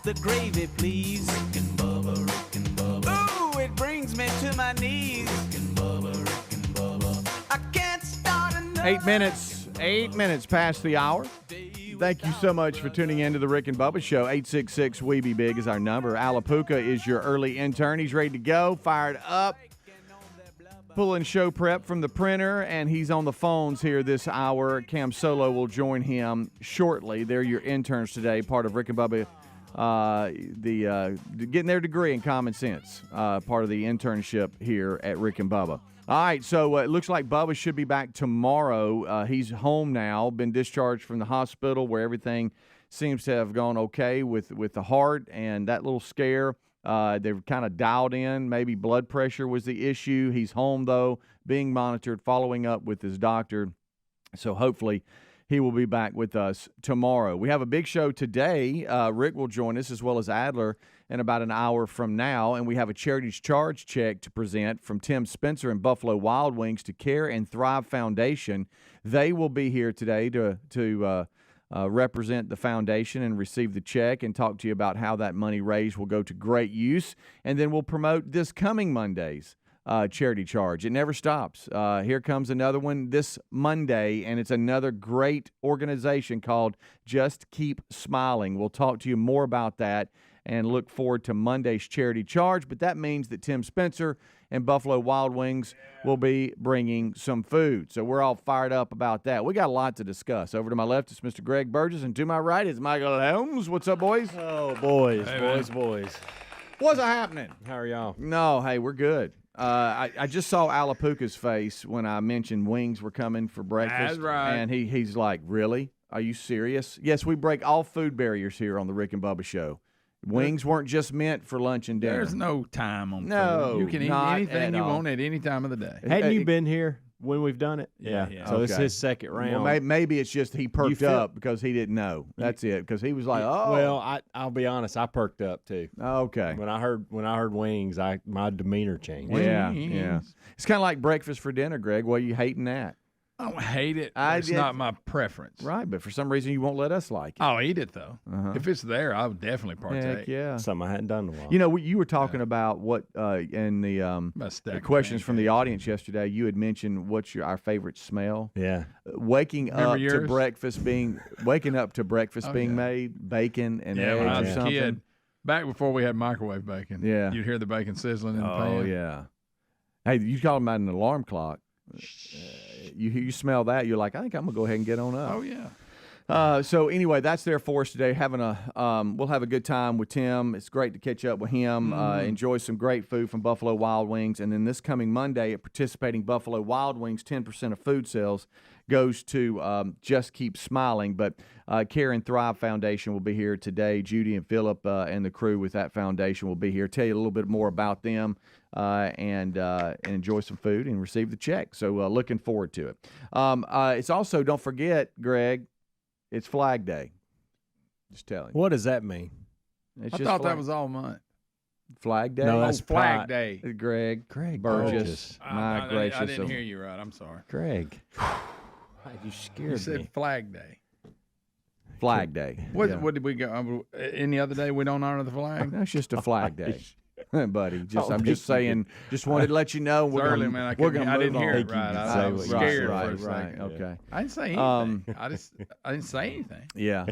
the gravy, please. Rick and Bubba, Rick and Bubba. Ooh, it brings me to my knees. Rick and Bubba, Rick and Bubba. I can't start another. 8 minutes past the hour. Thank you so much for tuning in to the Rick and Bubba Show. 866-WE-BE-BIG is our number. Alapuka is your early intern. He's ready to go, fired up, pulling show prep from the printer, and he's on the phones here this hour. Cam Solo will join him shortly. They're your interns today, part of Rick and Bubba, getting their degree in common sense, part of the internship here at Rick and Bubba. All right, so it looks like Bubba should be back tomorrow. He's home now, been discharged from the hospital where everything seems to have gone okay with the heart and that little scare. They've kind of dialed in. Maybe blood pressure was the issue. He's home, though, being monitored, following up with his doctor. So hopefully he will be back with us tomorrow. We have a big show today. Rick will join us as well as Adler in about an hour from now. And we have a Charity's Charge check to present from Tim Spencer and Buffalo Wild Wings to Care and Thrive Foundation. They will be here today to represent the foundation and receive the check and talk to you about how that money raised will go to great use. And then we'll promote this coming Monday's charity charge. It never stops. Here comes another one this Monday, and it's another great organization called Just Keep Smiling. We'll talk to you more about that and look forward to Monday's charity charge. But that means that Tim Spencer and Buffalo Wild Wings will be bringing some food. So we're all fired up about that. We got a lot to discuss. Over to my left is Mr. Greg Burgess, and to my right is Michael Helms. What's up, boys? Oh, boys, Hey, boys. What's happening? How are y'all? No, hey, we're good. I just saw Alapuka's face when I mentioned wings were coming for breakfast. That's right. And he's like, really? Are you serious? Yes, we break all food barriers here on the Rick and Bubba Show. Wings weren't just meant for lunch and dinner. There's no time on No, food. You can eat not anything at you all. want at any time of the day. Hadn't you been here when we've done it? Yeah. So this is Okay. his second round. Well, maybe it's just he perked feel- up because he didn't know. That's it. Because he was like, oh. Well, I'll be honest. I perked up too. Okay. When I heard wings, my demeanor changed. Yeah, Wings. yeah. It's kind of like breakfast for dinner, Greg. What are you hating that? I don't hate it. I It's did- not my preference. Right, but for some reason you won't let us like it. I'll eat it, though. Uh-huh. If it's there, I'll definitely partake. Heck yeah. Something I hadn't done in a while. You know, you were talking about what in the About stack the of questions from the pancakes. audience yesterday. You had mentioned what's our favorite smell. Yeah. Waking Remember up to yours? breakfast being Oh, being yeah. made, bacon and Yeah, when I eggs was or a something. kid, back before we had microwave bacon, Yeah. you'd hear the bacon sizzling in the pan. Oh yeah. Hey, you call them an alarm clock. You smell that, you're like, I think I'm gonna go ahead and get on up. Oh, yeah. So anyway, that's there for us today. We'll have a good time with Tim. It's great to catch up with him. Enjoy some great food from Buffalo Wild Wings, and then this coming Monday at participating Buffalo Wild Wings, 10% of food sales goes to Just Keep Smiling. But Care and Thrive Foundation will be here today. Judy and Philip and the crew with that foundation will be here. Tell you a little bit more about them. And enjoy some food and receive the check. So looking forward to it. It's also, don't forget, Greg, it's Flag Day. Just telling you. What does that mean? It's I just thought Flag, that was all month. Flag Day. No, Oh, that's Flag Pride. Day. Greg Greg Burgess. My gracious. I didn't hear you right. I'm sorry. Greg. You scared You said me. Flag Day. Flag Day. What, Yeah. what did we go? Any other day we don't honor the flag? That's just a Flag Day. Buddy, Oh, I'm just saying. Just wanted to let you know It's we're early, gonna, man. I we're couldn't- gonna I didn't move hear on. it right. I Say was what you scared right, for a right, second. okay. I didn't say anything. I didn't say anything. Yeah.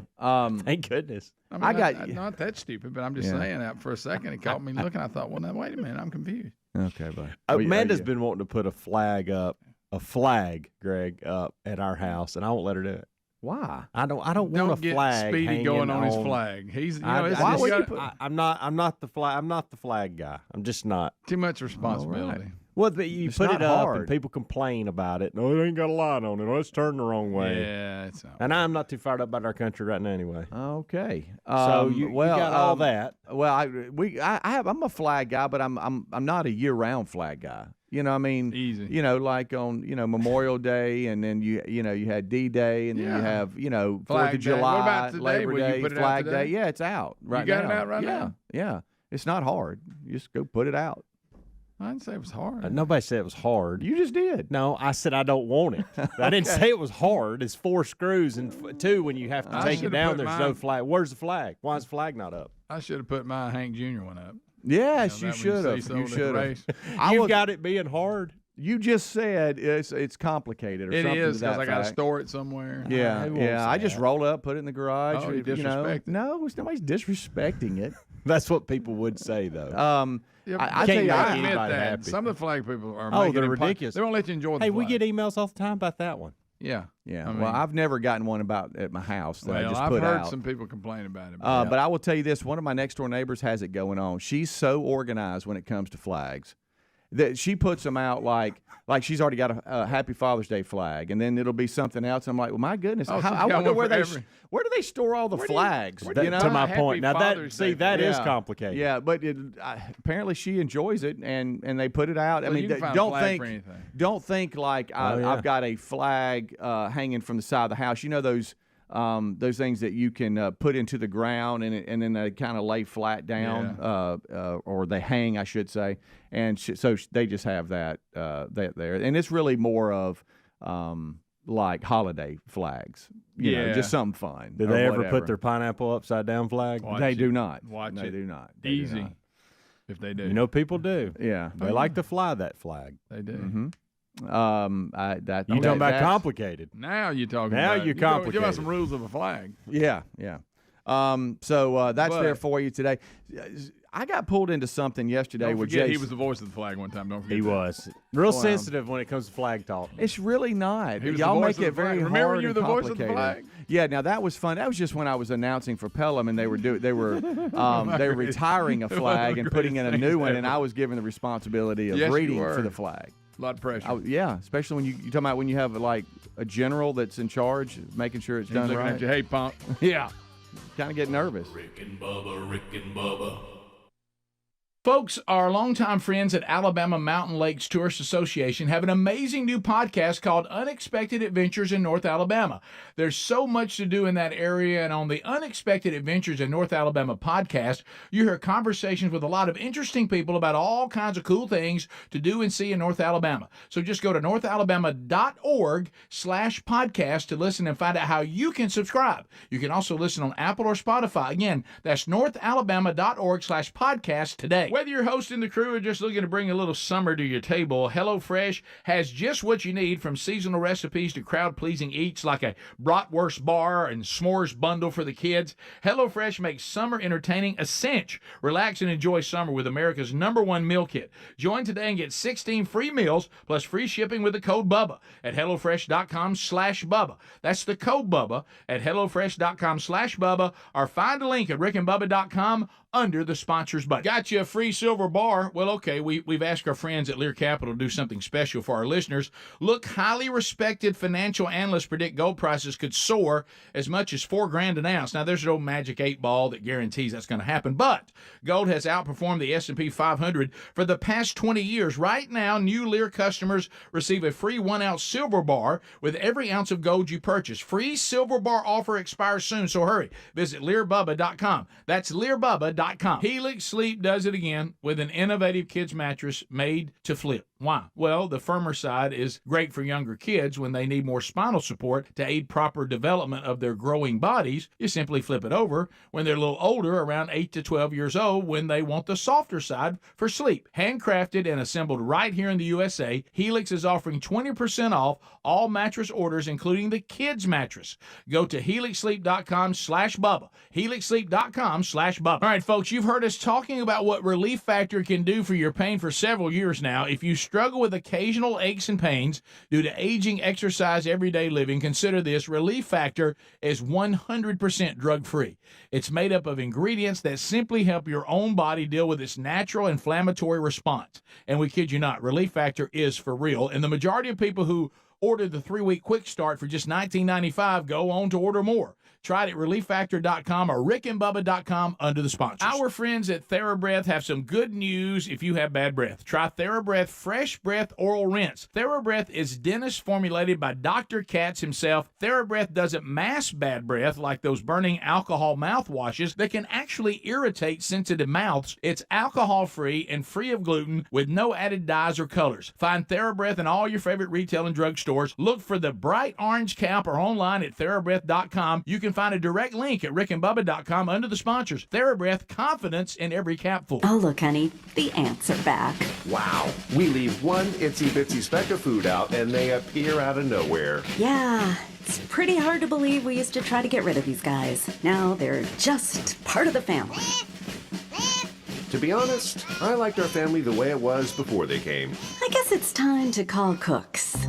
Thank goodness. I mean, I got you. not that stupid, but I'm just Yeah. saying that for a second it caught me looking. I thought, well, now wait a minute, I'm confused. Okay, buddy. Amanda's been wanting to put a flag, Greg, up at our house, and I won't let her do it. Why? I don't want Don't a get flag Speedy hanging going on his flag. He's it's I just just- got I'm not the flag guy. I'm just not. too much responsibility. Well, but you It's put not it up hard. and people complain about it. No, it ain't got a light on it. Oh, it's turned the wrong way. Yeah, it's not. And I'm not too fired up about our country right now anyway. Okay. So you got all that. Well, I'm a flag guy, but I'm not a year-round flag guy. You know, I mean, Easy. You know, like on Memorial Day, and then you had D-Day, and then you Yeah. have 4th Flag of Day. What July, about today? Labor Will you Day, put it out Flag today? Day. Yeah, it's out right got it now. out right yeah, now? Yeah, it's not hard. You just go put it out. I didn't say it was hard. Nobody said it was hard. You just did. No, I said I don't want it. I didn't say it was hard. It's 4 screws, and 2, when you have to take it down, there's no flag. Where's the flag? Why is the flag not up? I should have put my Hank Jr. one up. Yes, you should have. You should have. You've got it being hard. You just said it's complicated or it something. It is, because I got to store it somewhere. Yeah. I just roll it up, put it in the garage. Oh, you disrespect it. No, nobody's disrespecting it. That's what people would say, though. I tell you, I admit that. happy. Some of the flag people are they're ridiculous. They won't let you enjoy the flag. Hey, we get emails all the time about that one. Yeah. Yeah. I mean, well, I've never gotten one about at my house that I just put out. I've heard some people complain about it. But I will tell you this: one of my next door neighbors has it going on. She's so organized when it comes to flags that she puts them out like she's already got a Happy Father's Day flag, and then it'll be something else. I'm like, well, my goodness, I wonder where do they store all the flags? To my point. Now that is complicated. Yeah, but apparently she enjoys it, and they put it out. Well, I mean, don't think like I've got a flag hanging from the side of the house. You know those things that you can put into the ground and then they kind of lay flat down, or they hang, I should say. And so they just have that there, and it's really more of like holiday flags. You know, just something fun. Do they ever put their pineapple upside down flag? They do not. They do not. Easy. If they do. You know, people do. Yeah. They like to fly that flag. They do. Mm-hmm. You talking about complicated? Now you're talking. Now about you're complicated. Give us some rules of a flag. Yeah. So that's there for you today. I got pulled into something yesterday with Jason. He was the voice of the flag one time. Don't forget. He was real sensitive when it comes to flag talk. It's really not. He was Y'all the voice make of it the flag. very Remember hard you were and the voice of the complicated. flag? Yeah. Now that was fun. That was just when I was announcing for Pelham, and they were retiring a flag and putting in a new one, and I was given the responsibility of reading for the flag. A lot of pressure. Especially when you talking about when you have like a general that's in charge, making sure it's done right. At you, hey, punk. Yeah, kind of get nervous. Rick and Bubba. Folks, our longtime friends at Alabama Mountain Lakes Tourist Association have an amazing new podcast called Unexpected Adventures in North Alabama. There's so much to do in that area, and on the Unexpected Adventures in North Alabama podcast, you hear conversations with a lot of interesting people about all kinds of cool things to do and see in North Alabama. So just go to northalabama.org/podcast to listen and find out how you can subscribe. You can also listen on Apple or Spotify. Again, that's northalabama.org/podcast today. Whether you're hosting the crew or just looking to bring a little summer to your table, HelloFresh has just what you need, from seasonal recipes to crowd-pleasing eats like a bratwurst bar and s'mores bundle for the kids. HelloFresh makes summer entertaining a cinch. Relax and enjoy summer with America's #1 meal kit. Join today and get 16 free meals plus free shipping with the code BUBBA at HelloFresh.com/Bubba. That's the code BUBBA at HelloFresh.com/Bubba, or find a link at RickandBubba.com under the sponsors button. Got you a free silver bar? Well, okay, we've asked our friends at Lear Capital to do something special for our listeners. Look, highly respected financial analysts predict gold prices could soar as much as $4,000 an ounce. Now, there's no magic 8 ball that guarantees that's going to happen, but gold has outperformed the S&P 500 for the past 20 years. Right now, new Lear customers receive a free 1-ounce silver bar with every ounce of gold you purchase. Free silver bar offer expires soon, so hurry. Visit LearBubba.com. That's LearBubba.com. Helix Sleep does it again with an innovative kids mattress made to flip. Why? Well, the firmer side is great for younger kids when they need more spinal support to aid proper development of their growing bodies. You simply flip it over when they're a little older, around 8 to 12 years old, when they want the softer side for sleep. Handcrafted and assembled right here in the USA, Helix is offering 20% off all mattress orders, including the kids mattress. Go to helixsleep.com/Bubba. helixsleep.com/Bubba. All right, folks, you've heard us talking about what Relief Factor can do for your pain for several years now. If you struggle with occasional aches and pains due to aging, exercise, everyday living, consider this. Relief Factor is 100% drug-free. It's made up of ingredients that simply help your own body deal with its natural inflammatory response. And we kid you not, Relief Factor is for real. And the majority of people who order the 3-week quick start for just $19.95 go on to order more. Try it at relieffactor.com or rickandbubba.com under the sponsors. Our friends at TheraBreath have some good news if you have bad breath. Try TheraBreath Fresh Breath Oral Rinse. TheraBreath is dentist formulated by Dr. Katz himself. TheraBreath doesn't mask bad breath like those burning alcohol mouthwashes that can actually irritate sensitive mouths. It's alcohol-free and free of gluten with no added dyes or colors. Find TheraBreath in all your favorite retail and drug stores. Look for the bright orange cap or online at TheraBreath.com. You can find a direct link at rickandbubba.com under the sponsors. TheraBreath, confidence in every capful. Oh, look, honey, the ants are back. Wow. We leave one itsy-bitsy speck of food out, and they appear out of nowhere. Yeah, it's pretty hard to believe we used to try to get rid of these guys. Now they're just part of the family. To be honest, I liked our family the way it was before they came. I guess it's time to call Cooks.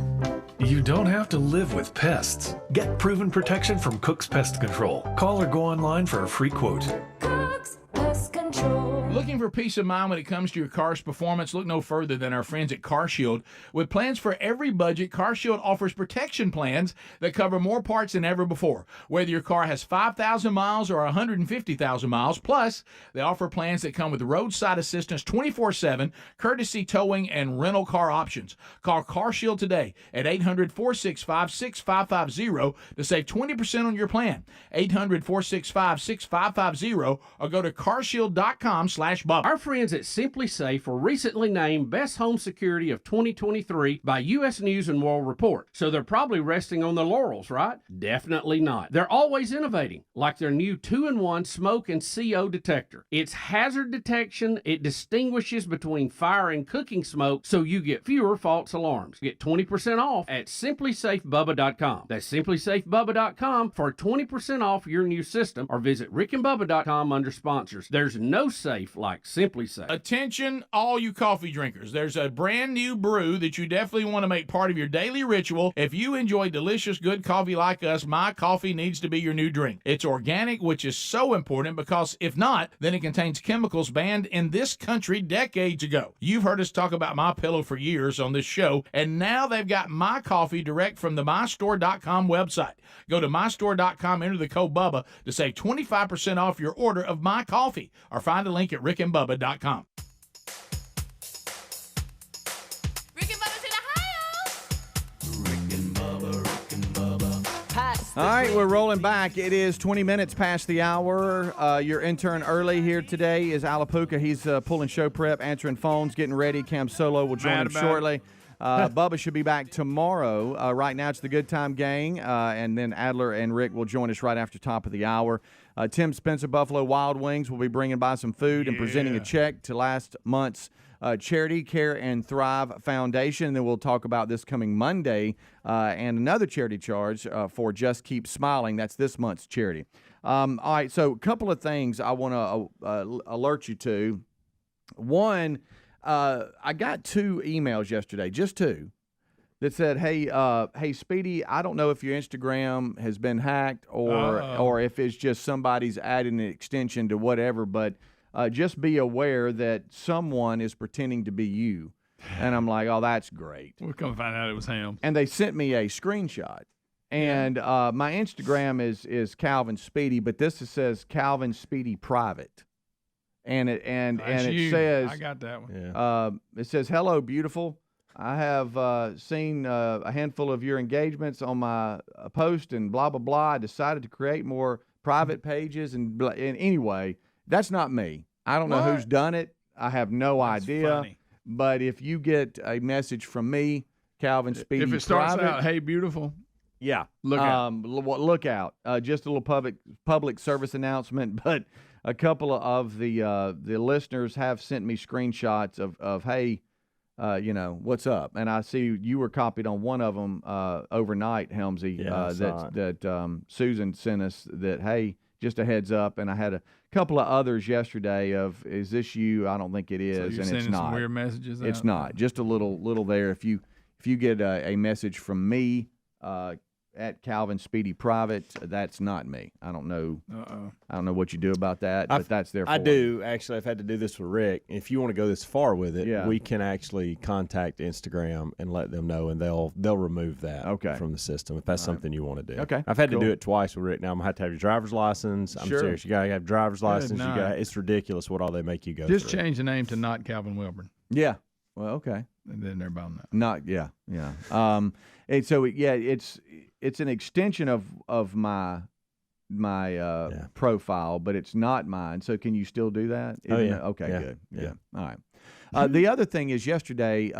You don't have to live with pests. Get proven protection from Cook's Pest Control. Call or go online for a free quote. Cook's Pest Control. Looking for peace of mind when it comes to your car's performance? Look no further than our friends at CarShield. With plans for every budget, CarShield offers protection plans that cover more parts than ever before. Whether your car has 5,000 miles or 150,000 miles, plus they offer plans that come with roadside assistance 24/7, courtesy towing, and rental car options. Call CarShield today at 800-465-6550 to save 20% on your plan. 800-465-6550 or go to carshield.com/Bubba. Our friends at Simply Safe were recently named Best Home Security of 2023 by U.S. News and World Report. So they're probably resting on their laurels, right? Definitely not. They're always innovating, like their new 2-in-1 smoke and CO detector. It's hazard detection. It distinguishes between fire and cooking smoke, so you get fewer false alarms. Get 20% off at simplysafebubba.com. That's simplysafebubba.com for 20% off your new system, or visit rickandbubba.com under sponsors. There's no safe like Simply Safe. Attention, all you coffee drinkers. There's a brand new brew that you definitely want to make part of your daily ritual. If you enjoy delicious, good coffee like us, My Coffee needs to be your new drink. It's organic, which is so important because if not, then it contains chemicals banned in this country decades ago. You've heard us talk about My Pillow for years on this show, and now they've got My Coffee direct from the mystore.com website. Go to mystore.com, enter the code Bubba to save 25% off your order of My Coffee, or find a link at rickandbubba.com. Rick and Bubba's in Ohio. Rick and Bubba. All right, we're rolling back. It is 20 minutes past the hour. Your intern early here today is Alapuka. He's pulling show prep, answering phones, getting ready. Cam Solo will join him shortly. Bubba should be back tomorrow. Right now it's the Good Time Gang, and then Adler and Rick will join us right after top of the hour. Tim Spencer, Buffalo Wild Wings, will be bringing by some food and presenting a check to last month's charity, Care and Thrive Foundation. And then we'll talk about this coming Monday and another charity charge for Just Keep Smiling. That's this month's charity. All right, so a couple of things I want to alert you to. One, I got 2 emails yesterday, just 2, that said, hey, Speedy, I don't know if your Instagram has been hacked or if it's just somebody's adding an extension to whatever, but just be aware that someone is pretending to be you. And I'm like, oh, that's great. We'll come find out it was him. And they sent me a screenshot. And my Instagram is Calvin Speedy, but this says Calvin Speedy Private. And it says, I got that one. Yeah. It says, hello, beautiful. I have seen a handful of your engagements on my post and blah, blah, blah. I decided to create more private pages. And anyway, that's not me. I don't know who's done it. I have no idea. Funny. But if you get a message from me, Calvin Speedy If it starts Private, out, hey, beautiful, yeah, look out. Look out. Just a little public service announcement, but a couple of the listeners have sent me screenshots of hey, what's up? And I see you were copied on one of them overnight, Helmsy. That Susan sent us that, hey, just a heads up. And I had a couple of others yesterday of, is this you? I don't think it is, So you're and it's sending not. some weird messages It's out? not. Just a little there. If you get a message from me, at Calvin Speedy Private. That's not me. I don't know. I don't know what you do about that, but that's there. I do actually. I've had to do this with Rick. If you want to go this far with it, we can actually contact Instagram and let them know, and they'll remove that from the system if that's something you want to do. Okay, I've had to do it twice with Rick. Now I'm gonna have to have your driver's license. I'm serious. You gotta have driver's license. It's ridiculous what all they make you go. Just through. change the name to not Calvin Wilburn. Yeah. Well, okay. And then everybody will know. Not and so it's an extension of my profile, but it's not mine. So can you still do that? Okay, good. Yeah. All right. The other thing is yesterday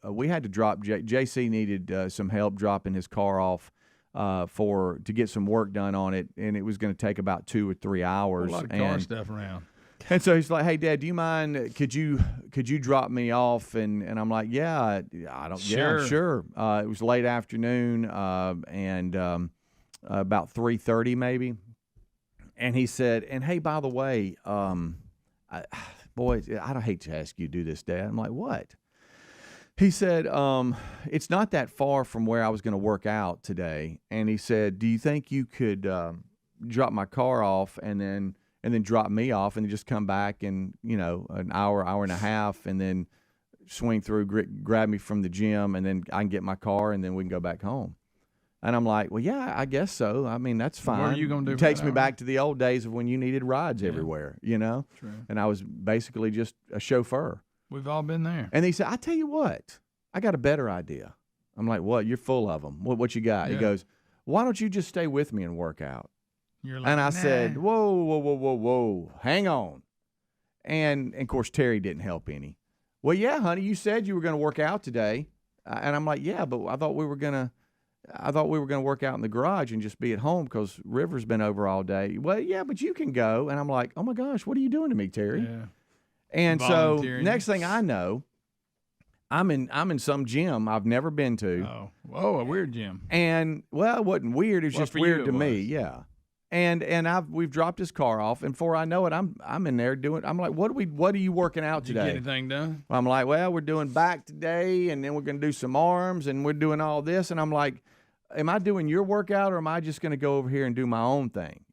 we had to drop. JC needed some help dropping his car off to get some work done on it, and it was going to take about 2 or 3 hours. A lot of car stuff around. And so he's like, "Hey, Dad, do you mind? Could you drop me off?" And I'm like, "Yeah, I don't. Sure. Yeah, sure." It was late afternoon, and about 3:30 maybe. And he said, "And hey, by the way, boys, I don't hate to ask you to do this, Dad." I'm like, "What?" He said, "It's not that far from where I was going to work out today." And he said, "Do you think you could drop my car off and then drop me off and then just come back in, an hour and a half and then swing through, grab me from the gym, and then I can get my car and then we can go back home." And I'm like, "Well, yeah, I guess so. I mean, that's fine." What are you going to do? It takes me back to the old days of when you needed rides everywhere, True. And I was basically just a chauffeur. We've all been there. And he said, "I tell you what, I got a better idea." I'm like, "What? You're full of them. What you got?" He goes, "Why don't you just stay with me and work out?" You're like, and I nah. said, whoa, hang on. And of course, Terry didn't help any. "Well, yeah, honey, you said you were going to work out today." And I'm like, "Yeah, but I thought we were going to work out in the garage and just be at home because River's been over all day." "Well, yeah, but you can go." And I'm like, "Oh my gosh, what are you doing to me, Terry?" Yeah. And so next thing I know, I'm in some gym I've never been to. Oh, whoa, a weird gym. And well, it wasn't weird. It was just weird to me. Yeah. And we've dropped his car off, and before I know it, I'm in there doing. I'm like, what are you working out today? Did you get anything done? I'm like, "Well, we're doing back today, and then we're going to do some arms, and we're doing all this." And I'm like, "Am I doing your workout, or am I just going to go over here and do my own thing?"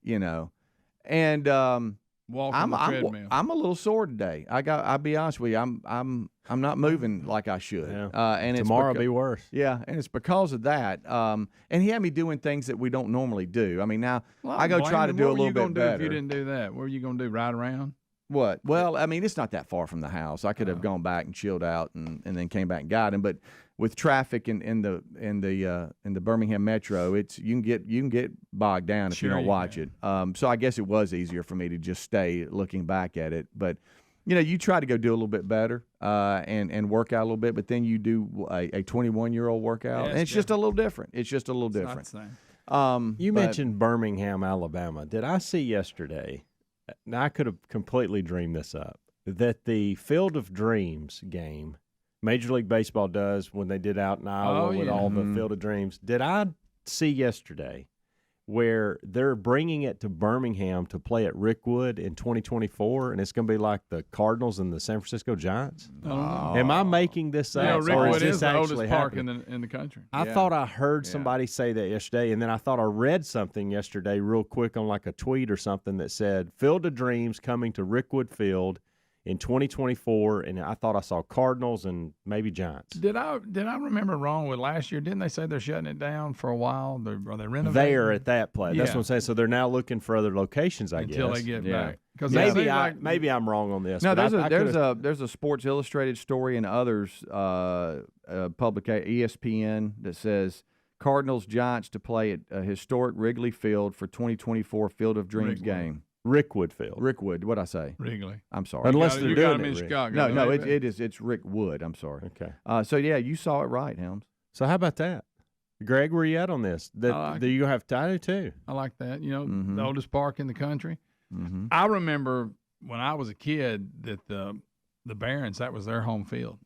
And Walk on the treadmill. I'm a little sore today. I'll be honest with you. I'm not moving like I should. Yeah. And tomorrow will be worse. Yeah, and it's because of that. And he had me doing things that we don't normally do. I mean, now I go try to do a little bit better. What were you going to do if you didn't do that? What were you going to do? Ride around? What? Well, I mean, it's not that far from the house. I could have gone back and chilled out and then came back and got him. But with traffic in the Birmingham metro, you can get bogged down if you don't watch it. So I guess it was easier for me to just stay looking back at it. But you try to go do a little bit better and work out a little bit, but then you do a 21-year-old workout, and it's just a little different. It's just a little different. You mentioned Birmingham, Alabama. Did I see yesterday? Now, I could have completely dreamed this up, that the Field of Dreams game Major League Baseball does when they did out in Iowa with all the Field of Dreams. Did I see yesterday where they're bringing it to Birmingham to play at Rickwood in 2024, and it's going to be like the Cardinals and the San Francisco Giants? Oh. Am I making this up? Rickwood is the oldest park in the country. I thought I heard somebody say that yesterday, and then I thought I read something yesterday real quick on like a tweet or something that said, Field of Dreams coming to Rickwood Field in 2024, and I thought I saw Cardinals and maybe Giants. Did I remember wrong with last year? Didn't they say they're shutting it down for a while? Are they renovating? There at that place. That's what I'm saying. So they're now looking for other locations, I guess. Until they get back. Maybe I'm wrong on this. No, there's a Sports Illustrated story and others publication ESPN that says Cardinals Giants to play at a historic Wrigley Field for 2024 Field of Dreams game. Rickwood Field. Rickwood. What'd I say? Wrigley. I'm sorry. Unless they're doing it in Chicago. No, it's Rickwood. I'm sorry. Okay. So yeah, you saw it right, Helms. So how about that, Greg? Where you at on this? That you have Tyler too. I like that. The oldest park in the country. Mm-hmm. I remember when I was a kid that the Barons, that was their home field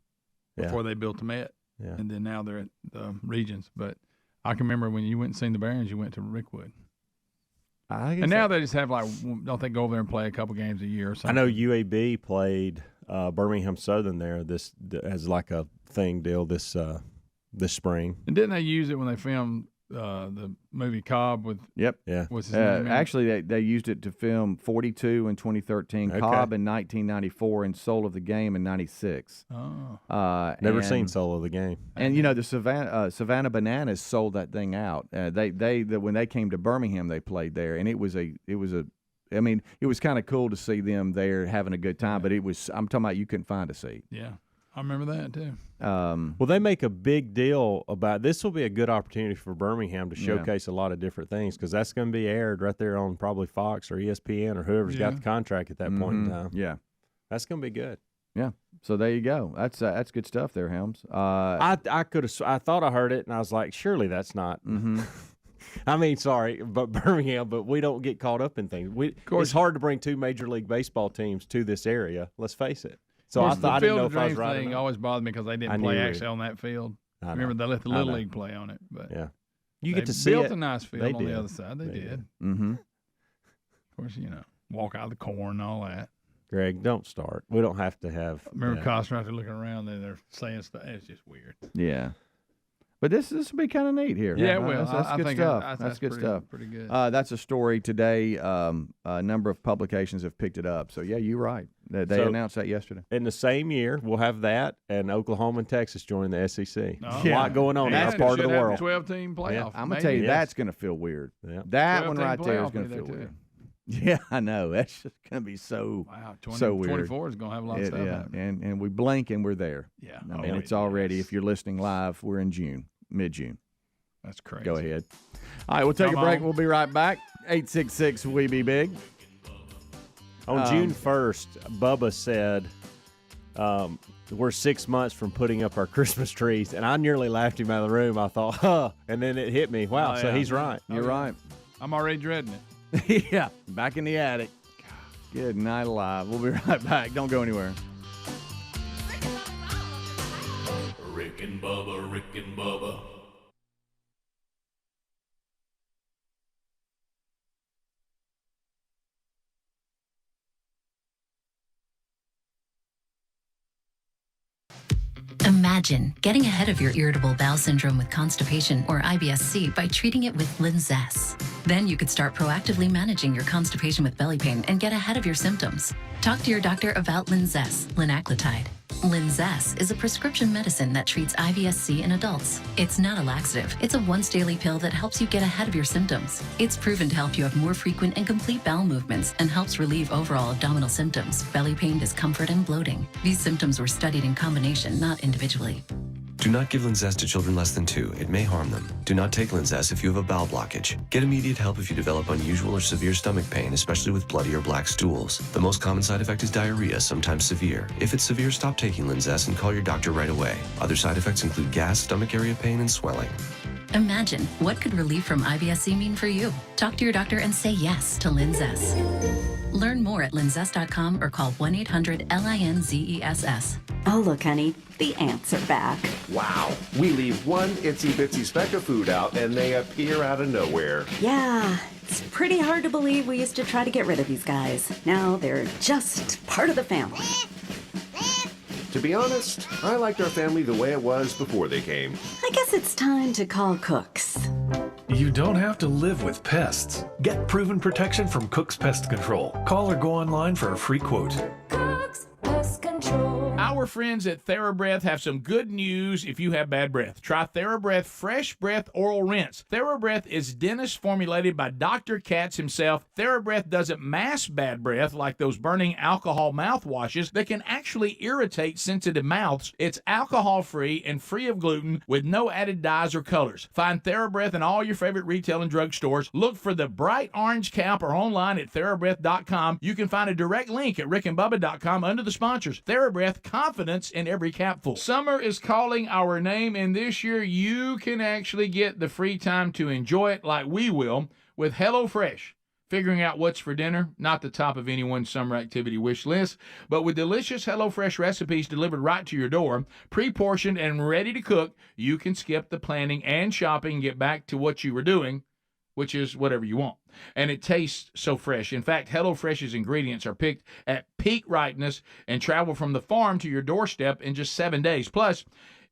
before they built the Met, and then now they're at the Regions. But I can remember when you went and seen the Barons, you went to Rickwood. And now they just have don't they go over there and play a couple games a year or something? I know UAB played Birmingham Southern there as like a thing deal this spring. And didn't they use it when they filmed the movie Cobb with Yep. Yeah. what's his name? Actually, they used it to film 42 in 2013, Okay. Cobb in 1994, and Soul of the Game in 96. Oh. Never seen Soul of the Game. And the Savannah Bananas sold that thing out. When they came to Birmingham, they played there, and it was kind of cool to see them there having a good time. But I'm talking about you couldn't find a seat. Yeah, I remember that too. Well, they make a big deal about this. Will be a good opportunity for Birmingham to showcase a lot of different things because that's going to be aired right there on probably Fox or ESPN or whoever's got the contract at that point in time. Yeah, that's going to be good. Yeah. So there you go. That's good stuff there, Helms. I thought I heard it and I was like, surely that's not. I mean, sorry, but Birmingham, but we don't get caught up in things. It's hard to bring two Major League Baseball teams to this area. Let's face it. So I didn't know if I was right. The thing always bothered me because they didn't play actually on that field. Remember, they let the Little League play on it. But yeah, you get to see it. They built a nice field on the other side. They did. Mm-hmm. Of course, walk out of the corn and all that. Greg, don't start. We don't have to have. Remember Costner out there looking around and they're saying stuff. It's just weird. Yeah. But this will be kind of neat here. Yeah, That's good stuff. That's good stuff. Pretty good. That's a story today. A number of publications have picked it up. So, yeah, you're right. They announced that yesterday. In the same year, we'll have that, and Oklahoma and Texas join the SEC. Oh, a lot going on in our part of the world. 12-team playoff. Yeah. I'm going to tell you, that's going to feel weird. Yeah. That one right there is going to feel weird. Yeah, I know. That's just going to be so so weird. 24 is going to have a lot of stuff happening. And we blink and we're there. Yeah. I mean, it's already, if you're listening live, we're in June. Mid-June. That's crazy. Go ahead. All right, we'll take a break. We'll be right back. 866 We Be Big. On June 1st, Bubba said, we're 6 months from putting up our Christmas trees, and I nearly laughed him out of the room. I thought, and then it hit me. Wow, so he's right. You're right. I'm already dreading it. Yeah, back in the attic. Good night alive. We'll be right back. Don't go anywhere. Rick and Bubba, Rick and Bubba. Imagine getting ahead of your irritable bowel syndrome with constipation or IBS-C by treating it with Linzess. Then you could start proactively managing your constipation with belly pain and get ahead of your symptoms. Talk to your doctor about Linzess, linaclotide. Linzess is a prescription medicine that treats IBS-C in adults. It's not a laxative. It's a once-daily pill that helps you get ahead of your symptoms. It's proven to help you have more frequent and complete bowel movements and helps relieve overall abdominal symptoms, belly pain, discomfort, and bloating. These symptoms were studied in combination, not individually. Do not give Linzess to children less than 2. It may harm them. Do not take Linzess if you have a bowel blockage. Get immediate help if you develop unusual or severe stomach pain, especially with bloody or black stools. The most common side effect is diarrhea, sometimes severe. If it's severe, stop taking Linzess and call your doctor right away. Other side effects include gas, stomach area pain, and swelling. Imagine, what could relief from IBS-C mean for you? Talk to your doctor and say yes to Linzess. Learn more at linzess.com or call 1-800-LINZESS. Oh, look, honey, the ants are back. Wow. We leave one itsy bitsy speck of food out and they appear out of nowhere. Yeah, it's pretty hard to believe we used to try to get rid of these guys. Now they're just part of the family. To be honest, I liked our family the way it was before they came. I guess it's time to call Cooks. You don't have to live with pests. Get proven protection from Cook's Pest Control. Call or go online for a free quote. Cook's Pest Control. Our friends at TheraBreath have some good news if you have bad breath. Try TheraBreath Fresh Breath Oral Rinse. TheraBreath is dentist formulated by Dr. Katz himself. TheraBreath doesn't mask bad breath like those burning alcohol mouthwashes that can actually irritate sensitive mouths. It's alcohol-free and free of gluten with no added dyes or colors. Find TheraBreath in all your favorite retail and drug stores. Look for the bright orange cap or online at TheraBreath.com. You can find a direct link at rickandbubba.com under the sponsors. TheraBreath, confidence in every capful. Summer is calling our name, and this year you can actually get the free time to enjoy it like we will with HelloFresh. Figuring out what's for dinner, not the top of anyone's summer activity wish list, but with delicious HelloFresh recipes delivered right to your door, pre-portioned and ready to cook, you can skip the planning and shopping and get back to what you were doing, which is whatever you want. And it tastes so fresh. In fact, HelloFresh's ingredients are picked at peak ripeness and travel from the farm to your doorstep in just 7 days. Plus,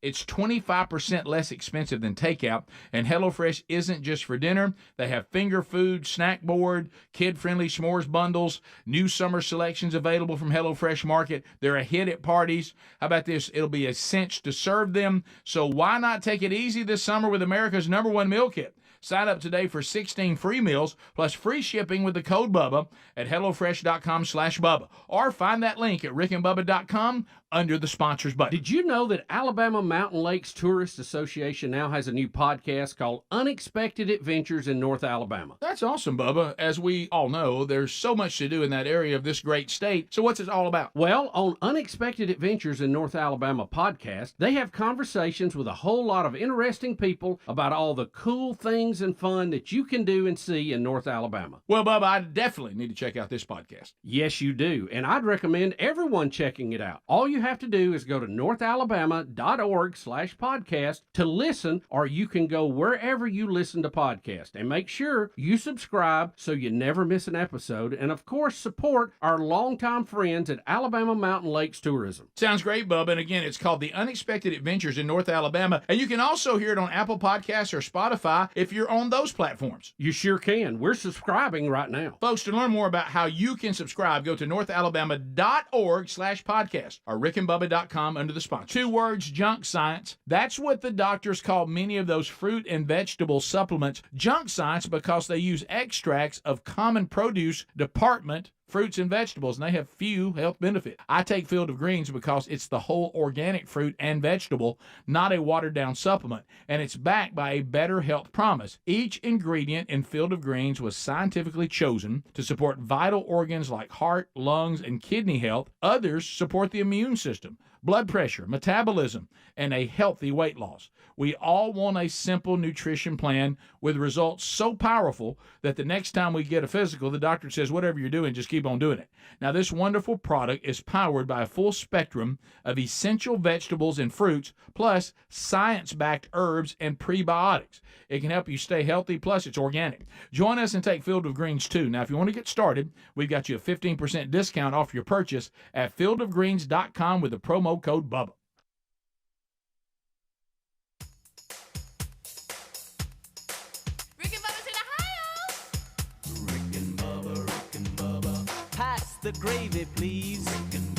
It's 25% less expensive than takeout, and HelloFresh isn't just for dinner. They have finger food, snack board, kid-friendly s'mores bundles, new summer selections available from HelloFresh Market. They're a hit at parties. How about this? It'll be a cinch to serve them, so why not take it easy this summer with America's #1 meal kit? Sign up today for 16 free meals plus free shipping with the code BUBBA at HelloFresh.com/Bubba, or find that link at RickandBubba.com under the sponsors button. Did you know that Alabama Mountain Lakes Tourist Association now has a new podcast called Unexpected Adventures in North Alabama? That's awesome, Bubba. As we all know, there's so much to do in that area of this great state. So what's it all about? Well, on Unexpected Adventures in North Alabama podcast, they have conversations with a whole lot of interesting people about all the cool things and fun that you can do and see in North Alabama. Well, Bubba, I definitely need to check out this podcast. Yes, you do. And I'd recommend everyone checking it out. All you have to do is go to northalabama.org/podcast to listen, or you can go wherever you listen to podcasts. And make sure you subscribe so you never miss an episode. And of course, support our longtime friends at Alabama Mountain Lakes Tourism. Sounds great, Bubba. And again, it's called The Unexpected Adventures in North Alabama. And you can also hear it on Apple Podcasts or Spotify if you're on those platforms. You sure can. We're subscribing right now. Folks, to learn more about how you can subscribe, go to northalabama.org/podcast or rickandbubba.com under the sponsor. 2 words, junk science. That's what the doctors call many of those fruit and vegetable supplements junk science, because they use extracts of common produce department fruits and vegetables, and they have few health benefits. I take Field of Greens because it's the whole organic fruit and vegetable, not a watered-down supplement, and it's backed by a better health promise. Each ingredient in Field of Greens was scientifically chosen to support vital organs like heart, lungs, and kidney health. Others support the immune system, blood pressure, metabolism, and a healthy weight loss. We all want a simple nutrition plan with results so powerful that the next time we get a physical, the doctor says, whatever you're doing, just keep on doing it. Now, this wonderful product is powered by a full spectrum of essential vegetables and fruits, plus science-backed herbs and prebiotics. It can help you stay healthy, plus it's organic. Join us and take Field of Greens, too. Now, if you want to get started, we've got you a 15% discount off your purchase at fieldofgreens.com with the promo code BUBBA. The gravy, please. Rick and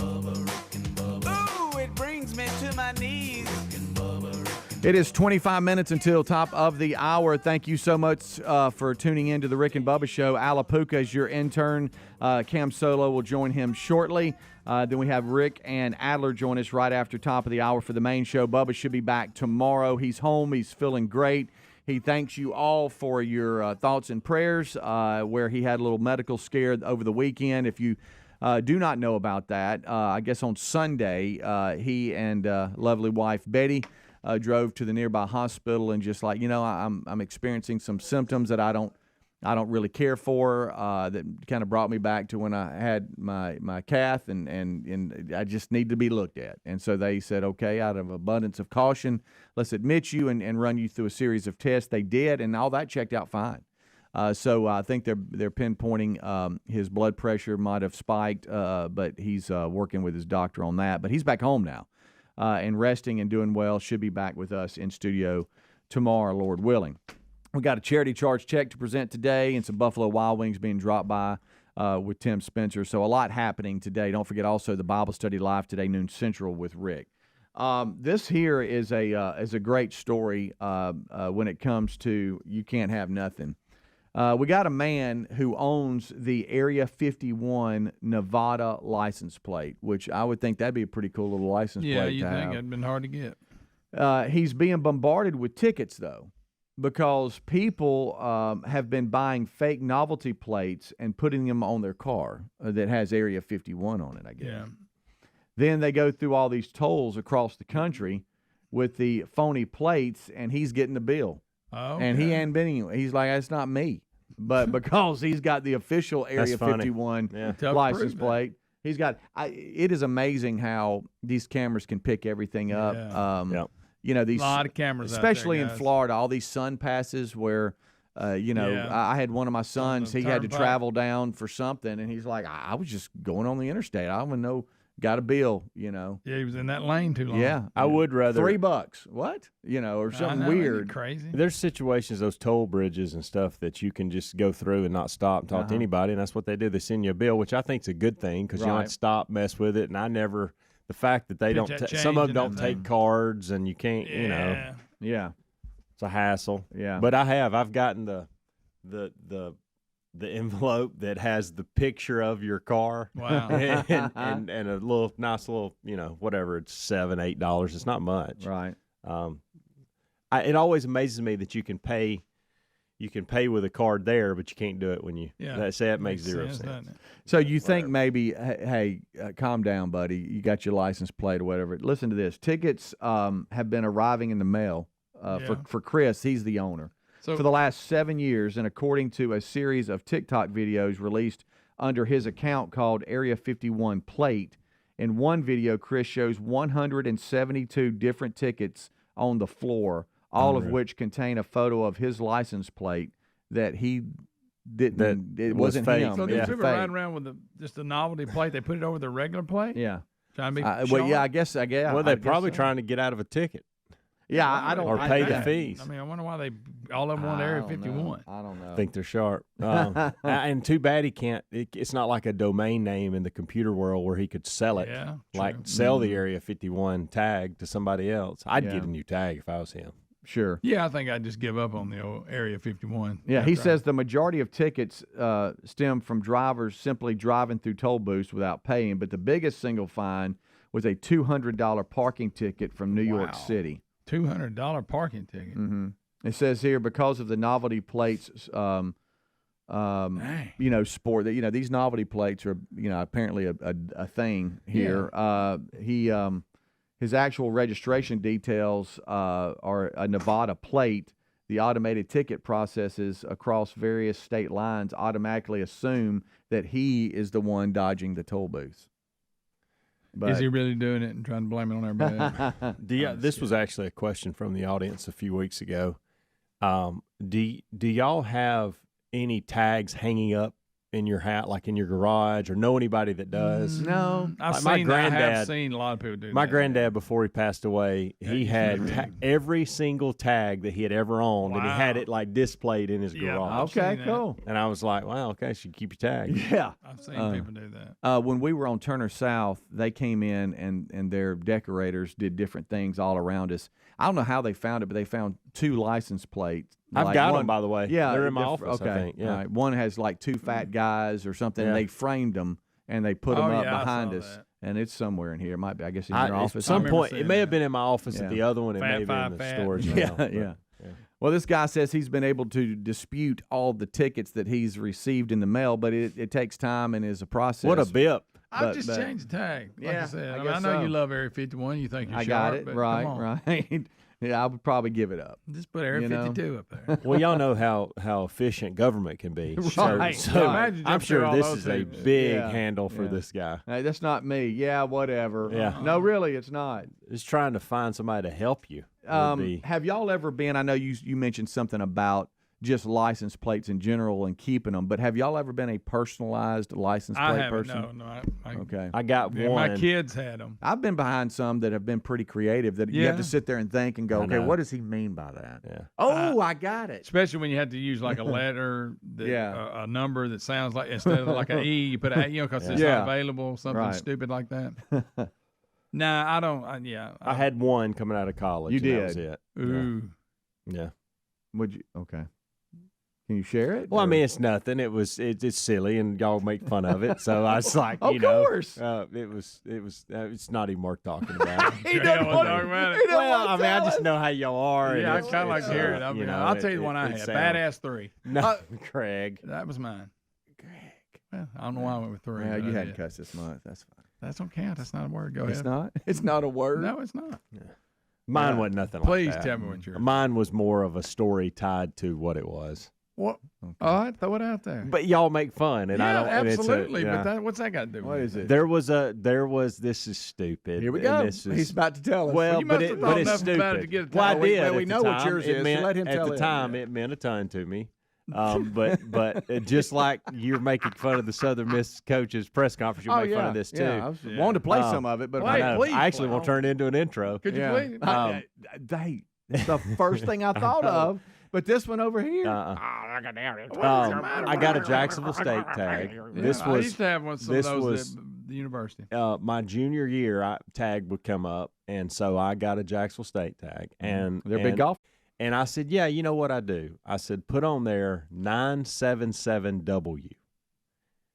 Bubba. Ooh, it brings me to my knees. Rick and Bubba. It is 25 minutes until top of the hour. Thank you so much for tuning in to the Rick and Bubba Show. Alapuka is your intern. Cam Solo will join him shortly. Then we have Rick and Adler join us right after top of the hour for the main show. Bubba should be back tomorrow. He's home. He's feeling great. He thanks you all for your thoughts and prayers, where he had a little medical scare over the weekend. If you do not know about that, I guess on Sunday, he and lovely wife Betty drove to the nearby hospital and just like, I'm experiencing some symptoms that I don't really care for, that kind of brought me back to when I had my cath, and I just need to be looked at. And so they said, okay, out of abundance of caution, let's admit you and run you through a series of tests. They did, and all that checked out fine. So I think they're pinpointing his blood pressure might have spiked, but he's working with his doctor on that. But he's back home now and resting and doing well. Should be back with us in studio tomorrow, Lord willing. We got a charity charge check to present today and some Buffalo Wild Wings being dropped by with Tim Spencer. So a lot happening today. Don't forget also the Bible study live today, noon Central with Rick. This here is a great story when it comes to you can't have nothing. We got a man who owns the Area 51 Nevada license plate, which I would think that'd be a pretty cool little license plate to have. Yeah, you think it'd been hard to get. He's being bombarded with tickets, though, because people have been buying fake novelty plates and putting them on their car that has Area 51 on it, I guess. Yeah. Then they go through all these tolls across the country with the phony plates, and he's getting the bill. Oh, okay. And he ain't been anywhere. He's like, that's not me. But because he's got the official Area 51 license plate, he's got it is amazing how these cameras can pick everything up. These a lot of cameras, especially out there, in Florida, all these sun passes where I had one of my sons, he had to travel down for something, and he's like, I was just going on the interstate. I don't even know got a bill, Yeah, he was in that lane too long. Yeah, I would rather $3. What? Or something weird. Crazy. There's situations, those toll bridges and stuff, that you can just go through and not stop and talk to anybody, and that's what they do. They send you a bill, which I think is a good thing because you don't have to stop, mess with it. And the fact that they some of them don't take cards, and you can't, Yeah. It's a hassle. Yeah. But I've gotten the envelope that has the picture of your car. Wow. and a nice little, whatever, it's $7-8. It's not much. Right. It always amazes me that you can pay with a card there, but you can't do it when you that makes zero sense. So you think maybe, hey, calm down, buddy. You got your license plate or whatever. Listen to this. Tickets have been arriving in the mail for Chris. He's the owner. For the last 7 years, and according to a series of TikTok videos released under his account called Area 51 Plate, in one video, Chris shows 172 different tickets on the floor, all of which contain a photo of his license plate that he didn't. It wasn't fake. him. So these It was people fake. riding around with just a novelty plate. They put it over the regular plate. Yeah. Trying to be Well, yeah, I guess. Well, they're probably trying to get out of a ticket. Yeah, I don't. Or pay the fees. I mean, I wonder why all of them want Area 51. I don't know. I think they're sharp. And too bad he can't. It's not like a domain name in the computer world where he could sell it. Yeah, sell the Area 51 tag to somebody else. I'd get a new tag if I was him. Sure. Yeah, I think I'd just give up on the old Area 51. Yeah, he says the majority of tickets stem from drivers simply driving through toll booths without paying, but the biggest single fine was a $200 parking ticket from New York City. $200 parking ticket. Mm-hmm. It says here because of the novelty plates, sport that these novelty plates are apparently a thing here. Yeah. His actual registration details are a Nevada plate. The automated ticket processes across various state lines automatically assume that he is the one dodging the toll booths. But is he really doing it and trying to blame it on everybody? This was actually a question from the audience a few weeks ago. Do y'all have any tags hanging up in your hat, like in your garage, or know anybody that does? No. I have seen a lot of people do that. My granddad, before he passed away, he had every single tag that he had ever owned, and he had it like displayed in his garage. Okay, cool. And I was like, wow, okay, so you keep your tag. Yeah. I've seen people do that. When we were on Turner South, they came in and their decorators did different things all around us. I don't know how they found it, but they found 2 license plates. I've got them, by the way. Yeah. They're in my office, okay. I think. Yeah. All right. One has like 2 fat guys or something, and they framed them, and they put them up behind us. That. And it's somewhere in here. It might be, I guess, in your office. At some point, it may have been in my office at the other one. It may have been in the storage. Yeah. Well, this guy says he's been able to dispute all the tickets that he's received in the mail, but it takes time and is a process. What a bip. I've just changed the tag. Like I said, I know you love Area 51. You think you're I sharp, got it. but Right. Yeah, I would probably give it up. Just put Area 52 up there. Well, y'all know how efficient government can be. Right. So I'm sure this is a big Yeah. handle for this guy. Hey, that's not me. Yeah, whatever. Yeah. No, really, it's not. Just trying to find somebody to help you. Have y'all ever been, I know you mentioned something about just license plates in general and keeping them, but have y'all ever been a personalized license plate person? No. Okay. I got one. My kids had them. I've been behind some that have been pretty creative that you have to sit there and think and go, okay, what does he mean by that? Yeah. Oh, I got it. Especially when you had to use like a letter, a number that sounds like, instead of like an E, you put a, because it's not available, something stupid like that. Nah, I don't. I had one coming out of college. You and did? That was it. Ooh. Yeah. Would you? Okay. Can you share it? Well, I mean, it's nothing. It's silly, and y'all make fun of it. So I was like, of course. It's not even worth talking about. He doesn't want to talk about it. Well, I mean, I just know how y'all are. Yeah, I kind of like to hear it. I mean, I'll tell you the one I had. Badass 3. No, Craig. That was mine. Greg. Well, I don't know why I went with 3. Yeah, you hadn't cussed this month. That's fine. That don't count. That's not a word. Go ahead. It's not? It's not a word? No, it's not. Yeah. Mine wasn't nothing Please like that. tell me what yours. Mine was more of a story tied to what it was. What? Okay. All right, throw it out there. But y'all make fun, and I don't. Absolutely. And but what's that got to do with What is it? There was. This is stupid. Here we go. He's about to tell us. Well, you must but have thought it's enough stupid. about it to get it. Well, I did. Well, we know what yours is. So let him tell at it. the time, it meant a ton to me. But just like you're making fun of the Southern Miss coaches press conference, you make fun of this too. Yeah, I was wanting to play some of it, but I actually won't turn it into an intro. Could you please? It's the first thing I thought of. But this one over here, I got a Jacksonville State tag. I used to have one of those at the university. My junior year, tag would come up, and so I got a Jacksonville State tag. And they're big golf. And I said, yeah, you know what I do? I said, put on there 977W.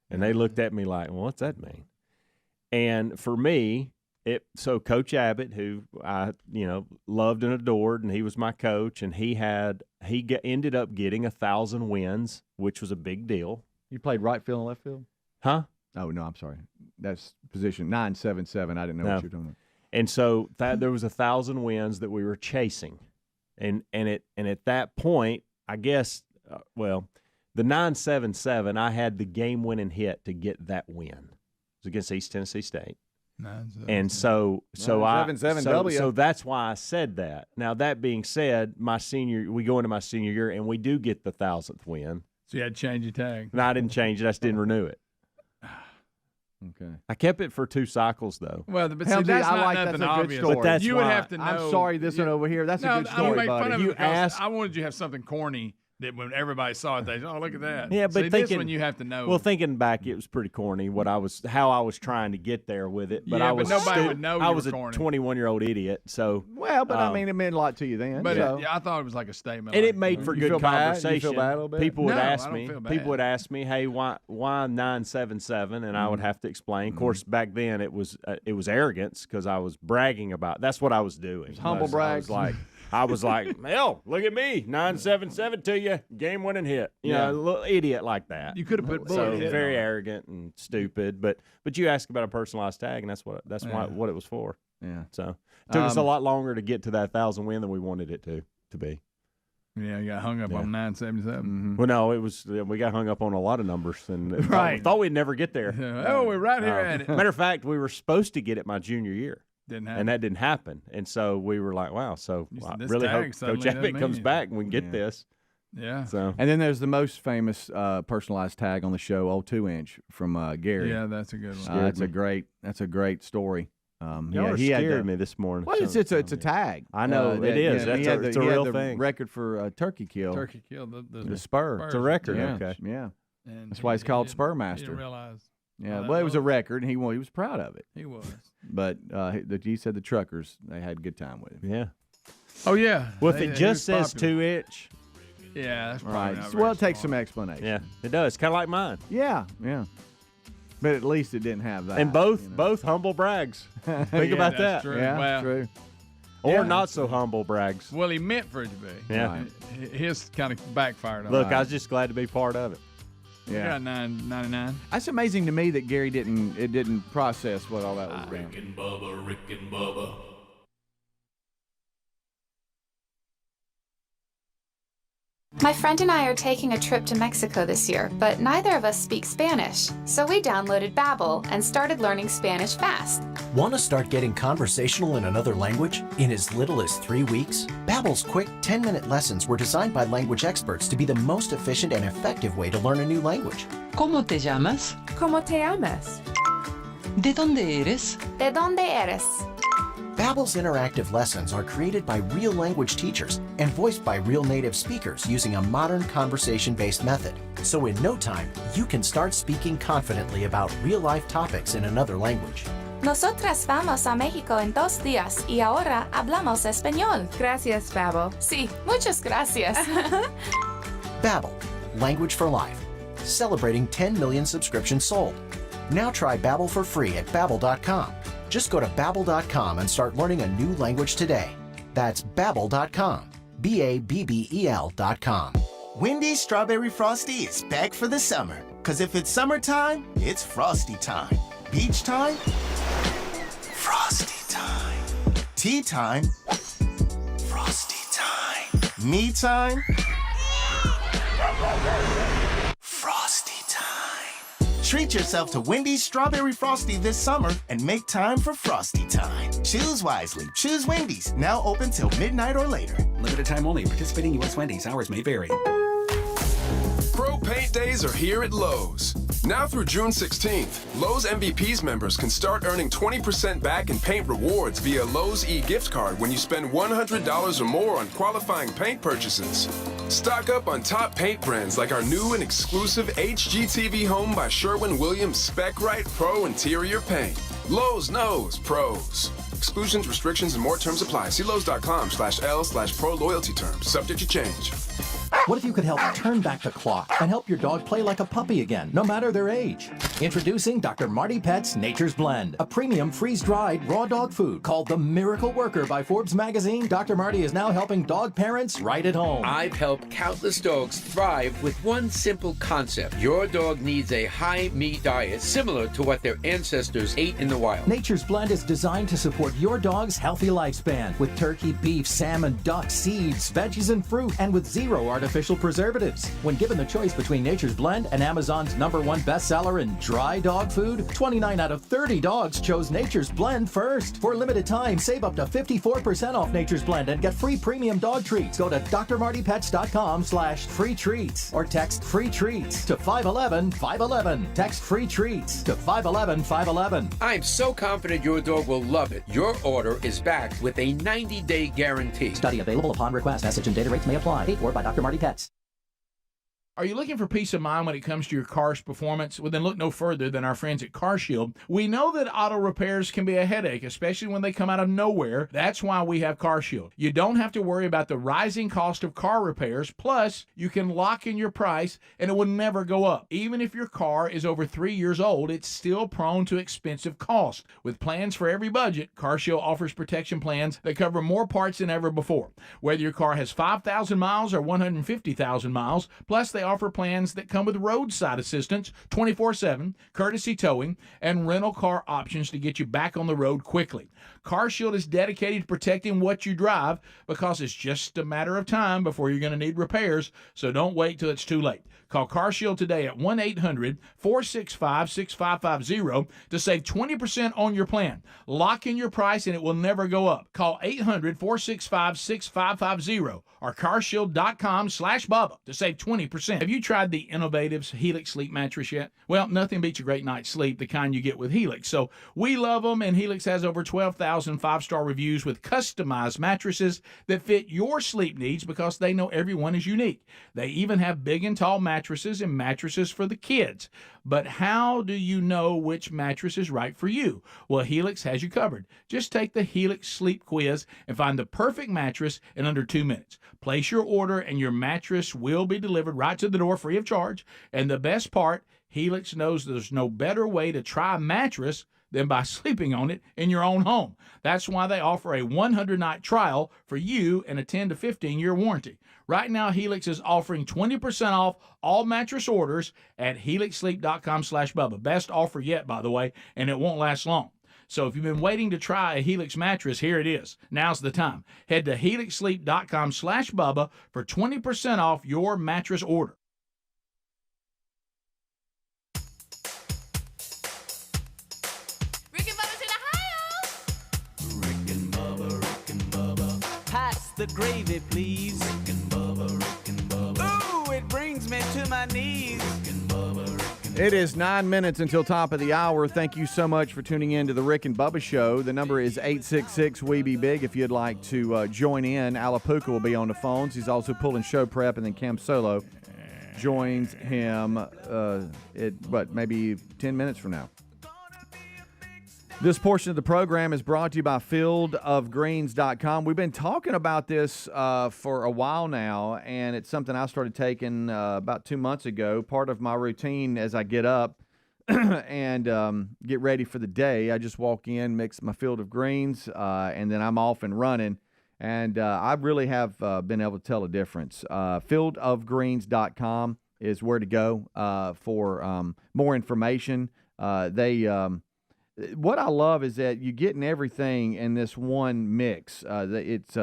And they looked at me like, well, what's that mean? And for me, so Coach Abbott, who I loved and adored, and he was my coach, and he ended up getting 1,000 wins, which was a big deal. You played right field and left field? Huh? Oh no, I'm sorry. That's position 977. I didn't know what you were doing. And so there was 1,000 wins that we were chasing, and at that point, I guess, the 977, I had the game-winning hit to get that win. It was against East Tennessee State. And so that's why I said that. Now, that being said, we go into my senior year and we do get the 1,000th win. So you had to change your tag. No, I didn't change it. I just didn't renew it. Okay. I kept it for 2 cycles though. Well, but see, that's not nothing obvious. But that's you would have to know. I'm sorry, this one over here. That's a good story, you made fun of buddy. it because I wanted you to have something corny. That when everybody saw it, they said, "Oh, look at that!" Yeah, but this one you have to know. Well, thinking back, it was pretty corny. How I was trying to get there with it, but nobody would know. I was a 21-year-old idiot. So but I mean, it meant a lot to you then. But I thought it was like a statement, and it made for good conversation. You feel bad a little bit? People would ask me, "Hey, why 977?" And I would have to explain. Of course, back then it was arrogance because I was bragging about. That's what I was doing. Humble brag. I was like, hell, look at me, 977 to you, game-winning hit. You know, a little idiot like that. You could have put very arrogant and stupid. But you asked about a personalized tag, and that's what it was for. Yeah. So it took us a lot longer to get to that 1,000 win than we wanted it to be. Yeah, you got hung up on 977. Mm-hmm. Well, no, we got hung up on a lot of numbers, and thought we'd never get there. We're right here at it. Matter of fact, we were supposed to get it my junior year. Didn't happen. And that didn't happen. And so we were like, wow, so I really hope Coach Abbott comes back and we can get this. Yeah. So and then there's the most famous personalized tag on the show, old 2-inch from Gary. Yeah, that's a good one. That's a great story. He scared me this morning. Well, it's a tag. I know it is. It's a real thing. Record for turkey kill. Turkey kill. The spur. It's a record. Yeah. Okay. Yeah. And that's why he's called Spur Master. Didn't realize. Yeah, well, it was a record, and he was proud of it. He was. But he said the truckers, they had a good time with him. Yeah. Oh, yeah. Well, if it just says 2-inch. Yeah, that's right. Not well, it takes some explanation. Yeah, it does. Kind of like mine. Yeah. But at least it didn't have that. And both humble brags. Think about that. True. Yeah, true. Or not so humble brags. Well, he meant for it to be. Yeah. Right. His kind of backfired on Look, I was just glad to be part of it. Yeah, $9.99. That's amazing to me that Gary didn't process what all that was. Rick and Bubba. My friend and I are taking a trip to Mexico this year, but neither of us speak Spanish. So we downloaded Babbel and started learning Spanish fast. Want to start getting conversational in another language in as little as 3 weeks? Babbel's quick 10-minute lessons were designed by language experts to be the most efficient and effective way to learn a new language. ¿Cómo te llamas? ¿Cómo te llamas? ¿De dónde eres? ¿De dónde eres? Babbel's interactive lessons are created by real language teachers and voiced by real native speakers using a modern conversation-based method. So in no time, you can start speaking confidently about real-life topics in another language. Nosotras vamos a México en 2 días y ahora hablamos español. Gracias, Babbel. Sí, muchas gracias. Babbel, language for life. Celebrating 10 million subscriptions sold. Now try Babbel for free at Babbel.com. Just go to Babbel.com and start learning a new language today. That's Babbel.com. Babbel.com. Wendy's Strawberry Frosty is back for the summer. Cause if it's summertime, it's Frosty time. Beach time, Frosty time. Tea time, Frosty time. Me time, Frosty time. Treat yourself to Wendy's Strawberry Frosty this summer and make time for Frosty time. Choose wisely. Choose Wendy's. Now open till midnight or later. Limited time only. Participating U.S. Wendy's. Hours may vary. days are here at Lowe's. Now through June 16th, Lowe's MVPs members can start earning 20% back in paint rewards via Lowe's e-gift card when you spend $100 or more on qualifying paint purchases. Stock up on top paint brands like our new and exclusive HGTV Home by Sherwin-Williams Spec Right Pro Interior Paint. Lowe's knows pros. Exclusions, restrictions, and more terms apply. See Lowe's.com/L/pro loyalty terms. Subject to change. What if you could help turn back the clock and help your dog play like a puppy again, no matter their age? Introducing Dr. Marty Pet's Nature's Blend, a premium freeze-dried raw dog food called the Miracle Worker by Forbes magazine. Dr. Marty is now helping dog parents right at home. I've helped countless dogs thrive with one simple concept. Your dog needs a high-meat diet similar to what their ancestors ate in the wild. Nature's Blend is designed to support your dog's healthy lifespan with turkey, beef, salmon, duck, seeds, veggies, and fruit, and with zero artificial preservatives. When given the choice between Nature's Blend and Amazon's #1 bestseller in dry dog food, 29 out of 30 dogs chose Nature's Blend first. For a limited time, save up to 54% off Nature's Blend and get free premium dog treats. Go to drmartypets.com/free treats or text free treats to 511-511. Text free treats to 511-511. I'm so confident your dog will love it. Your order is backed with a 90-day guarantee. Study available upon request. Message and data rates may apply. Paid for by Dr. Marty Pets. Are you looking for peace of mind when it comes to your car's performance? Well, then look no further than our friends at CarShield. We know that auto repairs can be a headache, especially when they come out of nowhere. That's why we have CarShield. You don't have to worry about the rising cost of car repairs. Plus, you can lock in your price and it will never go up. Even if your car is over 3 years old, it's still prone to expensive costs. With plans for every budget, CarShield offers protection plans that cover more parts than ever before. Whether your car has 5,000 miles or 150,000 miles, plus they offer plans that come with roadside assistance 24/7, courtesy towing, and rental car options to get you back on the road quickly. CarShield is dedicated to protecting what you drive because it's just a matter of time before you're going to need repairs, so don't wait till it's too late. Call CarShield today at 1-800-465-6550 to save 20% on your plan. Lock in your price and it will never go up. Call 800-465-6550 or carshield.com/Bubba to save 20%. Have you tried the innovative Helix sleep mattress yet? Well, nothing beats a great night's sleep, the kind you get with Helix. So we love them, and Helix has over 12,000 five-star reviews with customized mattresses that fit your sleep needs because they know everyone is unique. They even have big and tall mattresses and mattresses for the kids. But how do you know which mattress is right for you? Well, Helix has you covered. Just take the Helix sleep quiz and find the perfect mattress in under 2 minutes. Place your order and your mattress will be delivered right to the door free of charge. And the best part, Helix knows there's no better way to try a mattress than by sleeping on it in your own home. That's why they offer a 100-night trial for you and a 10 to 15-year warranty. Right now, Helix is offering 20% off all mattress orders at helixsleep.com/Bubba. Best offer yet, by the way, and it won't last long. So if you've been waiting to try a Helix mattress, here it is. Now's the time. Head to helixsleep.com/Bubba for 20% off your mattress order. Pass the gravy, please. Rick and Bubba, Rick and Bubba. Ooh, it brings me to my knees. Rick and Bubba, Rick and Bubba. It is 9 minutes until top of the hour. Thank you so much for tuning in to the Rick and Bubba Show. The number is 866-WE-BE-BIG if you'd like to join in. Alapuka will be on the phones. He's also pulling show prep, and then Cam Solo joins him maybe 10 minutes from now. This portion of the program is brought to you by fieldofgreens.com. We've been talking about this for a while now, and it's something I started taking about 2 months ago. Part of my routine as I get up and get ready for the day, I just walk in, mix my Field of Greens, and then I'm off and running. And I really have been able to tell a difference. Fieldofgreens.com is where to go for more information. What I love is that you're getting everything in this one mix. It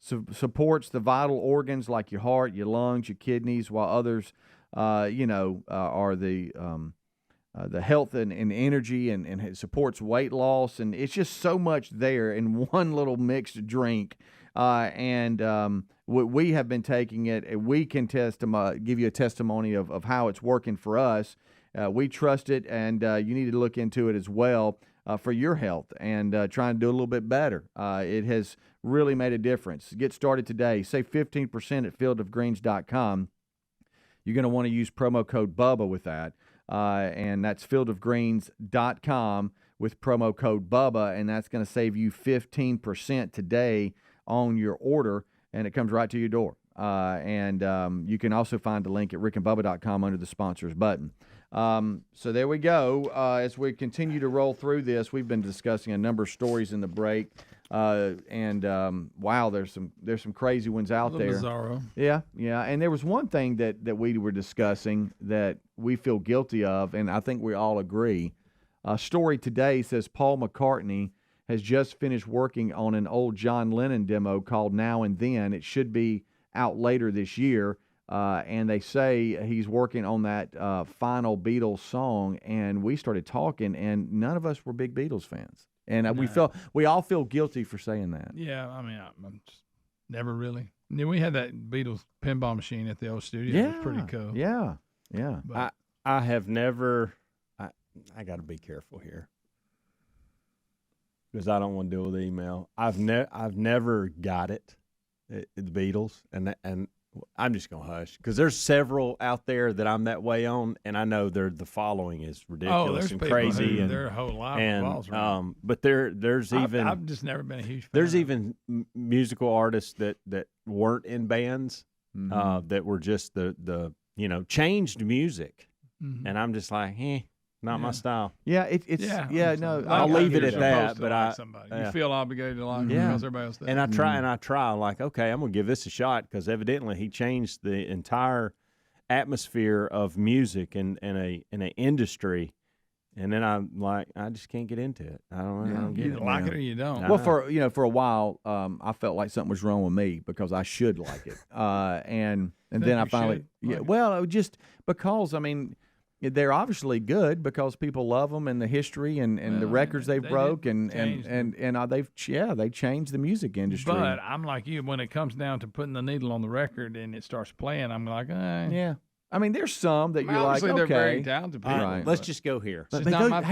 supports the vital organs like your heart, your lungs, your kidneys, while others, are the health and energy, and it supports weight loss. And it's just so much there in one little mixed drink. we have been taking it, and we can give you a testimony of how it's working for us. We trust it, and you need to look into it as well for your health and trying to do a little bit better. It has really made a difference. Get started today. Save 15% at fieldofgreens.com. You're going to want to use promo code Bubba with that, and that's fieldofgreens.com with promo code Bubba, and that's going to save you 15% today on your order, and it comes right to your door. And you can also find the link at rickandbubba.com under the sponsors button. So there we go. As we continue to roll through this, we've been discussing a number of stories in the break. Wow, there's some crazy ones out there. Bizarro. Yeah. And there was one thing that we were discussing that we feel guilty of, and I think we all agree. A story today says Paul McCartney has just finished working on an old John Lennon demo called Now and Then. It should be out later this year. And they say he's working on that final Beatles song, and we started talking, and none of us were big Beatles fans, and we all feel guilty for saying that. Yeah, I mean, I'm just never really. We had that Beatles pinball machine at the old studio. It was pretty cool. Yeah. But I have never. I got to be careful here because I don't want to deal with the email. I've never got it, the Beatles, and I'm just going to hush because there's several out there that I'm that way on, and I know the following is ridiculous and crazy. And their whole life revolves around. But there's even I've just never been a huge fan. There's even musical artists that weren't in bands that were just the changed music, and I'm just like, not my style. Yeah, no. I'll leave it at that. But you feel obligated to like because everybody else does. And I try, like, okay, I'm gonna give this a shot because evidently he changed the entire atmosphere of music and an industry. And then I'm like, I just can't get into it. I don't get it. You like it or you don't. Well, for a while, I felt like something was wrong with me because I should like it, and then I finally, well, it was just because they're obviously good because people love them and the history and the records they broke and they changed the music industry. But I'm like you, when it comes down to putting the needle on the record and it starts playing, I'm like, yeah. I mean, there's some that you're like, okay, they're very talented people. Right. Let's just go here. But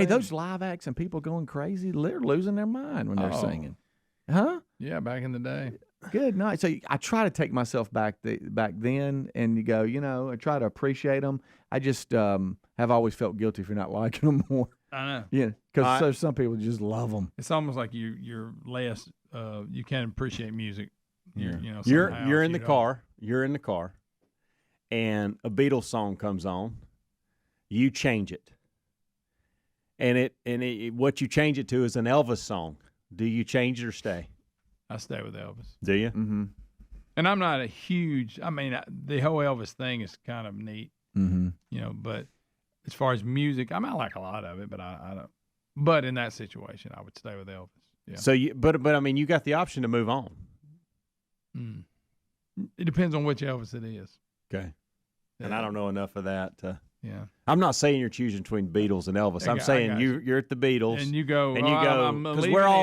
those live acts and people going crazy, they're losing their mind when they're singing, huh? Yeah, back in the day. Good night. So I try to take myself back then, and you go, I try to appreciate them. I just have always felt guilty for not liking them more. I know. Yeah, because some people just love them. It's almost like you're less. You can't appreciate music. You're in the car. You're in the car, and a Beatles song comes on. You change it, and what you change it to is an Elvis song. Do you change it or stay? I stay with Elvis. Do you? Mm-hmm. And I'm not a huge. I mean, the whole Elvis thing is kind of neat. Mm-hmm. But as far as music, I like a lot of it, but I don't. But in that situation, I would stay with Elvis. Yeah. So but I mean, you got the option to move on. It depends on which Elvis it is. Okay. And I don't know enough of that. Yeah. I'm not saying you're choosing between Beatles and Elvis. I'm saying you're at the Beatles and you go because we're all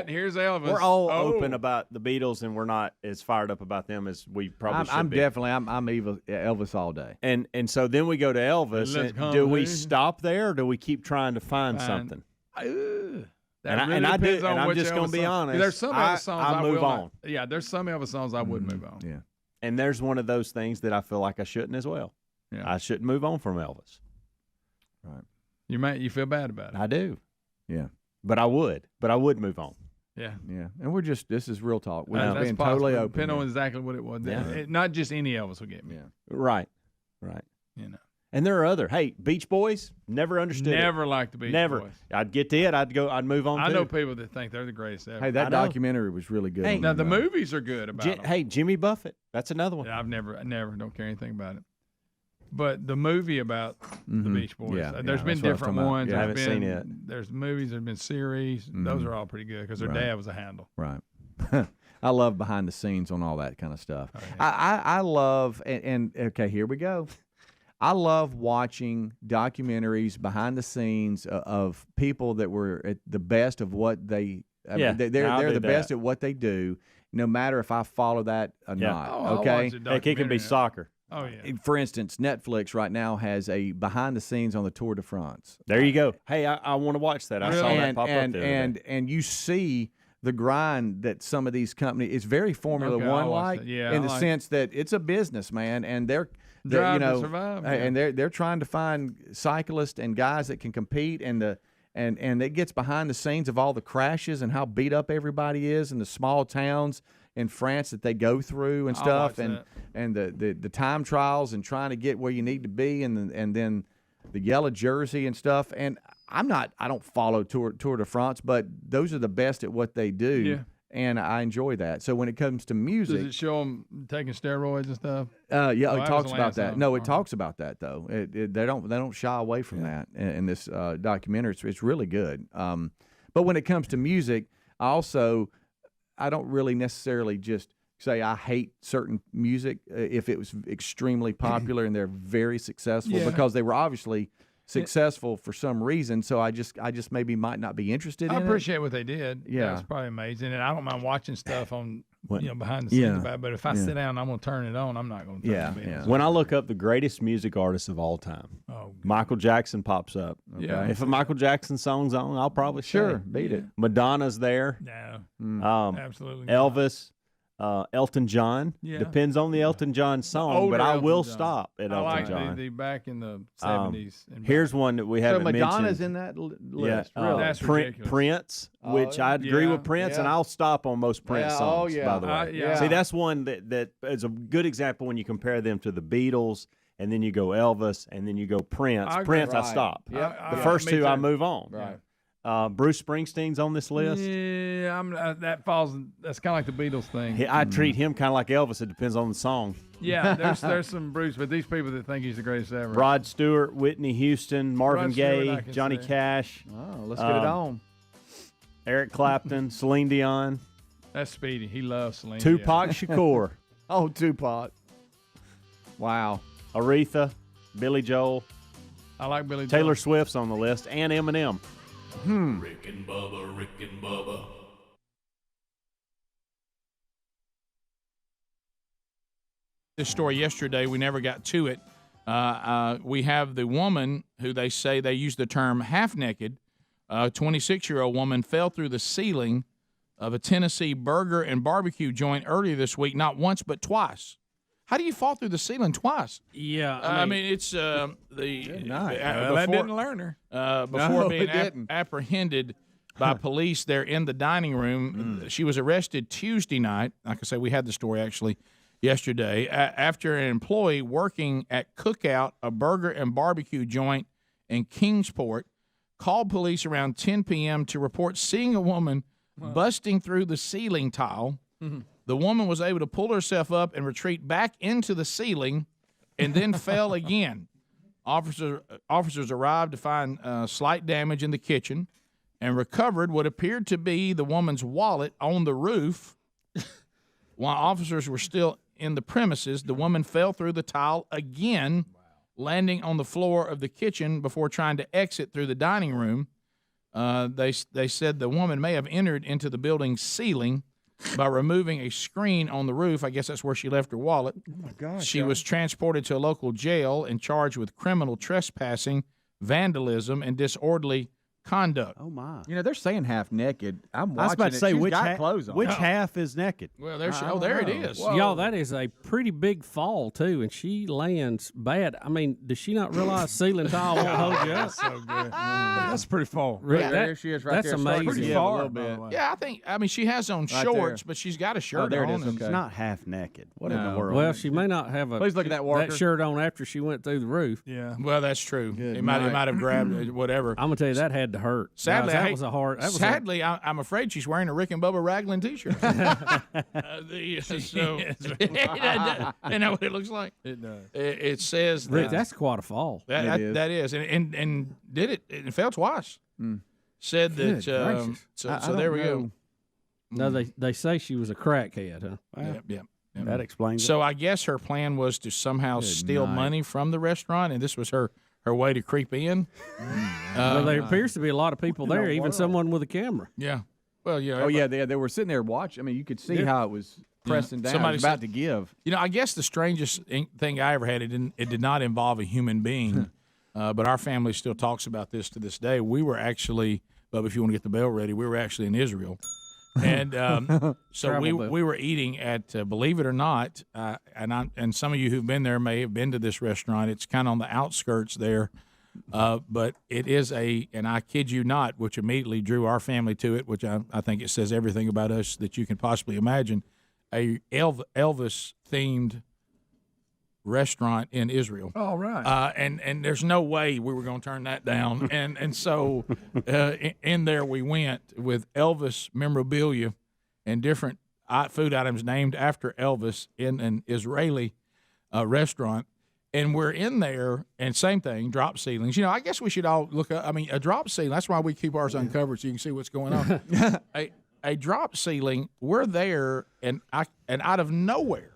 here's Elvis. We're all open about the Beatles, and we're not as fired up about them as we probably should be. I'm Elvis all day. And so then we go to Elvis. Do we stop there, or do we keep trying to find something? I'm just going to be honest. There's some Elvis songs I move on. Yeah, there's some Elvis songs I would move on. Yeah. And there's one of those things that I feel like I shouldn't as well. Yeah. I shouldn't move on from Elvis. Right. You feel bad about it. I do. Yeah. But I would move on. Yeah. Yeah. And this is real talk. We're just being possible. Totally open. Depending on exactly what it was. Yeah. Not just any Elvis will get me. Yeah. Right. And there are other. Hey, Beach Boys, never understood Never liked the Beach Boys. I'd get to it. I'd move on. I know people that think they're the greatest ever. Hey, that documentary was really good. Hey, now the movies are good about them. Hey, Jimmy Buffett. That's another one. Yeah, I never don't care anything about it. But the movie about the Beach Boys, there's been different ones. I haven't seen it. There's movies, there's been series. Those are all pretty good because their dad was a handle. Right. I love behind the scenes on all that kind of stuff. Oh, yeah. I love, and okay, here we go. I love watching documentaries behind the scenes of people that were at the best of what they're the best at what they do. no matter if I follow that or not. I'll Okay, watch the Heck, it can be documentary. soccer. Oh yeah. For instance, Netflix right now has a behind the scenes on the Tour de France. There you go. Hey, I want to watch that. I saw that pop up the other day. And you see the grind that some of these companies. It's very Formula Okay, One I'll watch like, that. Yeah, in I the like sense that it's a business, man, and they're Drive you to know, survive, and they're trying to find cyclists and guys that can compete, and it gets behind the scenes of all the crashes and how beat up everybody is in the small towns in France that they go through and stuff, and the time trials and trying to get where you need to be, and then the yellow jersey and stuff. And I don't follow Tour de France, but those are the best at what they do. Yeah. And I enjoy that. So when it comes to music, Does it show them taking steroids and stuff? yeah, Oh, it that talks was the about last that. time. No, it talks about that though. They don't shy away from that in this documentary. It's really good. But when it comes to music, I don't really necessarily just say I hate certain music if it was extremely popular and they're very successful because they were obviously successful for some reason. So I just maybe might not be interested in it. I appreciate what they did. Yeah. That's probably amazing. And I don't mind watching stuff on behind the scenes about it. But if I sit down and I'm going to turn it on, I'm not going to turn it on. When I look up the greatest music artists of all time, Michael Jackson pops up. Yeah. If a Michael Jackson song's on, I'll probably beat it. Madonna's there. No, absolutely. Elvis. Elton John. Yeah. Depends on the Elton John song, but I will stop at Elton John. The back in the 70s. Here's one that we haven't mentioned. So Madonna's in that list. Really? That's ridiculous. Prince, which I agree with Prince, and I'll stop on most Prince songs, by the way. See, that's one that is a good example when you compare them to the Beatles, and then you go Elvis, and then you go Prince. I stop. The first two, I move on. Right. Bruce Springsteen's on this list. Yeah, that's kind of like the Beatles thing. I treat him kind of like Elvis. It depends on the song. Yeah, there's some Bruce, but these people that think he's the greatest ever. Rod Stewart, Whitney Houston, Marvin Rod Stewart, Gaye, Johnny Cash. Oh, let's get it on. Eric Clapton, Celine Dion. That's Speedy. He loves Celine Tupac Dion. Shakur. Oh, Tupac. Wow. Aretha, Billy Joel. I like Billy Joel. Taylor Swift's on the list, and Eminem. Rick and Bubba. This story yesterday, we never got to it. We have the woman who they say they use the term half-naked. A 26-year-old woman fell through the ceiling of a Tennessee burger and barbecue joint earlier this week, not once but twice. How do you fall through the ceiling twice? Yeah, I mean it's that didn't learn her. Before being apprehended by police there in the dining room. She was arrested Tuesday night. Like I say, we had the story actually yesterday after an employee working at Cookout, a burger and barbecue joint in Kingsport, called police around 10 p.m. to report seeing a woman busting through the ceiling tile. The woman was able to pull herself up and retreat back into the ceiling and then fell again. Officers arrived to find slight damage in the kitchen and recovered what appeared to be the woman's wallet on the roof. While officers were still in the premises, the woman fell through the tile again, landing on the floor of the kitchen before trying to exit through the dining room. They said the woman may have entered into the building's ceiling by removing a screen on the roof. I guess that's where she left her wallet. Oh, my gosh. She was transported to a local jail and charged with criminal trespassing, vandalism, and disorderly conduct. Oh, my. You know, they're saying half naked. I was about to say, She's which got clothes on. Which half is naked? Well, there it is. Y'all, that is a pretty big fall, too, and she lands bad. I mean, does she not realize ceiling tile won't hold you up? So good. That's pretty far. Rick, there she is right that's there. amazing. Pretty far, a little bit. Yeah, I mean, she has on shorts, but she's got a shirt there it on. is. and- Okay. It's not half naked. What in the world? Well, she may not have Please look at that, Walker. shirt on after she went through the roof. Yeah. Well, that's true. Good He might night. have grabbed whatever. I'm gonna tell you that had to hurt. Sadly, that was a hard. That was Sadly, I'm afraid she's wearing a Rick and Bubba Raglan T-shirt. You know what it looks like? It does. It says Rick, that, that's quite a fall. that is. that is, and did it? It fell twice. Said Good that. gracious. So there we go. No, they say she was a crackhead, huh? Yep. That explains it. So I guess her plan was to somehow steal money from the restaurant, and this was her way to creep in. Well, there appears to be a lot of people there, even someone with a camera. Yeah. Well, yeah. Oh, yeah, they were sitting there watching. I mean, you could see how it was pressing down. Somebody was about to give. You know, I guess the strangest thing I ever had, it did not involve a human being, but our family still talks about this to this day. We were actually, Bubba, if you want to get the bell ready, we were actually in Israel. And so we were eating at, believe it or not, and some of you who've been there may have been to this restaurant. It's kind of on the outskirts there. But it is and I kid you not, which immediately drew our family to it, which I think it says everything about us that you can possibly imagine, a Elvis-themed restaurant in Israel. Oh, right. And there's no way we were going to turn that down. and so in there we went with Elvis memorabilia and different food items named after Elvis in an Israeli restaurant. And we're in there, and same thing, drop ceilings. You know, I guess we should all look up. I mean, a drop ceiling, that's why we keep ours uncovered so you can see what's going on. A drop ceiling, we're there, and out of nowhere,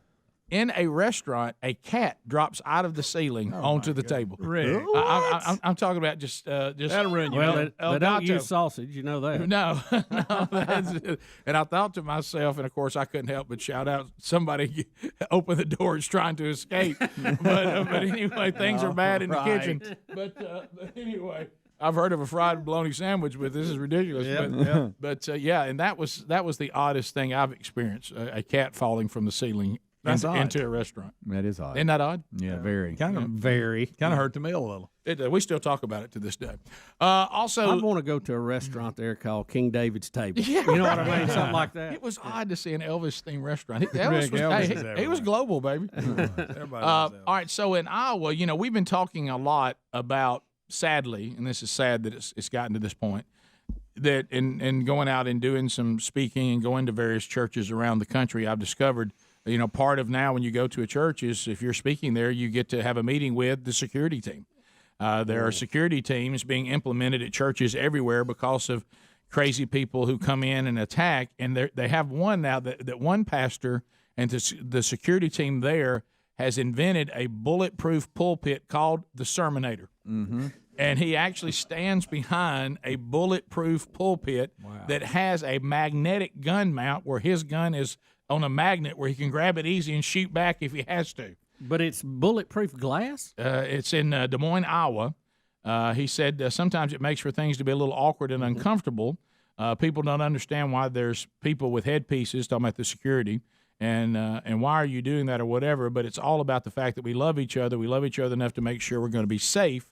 in a restaurant, a cat drops out of the ceiling onto the table. Rick. I'm talking about just that'll ruin you. Well, they don't use sausage, you know that. No. And I thought to myself, and of course I couldn't help but shout out, somebody open the doors trying to escape. But anyway, things are bad in the kitchen. But anyway, I've heard of a fried bologna sandwich, but this is ridiculous. But and that was the oddest thing I've experienced, a cat falling from the ceiling. That's into a restaurant. That is odd. Isn't that odd? Yeah, very. Kind of hurt the meal a little. We still talk about it to this day. Also, I want to go to a restaurant there called King David's Table. You know what I mean? Something like that. It was odd to see an Elvis-themed restaurant. He was global, baby. All right, so in Iowa, you know, we've been talking a lot about, sadly, and this is sad that it's gotten to this point, that in going out and doing some speaking and going to various churches around the country, I've discovered, you know, part of now when you go to a church is if you're speaking there, you get to have a meeting with the security team. There are security teams being implemented at churches everywhere because of crazy people who come in and attack. And they have one now that one pastor and the security team there has invented a bulletproof pulpit called the Sermonator. Mm-hmm. And he actually stands behind a bulletproof pulpit that has a magnetic gun mount where his gun is on a magnet where he can grab it easy and shoot back if he has to. But it's bulletproof glass? It's in Des Moines, Iowa. He said sometimes it makes for things to be a little awkward and uncomfortable. People don't understand why there's people with headpieces, talking about the security, and why are you doing that or whatever, but it's all about the fact that we love each other. We love each other enough to make sure we're going to be safe.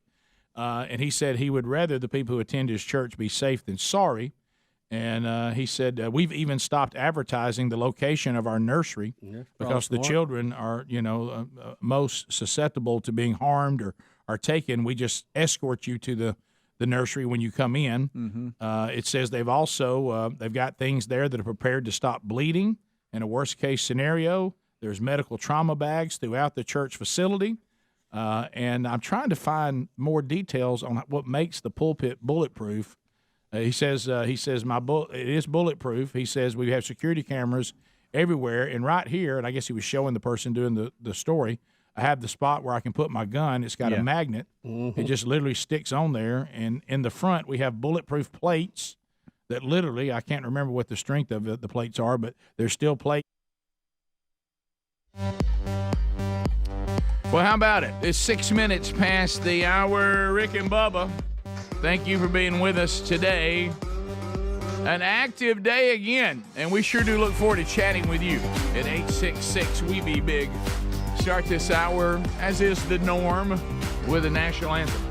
And he said he would rather the people who attend his church be safe than sorry. And he said, we've even stopped advertising the location of our nursery because the children are, most susceptible to being harmed or are taken. We just escort you to the nursery when you come in. Mm-hmm. It says they've also, they've got things there that are prepared to stop bleeding in a worst-case scenario. There's medical trauma bags throughout the church facility. And I'm trying to find more details on what makes the pulpit bulletproof. He says it is bulletproof. He says we have security cameras everywhere, and right here, and I guess he was showing the person doing the story, I have the spot where I can put my gun. It's got a magnet. Mm-hmm. It just literally sticks on there, and in the front we have bulletproof plates that literally, I can't remember what the strength of the plates are, but they're still plates. Well, how about it? It's 6 minutes past the hour. Rick and Bubba, thank you for being with us today. An active day again, and we sure do look forward to chatting with you at 866-WE-BE-BIG. Start this hour, as is the norm, with a national anthem.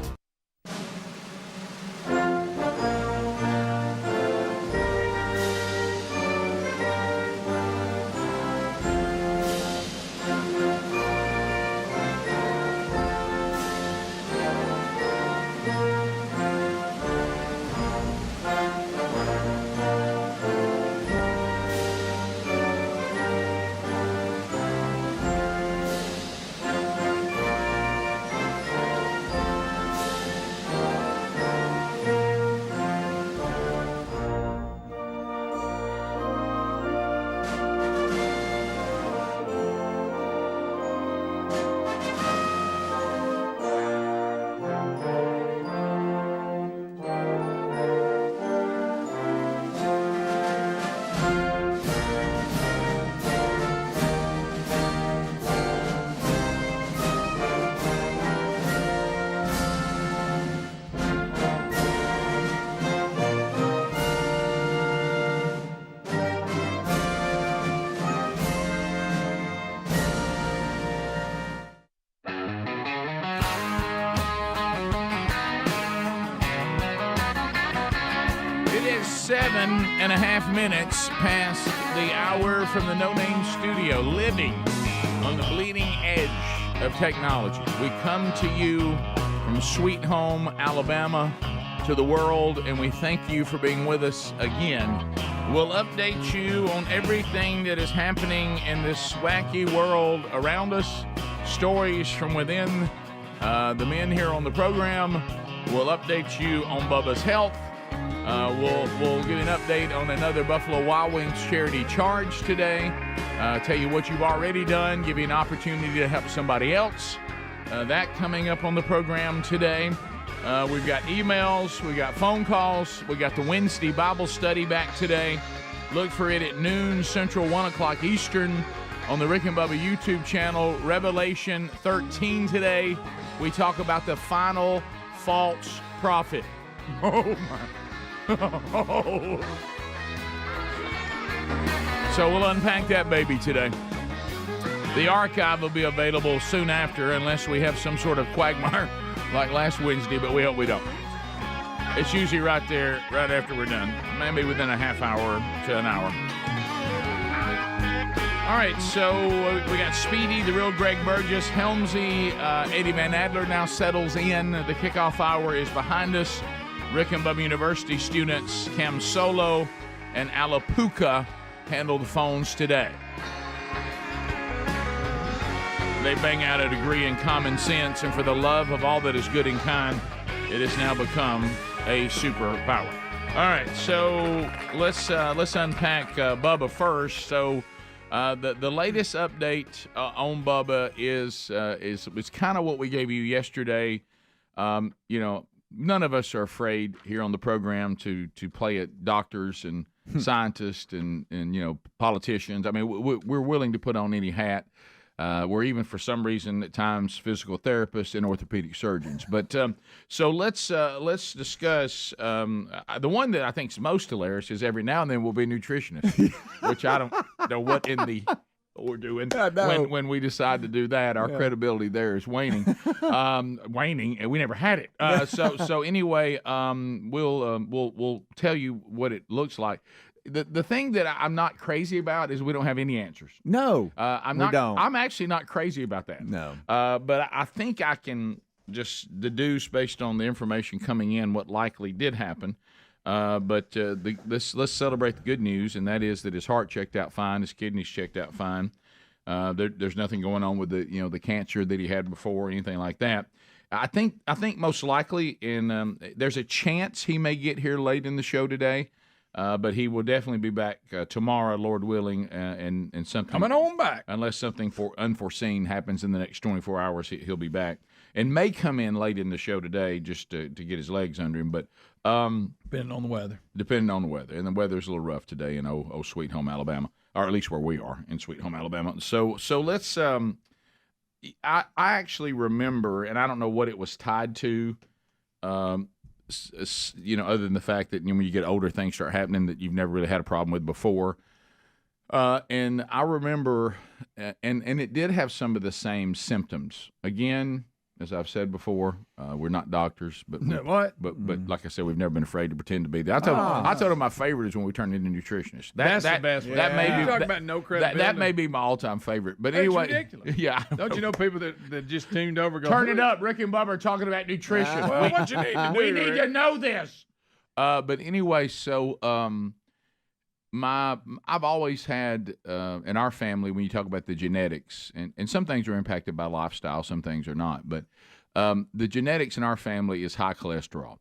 7.5 minutes past the hour from the No Name Studio, living on the bleeding edge of technology. We come to you from Sweet Home, Alabama, to the world, and we thank you for being with us again. We'll update you on everything that is happening in this wacky world around us, stories from within the men here on the program. We'll update you on Bubba's health. We'll give you an update on another Buffalo Wild Wings charity charge today. Tell you what you've already done, give you an opportunity to help somebody else. That coming up on the program today. We've got emails, we got phone calls, we got the Wednesday Bible study back today. Look for it at noon Central, 1 o'clock Eastern on the Rick and Bubba YouTube channel. Revelation 13 today. We talk about the final false prophet. Oh, my. So we'll unpack that baby today. The archive will be available soon after, unless we have some sort of quagmire like last Wednesday, but we hope we don't. It's usually right there, right after we're done. Maybe within a half hour to an hour. All right, so we got Speedy, the real Greg Burgess, Helmsy, Eddie Van Adler now settles in. The kickoff hour is behind us. Rick and Bubba University students Cam Solo and Alapuka handle the phones today. They bang out a degree in common sense, and for the love of all that is good and kind, it has now become a superpower. All right, so let's unpack Bubba first. So the latest update on Bubba is kind of what we gave you yesterday. You know, none of us are afraid here on the program to play at doctors and scientists and you know, politicians. I mean, we're willing to put on any hat. We're even, for some reason, at times, physical therapists and orthopedic surgeons. But so let's discuss the one that I think is most hilarious is every now and then we'll be nutritionists, which I don't know what in the we're doing when we decide to do that. Our credibility there is waning, and we never had it. So anyway, we'll tell you what it looks like. The thing that I'm not crazy about is we don't have any answers. No, we don't. I'm actually not crazy about that. No. But I think I can just deduce based on the information coming in what likely did happen. But let's celebrate the good news, and that is that his heart checked out fine, his kidneys checked out fine. There's nothing going on with the cancer that he had before or anything like that. I think most likely there's a chance he may get here late in the show today. But he will definitely be back tomorrow, Lord willing, and something coming on back. Unless something unforeseen happens in the next 24 hours, he'll be back, and may come in late in the show today just to get his legs under him. But depending on the weather, and the weather's a little rough today in Sweet Home, Alabama, or at least where we are in Sweet Home, Alabama. So let's. I actually remember, and I don't know what it was tied to. You know, other than the fact that when you get older, things start happening that you've never really had a problem with before. And I remember, and it did have some of the same symptoms. Again, as I've said before, we're not doctors, but but like I said, we've never been afraid to pretend to be that. I told him my favorite is when we turned into nutritionists. That's the best. That may be talking about no credibility. That may be my all-time favorite. But That's anyway, ridiculous. Yeah. Don't you know people that just tuned over? Go, Turn it up. Rick and Bubba are talking about nutrition. Well, what you need to do, we need Rick? to know this. But anyway, so I've always had in our family, when you talk about the genetics, and some things are impacted by lifestyle, some things are not, but the genetics in our family is high cholesterol.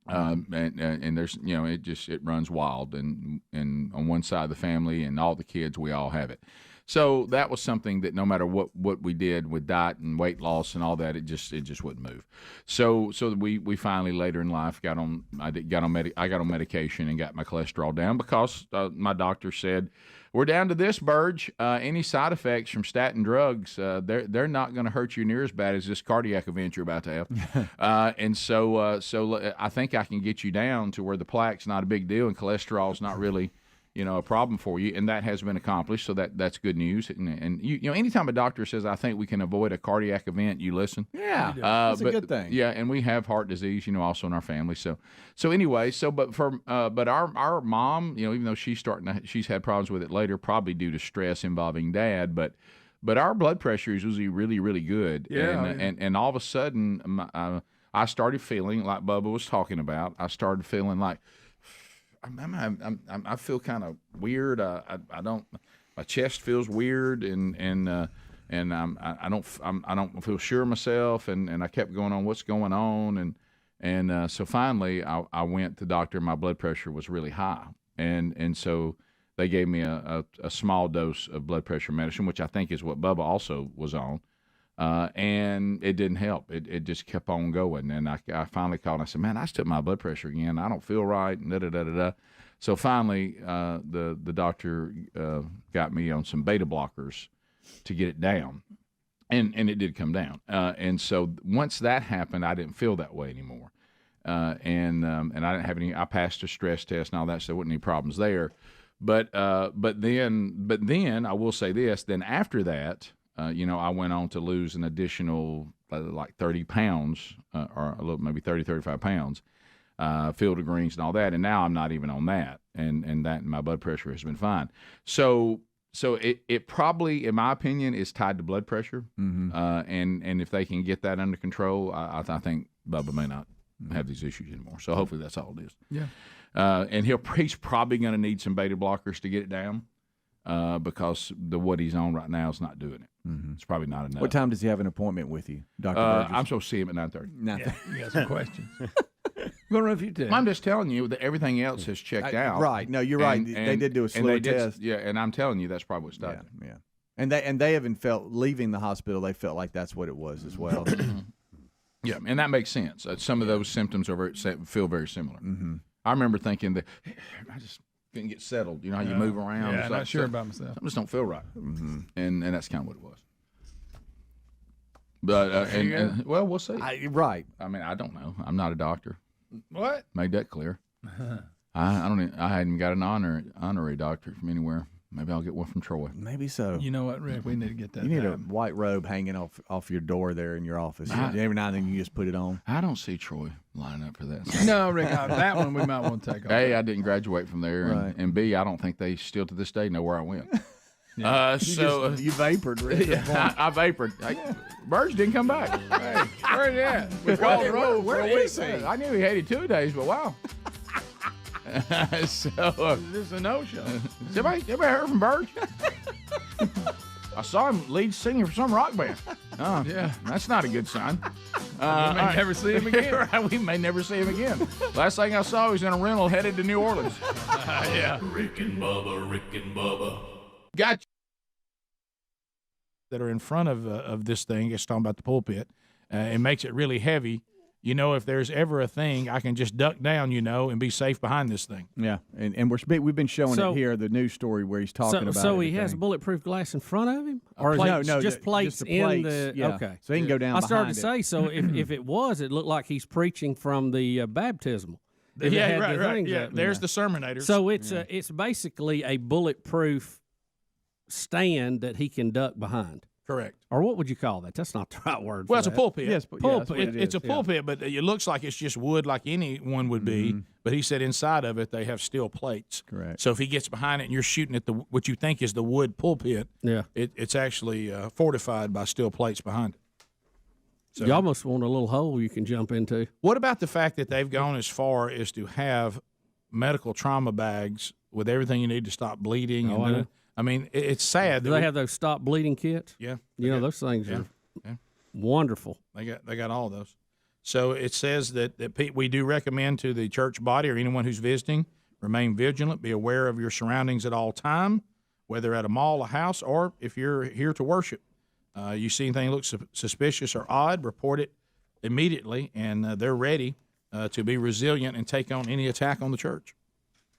And there's, it runs wild, and on one side of the family and all the kids, we all have it. So that was something that no matter what we did with diet and weight loss and all that, it just wouldn't move. So we finally later in life I got on medication and got my cholesterol down because my doctor said, we're down to this, Burge. Any side effects from statin drugs, they're not going to hurt you near as bad as this cardiac event you're about to have. And so I think I can get you down to where the plaque's not a big deal and cholesterol's not really a problem for you, and that has been accomplished. So that's good news. And anytime a doctor says, I think we can avoid a cardiac event, you listen. Yeah, that's a good thing. Yeah, and we have heart disease, also in our family. So anyway, but our mom, even though she's had problems with it later, probably due to stress involving Dad, but our blood pressure is usually really, really good. Yeah, and all of a sudden, I started feeling like Bubba was talking about. I started feeling like I feel kind of weird. I don't. My chest feels weird, and I don't feel sure of myself. And I kept going on. What's going on? And so finally, I went to the doctor. My blood pressure was really high, and so they gave me a small dose of blood pressure medicine, which I think is what Bubba also was on. And it didn't help. It just kept on going. And I finally called and I said, man, I just took my blood pressure again. I don't feel right. And So finally, the doctor got me on some beta blockers to get it down. And it did come down. And so once that happened, I didn't feel that way anymore. And I didn't have any, I passed a stress test and all that, so there wasn't any problems there. But then I will say this, then after that, I went on to lose an additional like 30 pounds or a little, maybe 30, 35 pounds, Field of Greens and all that. And now I'm not even on that. And that my blood pressure has been fine. So it probably, in my opinion, is tied to blood pressure. Mm-hmm. And if they can get that under control, I think Bubba may not have these issues anymore. So hopefully that's all it is. Yeah. And he's probably going to need some beta blockers to get it down. Because what he's on right now is not doing it. Mm-hmm. It's probably not enough. What time does he have an appointment with you, Dr. Burgess? I'm supposed to see him at 9:30. Yeah, you got some questions. Go run a few tests. I'm just telling you that everything else has checked out. Right. No, you're right. They did do a slow test. Yeah, and I'm telling you that's probably what's done. Yeah. And they haven't felt, leaving the hospital, they felt like that's what it was as well. Yeah, and that makes sense. Some of those symptoms feel very similar. Mm-hmm. I remember thinking that I just couldn't get settled. You know how you move around. Yeah, I'm not sure about myself. I just don't feel right. Mm-hmm. And that's kind of what it was. But well, we'll see. Right. I mean, I don't know. I'm not a doctor. What? Made that clear. I hadn't got an honorary doctorate from anywhere. Maybe I'll get one from Troy. Maybe so. You know what, Rick? We need to get that. You need a white robe hanging off your door there in your office. Every now and then you just put it on. I don't see Troy lining up for that. No, Rick, that one we might want to take off. A, I didn't graduate from there, right. and B, I don't think they still to this day know where I went. Yeah. You vapored, Rick. Yeah, I vapored. Burge didn't come back. Hey, where's that? We called the road for a week. I knew he hated 2 days, but wow. This is a no-show. Has anybody heard from Burge? I saw him lead singer for some rock band. Yeah. That's not a good sign. We may never see him again. Right, we may never see him again. Last thing I saw, he was in a rental headed to New Orleans. Yeah. Rick and Bubba. Gotcha. That are in front of this thing, it's talking about the pulpit. It makes it really heavy. If there's ever a thing, I can just duck down, and be safe behind this thing. Yeah, and we've been showing it here, the news story where he's talking about. So he has bulletproof glass in front of him, or just plates in the? Yeah. Okay, so he can go down. I started to say, so if it looked like he's preaching from the baptismal. Right. Yeah, there's the sermonators. So it's basically a bulletproof stand that he can duck behind. Correct. Or what would you call that? That's not the right word. Well, it's a pulpit. Yes, pulpit. It's a pulpit, but it looks like it's just wood like any one would be. Mm-hmm. But he said inside of it they have steel plates. Correct. So if he gets behind it and you're shooting at what you think is the wood pulpit, it's actually fortified by steel plates behind it. So you almost want a little hole you can jump into. What about the fact that they've gone as far as to have medical trauma bags with everything you need to stop bleeding? I mean, it's sad. Do they have those stop bleeding kits? Yeah. Those things are wonderful. They got all those. So it says that we do recommend to the church body or anyone who's visiting, remain vigilant, be aware of your surroundings at all time, whether at a mall, a house, or if you're here to worship. You see anything that looks suspicious or odd, report it immediately, and they're ready to be resilient and take on any attack on the church.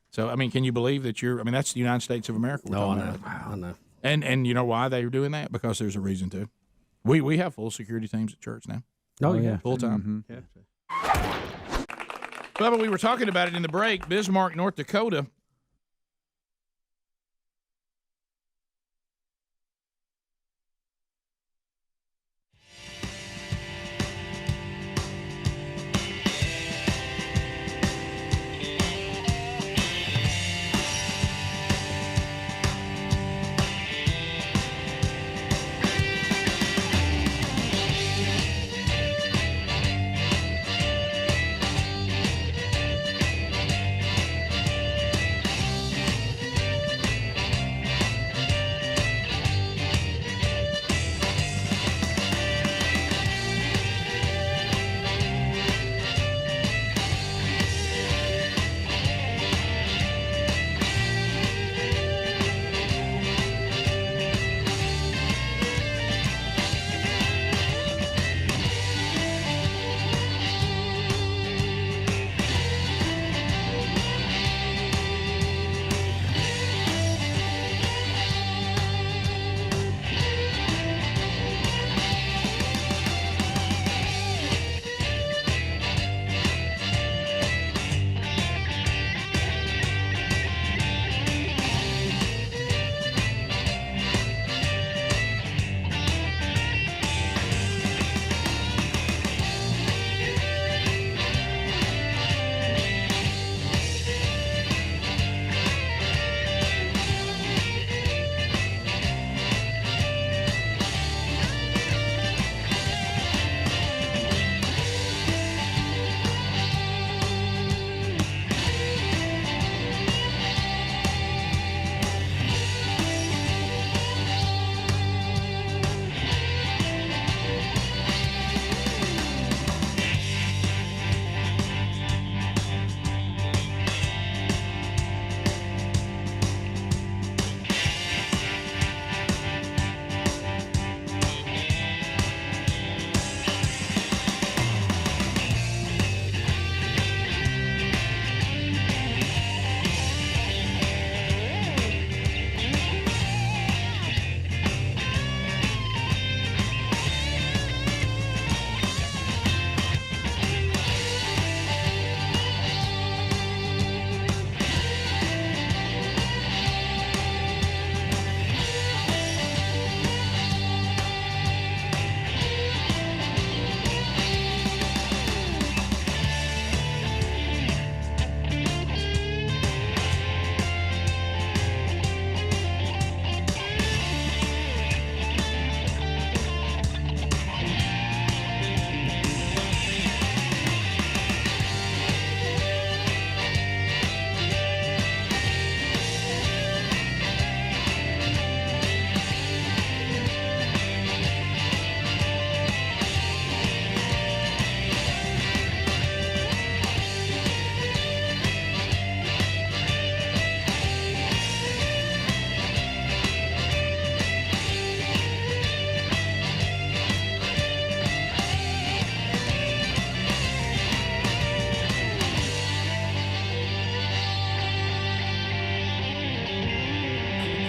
So, I mean, can you believe that that's the United States of America. No, I know. And you know why they're doing that? Because there's a reason to. We have full security teams at church now. Oh, yeah. Full time. Mm-hmm. Yeah. Well, we were talking about it in the break. Bismarck, North Dakota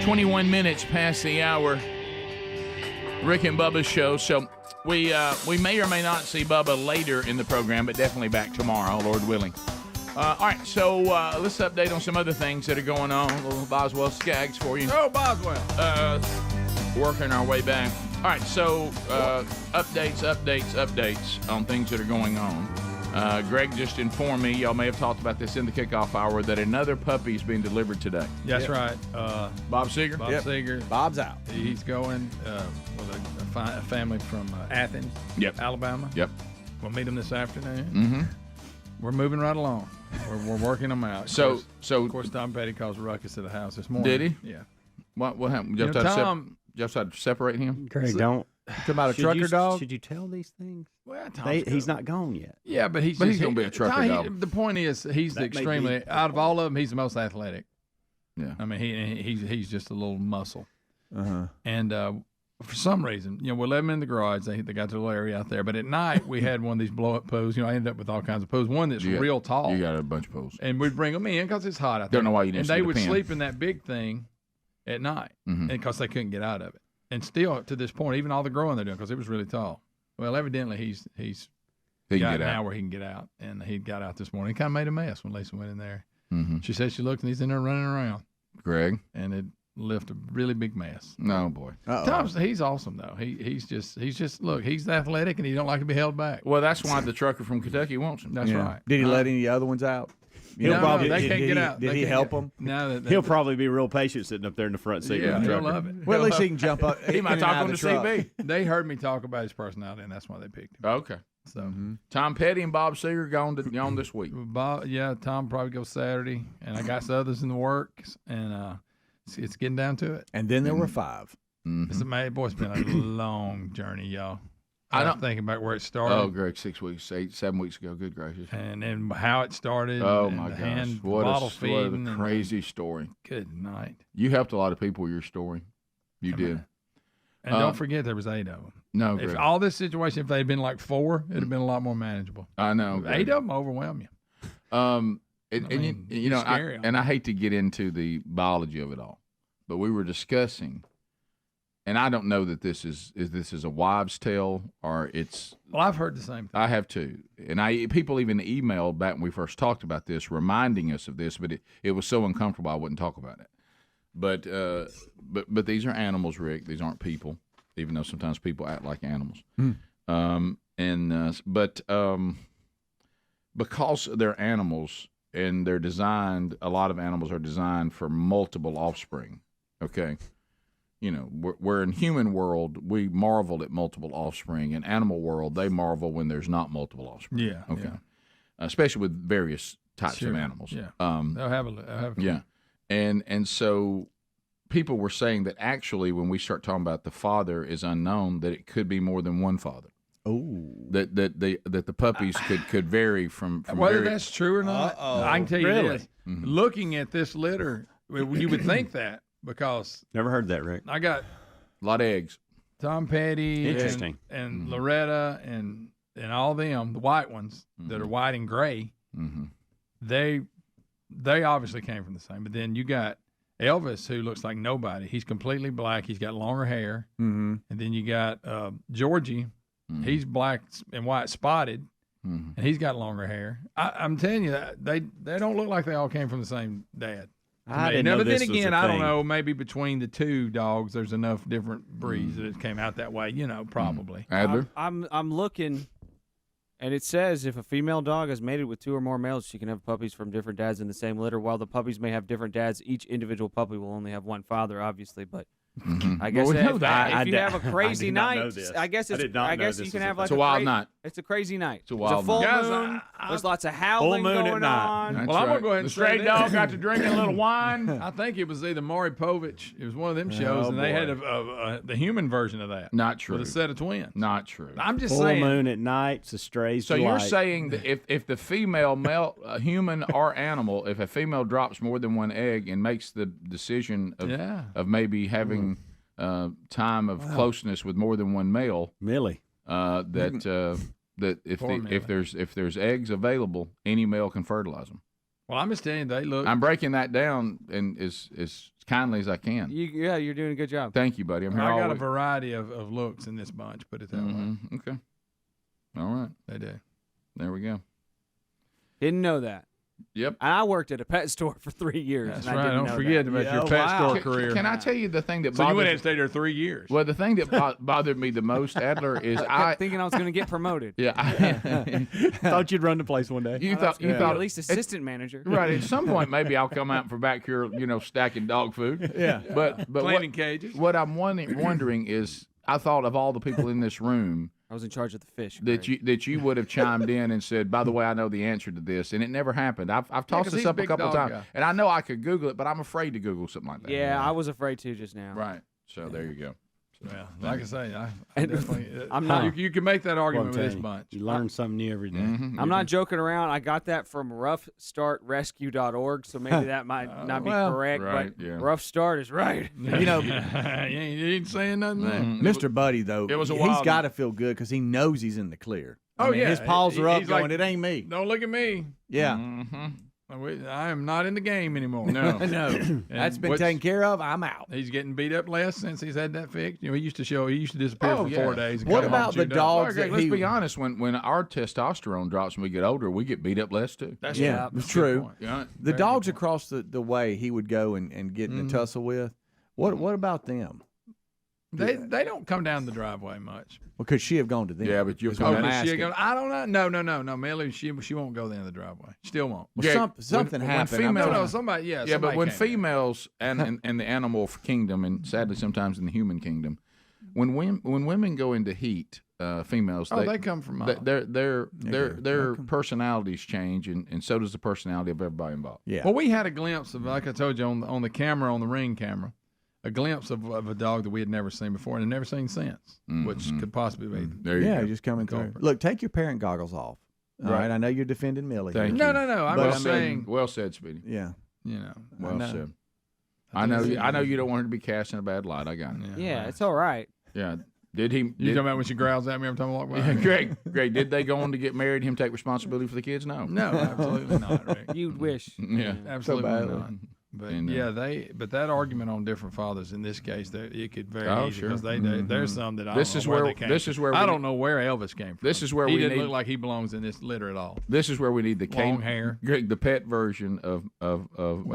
21 minutes past the hour. Rick and Bubba's show. So we may or may not see Bubba later in the program, but definitely back tomorrow, Lord willing. All right, so let's update on some other things that are going on. A little Boswell Skaggs for you. Oh, Boswell. Working our way back. All right, so updates on things that are going on. Greg just informed me, y'all may have talked about this in the kickoff hour, that another puppy is being delivered today. That's right. Bob Seeger? Bob Seeger. Bob's out. He's going with a family from Athens, Alabama. Yep. We'll meet him this afternoon. Mm-hmm. We're moving right along. We're working them out. So of course, Tom Petty caused a ruckus at the house this morning. Did he? Yeah. What happened? You know, Tom, you have to separate him? Greg, don't. Talking about a trucker dog? Should you tell these things? Well, he's not gone yet. Yeah, but he's going to be a trucker dog. The point is, he's out of all of them, he's the most athletic. Yeah. I mean, he's just a little muscle. Uh-huh. And for some reason, we let him in the garage. They got the little area out there. But at night, we had one of these blow-up poos. I ended up with all kinds of poos. One that's real tall. You got a bunch of poos. And we'd bring them in because it's hot out there. Don't know why you didn't And see they the would pen. sleep in that big thing at night because they couldn't get out of it. And still, to this point, even all the growing they're doing, because it was really tall. Well, evidently, he's got now where he can get out. And he got out this morning. He kind of made a mess when Lisa went in there. Mm-hmm. She said she looked, and he's in there running around. Greg? And it left a really big mess. No, boy. Tom's, he's awesome, though. He's just look, he's athletic, and he don't like to be held back. Well, that's why the trucker from Kentucky wants him. That's right. Did he let any other ones out? They can't get out. Did he help them? No, he'll probably be real patient sitting up there in the front seat. Yeah, with the he'll trucker. love it. Well, at least he can jump up. He might talk on the CB. They heard me talk about his personality, and that's why they picked him. Okay. So Tom Petty and Bob Seeger gone this week. Tom probably goes Saturday, and I got some others in the works, and it's getting down to it. And then there were 5. It's amazing. Boy, it's been a long journey, y'all. I'm thinking about where it started. Oh, Greg, 7 weeks ago. Good gracious. And then how it started. Oh, and my the gosh. Bottle What feeding. a crazy story. Good night. You helped a lot of people with your story. You did. And don't forget, there was 8 of them. No, if Greg. all this situation, if they'd been like 4, it'd have been a lot more manageable. I know. 8 of them overwhelm you. Scary. I hate to get into the biology of it all, but we were discussing, and I don't know that this is a wives' tale or it's. Well, I've heard the same thing. I have too, and people even emailed back when we first talked about this, reminding us of this, but it was so uncomfortable I wouldn't talk about it. But these are animals, Rick. These aren't people, even though sometimes people act like animals. Because they're animals and they're designed, a lot of animals are designed for multiple offspring. Okay, we're in human world, we marvel at multiple offspring. In animal world, they marvel when there's not multiple offspring. Yeah. Okay. Yeah. Especially with various types of animals. Yeah. They'll have a yeah. And so people were saying that actually when we start talking about the father is unknown, that it could be more than one father. Oh. That the puppies could vary from whether that's true or not. I can tell you Really? this. Looking at this litter, you would think that because Never heard that, Rick. I got a lot of eggs. Tom Petty Interesting. and Loretta and all them, the white ones that are white and gray, they obviously came from the same. But then you got Elvis, who looks like nobody. He's completely black. He's got longer hair. And then you got Georgie. He's black and white spotted, and he's got longer hair. I'm telling you, they don't look like they all came from the same dad. I didn't know but this then was again, a I don't thing. know. Maybe between the 2 dogs, there's enough different breeds that it came out that way. Probably. Adler? I'm looking, and it says if a female dog has mated with 2 or more males, she can have puppies from different dads in the same litter. While the puppies may have different dads, each individual puppy will only have one father, obviously. But I guess Well, we know if, that. if you have a crazy did not night, know this. I guess it's. I did not I know guess this you can was a have thing. like It's a wild night. It's a crazy night. It's a wild full night. moon. There's lots of howling moon at going night. on. That's Well, I'm right. gonna go ahead and The stray say dog this. got to drink a little wine. I think it was either Maury Povich. It was one of them shows, Oh, and they boy. had the human version of that. Not true. With a set of twins. Not true. I'm just Full saying. moon at night, it's a stray's So delight. you're saying that if the female male human or animal, if a female drops more than one egg and makes the decision of maybe having time of closeness with more than one male, Millie. that if Poor if there's eggs available, any male can fertilize them. Well, I'm just telling you, they look. I'm breaking that down and as kindly as I can. You're doing a good job. Thank you, buddy. I'm here I all got a week. variety of looks in this bunch. Put it that way. Okay. All right. They do. There we go. Didn't know that. Yep. I worked at a pet store for 3 years. That's and right. I didn't Don't know forget that. about your pet store career. Can I tell you the thing that So you bothered went and stayed there 3 years. Well, the thing that bothered me the most, Adler, is I kept thinking I was going to get promoted. Yeah. Thought you'd run the place one day. You Oh, thought at least assistant manager. Right. At some point, maybe I'll come out from back here, stacking dog food. Yeah. But Cleaning cages. What I'm wondering is, I thought of all the people in this room I was in charge of the fish. that you would have chimed in and said, by the way, I know the answer to this, and it never happened. I've tossed 'cause this he's up a big couple dog times, guy. and I know I could Google it, but I'm afraid to Google something like that. Yeah, I was afraid to just now. Right. So there you go. Well, like I say, I And- definitely. I'm not- You can make that argument with Well, I'm this telling bunch. You learn something new every day. I'm not joking around. I got that from roughstartrescue.org, so maybe that might not be well, correct, right, but yeah. Rough Start is right. you ain't saying nothing there. Mr. Buddy, though, It was a he's wild got one. to feel good because he knows he's in the clear. I Oh, mean, yeah. his paws are up He's going, like, it ain't me. Don't look at me. Yeah. I am not in the game anymore. No. No. That's been taken care of. I'm out. He's getting beat up less since he's had that fixed. He used to disappear for 4 days. And What come home about the chewed up. dogs Okay, that let's he... be honest. When our testosterone drops when we get older, we get beat up less too. That's Yeah, right. it's true. Point. Yeah. The dogs across the way he would go and get in a tussle with, what about them? They don't come down the driveway much. Well, could she have gone to them? Yeah, but you'll Is come what I'm down- asking. I don't know. No. Millie, she won't go down the driveway. Still won't. Well, Yeah, something when happened. females- No, somebody. Yeah, Yeah, but somebody when came. females and in the animal kingdom, and sadly sometimes in the human kingdom, when women go into heat, females, they come from miles. their personalities change, and so does the personality of everybody involved. Yeah. Well, we had a glimpse of, like I told you, on the camera, on the Ring camera, a glimpse of a dog that we had never seen before and had never seen since, which could possibly be. There you Yeah, go. just coming through. Culprit. Look, take your parent goggles off. All Right. right. I know you're defending Millie. Thank here. you. No. I'm But just I mean- saying. Well said, Speedy. Yeah. Well know. said. I know you don't want her to be cast in a bad light. I got it. Yeah, it's all right. Yeah. Did he? You talking about when she growls at me every time I walk by? Greg, did they go on to get married? Him take responsibility for the kids? No. No, absolutely not, Rick. You'd wish. Yeah. Absolutely badly. not. But And, but that argument on different fathers in this case, it could very Oh, easy sure. because there's some that I This don't is know where where- they came this from. is where I we don't know where Elvis came from. This is where he we didn't need- look like he belongs in this litter at all. This is where we need the Long hair. Greg, the pet version of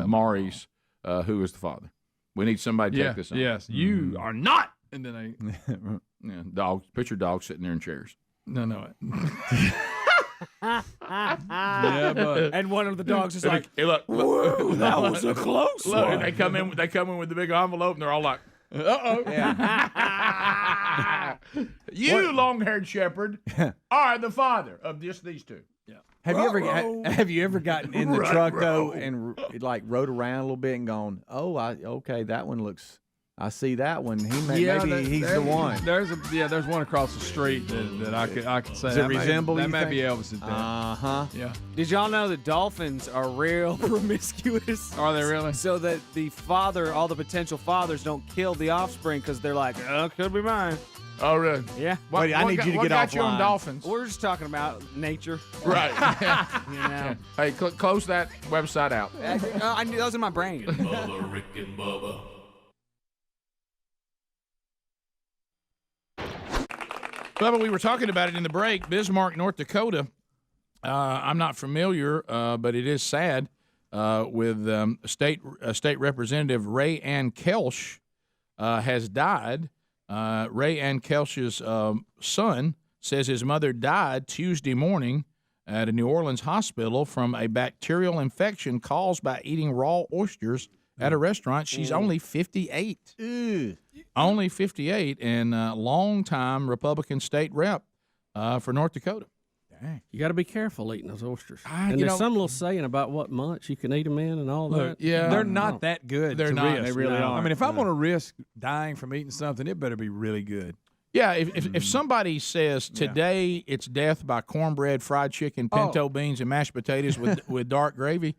Maury's, who is the father. We need somebody to take this on. Yes, you are not. And then Yeah, dogs. Picture dogs sitting there in chairs. no. Yeah, but and one of the dogs is like, Hey, look, "Whoa, that was a close look, one." and they come in with the big envelope, and they're all like, Uh-oh. "You long-haired shepherd are the father of just these two." Yeah. Have you ever gotten in the truck though and like rode around a little bit and gone, okay, that one looks. I see that one. Maybe he's the one. There's one across the street that I could say. Does it resemble? That you might think? be Elvis's dad. Uh-huh. Yeah. Did y'all know that dolphins are real promiscuous? Are they really? So that all the potential fathers don't kill the offspring because they're like, could be mine. Oh, really? Yeah. Wait, I need you to what get got you on offline. dolphins? We're just talking about nature. Right. You know? Hey, close that website out. I knew that was in my brain. Bubba, Rick and Bubba. Bubba, we were talking about it in the break. Bismarck, North Dakota. I'm not familiar, but it is sad with State Representative Ray Ann Kelsch has died. Ray Ann Kelsch's son says his mother died Tuesday morning at a New Orleans hospital from a bacterial infection caused by eating raw oysters at a restaurant. She's only 58. Only 58, and longtime Republican state rep for North Dakota. You got to be careful eating those oysters. you There's know- some little saying about what months you can eat them in and all Look, that. yeah. they're not that good. They're to not. risk. They really No. aren't. I mean, if I'm going to risk dying from eating something, it better be really good. Yeah, if somebody says today it's death by cornbread, fried chicken, pinto beans, and mashed potatoes with dark gravy,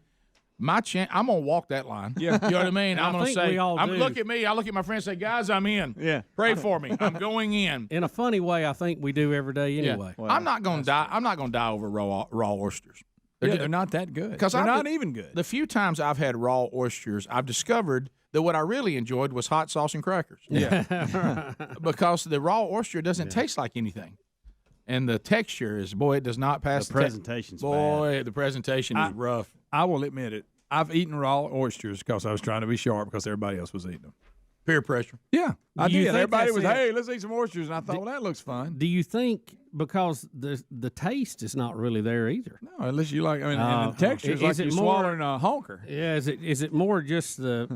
I'm gonna walk that line. Yeah. You know what I mean? I'm gonna think say, we all do. look at me. I look at my friends and say, guys, I'm in. Yeah. Pray for me. I'm going in. In a funny way, I think we do every day Yeah. anyway. I'm not gonna die. I'm not gonna die over raw oysters. They're not that good. Because they're not even good. The few times I've had raw oysters, I've discovered that what I really enjoyed was hot sauce and crackers. Yeah. Because the raw oyster doesn't taste like anything. And the texture is, boy, it does not pass The presentation's boy, the presentation is rough. I will admit it. I've eaten raw oysters because I was trying to be sharp because everybody else was eating them. Peer pressure. Yeah, I Do you did. think Everybody that's was, it? hey, let's eat some oysters. And I thought, well, that looks fun. Do you think because the taste is not really there either? No, unless you like, and the texture is like you're swallowing a honker. Yeah, is it more just to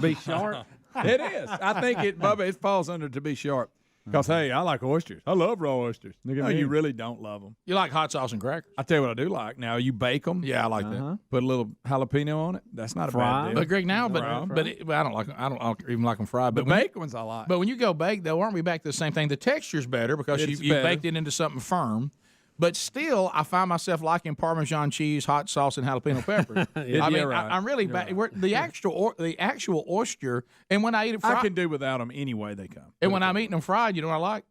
be sharp? It is. I think Bubba, it falls under to be sharp. Because, hey, I like oysters. I love raw oysters. Look at no, me. you really don't love them. You like hot sauce and crackers? I tell you what I do like. Now, you bake them. Yeah, I like that. Put a little jalapeno on it. That's not a bad deal. But Greg, now, but I don't like. I don't even like them fried. But The baked ones I like. But when you go bake, though, aren't we back to the same thing? The texture's better because It's you better. baked it into something firm. But still, I find myself liking Parmesan cheese, hot sauce, and jalapeno peppers. I mean, right. I'm really back. The actual oyster, and when I eat it fried, I can do without them any way they come. and when I'm eating them fried, you know what I like?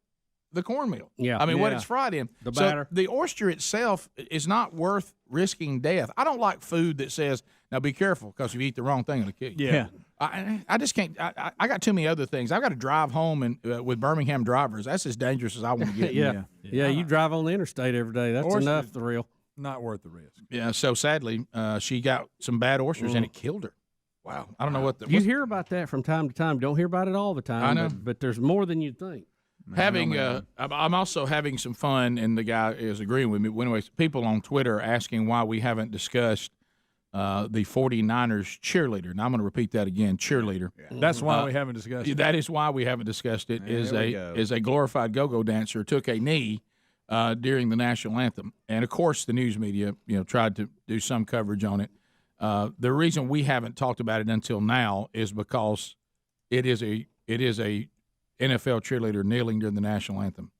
The cornmeal. Yeah. I mean, what Yeah. it's fried in. The So batter. the oyster itself is not worth risking death. I don't like food that says, now be careful because if you eat the wrong thing, it'll kill you. Yeah. I just can't. I got too many other things. I've got to drive home and with Birmingham drivers. That's as dangerous as I want to get. Yeah, you drive on the interstate every day. That's Oysters- enough thrill. Not worth the risk. Yeah. So sadly, she got some bad oysters and it killed her. Wow. I don't know what the. You hear about that from time to time. Don't hear about it all the time. I know. But there's more than you'd think. I'm also having some fun, and the guy is agreeing with me. Anyways, people on Twitter are asking why we haven't discussed the 49ers cheerleader. Now I'm going to repeat that again, cheerleader. That's why we haven't discussed it. That is why we haven't discussed it. Is a glorified go-go dancer took a knee during the national anthem, and of course the news media tried to do some coverage on it. The reason we haven't talked about it until now is because it is a NFL cheerleader kneeling during the national anthem.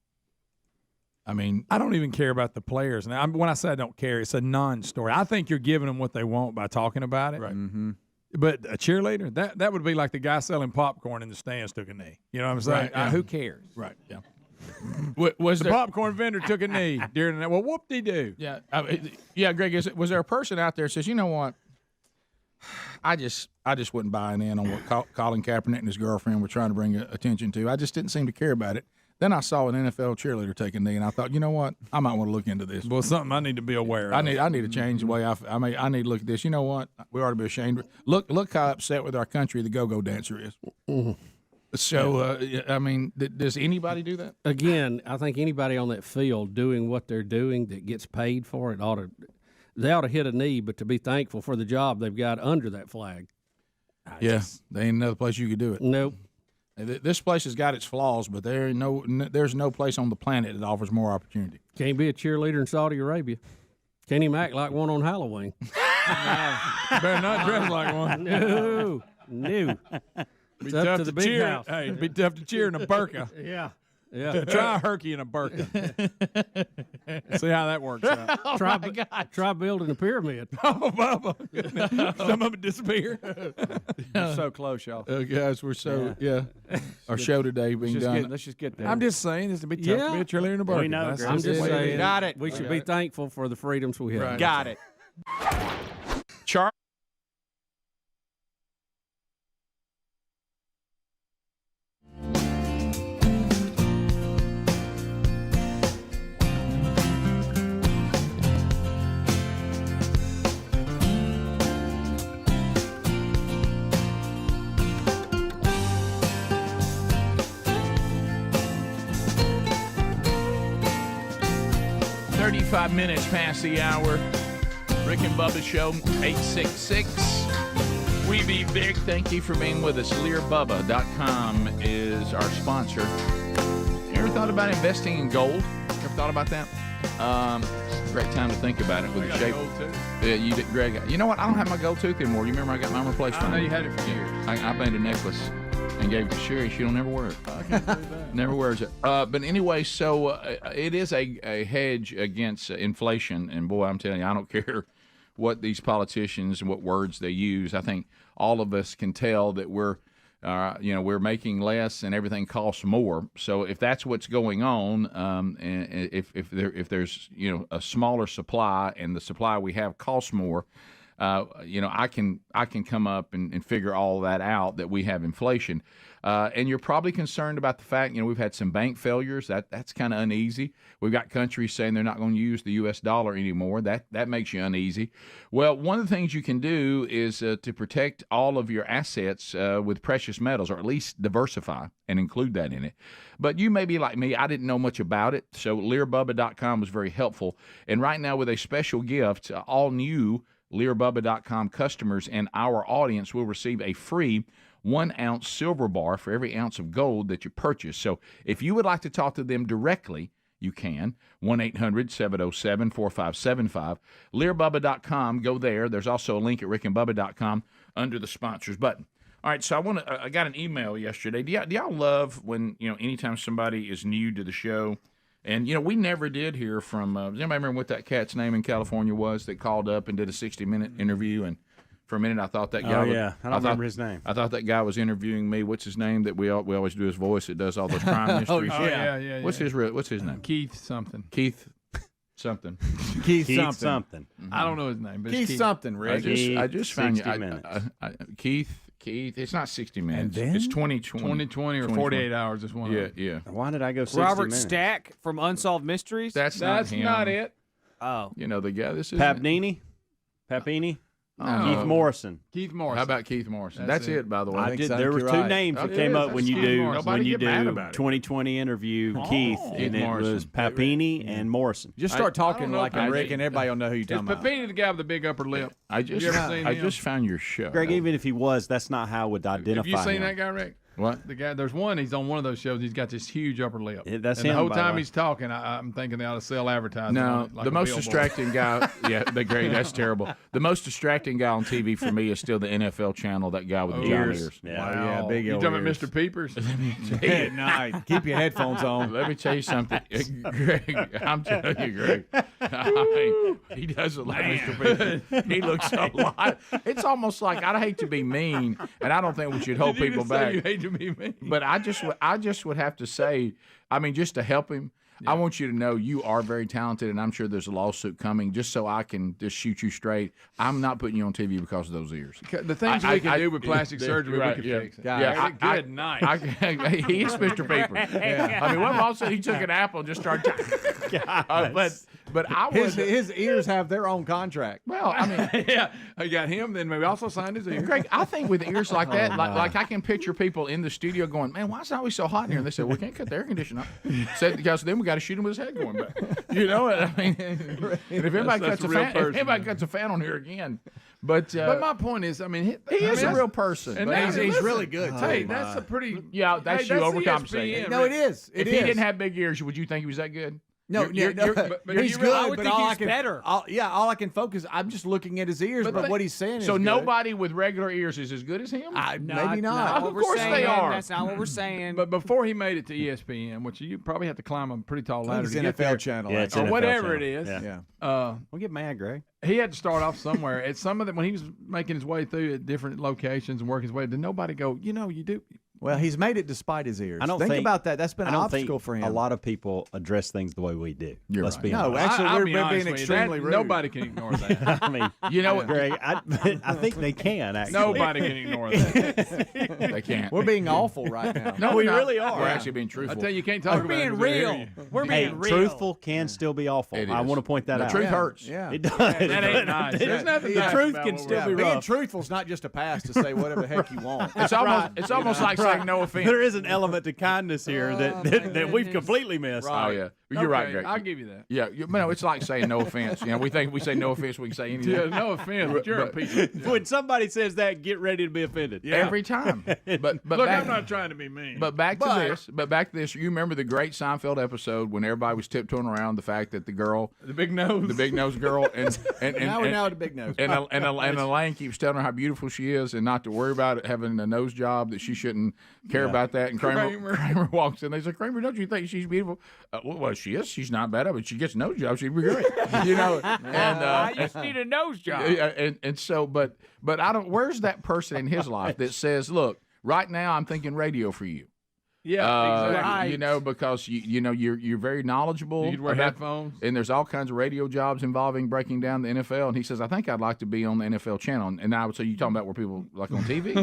I mean, I don't even care about the players. Now, when I say I don't care, it's a non-story. I think you're giving them what they want by talking about it. Right. Mm-hmm. But a cheerleader, that would be like the guy selling popcorn in the stands took a knee. You know what I'm saying? Right, yeah. Who cares? Right. Yeah. Was the there, popcorn vendor took a knee during that? Well, whoop-de-doo. Yeah. Yeah, Greg. Was there a person out there that says, you know what? I just wasn't buying in on what Colin Kaepernick and his girlfriend were trying to bring attention to. I just didn't seem to care about it. Then I saw an NFL cheerleader take a knee, and I thought, you know what? I might want to look into this. Well, something I need to be aware of. I need to change the way I need to look at this. You know what? We ought to be ashamed. Look how upset with our country the go-go dancer is. Mm-hmm. So, I mean, does anybody do that? Again, I think anybody on that field doing what they're doing that gets paid for it they ought to hit a knee, but to be thankful for the job they've got under that flag. There ain't another place you could do it. Nope. This place has got its flaws, but there's no place on the planet that offers more opportunity. Can't be a cheerleader in Saudi Arabia. Can't even act like one on Halloween. Better not dress like one. No. Be It's tough up to to the big cheer. house. Hey, it'd be tough to cheer in a burqa. Yeah. Try a herky in a burqa. See how that works out. Oh, Try building a pyramid. Oh, Bubba. Some of it disappear. We're so close, y'all. Guys, we're so, Our show today being done. Let's just get there. I'm just saying this to be tough to be a cheerleader in a burqa. We know, That's Greg. I'm just the just way it saying. is. Got it. We should be thankful for the freedoms we have. Right. Got it. Minutes past the hour. Rick and Bubba Show, 866. We be big. Thank you for being with us. LearBubba.com is our sponsor. You ever thought about investing in gold? Ever thought about that? Great time to think about it with the shape. Yeah, you did, Greg. You know what? I don't have my gold tooth anymore. You remember I got mine replaced? I know you had it for years. I made a necklace and gave it to Sherry. She'll never wear it. I can't believe that. Never wears it. But anyway, so it is a hedge against inflation. And boy, I'm telling you, I don't care what these politicians and what words they use. I think all of us can tell that we're we're making less and everything costs more. So if that's what's going on, and if there's a smaller supply and the supply we have costs more, I can come up and figure all that out, that we have inflation. And you're probably concerned about the fact, we've had some bank failures. That's kind of uneasy. We've got countries saying they're not going to use the U.S. dollar anymore. That makes you uneasy. Well, one of the things you can do is to protect all of your assets with precious metals, or at least diversify and include that in it. But you may be like me. I didn't know much about it, so LearBubba.com was very helpful. And right now, with a special gift, all new LearBubba.com customers and our audience will receive a free 1 ounce silver bar for every ounce of gold that you purchase. So if you would like to talk to them directly, you can. 1-800-707-4575. LearBubba.com. Go there. There's also a link at rickandbubba.com under the sponsors button. All right, so I got an email yesterday. Do y'all love when, anytime somebody is new to the show? And, we never did hear from, does anybody remember what that cat's name in California was that called up and did a 60-minute interview? And for a minute, I thought that guy. Oh, yeah. I don't remember his name. I thought that guy was interviewing me. What's his name that we always do his voice that does all those crime mysteries? Yeah. What's his name? Keith something. Keith something. Keith something. I don't know his name, but Keith it's something, Rick. I just found 60 minutes. Keith. It's not 60 minutes. And then? It's 2020. 2020 or 48 hours is one of them. Yeah. Why did I go 60 Robert minutes? Stack from Unsolved Mysteries? That's not him. not it. Oh. The guy. This is Papini? Keith Morrison. Keith Morrison. How about Keith Morrison? That's it, by the way. There were two names that came up when you do Nobody get mad about it. 2020 interview Keith, and it was Papini and Morrison. Just start talking know like if I'm Rick, and everybody will know who you're Is talking about. Papini the guy with the big upper lip? I just found your show. Greg, even if he was, that's not how I would identify Have you seen him. that guy, Rick? What? The guy, there's one, he's on one of those shows, he's got this huge upper lip. That's and him, the whole by the time way. he's talking, I'm thinking they ought to sell advertising. No, on it, like the a most billboard. distracting guy. Yeah, they're great. That's terrible. The most distracting guy on TV for me is still the NFL channel. That guy with the giant ears. Yeah, big You old talking about ears. Mr. Peepers? No, keep your headphones on. Let me tell you something, Greg. I'm telling you, Greg. I mean, he does look like Mr. Peepers. He looks a lot. It's almost like, I hate to be mean, and I don't think we should hold Did you people just say back. You hate to be mean. But I just would have to say, I mean, just to help him, I want you to know you are very talented, and I'm sure there's a lawsuit coming, just so I can just shoot you straight. I'm not putting you on TV because of those ears. The things we can do with plastic surgery, we can fix it. Good night. He is Mr. Peeper. I mean, what also he took an apple and just started. But I was his ears have their own contract. Well, I mean, yeah, I got him. Then maybe also signed his ear. Greg, I think with ears like that, like I can picture people in the studio going, "Man, why is it always so hot in here?" And they said, "We can't cut the air conditioner off." Said because then we got to shoot him with his head going back. I mean, and if anybody cuts a fan on here again, but my point is, I mean, he is a real person, and but he's really good. Hey, that's a pretty that's you overcompensating. No, it is. If he didn't have big ears, would you think he was that good? No, but he's good. I would think he's better. All I can focus. I'm just looking at his ears, but what he's saying is so good. nobody with regular ears is as good as him. Maybe not. Of course they are. That's not what we're saying. But before he made it to ESPN, which you probably have to climb a pretty tall ladder to get NFL there, channel, or whatever it is. Yeah. Don't get mad, Greg. He had to start off somewhere. At some of them, when he was making his way through at different locations and working his way, did nobody go? You do. Well, he's made it despite his ears. I don't think think about that. That's been an obstacle for him. A lot of people address things the way we do. Let's be no, honest. actually, we're being extremely extremely rude. Nobody can ignore that. I mean, you know what, Greg? I think they can. Actually, nobody can ignore that. They can't. We're being awful right now. No, we really are. We're actually being truthful. I tell you, can't talk about being it. real. We're being real. Truthful can still be awful. It I is. want to point that The out. truth hurts. Yeah. It does. That ain't nice. There's nothing The nice truth about can what still we're be Being rough. truthful is not just a pass to say whatever the heck you want. It's almost like saying no offense. There is an element to kindness here that we've completely missed. Oh yeah, you're right, Greg. I'll give you that. Yeah, no, it's like saying no offense. We think if we say no offense, we can say anything. Yeah, no offense, but you're a piece of When somebody says that, get ready to be offended. Every time. But Look, back, I'm not trying to be mean. But back to this. You remember the great Seinfeld episode when everybody was tiptoeing around the fact that the girl, the big nose girl, and now we're now at the big nose. And Elaine keeps telling her how beautiful she is and not to worry about it, having a nose job, that she shouldn't care about that. And Kramer walks in. They say, Kramer, don't you think she's beautiful? Well, she is. She's not bad, but she gets a nose job. She'd be great. I just need a nose job. And so, but I don't. Where's that person in his life that says, look, Right now, I'm thinking radio for you. Yeah, exactly. You know, because you're very knowledgeable. You could wear headphones, and there's all kinds of radio jobs involving breaking down the NFL. And he says, I think I'd like to be on the NFL channel. And I would say, you talking about where people like on TV,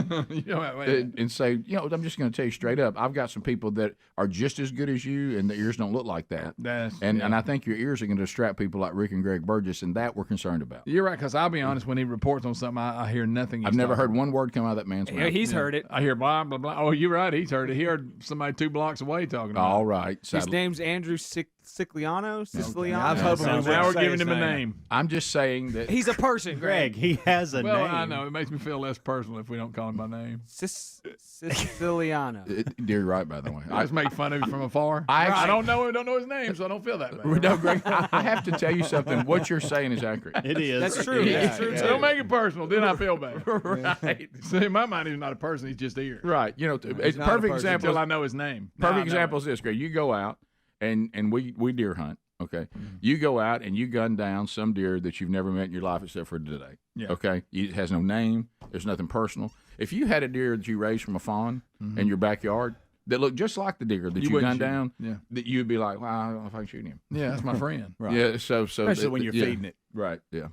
and say, I'm just going to tell you straight up, I've got some people that are just as good as you, and their ears don't look like that. And I think your ears are going to distract people like Rick and Greg Burgess, and that we're concerned about. You're right, because I'll be honest, when he reports on something, I hear nothing. I've never heard one word come out of that man's mouth. Yeah, he's heard it. I hear blah blah blah. Oh, you're right. He's heard it. He heard somebody 2 blocks away talking about all right. His name's Andrew Siciliano. I was hoping now we're giving him a name. I'm just saying that he's a person, Greg. He has a name. Well, I know. It makes me feel less personal if we don't call him by name. Siciliano. You're right, by the way. I just make fun of him from afar. I don't know his name, so I don't feel that bad. No, Greg, I have to tell you something. What you're saying is accurate. It is. That's true. That's true. So don't make it personal. Then I feel bad. Right. See, in my mind, he's not a person. He's just ears. Right. It's perfect example. Until I know his name. Perfect example is this, Greg. You go out and we deer hunt. Okay, you go out and you gun down some deer that you've never met in your life except for today. Yeah. Okay, it has no name. There's nothing personal. If you had a deer that you raised from a fawn in your backyard that looked just like the deer that you gunned down, that you'd be like, well, I don't know if I can shoot him. Yeah, that's my friend. Right. Yeah, so especially when you're feeding it. Right. Yeah.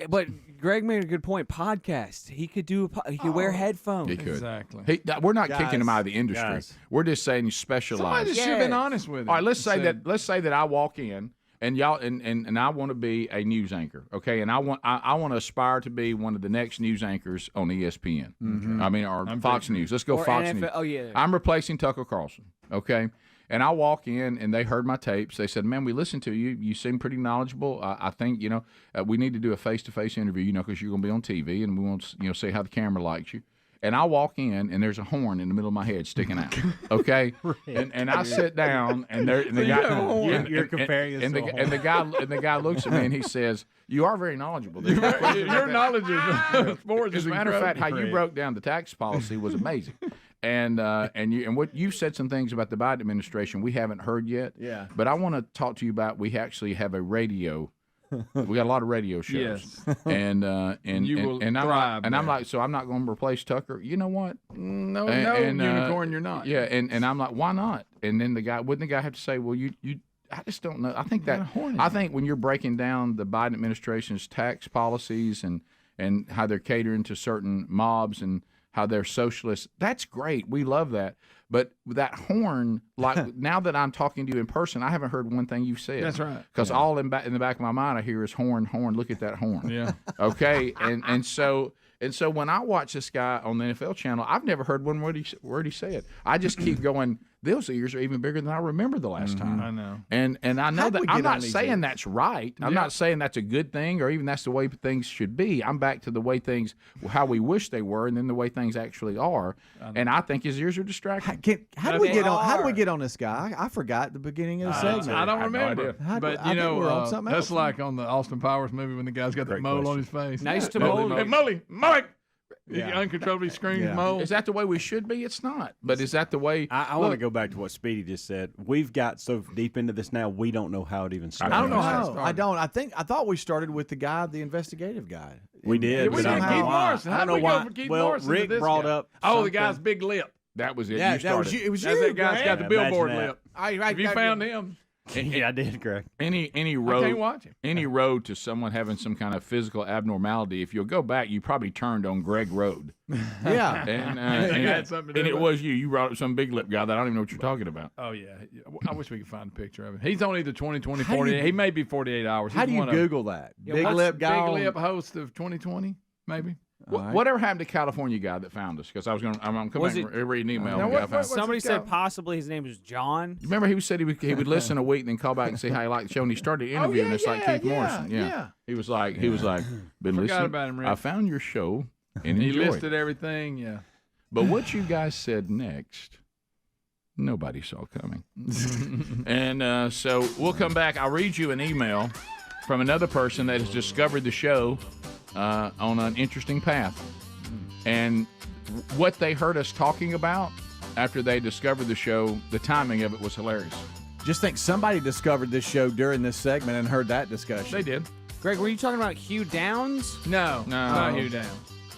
But Greg made a good point. Podcast. He could do. He could wear headphones. He could. Exactly. We're not kicking him out of the industry. We're just saying he's specialized. Somebody just should have been honest with him. All right. Let's say that I walk in. And y'all and I want to be a news anchor, okay? And I want to aspire to be one of the next news anchors on ESPN. I mean, or Fox News. Let's go Fox NFL. News. Oh yeah. I'm replacing Tucker Carlson, okay? And I walk in, and they heard my tapes. They said, "Man, we listened to you. You seem pretty knowledgeable. I think we need to do a face-to-face interview, because you're going to be on TV, and we want to see how the camera likes you." And I walk in, and there's a horn in the middle of my head sticking out. Okay, and I sit down, and the guy, you're comparing and the guy looks at me, and he says, "You are very knowledgeable. Your knowledge of sports As a matter of fact, how you broke down the tax policy was amazing." And what you've said some things about the Biden administration we haven't heard yet. Yeah. But I want to talk to you about we actually have a radio. We got a lot of radio shows. Yes. And you will thrive. I'm like, so I'm not going to replace Tucker. You know what? No, unicorn, you're not. Yeah, and I'm like, why not? And then wouldn't the guy have to say, well, you I just don't know. I think when you're breaking down the Biden administration's tax policies and how they're catering to certain mobs and how they're socialists, that's great. We love that. But that horn, like now that I'm talking to you in person, I haven't heard one thing you've said. That's right. Because all in the back of my mind, I hear is horn. Look at that horn. Yeah. Okay. And so when I watch this guy on the NFL channel, I've never heard one word he said. I just keep going, those ears are even bigger than I remember the last time. I know. And I know that I'm not saying that's right. I'm not saying that's a good thing or even that's the way things should be. I'm back to the way how we wish they were and then the way things actually are. And I think his ears are distracting. How do we get on this guy? I forgot the beginning of the segment. I don't remember. No but that's else. Like on the Austin Powers movie when the guy's got that mole on his face. Nice to mole. Hey, Molly. He uncontrollably screams mole. Is that the way we should be? It's not. But is that the way? I want to go back to what Speedy just said. We've got so deep into this now, we don't know how it even started. I don't know how it started. I don't. I thought we started with the investigative guy. We did. We did Keith Morrison. How do we go for Keith Morrison? Rick brought up. Oh, the guy's big lip. That was it. Yeah, it was you. That's that guy's got the billboard lip. Right, Have you found him? Yeah, I did, Greg. Any road, I can't watch him. Any road to someone having some kind of physical abnormality. If you'll go back, you probably turned on Greg Road. Yeah, and it was you. You brought up some big lip guy that I don't even know what you're talking about. Oh yeah, I wish we could find a picture of him. He's on either 2020, 48. He may be 48 hours. How do you Google that? Big lip guy. Big lip host of 2020 maybe. Right. Whatever happened to California guy that found us? Because I'm coming read an email. Somebody said possibly his name was John. Remember he said he would listen a week and then call back and say how he liked the show, and he started interviewing us like Keith Morrison. Yeah. He was like, been listening. About him, Rick. I found your show and he enjoyed listed everything. Yeah. But what you guys said next, nobody saw coming. And so we'll come back. I'll read you an email from another person that has discovered the show on an interesting path. And what they heard us talking about after they discovered the show, the timing of it was hilarious. Just think somebody discovered this show during this segment and heard that discussion. They did. Greg, were you talking about Hugh Downs? No, not Hugh Downs.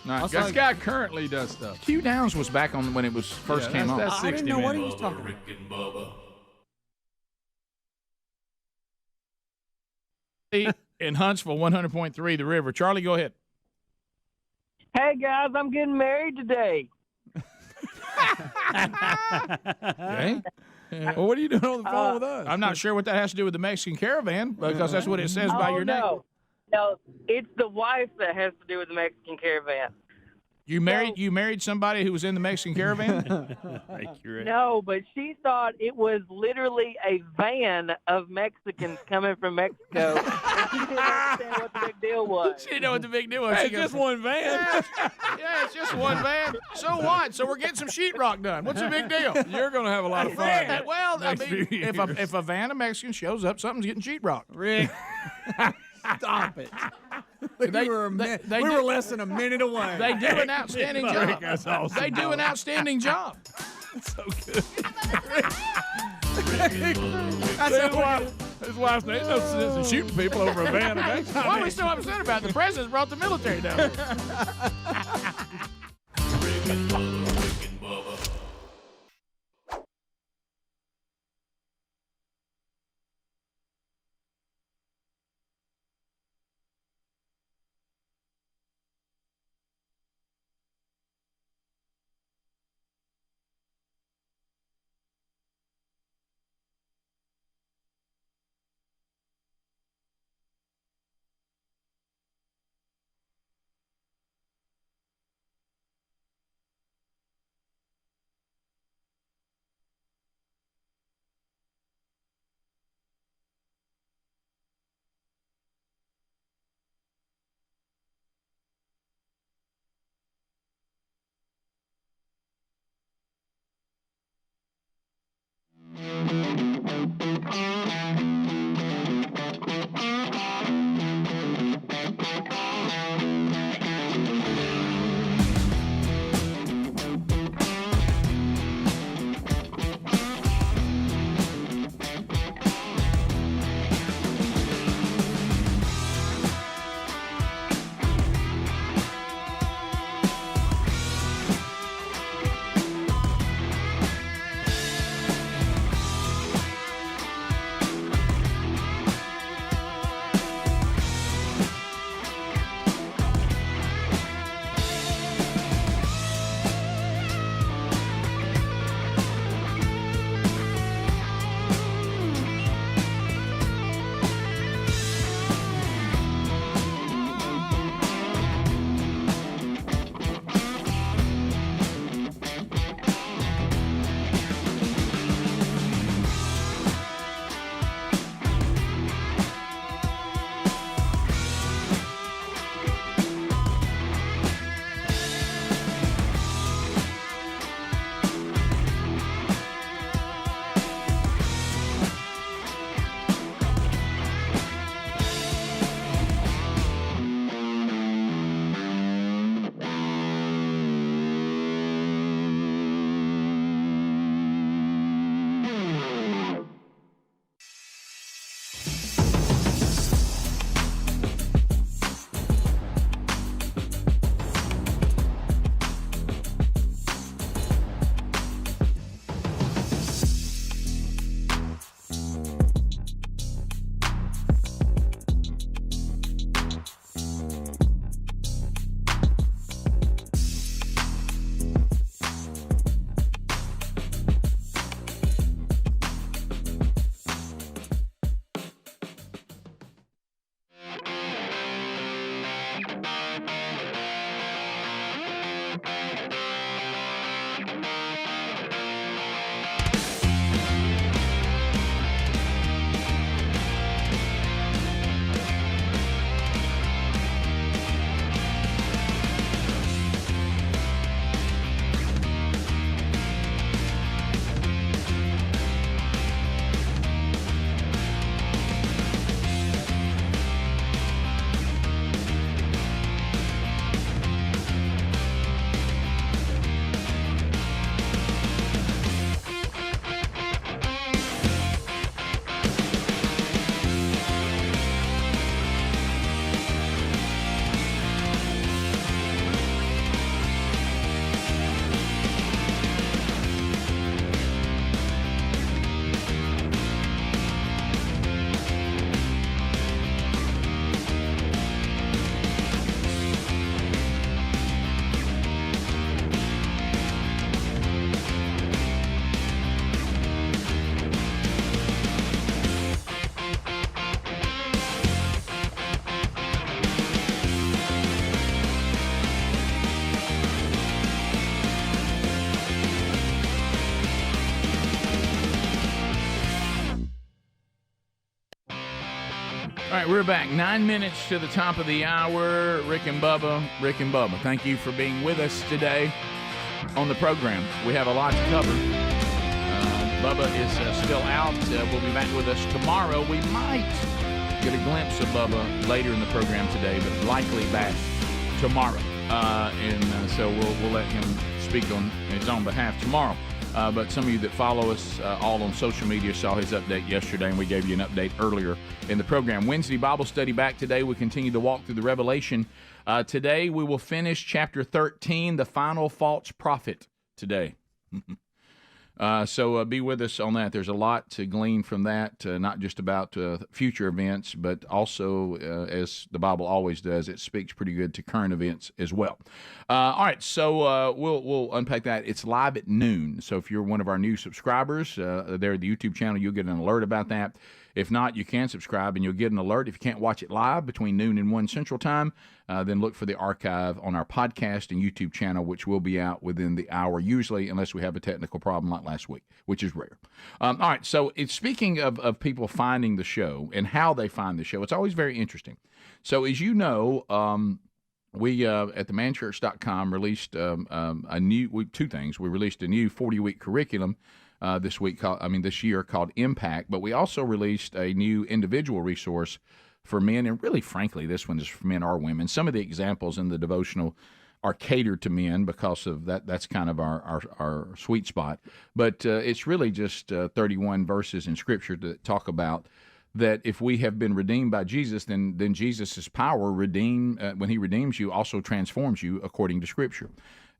Not This guy currently does stuff. Q Downs was back on when it was first came on. I didn't know what he was talking about. Rick and Bubba. In Huntsville, 100.3 The River. Charlie, go ahead. Hey guys, I'm getting married today. Okay. Well, what are you doing on the phone with us? I'm not sure what that has to do with the Mexican caravan because that's what it says by your name. No, it's the wife that has to do with the Mexican caravan. You married somebody who was in the Mexican caravan? Accurate. No, but she thought it was literally a van of Mexicans coming from Mexico. And she didn't understand what the big deal was. She didn't know what the big deal was. Hey, it's just one van. Yeah, it's just one van. So what? So we're getting some sheetrock done. What's the big deal? You're going to have a lot of fun. Well, I next mean, few years. if a van of Mexicans shows up, something's getting sheetrock. Rick, stop it. We were less than a minute away. They do an outstanding job. That's awesome. They do an outstanding job. So good. His wife's name. Ain't no sense in shooting people over a van of Mexico. Why are we so upset about it? The president brought the military down here. Rick and Bubba. All right, we're back. 9 minutes to the top of the hour. Rick and Bubba. Thank you for being with us today on the program. We have a lot to cover. Bubba is still out. Will be back with us tomorrow. We might get a glimpse of Bubba later in the program today, but likely back tomorrow. So we'll let him speak on his own behalf tomorrow. But some of you that follow us all on social media saw his update yesterday, and we gave you an update earlier in the program. Wednesday Bible study back today. We continue to walk through the Revelation. Today we will finish chapter 13, the final false prophet today. So be with us on that. There's a lot to glean from that, not just about future events, but also, as the Bible always does, it speaks pretty good to current events as well. All right, so we'll unpack that. It's live at noon, so if you're one of our new subscribers there at the YouTube channel, you'll get an alert about that. If not, you can subscribe and you'll get an alert. If you can't watch it live between noon and 1 Central Time, then look for the archive on our podcast and YouTube channel, which will be out within the hour usually, unless we have a technical problem like last week, which is rare. All right, so speaking of people finding the show and how they find the show, it's always very interesting. So as you know, we at themanchurch.com released two things. We released a new 40-week curriculum this year called Impact, but we also released a new individual resource for men, and really, frankly, this one is for men or women. Some of the examples in the devotional are catered to men because of that. That's kind of our sweet spot. But it's really just 31 verses in Scripture that talk about that if we have been redeemed by Jesus, then Jesus' power when he redeems you also transforms you according to Scripture.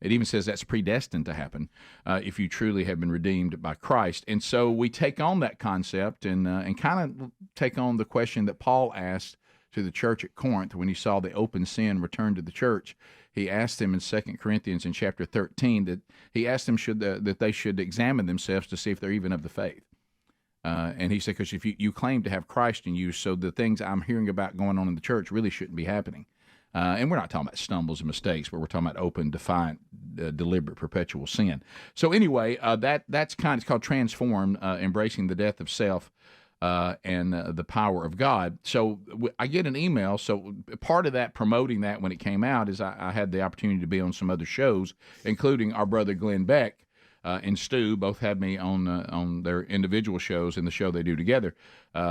It even says that's predestined to happen if you truly have been redeemed by Christ. And so we take on that concept and kind of take on the question that Paul asked to the church at Corinth when he saw the open sin return to the church. He asked them in 2 Corinthians in chapter 13 that he asked them that they should examine themselves to see if they're even of the faith. And he said, because if you claim to have Christ in you, so the things I'm hearing about going on in the church really shouldn't be happening. And we're not talking about stumbles and mistakes, but we're talking about open, defiant, deliberate, perpetual sin. So anyway, it's called Transform, embracing the death of self and the power of God. So I get an email. So part of that, promoting that when it came out, is I had the opportunity to be on some other shows, including our brother Glenn Beck. And Stu both had me on their individual shows and the show they do together,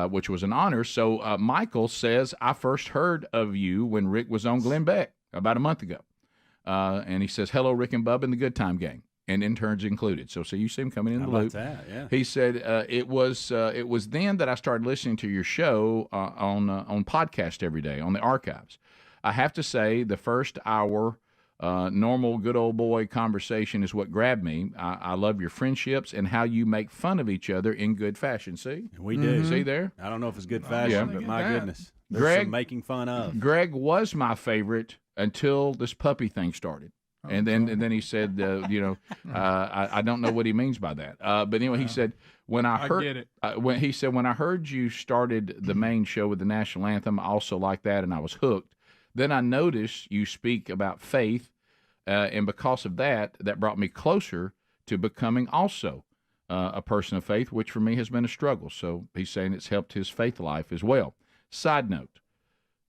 which was an honor. So Michael says, I first heard of you when Rick was on Glenn Beck about a month ago. And he says, hello, Rick and Bubba and the Good Time Gang, and interns included. So you see him coming in the loop. That? Yeah. He said, it was then that I started listening to your show on podcast every day, on the archives. I have to say, the first hour normal good old boy conversation is what grabbed me. I love your friendships and how you make fun of each other in good fashion. See? We do. See there? I don't know if it's good fashion, but my goodness. There's Greg, some making fun of. Greg was my favorite until this puppy thing started. And then he said, I don't know what he means by that. But anyway, he said, when I heard when I heard you started the main show with the national anthem, I also liked that and I was hooked. Then I noticed you speak about faith, and because of that brought me closer to becoming also a person of faith, which for me has been a struggle. So he's saying it's helped his faith life as well. Side note.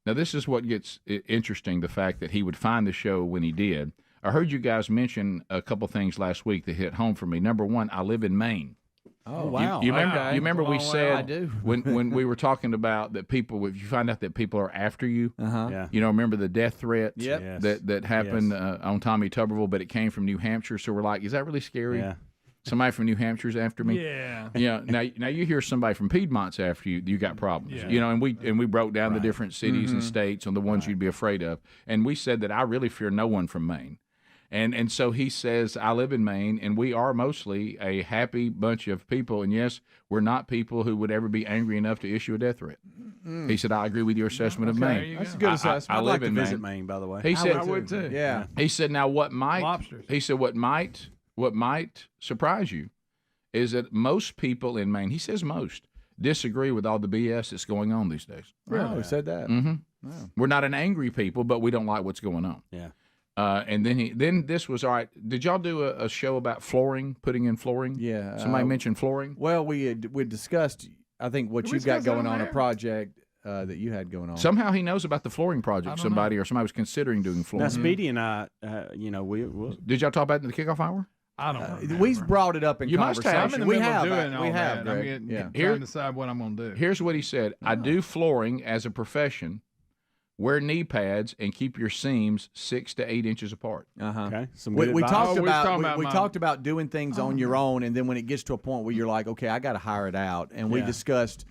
Now, this is what gets interesting, the fact that he would find the show when he did. I heard you guys mention a couple things last week that hit home for me. Number one, I live in Maine. Oh, wow. You remember we said I do. when we were talking about that people, if you find out that people are after you, Yeah. remember the death threats Yep. that happened on Tommy Tuberville, but it came from New Hampshire. So we're like, is that really scary? Yeah. Somebody from New Hampshire's after me. Yeah. Now you hear somebody from Piedmont's after you, you got problems. Yeah. And we broke down the different cities and states on the ones you'd be afraid of, and we said that I really fear no one from Maine. And so he says, I live in Maine, and we are mostly a happy bunch of people. And yes, we're not people who would ever be angry enough to issue a death threat. He said, I agree with your assessment of Maine. That's a good assessment. I I'd live like in to visit Maine. Maine, by the way. He said, I would too. Yeah. He said, now what might Lobsters. He said what might surprise you is that most people in Maine, he says most, disagree with all the BS that's going on these days. Really? Who said that? Mm-hmm. Wow. We're not an angry people, but we don't like what's going on. Yeah. And then this was all right. Did y'all do a show about flooring, putting in flooring? Yeah. Somebody mentioned flooring. Well, we discussed, I think, what Did we you've got discuss that going on on, a air? project that you had going on. Somehow he knows about the flooring project. Somebody was considering doing flooring. Now, Speedy and I, we did y'all talk about it in the kickoff hour? I don't know. We've brought it up in You must conversation. have. I'm in the we middle have. of doing all we that. have. I'm Greg. trying to decide what I'm going to do. Here's what he said. I do flooring as a profession. Wear knee pads and keep your seams 6 to 8 inches apart. Okay. We talked about doing things on your own, and then when it gets to a point where you're like, okay, I got to hire it out, and we discussed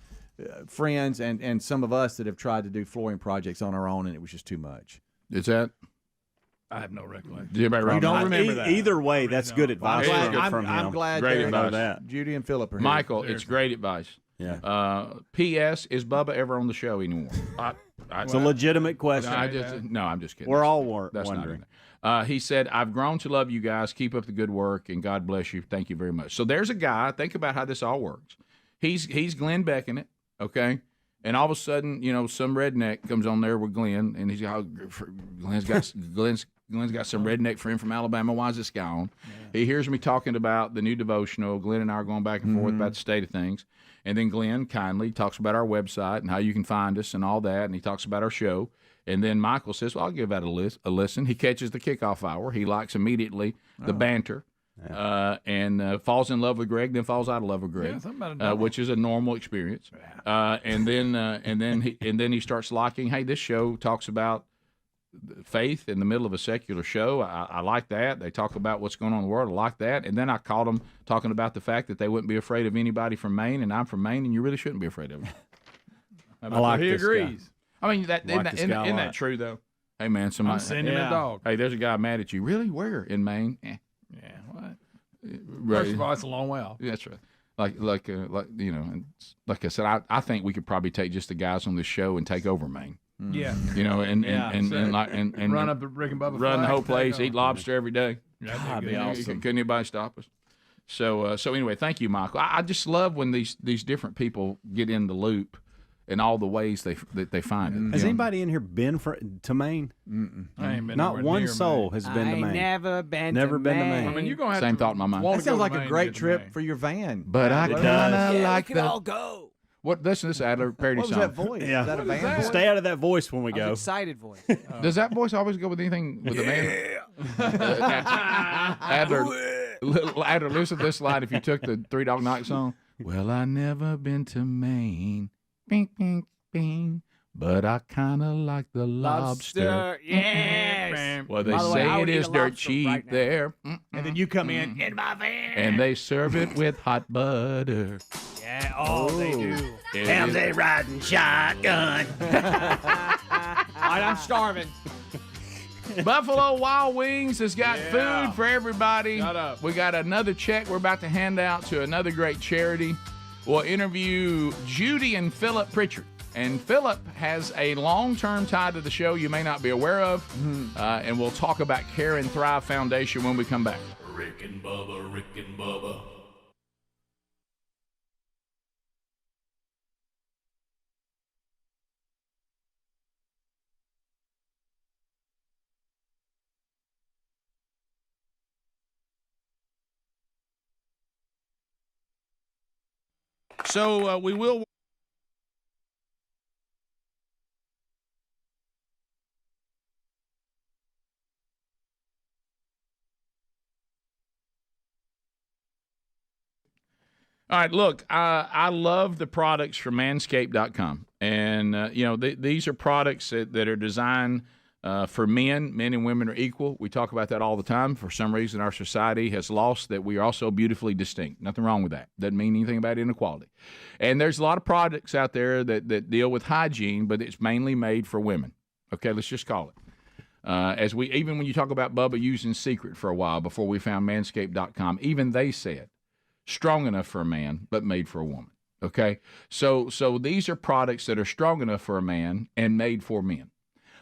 friends and some of us that have tried to do flooring projects on our own, and it was just too much. Is that? I have no recollection. You don't remember that. Either way, that's good advice from him. I'm glad great advice. That. Judy and Philip are here. Michael, it's great advice. Yeah. P.S. Is Bubba ever on the show anymore? It's a legitimate question. I'm just kidding. We're all wondering. He said, I've grown to love you guys. Keep up the good work, and God bless you. Thank you very much. So there's a guy. Think about how this all works. He's Glenn Becking it, okay? And all of a sudden, some redneck comes on there with Glenn, and he's Glenn's got some redneck friend from Alabama. Why is this guy on? Yeah. He hears me talking about the new devotional. Glenn and I are going back and forth about the state of things. And then Glenn kindly talks about our website and how you can find us and all that. And he talks about our show. And then Michael says, well, I'll give that a listen. He catches the kickoff hour. He likes immediately the banter. And falls in love with Greg, then falls out of love with Greg, which is a normal experience. And then he starts liking. Hey, this show talks about faith in the middle of a secular show. I like that. They talk about what's going on in the world. I like that. And then I caught them talking about the fact that they wouldn't be afraid of anybody from Maine, and I'm from Maine, and you really shouldn't be afraid of them. I like he this agrees. Guy. I mean, isn't that true though? Hey man, somebody I'm sending him a dog. Hey, there's a guy mad at you. Really? Where? In Maine? Yeah. What? Right. First of all, it's a long way off. Yeah, that's right. Like and like I said, I think we could probably take just the guys on this show and take over Maine. Yeah. And run up the Rick and Bubba run the flag, whole place, take eat lobster every day. That'd be Couldn't anybody stop us? So anyway, thank you, Michael. I just love when these different people get in the loop and all the ways that they find it. Has anybody in here been to Maine? I ain't been Not one near soul Maine. has been to Maine. Never been to Maine. I mean, you're gonna have Same to thought in my mind. That sounds like a Maine great to get to trip Maine. for your van. But I kind of like we could all go. What? Listen to this Adler parody What was song. that voice? Yeah. Is that a van voice? Stay out of that voice when we I was go. excited voice. Does that voice always go with anything with a man? Adler, listen to this line. If you took the Three Dog Night song, well, I never been to Maine, bing, bing, bing, but I kind of like the lobster. Yes. Well, they By the way, I say it would eat is a dirt lobster cheap right now. there. And then you come in my van. And they serve it with hot butter. Yeah, they do. How's they riding shotgun? All right, I'm starving. Buffalo Wild Wings has got Yeah. food for everybody. Shut up. We got another check we're about to hand out to another great charity. We'll interview Judy and Philip Pritchard. And Philip has a long-term tie to the show you may not be aware of. And we'll talk about Care and Thrive Foundation when we come back. Rick and Bubba, Rick and Bubba. So we will. All right, look, I love the products from manscaped.com. And, these are products that are designed for men. Men and women are equal. We talk about that all the time. For some reason, our society has lost that we are also beautifully distinct. Nothing wrong with that. Doesn't mean anything about inequality. And there's a lot of products out there that deal with hygiene, but it's mainly made for women. Okay, let's just call it. Even when you talk about Bubba using Secret for a while before we found manscaped.com, even they said, strong enough for a man, but made for a woman. Okay? So these are products that are strong enough for a man and made for men.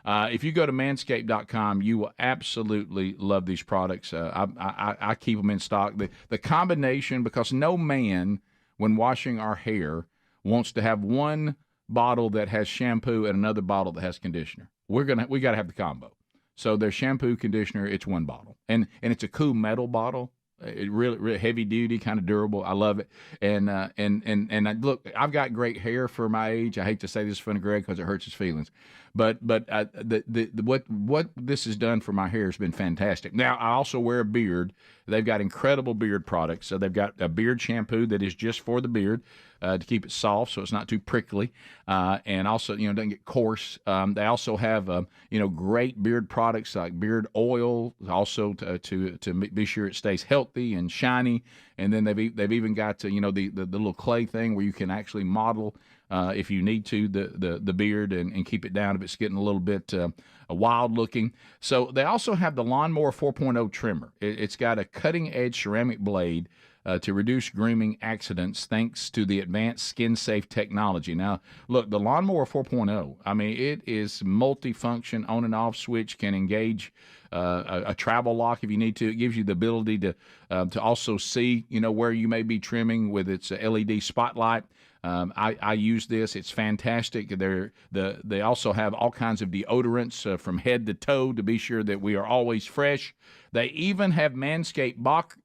If you go to manscaped.com, you will absolutely love these products. I keep them in stock. The combination, because no man, when washing our hair, wants to have one bottle that has shampoo and another bottle that has conditioner. We got to have the combo. So there's shampoo, conditioner, it's one bottle. And it's a cool metal bottle. It really heavy duty, kind of durable. I love it. And look, I've got great hair for my age. I hate to say this in front of Greg because it hurts his feelings, but what this has done for my hair has been fantastic. Now I also wear a beard. They've got incredible beard products. So they've got a beard shampoo that is just for the beard. To keep it soft so it's not too prickly, and also doesn't get coarse. They also have great beard products like beard oil, also to be sure it stays healthy and shiny. And then they've even got the little clay thing where you can actually model if you need to the beard and keep it down if it's getting a little bit wild looking. So they also have the Lawnmower 4.0 trimmer. It's got a cutting edge ceramic blade to reduce grooming accidents thanks to the advanced skin-safe technology. Now, look, the Lawnmower 4.0, I mean, it is multifunction, on and off switch, can engage a travel lock if you need to. It gives you the ability to also see, where you may be trimming with its LED spotlight. I use this. It's fantastic. They also have all kinds of deodorants from head to toe to be sure that we are always fresh. They even have Manscaped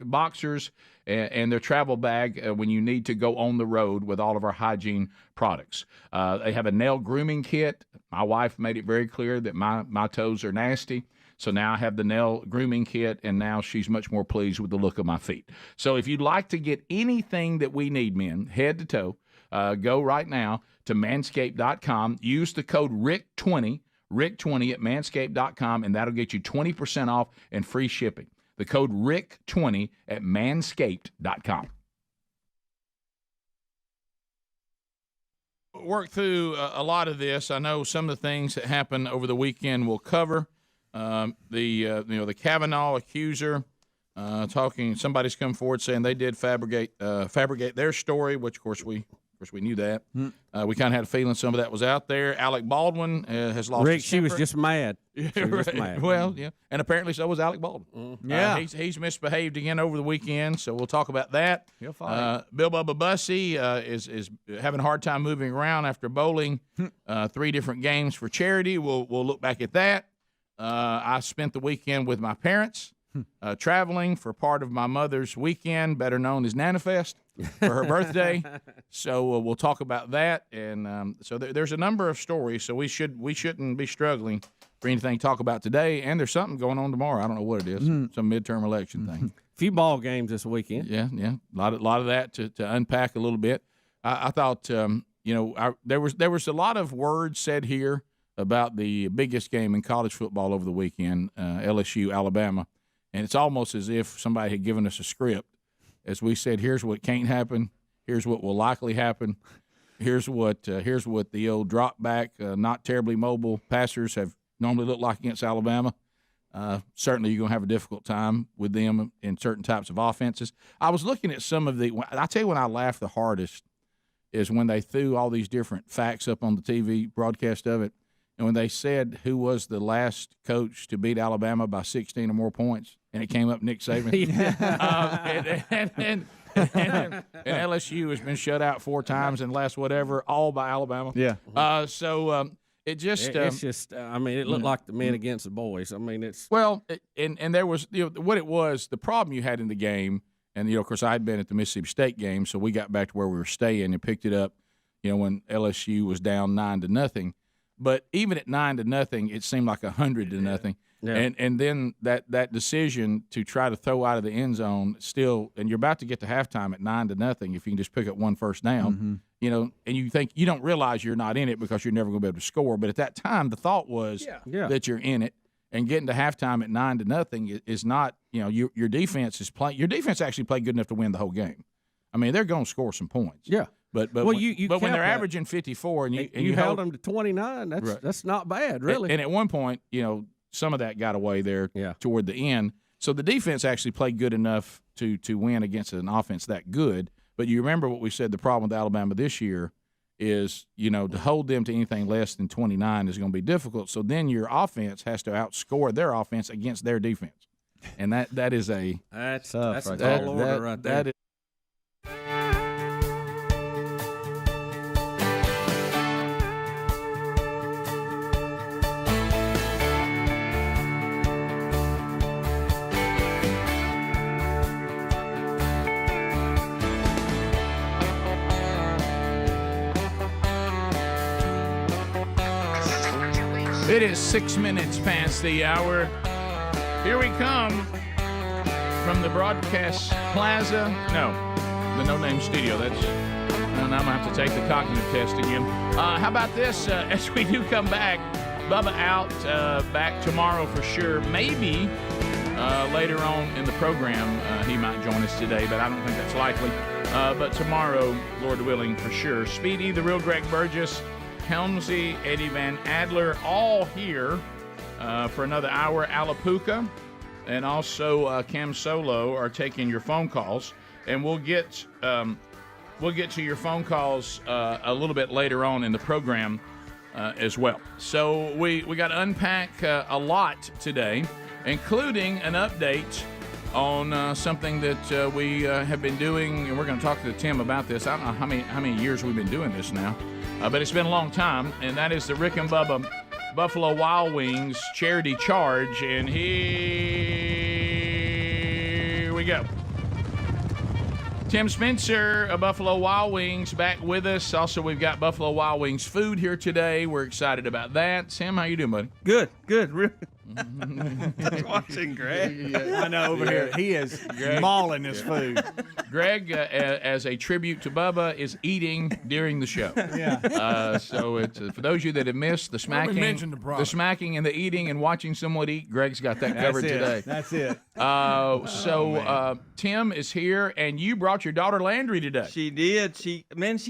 boxers and their travel bag when you need to go on the road with all of our hygiene products. They have a nail grooming kit. My wife made it very clear that my toes are nasty. So now I have the nail grooming kit, and now she's much more pleased with the look of my feet. So if you'd like to get anything that we need, men, head to toe, go right now to manscaped.com. Use the code RICK20 at manscaped.com, and that'll get you 20% off and free shipping. The code RICK20 at manscaped.com. Work through a lot of this. I know some of the things that happened over the weekend we'll cover. The Kavanaugh accuser talking. Somebody's come forward saying they did fabricate their story, which of course we knew that. We kind of had a feeling some of that was out there. Alec Baldwin has lost. Rick, his she was temper. just mad. Well, yeah, and apparently so was Alec Baldwin. Yeah, he's misbehaved again over the weekend, so we'll talk about that. He'll fight. Bill Bubba Bussey is having a hard time moving around after bowling 3 different games for charity. We'll look back at that. I spent the weekend with my parents, traveling for part of my mother's weekend, better known as Nanafest, for her birthday. So we'll talk about that, and so there's a number of stories. So we shouldn't be struggling for anything to talk about today. And there's something going on tomorrow. I don't know what it is. Some midterm election thing. A few ball games this weekend. Yeah. A lot of that to unpack a little bit. I thought there was a lot of words said here about the biggest game in college football over the weekend, LSU, Alabama. And it's almost as if somebody had given us a script. As we said, here's what can't happen. Here's what will likely happen. Here's what the old drop back, not terribly mobile passers have normally looked like against Alabama. Certainly you're going to have a difficult time with them in certain types of offenses. I was looking at some of I tell you when I laughed the hardest is when they threw all these different facts up on the TV broadcast of it. And when they said who was the last coach to beat Alabama by 16 or more points, and it came up Nick Saban. and LSU has been shut out 4 times in the last whatever, all by Alabama. Yeah. It just it's just I mean, it looked like the men against the boys. I mean, it's and there was what it was. The problem you had in the game, and of course I had been at the Mississippi State game, so we got back to where we were staying and picked it up. When LSU was down 9-0. But even at 9-0, it seemed like 100-0. Yeah. And then that decision to try to throw out of the end zone still, and you're about to get to halftime at 9-0 if you can just pick up 1 first down, and you think you don't realize you're not in it because you're never going to be able to score. But at that time, the thought was that you're in it, and getting to halftime at 9-0 is not. Your defense is playing. Your defense actually played good enough to win the whole game. I mean, they're going to score some points. Yeah. But when they're averaging 54 and you held them to 29, that's not bad, really. And at one point, some of that got away there toward the end. So the defense actually played good enough to win against an offense that good. But you remember what we said, the problem with Alabama this year is, to hold them to anything less than 29 is going to be difficult. So then your offense has to outscore their offense against their defense. And that is that's a tall order right there. That is, It is 6 minutes past the hour. Here we come from the broadcast plaza. No, the No Name Studio. Now I'm going to have to take the cognitive test again. How about this? As we do come back, Bubba out back tomorrow for sure. Maybe later on in the program he might join us today, but I don't think that's likely. But tomorrow, Lord willing, for sure. Speedy, the real Greg Burgess, Helmsy, Eddie Van Adler, all here for another hour. Alapuca and also Cam Solo are taking your phone calls, and we'll get to your phone calls a little bit later on in the program as well. So we got to unpack a lot today, including an update on something that we have been doing, and we're going to talk to Tim about this. I don't know how many years we've been doing this now, but it's been a long time, and that is the Rick and Bubba Buffalo Wild Wings Charity Charge, and here we go. Tim Spencer of Buffalo Wild Wings back with us. Also, we've got Buffalo Wild Wings food here today. We're excited about that. Sam, how you doing, buddy? Good. Just watching Greg. I know over here he is mauling his food. Greg, as a tribute to Bubba, is eating during the show. Yeah. So it's for those of you that have missed the smacking, and the eating and watching someone eat, Greg's got that covered today. That's it. Tim is here, and you brought your daughter Landry today. She did. She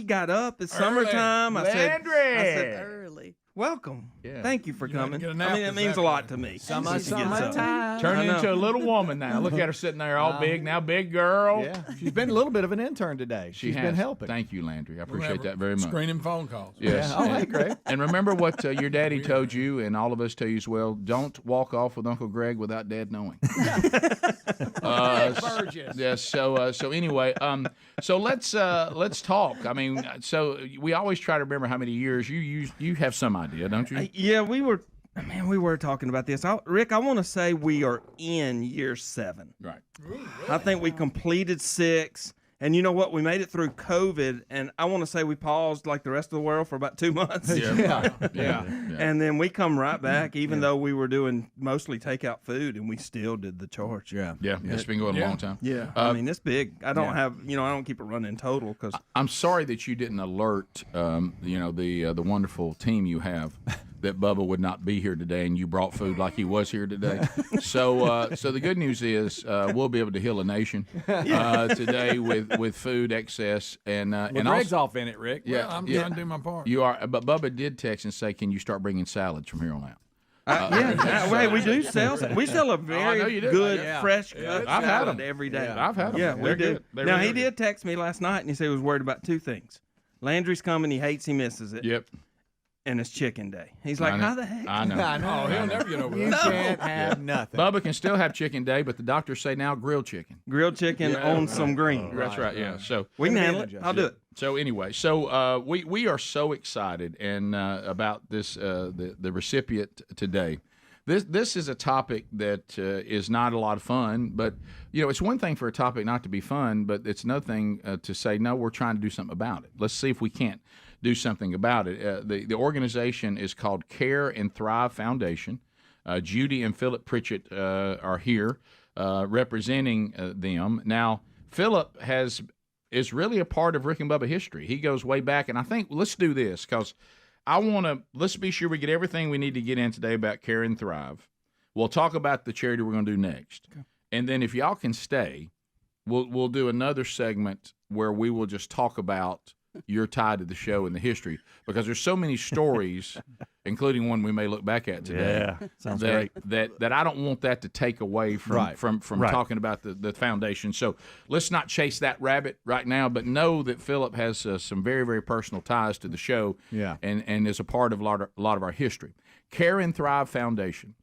got up. It's summertime. Landry. I said early. Welcome. Yeah. Thank you for coming. get a nap it means a lot to me. Summertime. Turning into a little woman now. Look at her sitting there all big now, big girl. Yeah, she's been a little bit of an intern today. She's been helping. Thank you, Landry. I appreciate that very much. Screening phone calls. Yes. Yeah. Oh, hey, Greg. And remember what your daddy told you, and all of us tell you as well. Don't walk off with Uncle Greg without Dad knowing. Yes. So anyway, so let's talk. I mean, so we always try to remember how many years you have some idea, don't you? Yeah, we were talking about this. Rick, I want to say we are in year 7. Right. I think we completed 6. And you know what? We made it through COVID, and I want to say we paused like the rest of the world for about 2 months. Yeah. And then we come right back, even though we were doing mostly takeout food, and we still did the charge. Yeah. It's been going a long time. Yeah. I mean, it's big. I don't have, I don't keep it running total because I'm sorry that you didn't alert, the wonderful team you have. That Bubba would not be here today, and you brought food like he was here today. So the good news is we'll be able to heal a nation today with food excess and Greg's off in it, Rick. Yeah, I'm trying to do my part. You are, but Bubba did text and say, "Can you start bringing salads from here on out?" we do sell. We sell a very good fresh cut I've had salad them every day. Yeah, I've had them. Yeah, we do. They're Now really he did text me last night, and he said he was worried about 2 things. Landry's coming. He hates he misses it. Yep. And it's chicken day. He's like, how the heck? I know. Oh, he'll never get over that. You can't have nothing. Bubba can still have chicken day, but the doctors say now grilled chicken. Grilled chicken on some green. That's right. Yeah. So we can handle it. I'll do it. So anyway, we are so excited and about this the recipient today. This is a topic that is not a lot of fun, but it's one thing for a topic not to be fun, but it's another thing to say no. We're trying to do something about it. Let's see if we can't do something about it. The organization is called Care and Thrive Foundation. Judy and Philip Pritchett are here representing them. Now, Philip is really a part of Rick and Bubba history. He goes way back, and I think let's do this because let's be sure we get everything we need to get in today about Care and Thrive. We'll talk about the charity we're going to do next. Okay. And then if y'all can stay, we'll do another segment where we will just talk about your tie to the show and the history, because there's so many stories, including one we may look back at today. Yeah, sounds great. That I don't want that to take away from talking about the foundation. So let's not chase that rabbit right now, but know that Philip has some very, very personal ties to the show. Yeah. and is a part of a lot of our history. Care and Thrive Foundation.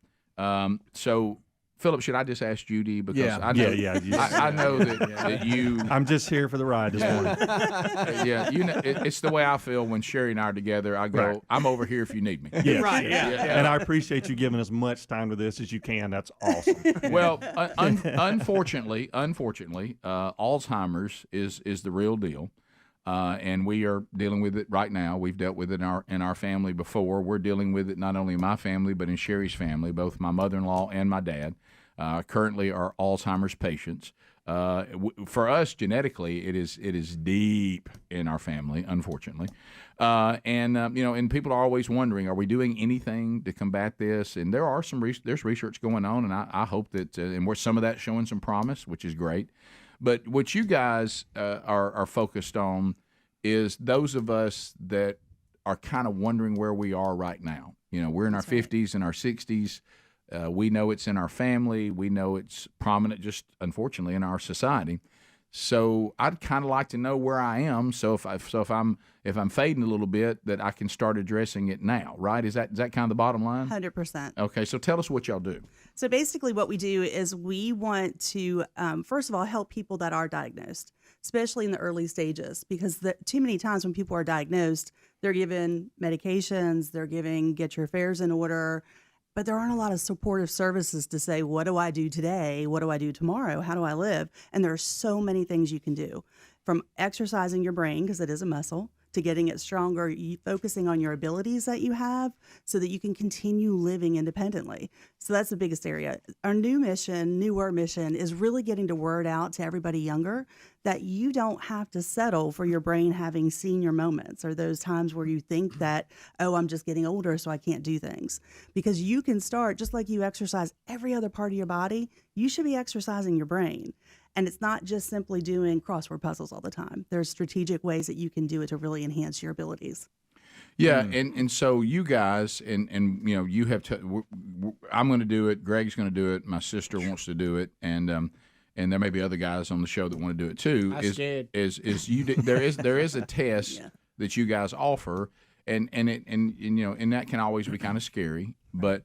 So. Philip, should I just ask Judy? Because I know, I know that you. I'm just here for the ride this morning. Yeah, it's the way I feel when Sherry and I are together. I go, I'm over here if you need me. Yes. Right, yeah. And I appreciate you giving as much time to this as you can. That's awesome. Well, unfortunately, Alzheimer's is the real deal. and we are dealing with it right now. We've dealt with it in our family before. We're dealing with it not only in my family but in Sherry's family. Both my mother-in-law and my dad currently are Alzheimer's patients. For us, genetically, it is deep in our family, unfortunately, and people are always wondering, are we doing anything to combat this? And there are there's research going on, and I hope that and where some of that's showing some promise, which is great. But what you guys are focused on is those of us that are kind of wondering where we are right now. We're in our 50s and our 60s. We know it's in our family. We know it's prominent, just unfortunately, in our society. So I'd kind of like to know where I am. So if I'm fading a little bit, that I can start addressing it now. Right? Is that kind of the bottom line? 100%. Okay. So tell us what y'all do. So basically, what we do is we want to first of all help people that are diagnosed, especially in the early stages, because too many times when people are diagnosed, they're given medications, they're given get your affairs in order. But there aren't a lot of supportive services to say, what do I do today? What do I do tomorrow? How do I live? And there are so many things you can do, from exercising your brain, because it is a muscle, to getting it stronger, focusing on your abilities that you have so that you can continue living independently. So that's the biggest area. Our newer mission is really getting the word out to everybody younger that you don't have to settle for your brain having senior moments or those times where you think that, oh, I'm just getting older, so I can't do things. Because you can start, just like you exercise every other part of your body, you should be exercising your brain. And it's not just simply doing crossword puzzles all the time. There's strategic ways that you can do it to really enhance your abilities. Yeah, and so you guys, and you have to. I'm going to do it. Greg's going to do it. My sister wants to do it, and there may be other guys on the show that want to do it too. There is a test that you guys offer, and that can always be kind of scary, but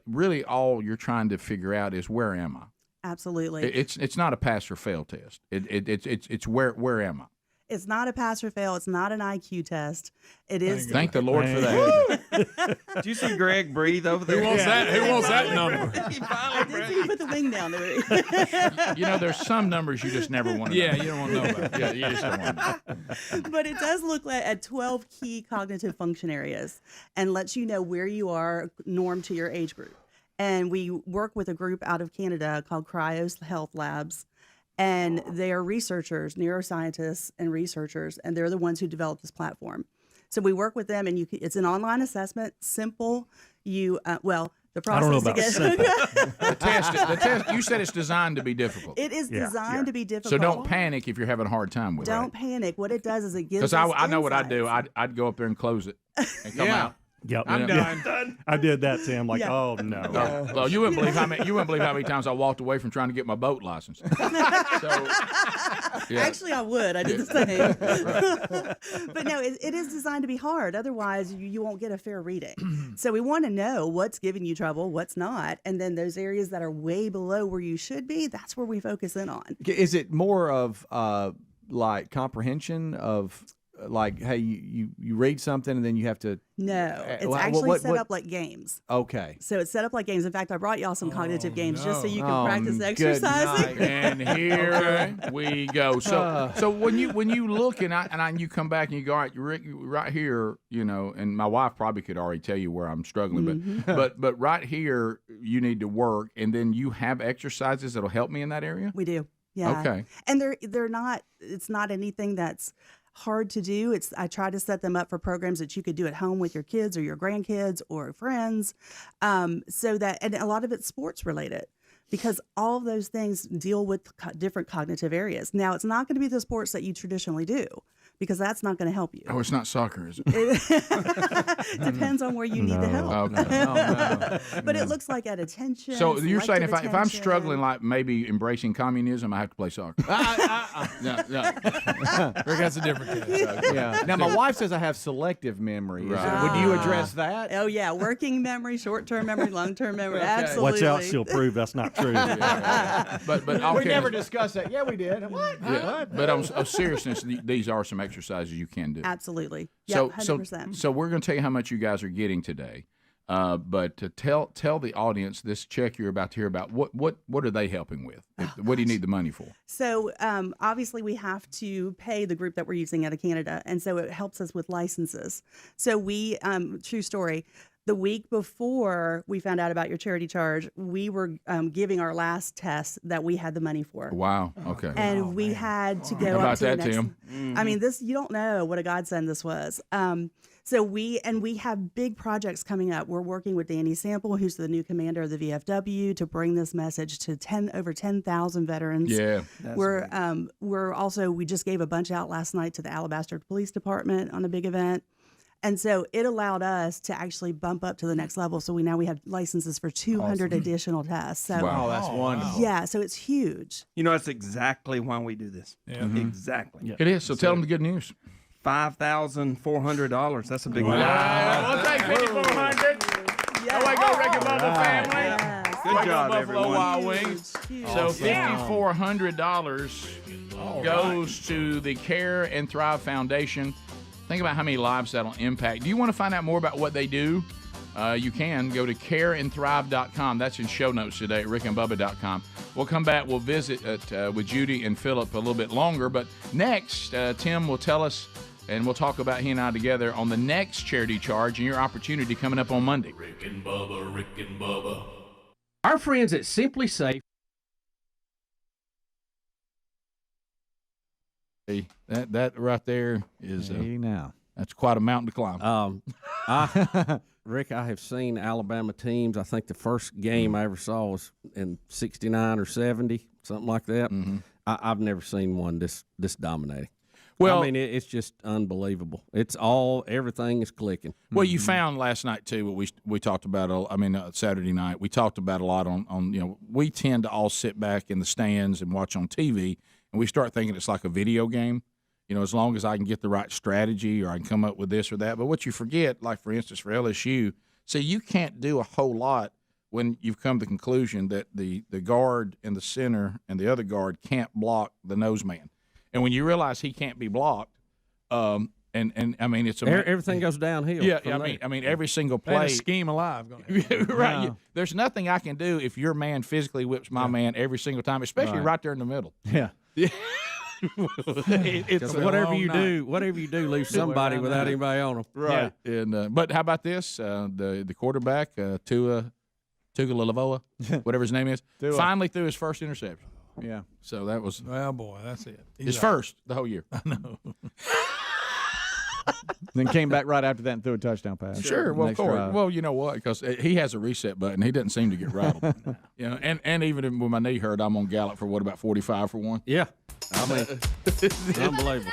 really all you're trying to figure out is, where am I? Absolutely. It's not a pass or fail test. It's where am I? It's not a pass or fail. It's not an IQ test. It is. Thank the Lord for that. Did you see Greg breathe over there? Who wants that number? I did see you put the wing down there. There's some numbers you just never want to know. Yeah, you don't want to know about. Yeah, you just don't want to know. But it does look at 12 key cognitive function areas and lets you know where you are norm to your age group. And we work with a group out of Canada called Cryos Health Labs. And they are researchers, neuroscientists and researchers, and they're the ones who developed this platform. So we work with them, and it's an online assessment, simple. The process. I don't know about simple. The test. You said it's designed to be difficult. It is designed to be difficult. So don't panic if you're having a hard time with it. Don't panic. What it does is it gives. Because I know what I'd do. I'd go up there and close it and come out. Yep. I'm done. I did that, Sam. Oh no. Well, you wouldn't believe how many times I walked away from trying to get my boat license. Actually, I would. I did the same. But no, it is designed to be hard. Otherwise, you won't get a fair reading. So we want to know what's giving you trouble, what's not, and then those areas that are way below where you should be. That's where we focus in on. Is it more of like comprehension of? Like, hey, you read something and then you have to. No, it's actually set up like games. Okay. So it's set up like games. In fact, I brought y'all some cognitive games just so you can practice exercising. And here we go. So when you look and you come back and you go, all right, you're right here, and my wife probably could already tell you where I'm struggling, but right here you need to work, and then you have exercises that'll help me in that area. We do. Yeah. Okay. And they're not. It's not anything that's hard to do. I try to set them up for programs that you could do at home with your kids or your grandkids or friends, so that, and a lot of it's sports related, because all of those things deal with different cognitive areas. Now, it's not going to be the sports that you traditionally do, because that's not going to help you. Oh, it's not soccer, is it? It depends on where you need the help. Okay. But it looks like at attention. So you're saying if I'm attention. struggling, like maybe embracing communism, I have to play soccer. No. That's a different case. Yeah. Now, my wife says I have selective memory. Would you address that? Oh, yeah. Working memory, short-term memory, long-term memory. Absolutely. Watch out, she'll prove that's not true. But okay. We never discussed that. Yeah, we did. What? Yeah. But on seriousness, these are some exercises you can do. Absolutely. So, yeah, 100%. so we're going to tell you how much you guys are getting today. But to tell the audience this check you're about to hear about, what are they helping with? What do you need the money for? So obviously we have to pay the group that we're using out of Canada, and so it helps us with licenses. So we, true story, the week before we found out about your charity charge, we were giving our last test that we had the money for. Wow. Okay. And we had to go How about up to that, the next. Tim? I mean, this, you don't know what a godsend this was. So we have big projects coming up. We're working with Danny Sample, who's the new commander of the VFW, to bring this message to over 10,000 veterans. Yeah. We're also, we just gave a bunch out last night to the Alabaster Police Department on a big event. And so it allowed us to actually bump up to the next level. So we have licenses for 200 additional tests. So, wow, that's wonderful. Yeah, so it's huge. You know, that's exactly why we do this. Yeah. Exactly. It is. So tell them the good news. $5,400. That's a big Wow. one. Well, take 5,400. Yeah. Oh, I go Rick and Bubba family. Yes. Good job, Buffalo everyone. Wild Wings. So $5,400 goes to the Care and Thrive Foundation. Think about how many lives that'll impact. Do you want to find out more about what they do? You can go to careandthrive.com. That's in show notes today at rickandbubba.com. We'll come back. We'll visit with Judy and Philip a little bit longer. But next, Tim will tell us, and we'll talk about he and I together on the next charity charge and your opportunity coming up on Monday. Rick and Bubba. Our friends at Simply Safe. That right there is now. That's quite a mountain to climb. Rick, I have seen Alabama teams. I think the first game I ever saw was in '69 or '70, something like that. Mm-hmm. I've never seen one this dominating. Well, I mean, it's just unbelievable. Everything is clicking. Well, you found last night too what we talked about. Saturday night we talked about a lot on we tend to all sit back in the stands and watch on TV, and we start thinking it's like a video game. As long as I can get the right strategy or I can come up with this or that. But what you forget, like for instance for LSU, you can't do a whole lot when you've come to the conclusion that the guard and the center and the other guard can't block the nose man. And when you realize he can't be blocked, and I mean it's everything goes downhill. Yeah, I mean every single play. A scheme alive. Right. No. There's nothing I can do if your man physically whips my man every single time, especially right there in the middle. Yeah. It's whatever you do, leave somebody without anybody on them. Right. Yeah. And but how about this? The quarterback, Tua Tagovailoa, whatever his name is, finally threw his first interception. Yeah. So that was That's it. His first the whole year. I know. Then came back right after that and threw a touchdown pass. Sure. Well, of course. Well, you know what? Because he has a reset button. He doesn't seem to get rattled. And even when my knee hurt, I'm on Gallup for about 45 for one. Yeah. I mean, unbelievable.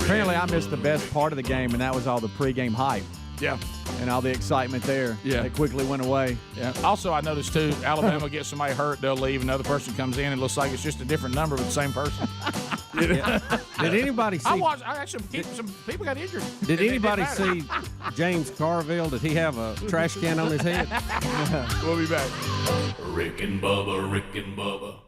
Apparently, I missed the best part of the game, and that was all the pregame hype. Yeah. And all the excitement there. Yeah. It quickly went away. Yeah. Also, I noticed, too, Alabama gets somebody hurt, they'll leave, another person comes in, and it looks like it's just a different number with the same person. Yeah. Did anybody see? I actually, some people got injured. Did anybody see James Carville? Did he have a trash can on his head? We'll be back. Rick and Bubba.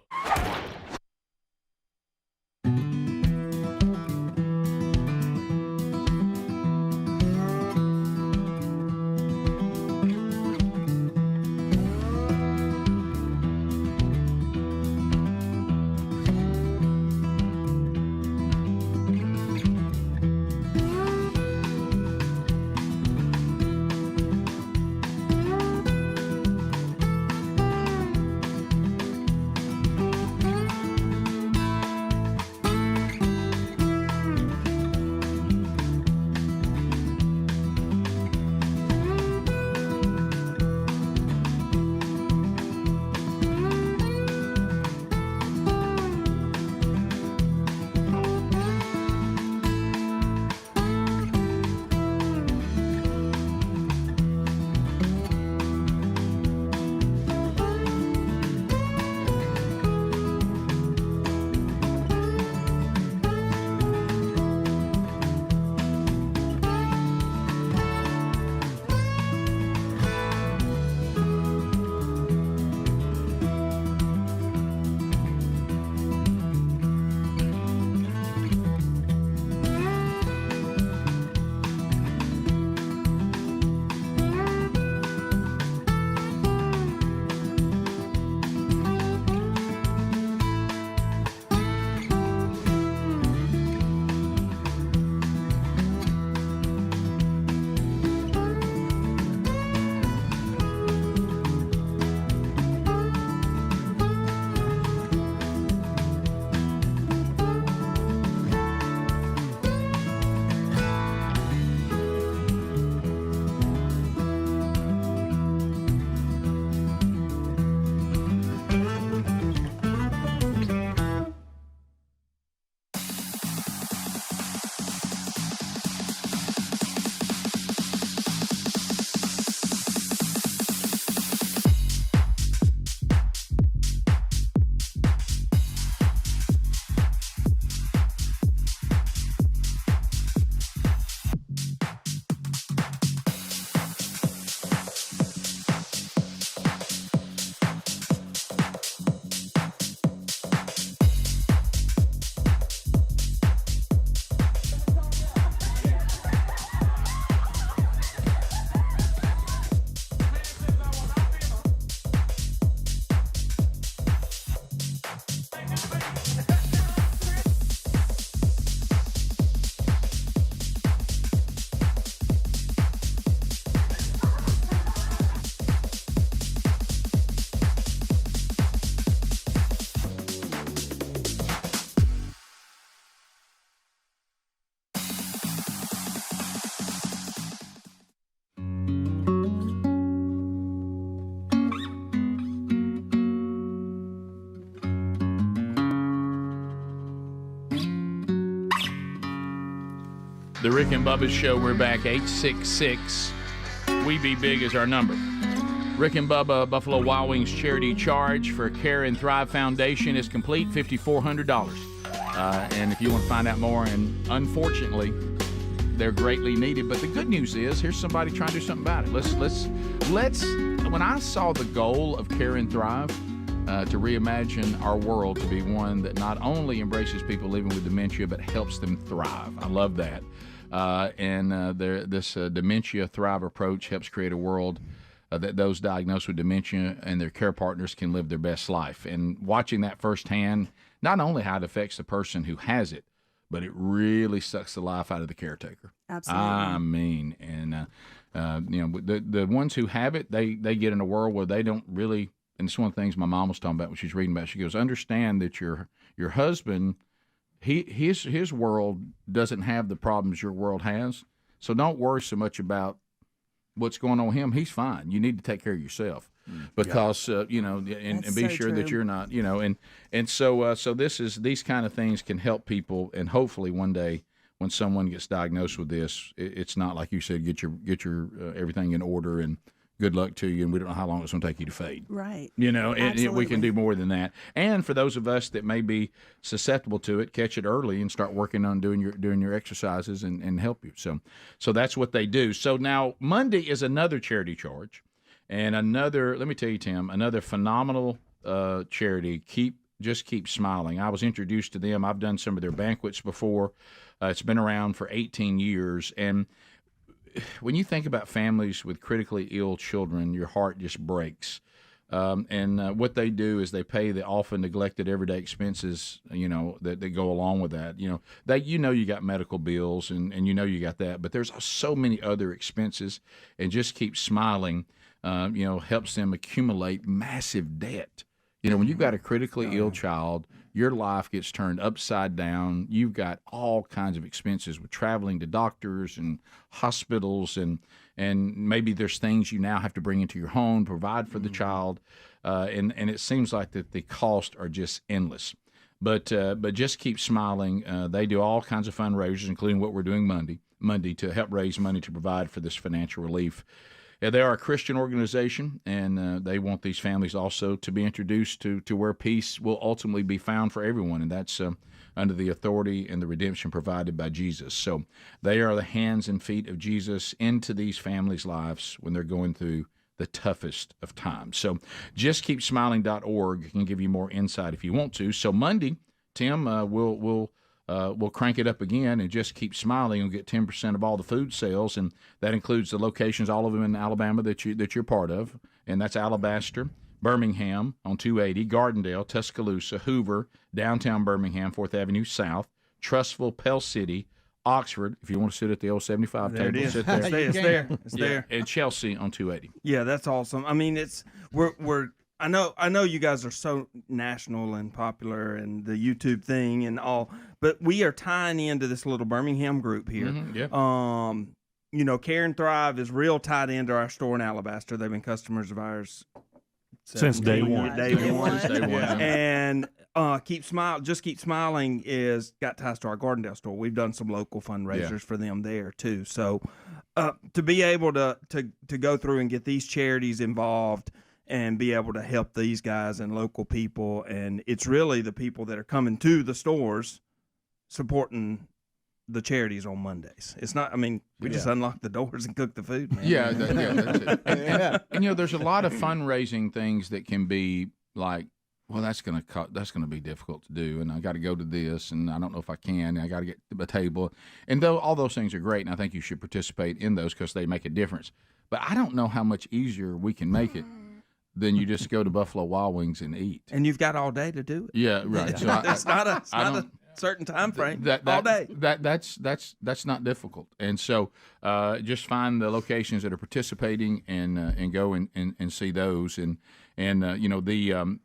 The Rick and Bubba Show. We're back. 866 We Be Big is our number. Rick and Bubba Buffalo Wild Wings charity charge for Care and Thrive Foundation is complete, $5,400. And if you want to find out more, and unfortunately, they're greatly needed. But the good news is, here's somebody trying to do something about it. Let's. When I saw the goal of Care and Thrive, to reimagine our world to be one that not only embraces people living with dementia, but helps them thrive. I love that. This Dementia Thrive approach helps create a world that those diagnosed with dementia and their care partners can live their best life. And watching that firsthand, not only how it affects the person who has it, but it really sucks the life out of the caretaker. Absolutely. I mean, and the ones who have it, they get in a world where they don't really. And it's one of the things my mom was talking about when she's reading about. She goes, understand that your husband, his world doesn't have the problems your world has. So don't worry so much about what's going on with him. He's fine. You need to take care of yourself because and be sure that you're not, and so these kind of things can help people, and hopefully one day when someone gets diagnosed with this, it's not like you said, get your everything in order and good luck to you, and we don't know how long it's going to take you to fade. Right. And we can do more than that. And for those of us that may be susceptible to it, catch it early and start working on doing your exercises and help you. So that's what they do. So now Monday is another charity charge, and let me tell you, Tim, another phenomenal charity. Keep Smiling. I was introduced to them. I've done some of their banquets before. It's been around for 18 years, and when you think about families with critically ill children, your heart just breaks. What they do is they pay the often neglected everyday expenses, that go along with that. You got medical bills and you got that, but there's so many other expenses, and Just Keep Smiling, helps them accumulate massive debt. When you've got a critically ill child, your life gets turned upside down. You've got all kinds of expenses with traveling to doctors and hospitals, and maybe there's things you now have to bring into your home, provide for the child, and it seems like that the costs are just endless. But Just Keep Smiling. They do all kinds of fundraisers, including what we're doing Monday to help raise money to provide for this financial relief. They are a Christian organization, and they want these families also to be introduced to where peace will ultimately be found for everyone, and that's under the authority and the redemption provided by Jesus. So they are the hands and feet of Jesus into these families' lives when they're going through the toughest of times. So justkeepsmiling.org can give you more insight if you want to. So Monday, Tim, we'll crank it up again and Just Keep Smiling and get 10% of all the food sales, and that includes the locations, all of them in Alabama that you're part of, and that's Alabaster, Birmingham on 280, Gardendale, Tuscaloosa, Hoover, downtown Birmingham, 4th Avenue South, Trussville, Pell City, Oxford. If you want to sit at the old 75 there table, it is. sit there. It's there. And Chelsea on 280. Yeah, that's awesome. I mean, we're. I know you guys are so national and popular and the YouTube thing and all, but we are tying into this little Birmingham group here. Care and Thrive is real tied into our store in Alabaster. They've been customers of ours since day one. Day one. And Just Keep Smiling is got ties to our Gardendale store. We've done some local fundraisers for them there too. So to be able to go through and get these charities involved and be able to help these guys and local people, and it's really the people that are coming to the stores supporting the charities on Mondays. It's not, we just unlock the doors and cook the food, man. Yeah, that's it. And there's a lot of fundraising things that can be like, well, that's going to be difficult to do, and I got to go to this, and I don't know if I can, and I got to get a table. And though all those things are great, and I think you should participate in those because they make a difference. But I don't know how much easier we can make it than you just go to Buffalo Wild Wings and eat. And you've got all day to do it. Yeah, right. So it's not a certain time frame. All day. That's not difficult. And so just find the locations that are participating and go and see those. And the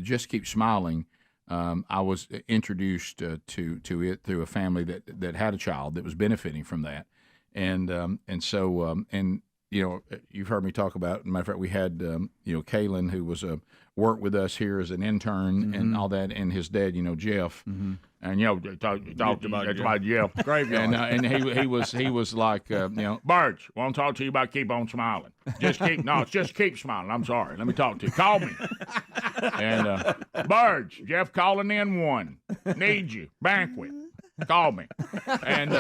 Just Keep Smiling. I was introduced to it through a family that had a child that was benefiting from that, and you've heard me talk about. Matter of fact, we had Kalen, who was worked with us here as an intern and all that, and his dad, Jeff, and they talked about Jeff Graveyard. and he was like, Burge, want to talk to you about keep on smiling. Just keep smiling. I'm sorry. Let me talk to you. Call me. And Burge, Jeff calling in one. Need you. Banquet. Call me. And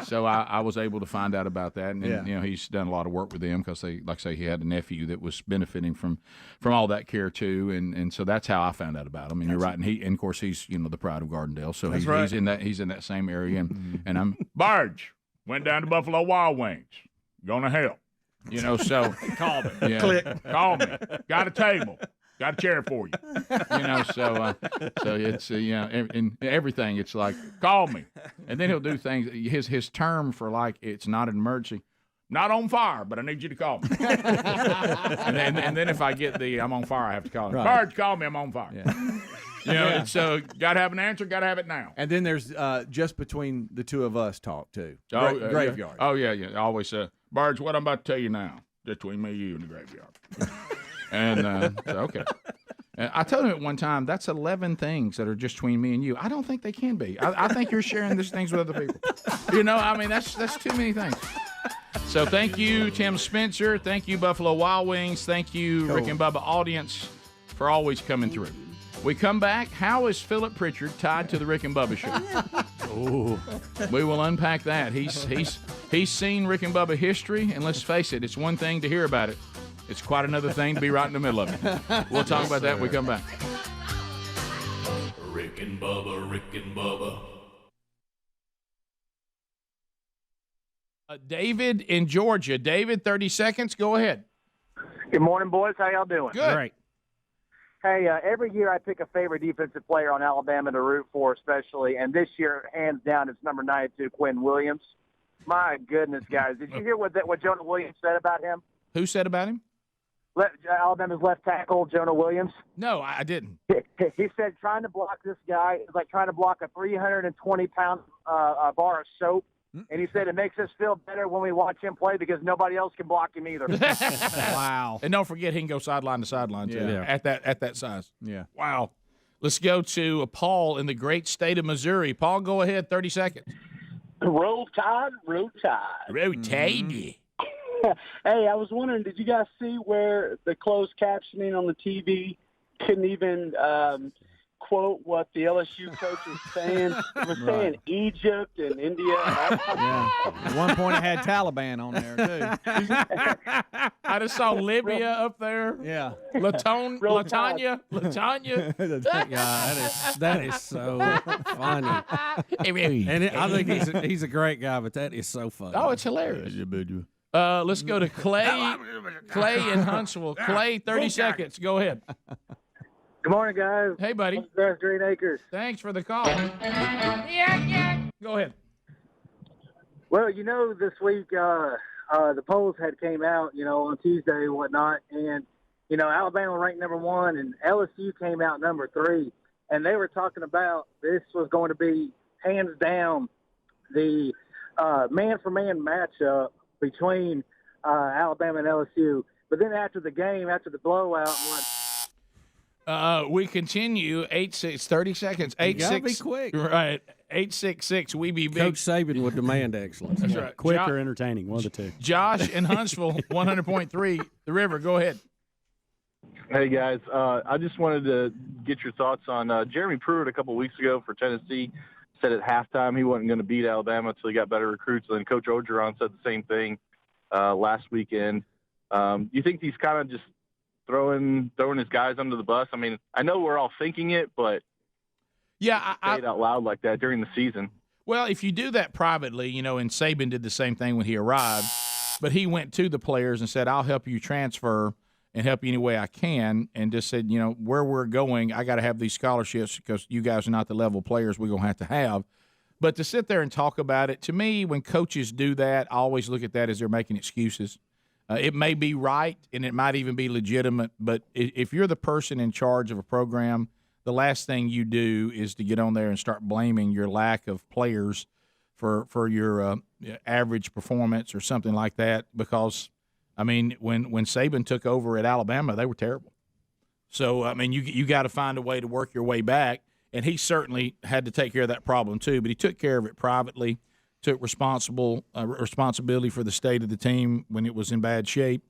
so I was able to find out about that, and he's done a lot of work with them because like I say, he had a nephew that was benefiting from all that care too, and so that's how I found out about him. And you're right, and of course he's the pride of Gardendale, so he's in that same area, and I'm Barge went down to Buffalo Wild Wings, gonna help, so call me, click, call me, got a table. Got a chair for you, So it's in everything. It's like call me, and then he'll do things. His term for like it's not an emergency, not on fire, but I need you to call me. and then if I get the I'm on fire, I have to call him. Right. Bird, call me. I'm on fire. Yeah. So got to have an answer. Got to have it now. And then there's just between the two of us talk too. Graveyard. Oh yeah. I always say, Birds, what I'm about to tell you now, just between me, you, and the graveyard. And so, okay. And I told him at one time, that's 11 things that are just between me and you. I don't think they can be. I think you're sharing these things with other people. That's too many things. So thank you, Tim Spencer. Thank you, Buffalo Wild Wings. Thank you, Rick and Bubba audience, for always coming through. We come back. How is Philip Pritchard tied to the Rick and Bubba show? Ooh. We will unpack that. He's seen Rick and Bubba history, and let's face it, it's one thing to hear about it. It's quite another thing to be right in the middle of it. We'll talk about that when we come back. Rick and Bubba, Rick and Bubba. David in Georgia. David, 30 seconds. Go ahead. Good morning, boys. How y'all doing? Good. Great. Hey, every year I pick a favorite defensive player on Alabama to root for, especially, and this year, hands down, it's number 92, Quinn Williams. My goodness, guys. Did you hear what Jonah Williams said about him? Who said about him? Alabama's left tackle, Jonah Williams. No, I didn't. He said trying to block this guy is like trying to block a 320-pound bar of soap. And he said it makes us feel better when we watch him play because nobody else can block him either. Wow. And don't forget he can go sideline to sideline, too, at that size. Yeah. Wow. Let's go to Paul in the great state of Missouri. Paul, go ahead, 30 seconds. Roll Tide, Roll Tide. Roll Tide. Hey, I was wondering, did you guys see where the closed captioning on the TV couldn't even quote what the LSU coach was saying? It was saying Egypt and India. At one point, it had Taliban on there, too. I just saw Libya up there. Yeah. Latanya. That is so funny. And I think he's a great guy, but that is so funny. Oh, it's hilarious. Let's go to Clay. Clay in Huntsville. Clay, 30 seconds. Go ahead. Good morning, guys. Hey, buddy. That's Green Acres. Thanks for the call. Go ahead. Well, this week the polls had came out, on Tuesday and whatnot, and Alabama ranked number 1, and LSU came out number 3, and they were talking about this was going to be hands down the man-for-man matchup between Alabama and LSU. But then after the game, after the blowout, we continue. 30 seconds. 8-6. Gotta be quick. Right. 866. We be big. Coach Saban would demand excellence. That's right. Quick or entertaining, one of the two. Josh in Huntsville, 100.3. The River. Go ahead. Hey, guys. I just wanted to get your thoughts on Jeremy Pruitt a couple weeks ago for Tennessee. Said at halftime he wasn't going to beat Alabama until he got better recruits. And then Coach Orgeron said the same thing last weekend. You think he's kind of just throwing his guys under the bus? I mean, I know we're all thinking it, but say it out loud like that during the season. Well, if you do that privately, and Saban did the same thing when he arrived, but he went to the players and said, I'll help you transfer and help you any way I can, and just said, where we're going, I got to have these scholarships because you guys are not the level of players we're going to have. But to sit there and talk about it, to me, when coaches do that, I always look at that as they're making excuses. It may be right, and it might even be legitimate, but if you're the person in charge of a program, the last thing you do is to get on there and start blaming your lack of players for your average performance or something like that. Because I mean, when Saban took over at Alabama, they were terrible. So I mean, you got to find a way to work your way back, and he certainly had to take care of that problem too. But he took care of it privately, took responsibility for the state of the team when it was in bad shape.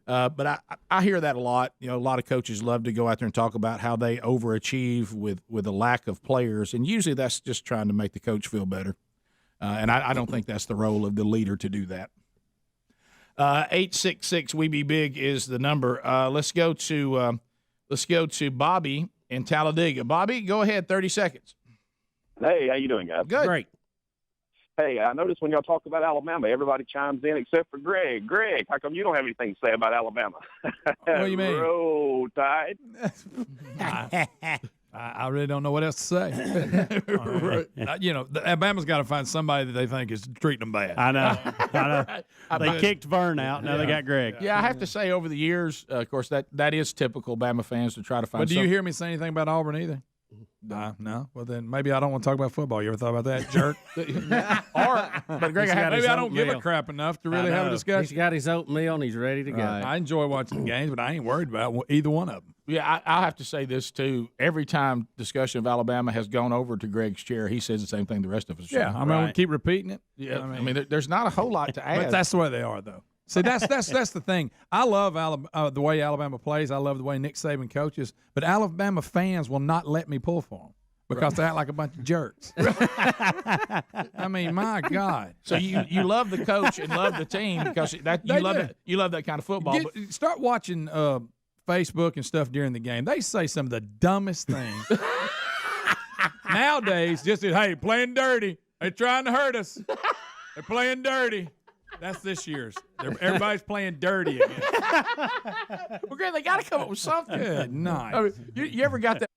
But I hear that a lot. You know, a lot of coaches love to go out there and talk about how they overachieve with a lack of players, and usually that's just trying to make the coach feel better. And I don't think that's the role of the leader to do that. 866 We Be Big is the number. Let's go to Bobby in Talladega. Bobby, go ahead. 30 seconds. Hey, how you doing, guys? Good. Great. Hey, I noticed when y'all talk about Alabama, everybody chimes in except for Greg. Greg, how come you don't have anything to say about Alabama? What do you mean? Roll Tide. I really don't know what else to say. You know, Alabama's got to find somebody that they think is treating them bad. I know. They kicked Vern out. Now they got Greg. Yeah, I have to say over the years, of course, that is typical Bama fans to try to find. But do you hear me say anything about Auburn either? No. Well, then maybe I don't want to talk about football. You ever thought about that, jerk? But Greg, maybe I don't give a crap enough to really have a discussion. He's got his oatmeal and he's ready to go. Right. I enjoy watching the games, but I ain't worried about either one of them. Yeah, I'll have to say this too. Every time discussion of Alabama has gone over to Greg's chair, he says the same thing the rest of us. Yeah, I mean, we'll keep repeating it. Yeah, I mean, there's not a whole lot to add. But that's the way they are, though. See, that's the thing. I love the way Alabama plays. I love the way Nick Saban coaches. But Alabama fans will not let me pull for them because they act like a bunch of jerks. I mean, my God. So you love the coach and love the team because you love that kind of football. Start watching Facebook and stuff during the game. They say some of the dumbest things. Nowadays, just hey, playing dirty. They're trying to hurt us. They're playing dirty. That's this year's. Everybody's playing dirty again. Well, Greg, they got to come up with something. Good night. I mean, you ever got that?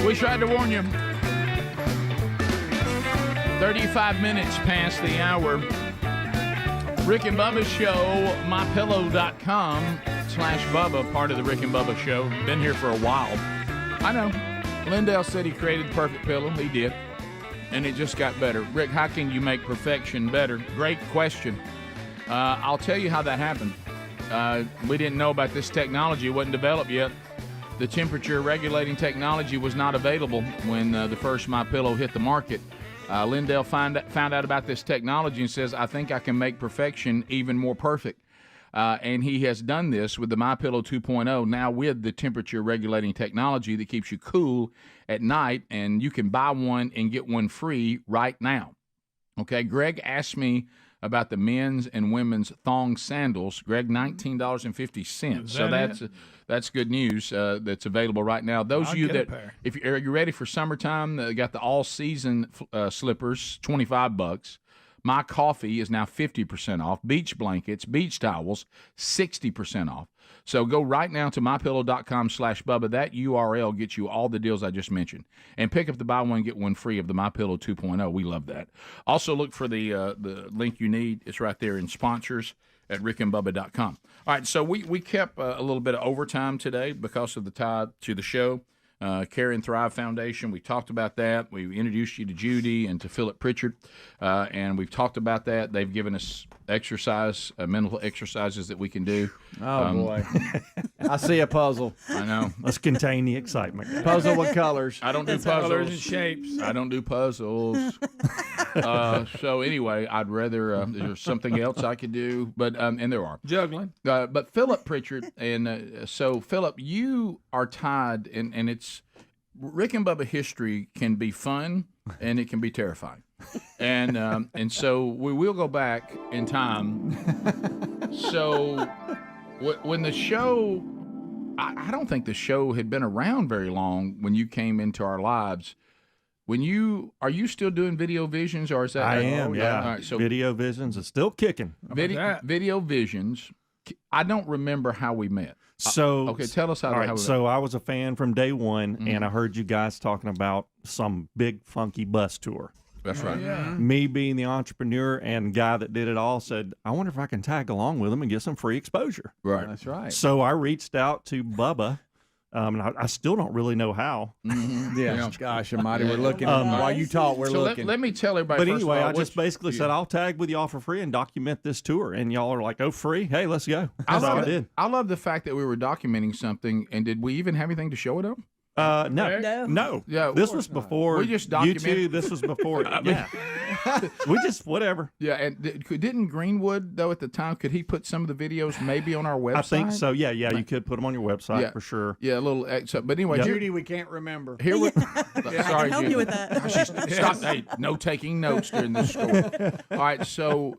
We tried to warn you. 35 minutes past the hour. Rick and Bubba Show, mypillow.com/Bubba, part of the Rick and Bubba Show. Been here for a while. I know. Lindell said he created the perfect pillow. He did. And it just got better. Rick, how can you make perfection better? Great question. I'll tell you how that happened. We didn't know about this technology. It wasn't developed yet. The temperature regulating technology was not available when the first MyPillow hit the market. Lindell found out about this technology and says, I think I can make perfection even more perfect. And he has done this with the MyPillow 2.0, now with the temperature regulating technology that keeps you cool at night, and you can buy one and get one free right now. Okay, Greg asked me about the men's and women's thong sandals. Greg, $19.50. So that's good news. That's available right now. Those of you that, are you ready for summertime? They got the all-season slippers, $25. My coffee is now 50% off. Beach blankets, beach towels, 60% off. So go right now to mypillow.com/Bubba. That URL gets you all the deals I just mentioned. And pick up the buy one, get one free of the MyPillow 2.0. We love that. Also look for the link you need. It's right there in sponsors at rickandbubba.com. All right, so we kept a little bit of overtime today because of the tie to the show. Care and Thrive Foundation, we talked about that. We introduced you to Judy and to Philip Pritchard, and we've talked about that. They've given us mental exercises that we can do. Oh, boy. I see a puzzle. I know. Let's contain the excitement. Puzzle with colors. I don't do puzzles. Colors and shapes. I don't do puzzles. So anyway, I'd rather there's something else I could do, but and there are juggling. But Philip Pritchard, and so Philip, you are tied, and it's Rick and Bubba history can be fun and it can be terrifying, and so we will go back in time. So when the show, I don't think the show had been around very long when you came into our lives. Are you still doing Video Visions, or is that? I am, yeah. All right, so Video Visions is still kicking. Video Visions I don't remember how we met. So okay, tell us how. All right, how we so I was a fan from day one, Mm-hmm. and I heard you guys talking about some big funky bus tour. That's right. Me being the entrepreneur and guy that did it all said, I wonder if I can tag along with them and get some free exposure. Right. That's right. So I reached out to Bubba. And I still don't really know how. Yeah. Gosh almighty, we're looking. While you talk, we're looking. Let me tell everybody. But first anyway, of all, I just basically said, I'll tag with y'all for free and document this tour. And y'all are like, oh, free? Hey, let's go. That's all I did. I love the fact that we were documenting something. And did we even have anything to show it on? No. Yeah, this was before we just documented. YouTube. This was before. Yeah. We just whatever. Yeah, and didn't Greenwood though at the time? Could he put some of the videos maybe on our website? I think so. Yeah, you could put them on your website for sure. Yeah, a little. But anyway, Judy, we can't remember. Here we. I Sorry, can help Judy. you with that. Stop. Hey, no taking notes during this story. All right, so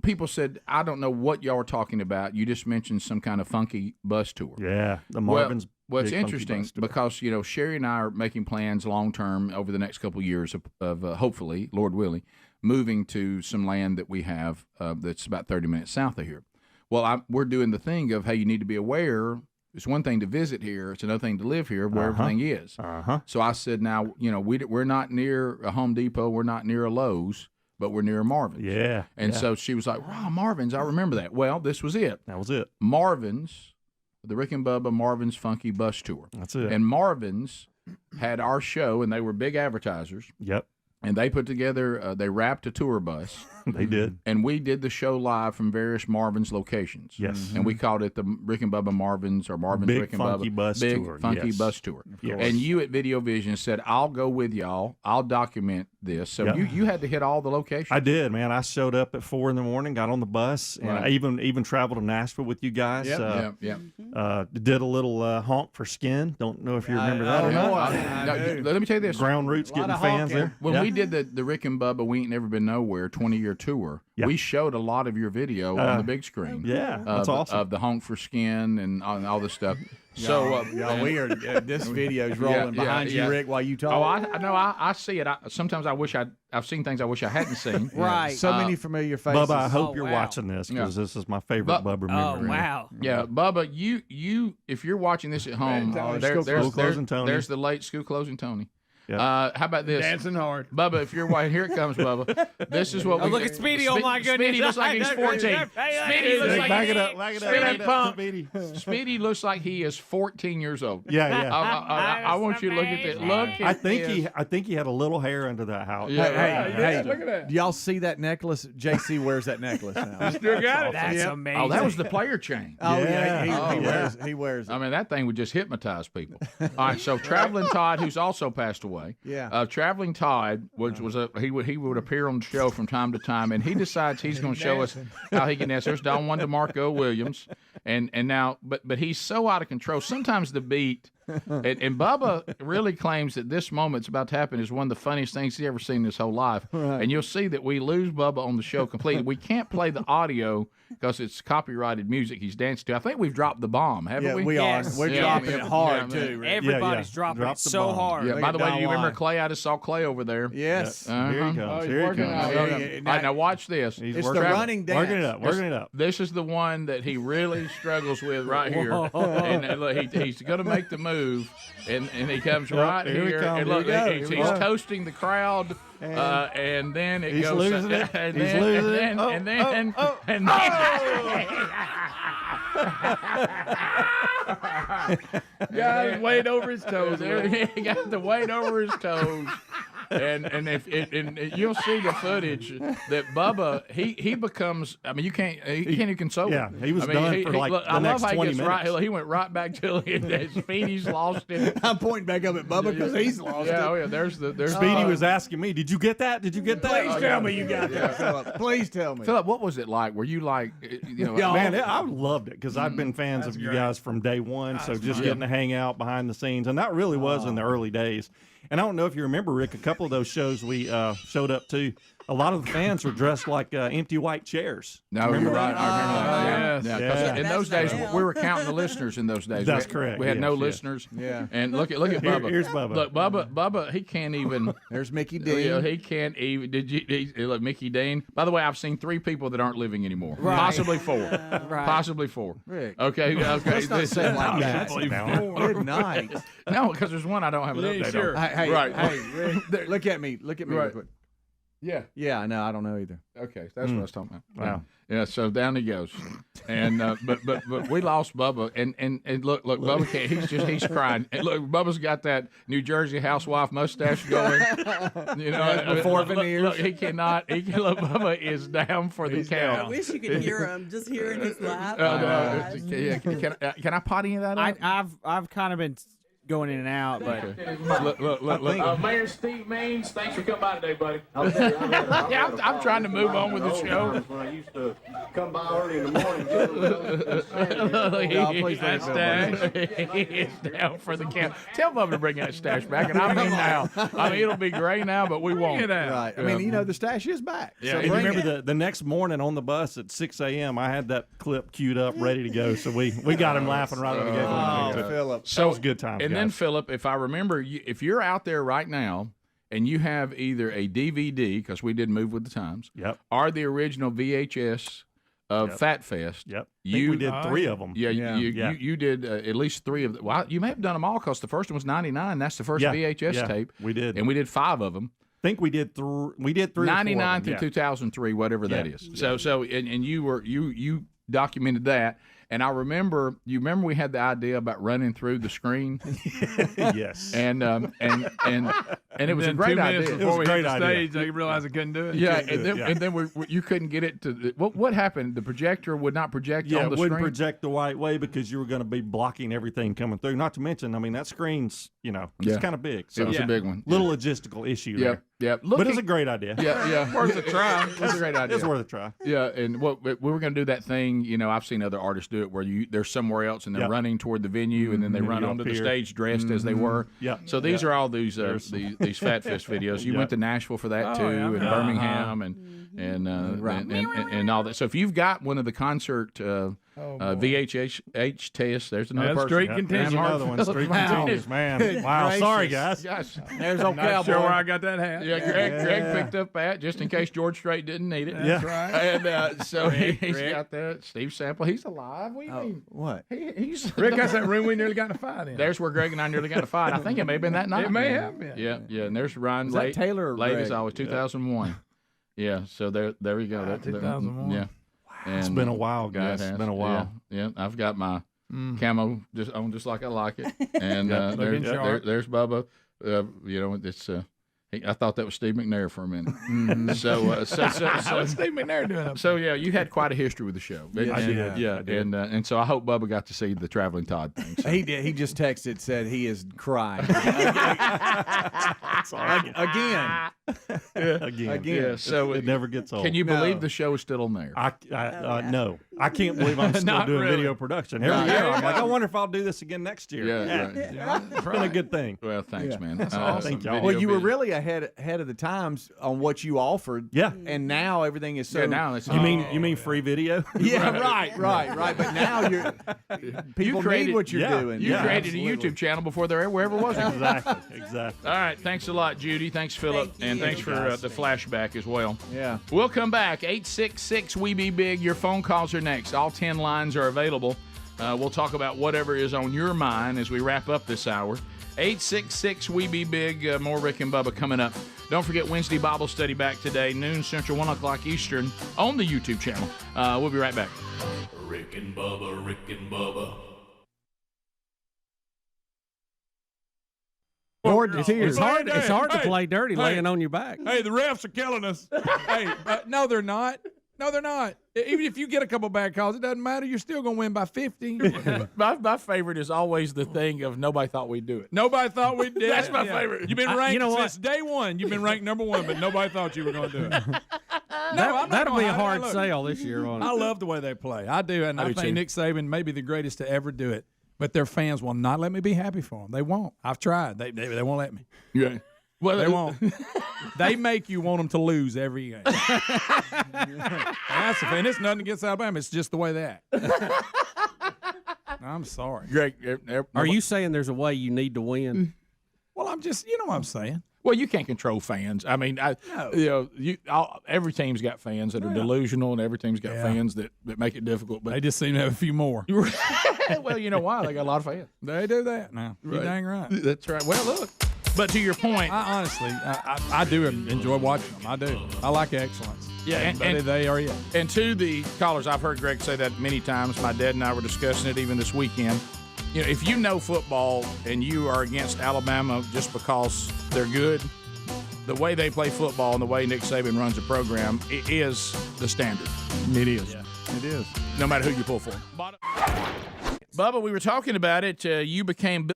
people said, I don't know what y'all were talking about. You just mentioned some kind of funky bus tour. Yeah, the Marvin's. Well, it's big funky interesting bus tour. because Sherry and I are making plans long term over the next couple of years of hopefully, Lord willing, moving to some land that we have that's about 30 minutes south of here. Well, we're doing the thing of, hey, you need to be aware. It's one thing to visit here; it's another thing to live here, where everything is. So I said, now we're not near a Home Depot, we're not near a Lowe's, but we're near Marvin's. Yeah. And so she was like, wow, Marvin's, I remember that. Well, this was it. That was it. Marvin's. The Rick and Bubba Marvin's Funky Bus Tour. That's it. And Marvin's had our show, and they were big advertisers. Yep. And they put together, they wrapped a tour bus. They did. And we did the show live from various Marvin's locations. Yes. And we called it the Rick and Bubba Marvin's or Marvin's Big Rick and Funky Bubba Bus Big Tour. Funky Yes. Bus Tour. Yes. And you at Video Vision said, I'll go with y'all. I'll document this. So Yep. you had to hit all the locations. I did, man. I showed up at 4 a.m, got on the bus, and Right. I even traveled to Nashville with you guys. Yep. Did a little honk for skin. Don't know if you remember that or not. Let me tell you this. Ground Roots getting fans there. When we did the Rick and Bubba We Ain't Never Been Nowhere 20-year tour, we showed a lot of your video on the big screen. Yeah, that's awesome. Of the honk for skin and all this stuff. So we are. This video's rolling behind you, Rick, while you talk. Oh, I know. I see it. Sometimes I wish I've seen things I wish I hadn't seen. Right. So many familiar faces. Bubba, I hope you're watching this because this is my favorite Bubba memory. Oh, wow. Yeah, Bubba, you if you're watching this at home, School Closing Tony. There's the late School Closing Tony. Yeah. How about this? Dancing hard. Bubba, if you're white, here it comes, Bubba. This is what we look at Speedy. Oh, my goodness. Speedy looks like he's 14. Speedy looks like back it up. Back it up. Speedy pump. Speedy. Speedy looks like he is 14 years old. Yeah. I want you to look at that. Look at I think this. he had a little hair under that house. Hey, look at that. do y'all see that necklace? JC wears that necklace now. Still got it. That's amazing. Oh, that was the player chain. Oh Yeah. he wears it. I mean, that thing would just hypnotize people. All right, so Traveling Todd, who's also passed away. Yeah. Traveling Todd he would appear on the show from time to time, and he decides he's going to show us how he can dance. There's Don Juan DeMarco Williams, and now, but he's so out of control. Sometimes the beat. And Bubba really claims that this moment's about to happen is one of the funniest things he's ever seen in his whole life. Right. And you'll see that we lose Bubba on the show completely. We can't play the audio because it's copyrighted music he's dancing to. I think we've dropped the bomb, haven't we? Yes. We're dropping it hard, too. Rick. Everybody's dropping it so hard. Yeah, by the way, do you remember Clay? I just saw Clay over there. Yes. Here he comes. Here he comes. All right, now watch this. It's the running dance. Working it up. This is the one that he really struggles with right here. And look, he's going to make the move. And he comes right here. And look, he's toasting the crowd. And then it He's goes. Losing it. And He's then, losing it. And then. Got weight over his toes. He got the weight over his toes. And you'll see the footage that Bubba he becomes. I mean, he can't even console. Yeah, he was I mean, done for like the next 20 minutes. He went right back till Speedy's lost it. I'm pointing back up at Bubba because he's lost it. Oh yeah, there's Speedy was asking me, "Did you get that? Did you get that?" Please tell me you got that, Philip. Please tell me. Philip, what was it like? Were you like, Man, I loved it because I've been fans of you guys from day one. So just getting to hang out behind the scenes, and that really was in the early days. And I don't know if you remember, Rick, a couple of those shows we showed up to, a lot of the fans were dressed like empty white chairs. No, you're right. I remember that. 'cause in those days we were counting the listeners. In those days, That's correct. We had no Yes. listeners. Yeah. And look at Bubba. Here's Bubba. Look, Bubba, he can't even. There's Mickey Dean. Yeah, he can't even. Look, Mickey Dean. By the way, I've seen 3 people that aren't living anymore. Right. Possibly 4. Right. Possibly 4. Rick. Okay. Let's not say it like that. Good night. No, because there's one I don't have an update Sure. on. Hey, right. Rick, look at me. Look at me. Right. Real quick. Yeah. Yeah, no, I don't know either. Okay, that's what I was talking about. Wow. Yeah, so down he goes, and but we lost Bubba, and look, Bubba can't. He's crying. And look, Bubba's got that New Jersey housewife mustache going. You know, before look, veneers. Look, he cannot. Look, Bubba is down for the count. I wish you could hear him, just hearing his laugh. Yeah, can I pot any of that up? I've kind of been going in and out, but look. Mayor Steve Means, thanks for coming by today, buddy. Yeah, I'm trying to move on with the show. When I used to come by early in the morning. He's down for the count. Tell Bubba to bring that stash back, and I mean now. I mean, it'll be gray now, but we won't. Right. I mean, the stash is back. Yeah. So And bring remember it. the next morning on the bus at 6 a.m., I had that clip queued up, ready to go. So we got him laughing right when we gave him the thing. Philip. So it was a good time. And then, Philip, if I remember, if you're out there right now and you have either a DVD, because we did Move with the Times, or the original VHS of Fat Fest. Yep. I think we did 3 of them. Yeah, you did at least 3 of them. Well, you may have done them all because the first one was 99. That's the first VHS tape. We did. And we did 5 of them. I think we did 3. We did 3 99 or 4 through 2003, whatever that is. So and you documented that. And I remember, we had the idea about running through the screen. Yes. And it was a great 2 idea. minutes before we hit the stage, they realized I couldn't do it. Yeah, and then you couldn't get it to. What happened? The projector would not project on the it screen. wouldn't project the right way because you were going to be blocking everything coming through. Not to mention, I mean, that screen's, it's kind of big. So it was a big one. Little logistical issue there. Yeah, but it's a great idea. Yeah, worth a try. It's a great idea. It's worth a try. Yeah, and we were going to do that thing. I've seen other artists do it where they're somewhere else and they're running toward the venue and then they run onto the stage dressed as they were. Yeah. So these are all these Fat Fest videos. You went to Nashville for that too, and Birmingham and all that. So if you've got one of the concert VHH tests, there's another person. Street continues. Another one. Street continues, man. Wow. Sorry, guys. Gosh. There's old Not cowboy. sure where I got that hat. Yeah, Greg picked up that just in case George Strait didn't need it. That's right. And so he's got that. Steve Sample, he's alive. What do you mean? What? He's Rick, that's that room we nearly got in a fight in. There's where Greg and I nearly got in a fight. I think it may have been that night. It may have been. Yeah. And there's Ryan Was that Taylor or late as Greg? always, 200001. Yeah. So there we go. 2001. Yeah. It's been a while, guys. Yeah, It's been a while. Yeah. I've got my camo just like I like it. And looking sharp. there's Bubba. It's. I thought that was Steve McNair for a minute. So what's Steve McNair doing up So you had quite a history with the show. I did. Yeah, I did. And so I hope Bubba got to see the Traveling Todd thing. So. He did. He just texted, said he is crying again. Yeah, so it never gets old. Can you believe the show is still on there? No, I can't believe I'm still Not doing really. video production. Every year, I'm like, I wonder if I'll do this again next year. Yeah. It's been a good thing. Well, thanks, man. That's awesome. Thank y'all. Well, you were really ahead of the times on what you offered. Yeah. And now everything is so. Yeah, now it's You mean free video? Yeah, right. But now people need what you're doing. You created a YouTube channel before there ever was. Exactly. All right. Thanks a lot, Judy. Thanks, Philip. And thanks for the flashback as well. Yeah. We'll come back. 866-WE-BE-BIG. Your phone calls are next. All 10 lines are available. We'll talk about whatever is on your mind as we wrap up this hour. 866-WE-BE-BIG. More Rick and Bubba coming up. Don't forget Wednesday Bible study back today, noon Central, 1 o'clock Eastern on the YouTube channel. We'll be right back. Rick and Bubba, Rick and Bubba. It's hard to play dirty laying on your back. Hey, the refs are killing us. Hey, no, they're not. No, they're not. Even if you get a couple bad calls, it doesn't matter. You're still going to win by 50. My favorite is always the thing of nobody thought we'd do it. Nobody thought we'd do it. That's my favorite. You've been ranked since day one. You've been ranked number 1, but nobody thought you were going to do it. That'll be a hard sale this year. I love the way they play. I do, and I think Nick Saban may be the greatest to ever do it. But their fans will not let me be happy for them. They won't. I've tried. They won't let me. Yeah. Well, they won't. They make you want them to lose every game. That's the thing. It's nothing against Alabama. It's just the way they act. I'm sorry. Greg, are you saying there's a way you need to win? Well, I'm just, you know what I'm saying. Well, you can't control fans. I mean, every team's got fans that are delusional, and every team's got fans that make it difficult. But they just seem to have a few more. Well, you know why? They got a lot of fans. They do that now. Right. You're dang right. That's right. Well, look. But to your point, I honestly do enjoy watching them. I do. I like excellence. Yeah, and they are. Yeah. And to the callers, I've heard Greg say that many times. My dad and I were discussing it even this weekend. You know, if you know football and you are against Alabama just because they're good, the way they play football and the way Nick Saban runs the program, it is the standard. It is. Yeah. It is. No matter who you pull for. Bubba, we were talking about it. You became.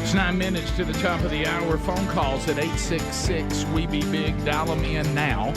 It's 9 minutes to the top of the hour. Phone calls at 866-WE-BE-BIG. Dial them in now.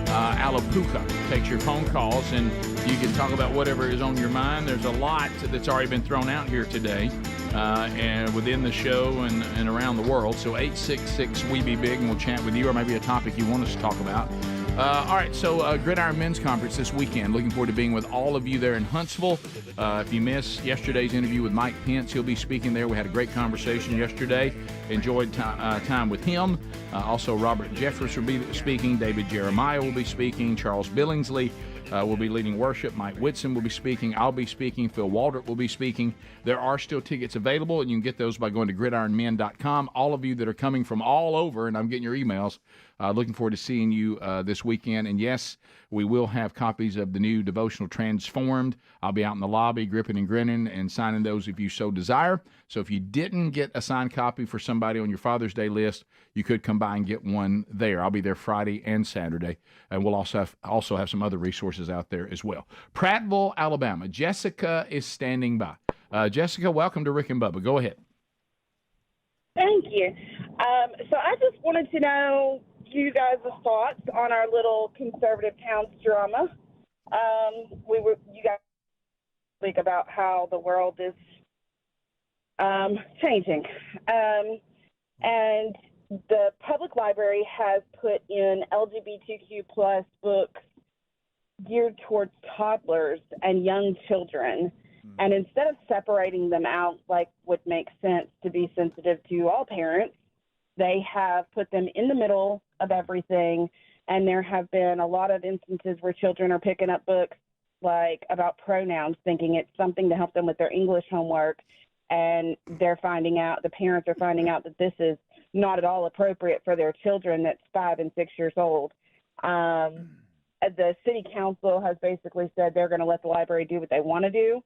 Alapuca takes your phone calls, and you can talk about whatever is on your mind. There's a lot that's already been thrown out here today. and within the show and around the world. So 866-WE-BE-BIG, and we'll chat with you, or maybe a topic you want us to talk about. All right, so Gridiron Men's Conference this weekend. Looking forward to being with all of you there in Huntsville. If you missed yesterday's interview with Mike Pence, he'll be speaking there. We had a great conversation yesterday. Enjoyed time with him. Also, Robert Jeffress will be speaking. David Jeremiah will be speaking. Charles Billingsley will be leading worship. Mike Whitson will be speaking. I'll be speaking. Phil Waldrop will be speaking. There are still tickets available, and you can get those by going to gridironmen.com. All of you that are coming from all over, and I'm getting your emails, looking forward to seeing you this weekend. And yes, we will have copies of the new devotional Transformed. I'll be out in the lobby gripping and grinning and signing those if you so desire. So if you didn't get a signed copy for somebody on your Father's Day list, you could come by and get one there. I'll be there Friday and Saturday. And we'll also have some other resources out there as well. Prattville, Alabama. Jessica is standing by. Jessica, welcome to Rick and Bubba. Go ahead. Thank you. So I just wanted to know you guys' thoughts on our little conservative towns drama. You guys speak about how the world is changing, and the public library has put in LGBTQ plus books geared towards toddlers and young children. And instead of separating them out like would make sense to be sensitive to all parents, they have put them in the middle of everything. And there have been a lot of instances where children are picking up books like about pronouns, thinking it's something to help them with their English homework. And the parents are finding out that this is not at all appropriate for their children that's 5 and 6 years old. The city council has basically said they're going to let the library do what they want to do.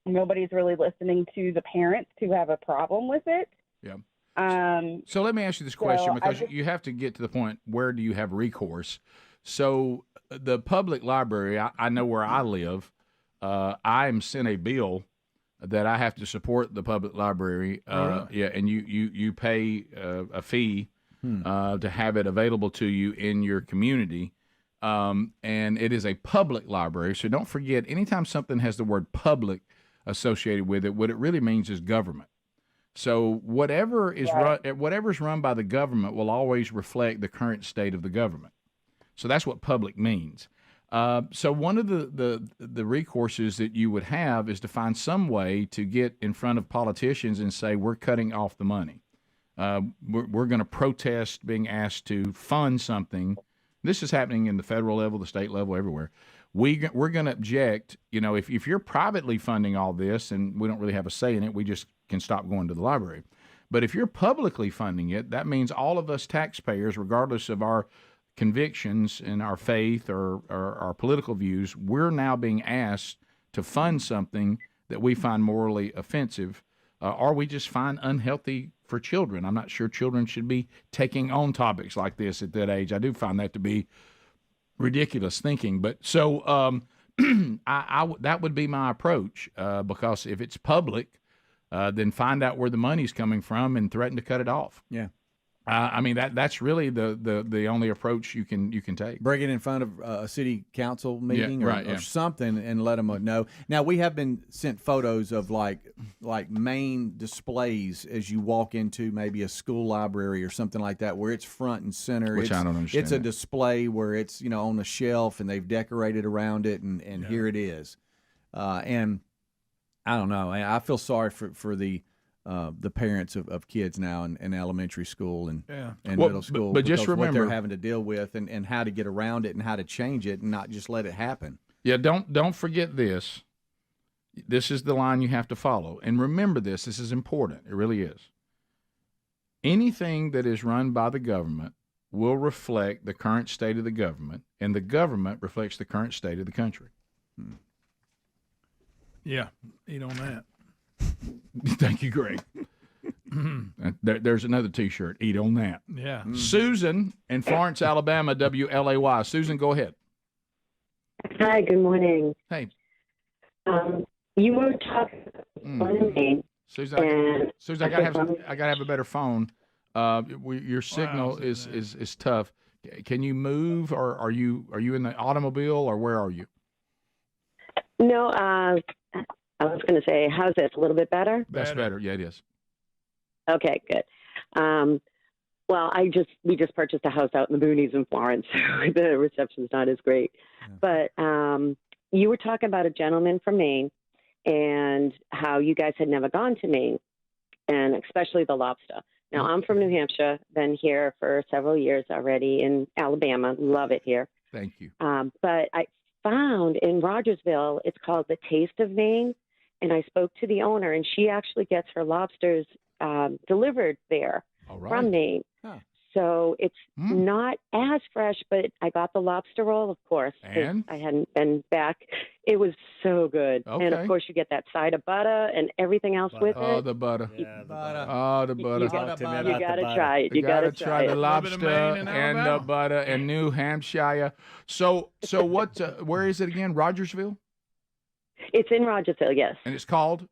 Nobody's really listening to the parents who have a problem with it. Yeah. So let me ask you this question, because you have to get to the point, where do you have recourse? So the public library, I know where I live, I am sent a bill that I have to support the public library. Yeah, and you pay a fee to have it available to you in your community. And it is a public library, so don't forget, anytime something has the word public associated with it, what it really means is government. So whatever's run by the government will always reflect the current state of the government. So that's what public means. So one of the recourses that you would have is to find some way to get in front of politicians and say, we're cutting off the money. We're going to protest being asked to fund something. This is happening in the federal level, the state level, everywhere. We're going to object. If you're privately funding all this, and we don't really have a say in it, we just can stop going to the library. But if you're publicly funding it, that means all of us taxpayers, regardless of our convictions and our faith or our political views, we're now being asked to fund something that we find morally offensive, or we just find unhealthy for children. I'm not sure children should be taking on topics like this at that age. I do find that to be ridiculous thinking. But so that would be my approach, because if it's public, then find out where the money's coming from and threaten to cut it off. Yeah. I mean, that's really the only approach you can take. Bring it in front of a city council meeting or something and let them know. Now, we have been sent photos of like main displays as you walk into maybe a school library or something like that, where it's front and center. Which I don't understand. It's a display where it's on the shelf and they've decorated around it, and here it is. And I don't know. I feel sorry for the parents of kids now in elementary school and middle school, but just remember what they're having to deal with and how to get around it and how to change it and not just let it happen. Yeah, don't forget this. This is the line you have to follow. And remember this is important. It really is. Anything that is run by the government will reflect the current state of the government, and the government reflects the current state of the country. Yeah, eat on that. Thank you, Greg. There's another T-shirt. Eat on that. Yeah. Susan in Florence, Alabama, WLAY. Susan, go ahead. Hi, good morning. Hey. You were talking about me. Susan, I gotta have a better phone. Your signal is tough. Can you move, or are you in the automobile, or where are you? No, I was going to say, how's this? A little bit better? That's better. Yeah, it is. Okay, good. Well, we just purchased a house out in the boonies in Florence. So the reception's not as great. Yeah. But you were talking about a gentleman from Maine and how you guys had never gone to Maine, and especially the lobster. Now, I'm from New Hampshire, been here for several years already in Alabama. Love it here. Thank you. But I found in Rogersville, it's called the Taste of Maine. And I spoke to the owner, and she actually gets her lobsters delivered there from Maine. Huh. So it's not as fresh, but I got the lobster roll, of course. And? I hadn't been back. It was so good. Okay. And, of course, you get that side of butter and everything else with it. Oh, the butter. Yeah, Oh, the butter. You got to try it. You got to try the it. lobster and the butter and New Hampshire. So what? Where is it again? Rogersville? It's in Rogersville, yes. And it's called?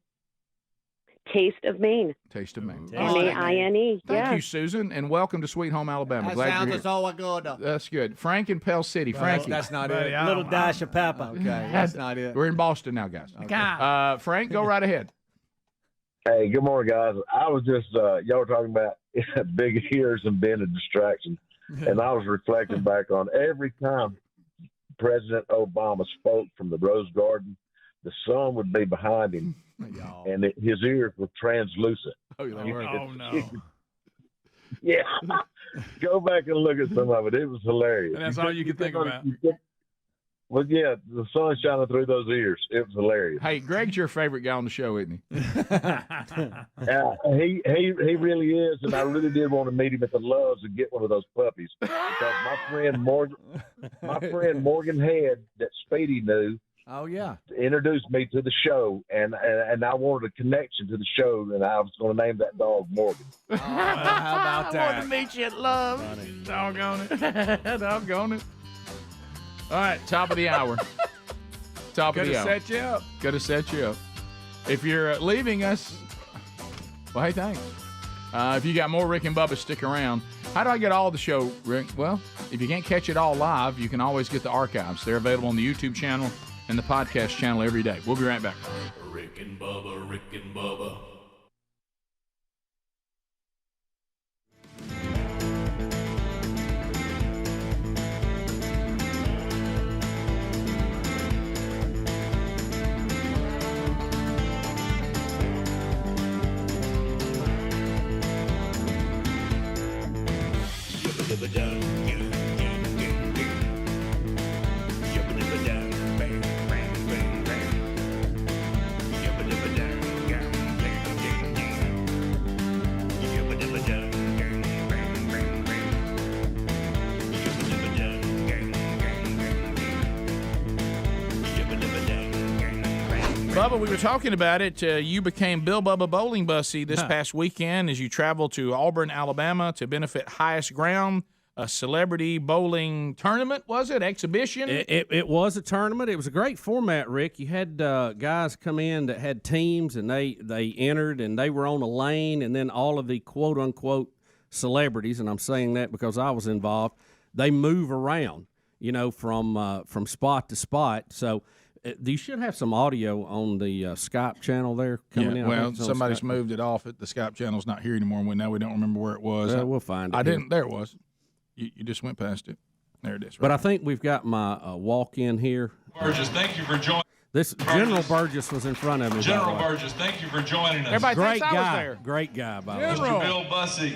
Taste of Maine. Taste of Maine. M-A-I-N-E. Thank you, Susan, and welcome to Sweet Home Alabama. That Glad sounds you're as all good. That's good. Frank in Pell City. Frankie. That's not it. A little dash of pepper. Okay, that's not it. We're in Boston now, guys. Okay. Frank, go right ahead. Hey, good morning, guys. I was just, y'all were talking about big ears and being a distraction. And I was reflecting back on every time President Obama spoke from the Rose Garden, the sun would be behind him, and his ears were translucent. Oh, no. Yeah. Go back and look at some of it. It was hilarious. And that's all you could think about. Well, yeah, the sun shining through those ears. It was hilarious. Hey, Greg's your favorite guy on the show, isn't he? Yeah, he really is, and I really did want to meet him at the Loves and get one of those puppies because my friend Morgan Head, that Speedy knew. Oh yeah, introduced me to the show, and I wanted a connection to the show, and I was going to name that dog Morgan. Oh, how about that? I want to meet you at Love. Doggone it. Doggone it. All right, top of the hour. Top of the hour. Set you up. Could have set you up. If you're leaving us, well, hey, thanks. If you got more Rick and Bubba, stick around. How do I get all the show, Rick? Well, if you can't catch it all live, you can always get the archives. They're available on the YouTube channel and the podcast channel every day. We'll be right back. Rick and Bubba, Rick and Bubba. Bubba, we were talking about it. You became Bill Bubba Bowling Bussy this past weekend as you traveled to Auburn, Alabama to benefit Highest Ground, a celebrity bowling tournament, was it? Exhibition? It was a tournament. It was a great format, Rick. You had guys come in that had teams, and they entered, and they were on a lane, and then all of the quote-unquote celebrities, and I'm saying that because I was involved, they move around, from spot to spot. So you should have some audio on the Skype channel there coming in. Well, somebody's moved it off. The Skype channel's not here anymore. Now we don't remember where it was. We'll find it. There it was. You just went past it. There it is. Right. But I think we've got my walk-in here. Burgess, thank you for joining. General Burgess was in front of me. General Burgess, thank you for joining us. Everybody great thinks guy. I was there. Great guy, by the way. Mr. Bill Bussy.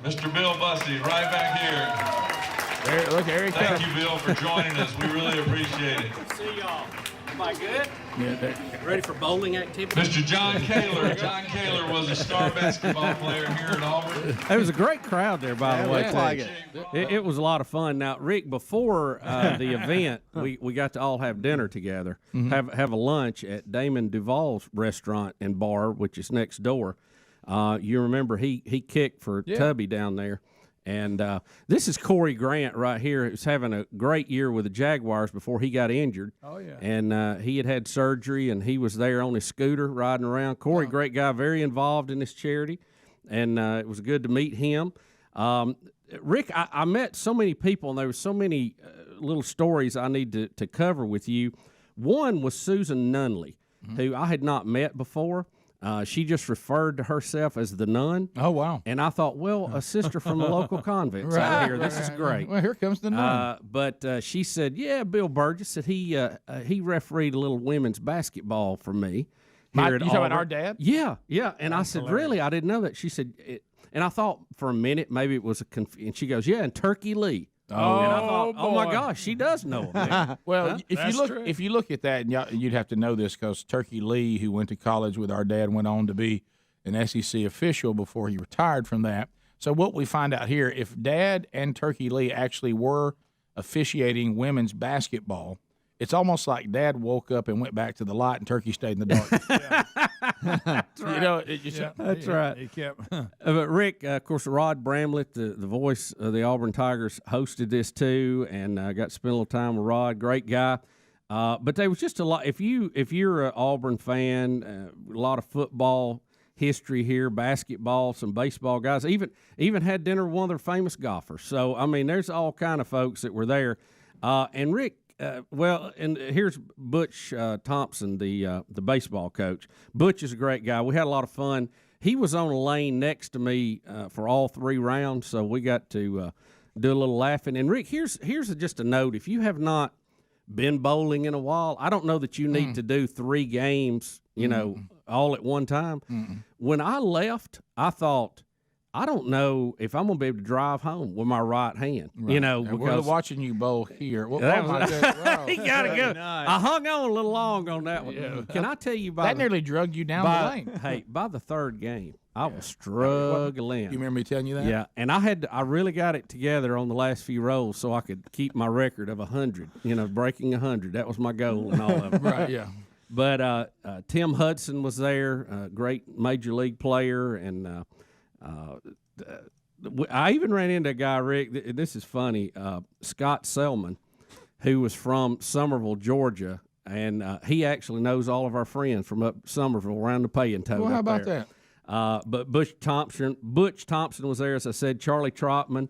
Mr. Bill Bussy, right back here. There he comes. Thank you, Bill, for joining us. We really appreciate it. Good to see y'all. Am I good? Yeah, ready for bowling activity? Mr. John Kaler. John Kaler was a star basketball player here at Auburn. It was a great crowd there, by the way. Looks like It was a lot of fun. Now, Rick, before the event, we got to all have dinner together, have a lunch at Damon Duvall's restaurant and bar, which is next door. You remember he kicked for Tubby down there. And this is Corey Grant right here, who's having a great year with the Jaguars before he got injured. Oh, yeah. And he had surgery, and he was there on his scooter riding around. Corey, great guy, very involved in this charity, and it was good to meet him. Rick, I met so many people, and there were so many little stories I need to cover with you. One was Susan Nunley. who I had not met before. She just referred to herself as the nun. Oh, wow. And I thought, well, a sister from a local convent's out here. This is great. Well, here comes the nun. But she said, yeah, Bill Burgess said he refereed a little women's basketball for me. You talking about our dad? Yeah. And I said, really? I didn't know that. She said, and I thought for a minute maybe it was and she goes, yeah, and Turkey Lee. Oh, and I thought, oh my boy. gosh, she does know him. Well, if you look at that, and you'd have to know this because Turkey Lee, who went to college with our dad, went on to be an SEC official before he retired from that. So what we find out here, if Dad and Turkey Lee actually were officiating women's basketball, it's almost like Dad woke up and went back to the light and Turkey stayed in the dark. That's right. You know, it just, That's right. He kept. But Rick, of course, Rod Bramlett, the voice of the Auburn Tigers, hosted this too, and got to spend a little time with Rod. Great guy. But there was just a lot. If you're an Auburn fan, a lot of football history here, basketball, some baseball guys. Even had dinner with one of their famous golfers. So I mean, there's all kind of folks that were there. And Rick. And here's Butch Thompson, the baseball coach. Butch is a great guy. We had a lot of fun. He was on a lane next to me for all 3 rounds, so we got to do a little laughing. And Rick, here's just a note: if you have not been bowling in a while, I don't know that you need to do 3 games, all at one time. When I left, I thought, I don't know if I'm going to be able to drive home with my right hand, Right. because we're watching you bowl here. he got to go. I hung on a little long on that one. Yeah. Can I tell you that nearly drugged you down the lane? Hey, by the 3rd game, I was struggling. You remember me telling you that? Yeah, and I really got it together on the last few rolls so I could keep my record of 100. Breaking 100. That was my goal and all of them. Right. Yeah. But Tim Hudson was there, great major league player, and. I even ran into a guy, Rick. This is funny. Scott Selman, who was from Summerville, Georgia, and he actually knows all of our friends from up Summerville around the paying toad. Well, how about that? But Butch Thompson was there, as I said. Charlie Trotman,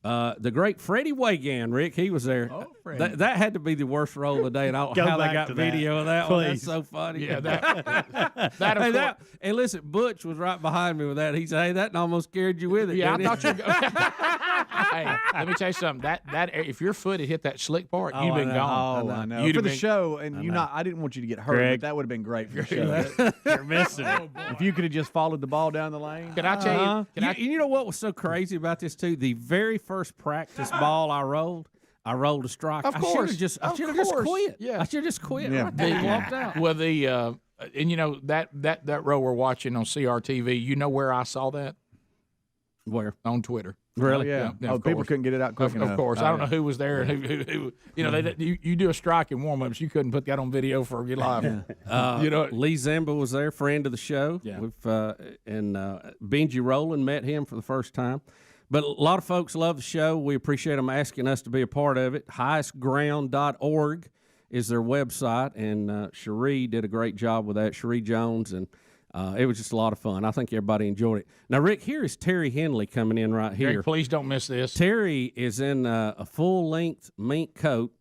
the great Freddie Wagan, Rick, he was there. Oh, that had to be the worst roll of the day, and I don't know how they got video of that one. That's so funny. Yeah, that and listen, Butch was right behind me with that. He said, "Hey, that almost scared you with it." Yeah, I thought you were Hey, let me tell you something. That if your foot had hit that slick part, you'd been gone. Oh, I know. For the show, and I didn't want you to get hurt, Greg. but that would have been great for the show. You're missing it. If you could have just followed the ball down the lane. Can I tell you? You know what was so crazy about this too? The very first practice ball I rolled a strike. Of course. I should have just quit. Yeah. I should have just quit. Yeah. Right there and walked out. Well, and that row we're watching on CRTV. You know where I saw that? Where? On Twitter. Really? Yeah. People couldn't get it out quick enough. Of course. I don't know who was there and who you do a strike in warm-ups. You couldn't put that on video for your life. Lee Zimba was there, friend of the show. Yeah. And Benji Rowland, met him for the first time. But a lot of folks love the show. We appreciate them asking us to be a part of it. Highestground.org is their website, and Cherie did a great job with that, Cherie Jones, and it was just a lot of fun. I think everybody enjoyed it. Now, Rick, here is Terry Henley coming in right here. Greg, please don't miss this. Terry is in a full-length mink coat.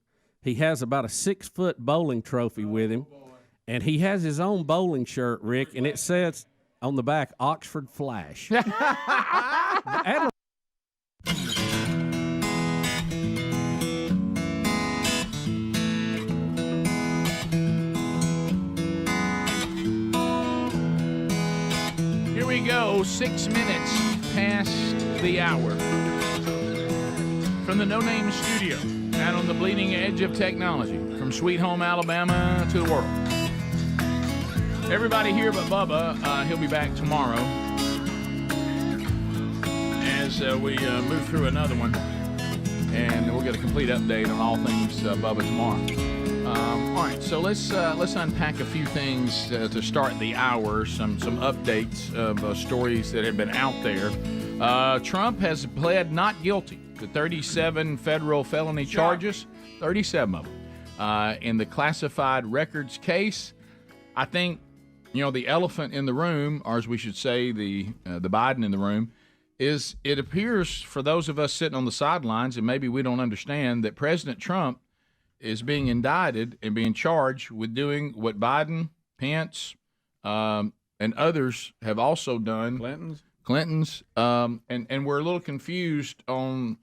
He has about a 6-foot bowling trophy with him, and he has his own bowling shirt, Rick, and it says on the back, Oxford Flash. Here we go, 6 minutes past the hour. From the No Name Studio, out on the bleeding edge of technology, from Sweet Home, Alabama to the world. Everybody here but Bubba, he'll be back tomorrow as we move through another one. And we'll get a complete update on all things Bubba tomorrow. All right, so let's unpack a few things to start the hour. Some updates of stories that have been out there. Trump has pled not guilty to 37 federal felony charges, 37 of them, in the classified records case. I think the elephant in the room, or as we should say, the Biden in the room, is it appears for those of us sitting on the sidelines, and maybe we don't understand, that President Trump is being indicted and being charged with doing what Biden Pence, and others have also done. Clinton's, and we're a little confused on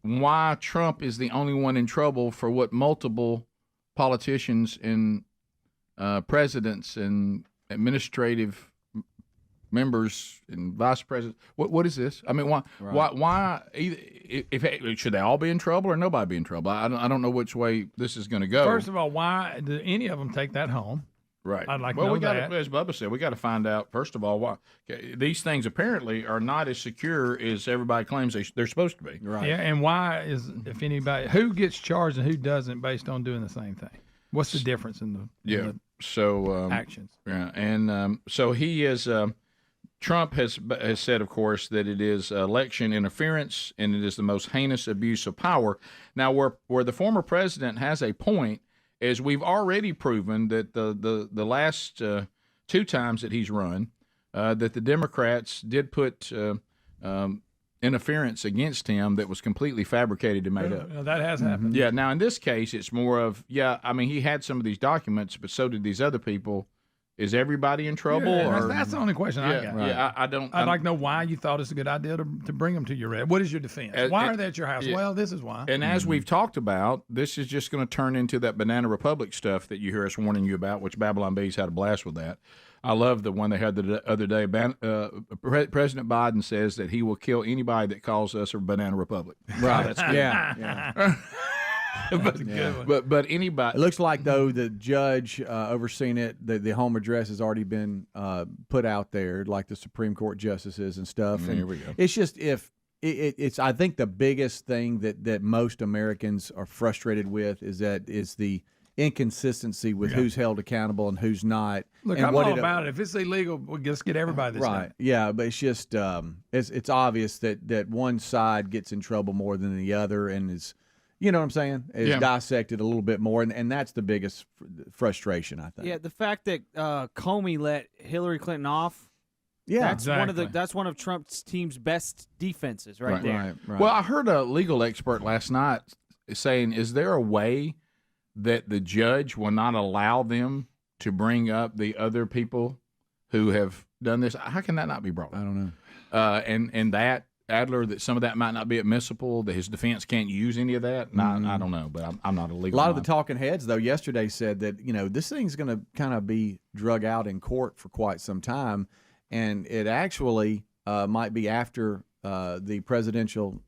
why Trump is the only one in trouble for what multiple politicians and presidents and administrative members and vice presidents. What is this? I mean, why? If should they all be in trouble or nobody be in trouble? I don't know which way this is going to go. First of all, why do any of them take that home? Right. I'd like to know we got that. as Bubba said, we got to find out first of all why these things apparently are not as secure as everybody claims they're supposed to be. Right. Yeah, and why is if anybody who gets charged and who doesn't based on doing the same thing? What's the difference in the so actions? Yeah, and so he is. Trump has said, of course, that it is election interference and it is the most heinous abuse of power. Now, where the former president has a point is we've already proven that the last 2 times that he's run, that the Democrats did put interference against him that was completely fabricated and made up. That has happened. Yeah. Now, in this case, it's more of, I mean, he had some of these documents, but so did these other people. Is everybody in trouble? Yeah, or that's the only question I got. Right. Yeah, I don't. I'd like to know why you thought it's a good idea to bring them to your red. What is your defense? Why are they at your house? Yeah. Well, this is why. And as we've talked about, this is just going to turn into that Banana Republic stuff that you hear us warning you about, which Babylon Bees had a blast with that. I love the one they had the other day. President Biden says that he will kill anybody that calls us a Banana Republic. Right. That's good. Yeah. But anybody. It looks like though the judge overseeing it, the home address has already been put out there, like the Supreme Court justices and stuff. And here we go. It's just it's I think the biggest thing that most Americans are frustrated with is the inconsistency with who's held accountable and who's not. Look, and I'm what all about it. If it's illegal, we'll just get everybody this right. time. Yeah, but it's just it's obvious that one side gets in trouble more than the other, and is. You know what I'm saying? It's dissected a little bit more, and that's the biggest frustration, I think. Yeah, the fact that Comey let Hillary Clinton off. Yeah, that's one of Trump's team's best defenses right there. Right. Well, I heard a legal expert last night saying, is there a way that the judge will not allow them to bring up the other people who have done this? How can that not be brought up? I don't know. And that Adler, that some of that might not be admissible, that his defense can't use any of that. I don't know, but I'm not a legal. A lot of the talking heads, though, yesterday said that this thing's going to kind of be drug out in court for quite some time, and it actually might be after the presidential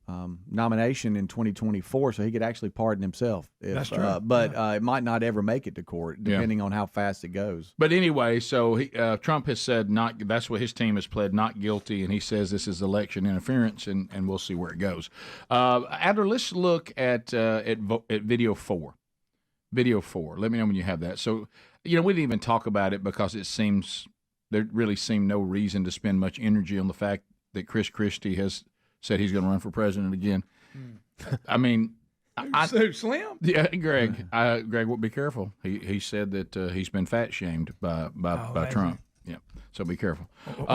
nomination in 2024, so he could actually pardon himself. That's true. But it might not ever make it to court, depending on how fast it goes. But anyway, so Trump has said not. That's what his team has pled not guilty, and he says this is election interference, and we'll see where it goes. Adler, let's look at video 4. Video 4. Let me know when you have that. So, we didn't even talk about it because there really seemed no reason to spend much energy on the fact that Chris Christie has said he's going to run for president again. I mean, so Slim? Yeah, Greg. Greg, well, be careful. He said that he's been fat shamed by Trump. Yeah, so be careful. That's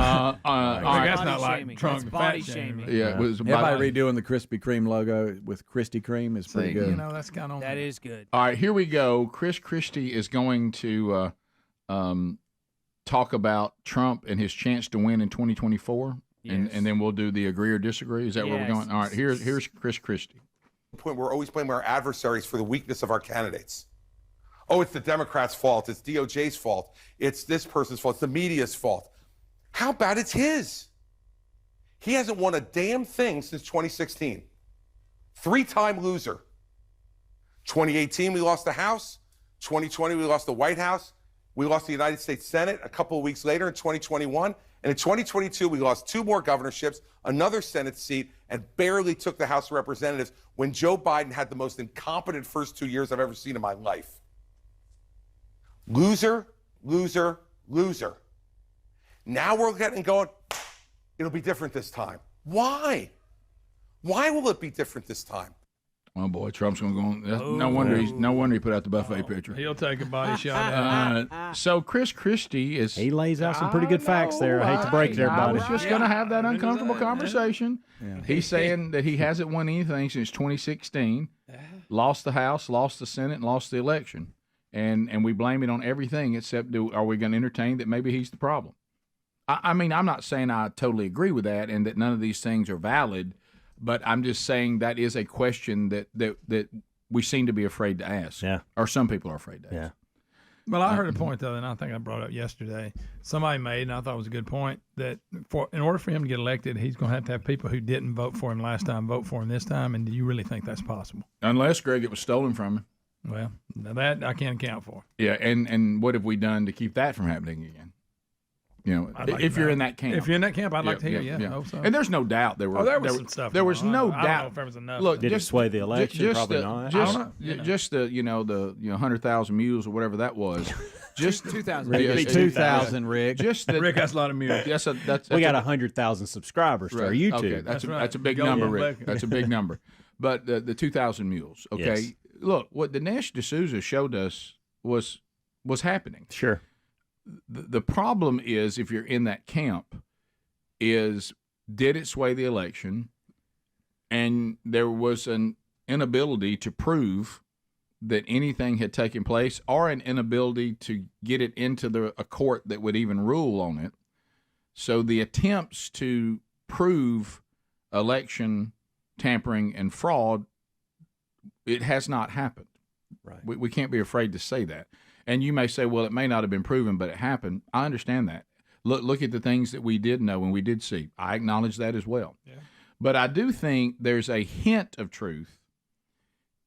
not like Trump body fat shaming. Yeah, everybody redoing the Krispy Kreme logo with Krispy Kreme is pretty good. That's kind of that is good. All right, here we go. Chris Christie is going to talk about Trump and his chance to win in 2024. Yes. And then we'll do the agree or disagree. Is that where we're going? All right, here's Chris Christie. Point we're always blaming our adversaries for the weakness of our candidates. Oh, it's the Democrats' fault. It's DOJ's fault. It's this person's fault. It's the media's fault. How about it's his? He hasn't won a damn thing since 2016. 3-time loser. 2018, we lost the House. 2020, we lost the White House. We lost the United States Senate a couple of weeks later in 2021. And in 2022, we lost 2 more governorships, another Senate seat, and barely took the House of Representatives when Joe Biden had the most incompetent first 2 years I've ever seen in my life. Loser, loser, loser. Now we're getting going, it'll be different this time. Why? Why will it be different this time? Oh boy, Trump's going to go on. No wonder he put out the buffet picture. He'll take a body shot. So Chris Christie is. He lays out some pretty good facts there. I hate to break it, everybody. I was just going to have that uncomfortable conversation. Yeah. He's saying that he hasn't won anything since 2016. Lost the House, lost the Senate, and lost the election. and we blame it on everything except are we going to entertain that maybe he's the problem? I mean, I'm not saying I totally agree with that and that none of these things are valid, but I'm just saying that is a question that we seem to be afraid to ask. Yeah. Or some people are afraid to ask. Yeah. Well, I heard a point, though, and I think I brought it up yesterday. Somebody made, and I thought it was a good point, that in order for him to get elected, he's going to have people who didn't vote for him last time vote for him this time. And do you really think that's possible? Unless, Greg, it was stolen from him. Well, now that I can't account for. Yeah, and what have we done to keep that from happening again? You know, if you're in that camp. If you're in that camp, I'd like to hear, I hope so. And there's no doubt there were. There was some stuff. There was no doubt. I don't know if there was enough. Look, did it sway the election? Probably not. Just the 100,000 mules or whatever that was. Just 2,000. It'd be 2,000, Rick. Just Rick, that's a lot of mules. We got 100,000 subscribers to our YouTube. Okay, that's a big number, Rick. That's a big number. But the 2,000 mules. Okay, yes. Look, what Dinesh D'Souza showed us was happening. Sure. The problem is, if you're in that camp, did it sway the election? And there was an inability to prove that anything had taken place, or an inability to get it into a court that would even rule on it. So the attempts to prove election tampering and fraud, it has not happened. Right. We can't be afraid to say that. And you may say, well, it may not have been proven, but it happened. I understand that. Look at the things that we did know and we did see. I acknowledge that as well. Yeah. But I do think there's a hint of truth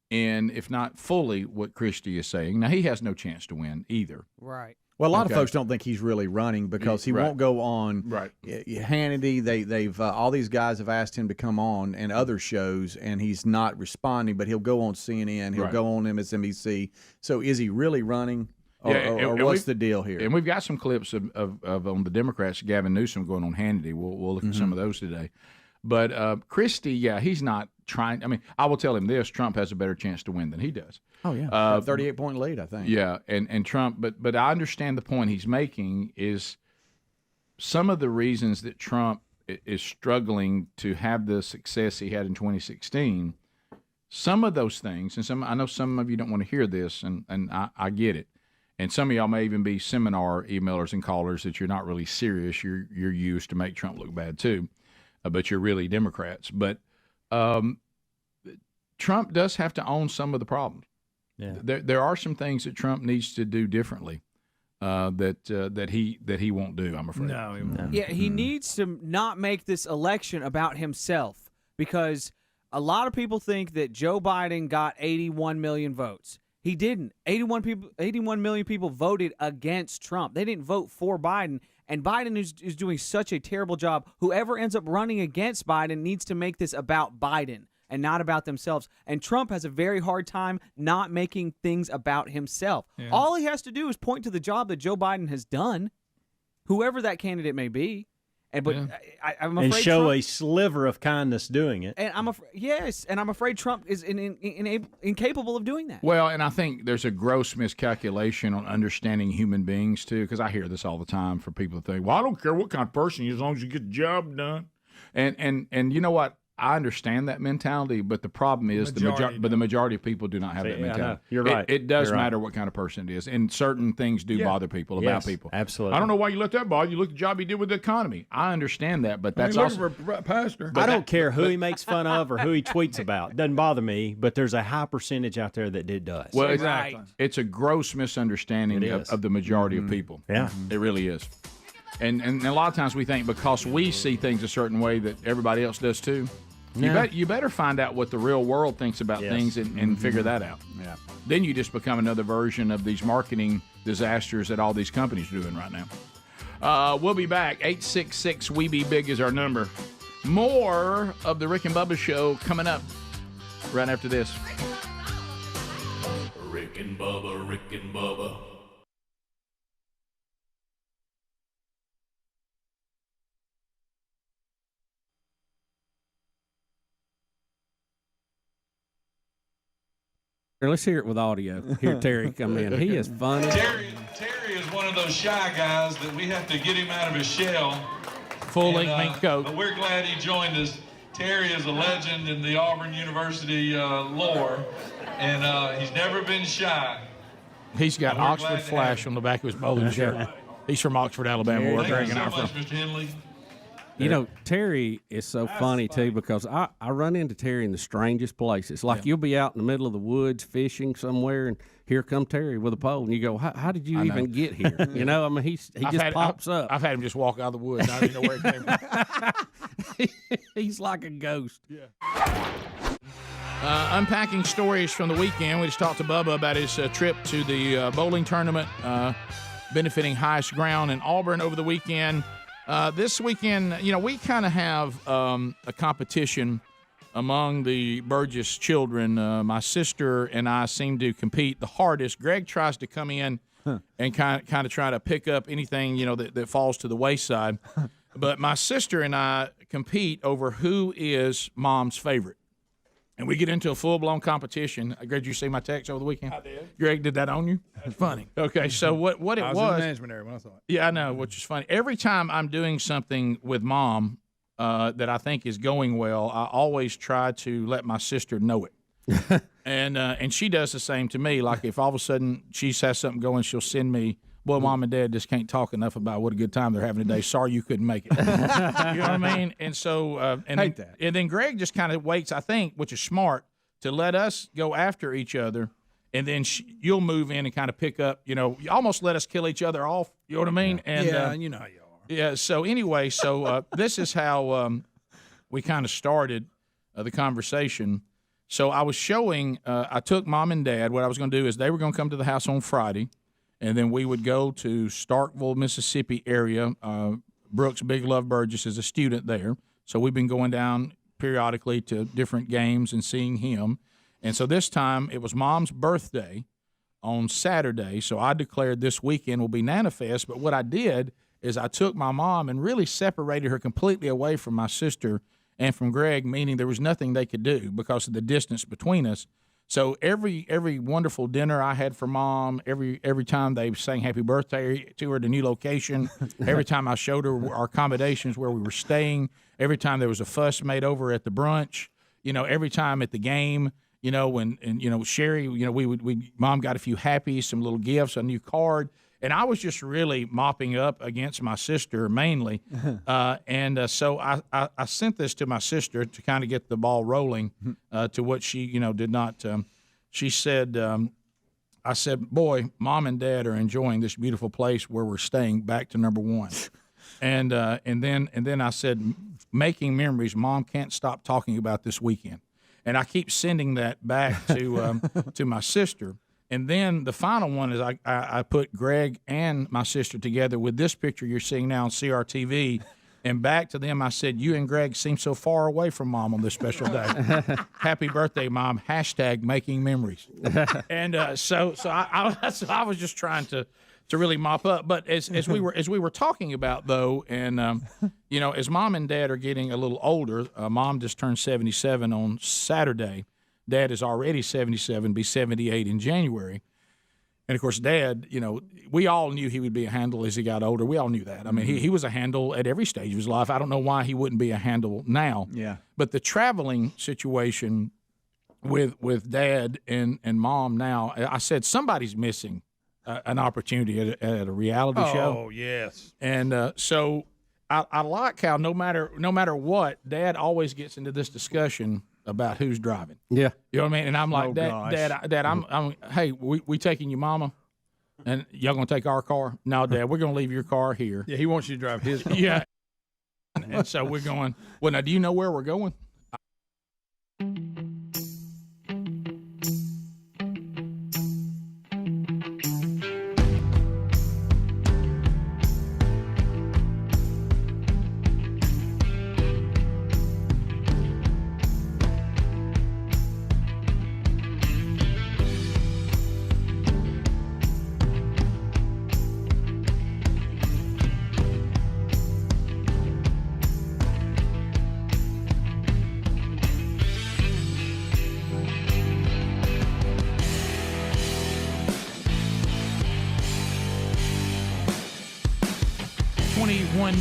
in, if not fully, what Christie is saying. Now, he has no chance to win either. Right. Well, a lot of folks don't think he's really running because he won't go on. Right. Hannity, they've all these guys have asked him to come on and other shows, and he's not responding. But he'll go on CNN, he'll go on MSNBC. So, is he really running, or what's the deal here? And we've got some clips of on the Democrats, Gavin Newsom going on Hannity. We'll look at some of those today. But Christie, he's not trying. I mean, I will tell him this: Trump has a better chance to win than he does. Oh yeah, 38-point lead, I think. Yeah, and Trump, but I understand the point he's making is some of the reasons that Trump is struggling to have the success he had in 2016. Some of those things, and I know some of you don't want to hear this, and I get it. And some of y'all may even be seminar emailers and callers that you're not really serious. You're used to make Trump look bad too, but you're really Democrats. But Trump does have to own some of the problems. Yeah. There are some things that Trump needs to do differently that he won't do, I'm afraid. No, he won't. Yeah, he needs to not make this election about himself, because a lot of people think that Joe Biden got 81 million votes. He didn't. 81 million people voted against Trump. They didn't vote for Biden, and Biden is doing such a terrible job. Whoever ends up running against Biden needs to make this about Biden and not about themselves. And Trump has a very hard time not making things about himself. Yeah. All he has to do is point to the job that Joe Biden has done, whoever that candidate may be. I'm afraid and show Trump, a sliver of kindness doing it. And I'm afraid Trump is incapable of doing that. Well, and I think there's a gross miscalculation on understanding human beings too, because I hear this all the time for people to think, well, I don't care what kind of person you are as long as you get the job done. And you know what? I understand that mentality, but the problem is the majority of people do not have that mentality. You're right. It does matter what kind of person it is, and certain things do bother people about people. Absolutely. I don't know why you let that bother you. Look at the job he did with the economy. I understand that, but that's also for a pastor. I don't care who he makes fun of or who he tweets about. It doesn't bother me, but there's a high percentage out there that it does. Well, exactly. It's a gross misunderstanding of the majority of people. Yeah, it really is. And a lot of times we think because we see things a certain way that everybody else does too. You better find out what the real world thinks about things and figure that out. Yeah. Then you just become another version of these marketing disasters that all these companies are doing right now. We'll be back. 866-WE-BE-BIG is our number. More of the Rick and Bubba Show coming up right after this. Rick and Bubba, Rick and Bubba. Let's hear it with audio. Here, Terry, come in. He is funny. Terry is one of those shy guys that we have to get him out of his shell. Full-length mink coat. But we're glad he joined us. Terry is a legend in the Auburn University lore, and he's never been shy. He's got Oxford Flash on the back of his bowling shirt. He's from Oxford, Alabama, where Greg and I are from. Mr. Henley. You know, Terry is so funny, too, because I run into Terry in the strangest places. Like, you'll be out in the middle of the woods fishing somewhere, and here come Terry with a pole, and you go, how did you even get here? You know, I mean, he just pops up. I've had him just walk out of the woods. I don't even know where he came from. He's like a ghost. Yeah. Unpacking stories from the weekend. We just talked to Bubba about his trip to the bowling tournament benefiting Highest Ground in Auburn over the weekend. This weekend, you know, we kind of have a competition among the Burgess children. My sister and I seem to compete the hardest. Greg tries to come in and kind of try to pick up anything, you know, that falls to the wayside. But my sister and I compete over who is Mom's favorite. And we get into a full-blown competition. Greg, did you see my text over the weekend? I did. Greg, did that on you? That's funny. Okay, so what it was... I was in the management area when I saw it. Yeah, I know, which is funny. Every time I'm doing something with Mom that I think is going well, I always try to let my sister know it. And she does the same to me. Like if all of a sudden she has something going, she'll send me, boy, Mom and Dad just can't talk enough about what a good time they're having today. Sorry you couldn't make it. You know what I mean? And so, and then Greg just kind of waits, I think, which is smart, to let us go after each other. And then you'll move in and kind of pick up, you know, you almost let us kill each other off. You know what I mean? And, and you know how you are. Yeah. So anyway, this is how we kind of started the conversation. So I was showing, I took Mom and Dad. What I was going to do is they were going to come to the house on Friday. And then we would go to Starkville, Mississippi area. Brooks Big Love Burgess is a student there. So we've been going down periodically to different games and seeing him. And so this time it was Mom's birthday on Saturday. So I declared this weekend will be Nana Fest. But what I did is I took my mom and really separated her completely away from my sister and from Greg, meaning there was nothing they could do because of the distance between us. So every wonderful dinner I had for Mom, every time they sang happy birthday to her at a new location, every time I showed her our accommodations where we were staying, every time there was a fuss made over at the brunch, you know, every time at the game, you know, Sherry, you know, Mom got a few happies, some little gifts, a new card. And I was just really mopping up against my sister mainly. So I sent this to my sister to kind of get the ball rolling to what she, you know, did not. She said, I said, boy, Mom and Dad are enjoying this beautiful place where we're staying, back to number one. And then I said, making memories, Mom can't stop talking about this weekend. And I keep sending that back to my sister. And then the final one is I put Greg and my sister together with this picture you're seeing now on CRTV. And back to them, I said, you and Greg seem so far away from Mom on this special day. Happy birthday, Mom. # making memories. And so I was just trying to really mop up. But as we were talking about, though, and, you know, as Mom and Dad are getting a little older, Mom just turned 77 on Saturday. Dad is already 77, be 78 in January. And, of course, Dad, you know, we all knew he would be a handle as he got older. We all knew that. I mean, he was a handle at every stage of his life. I don't know why he wouldn't be a handle now. Yeah. But the traveling situation with Dad and Mom now, I said somebody's missing an opportunity at a reality show. Oh, yes. And so I like how no matter what, Dad always gets into this discussion about who's driving. Yeah. You know what I mean? And I'm like, Dad, I'm hey, we taking your mama? And y'all going to take our car? No, Dad, we're going to leave your car here. Yeah, he wants you to drive his car. Yeah. And so we're going, well, now, do you know where we're going?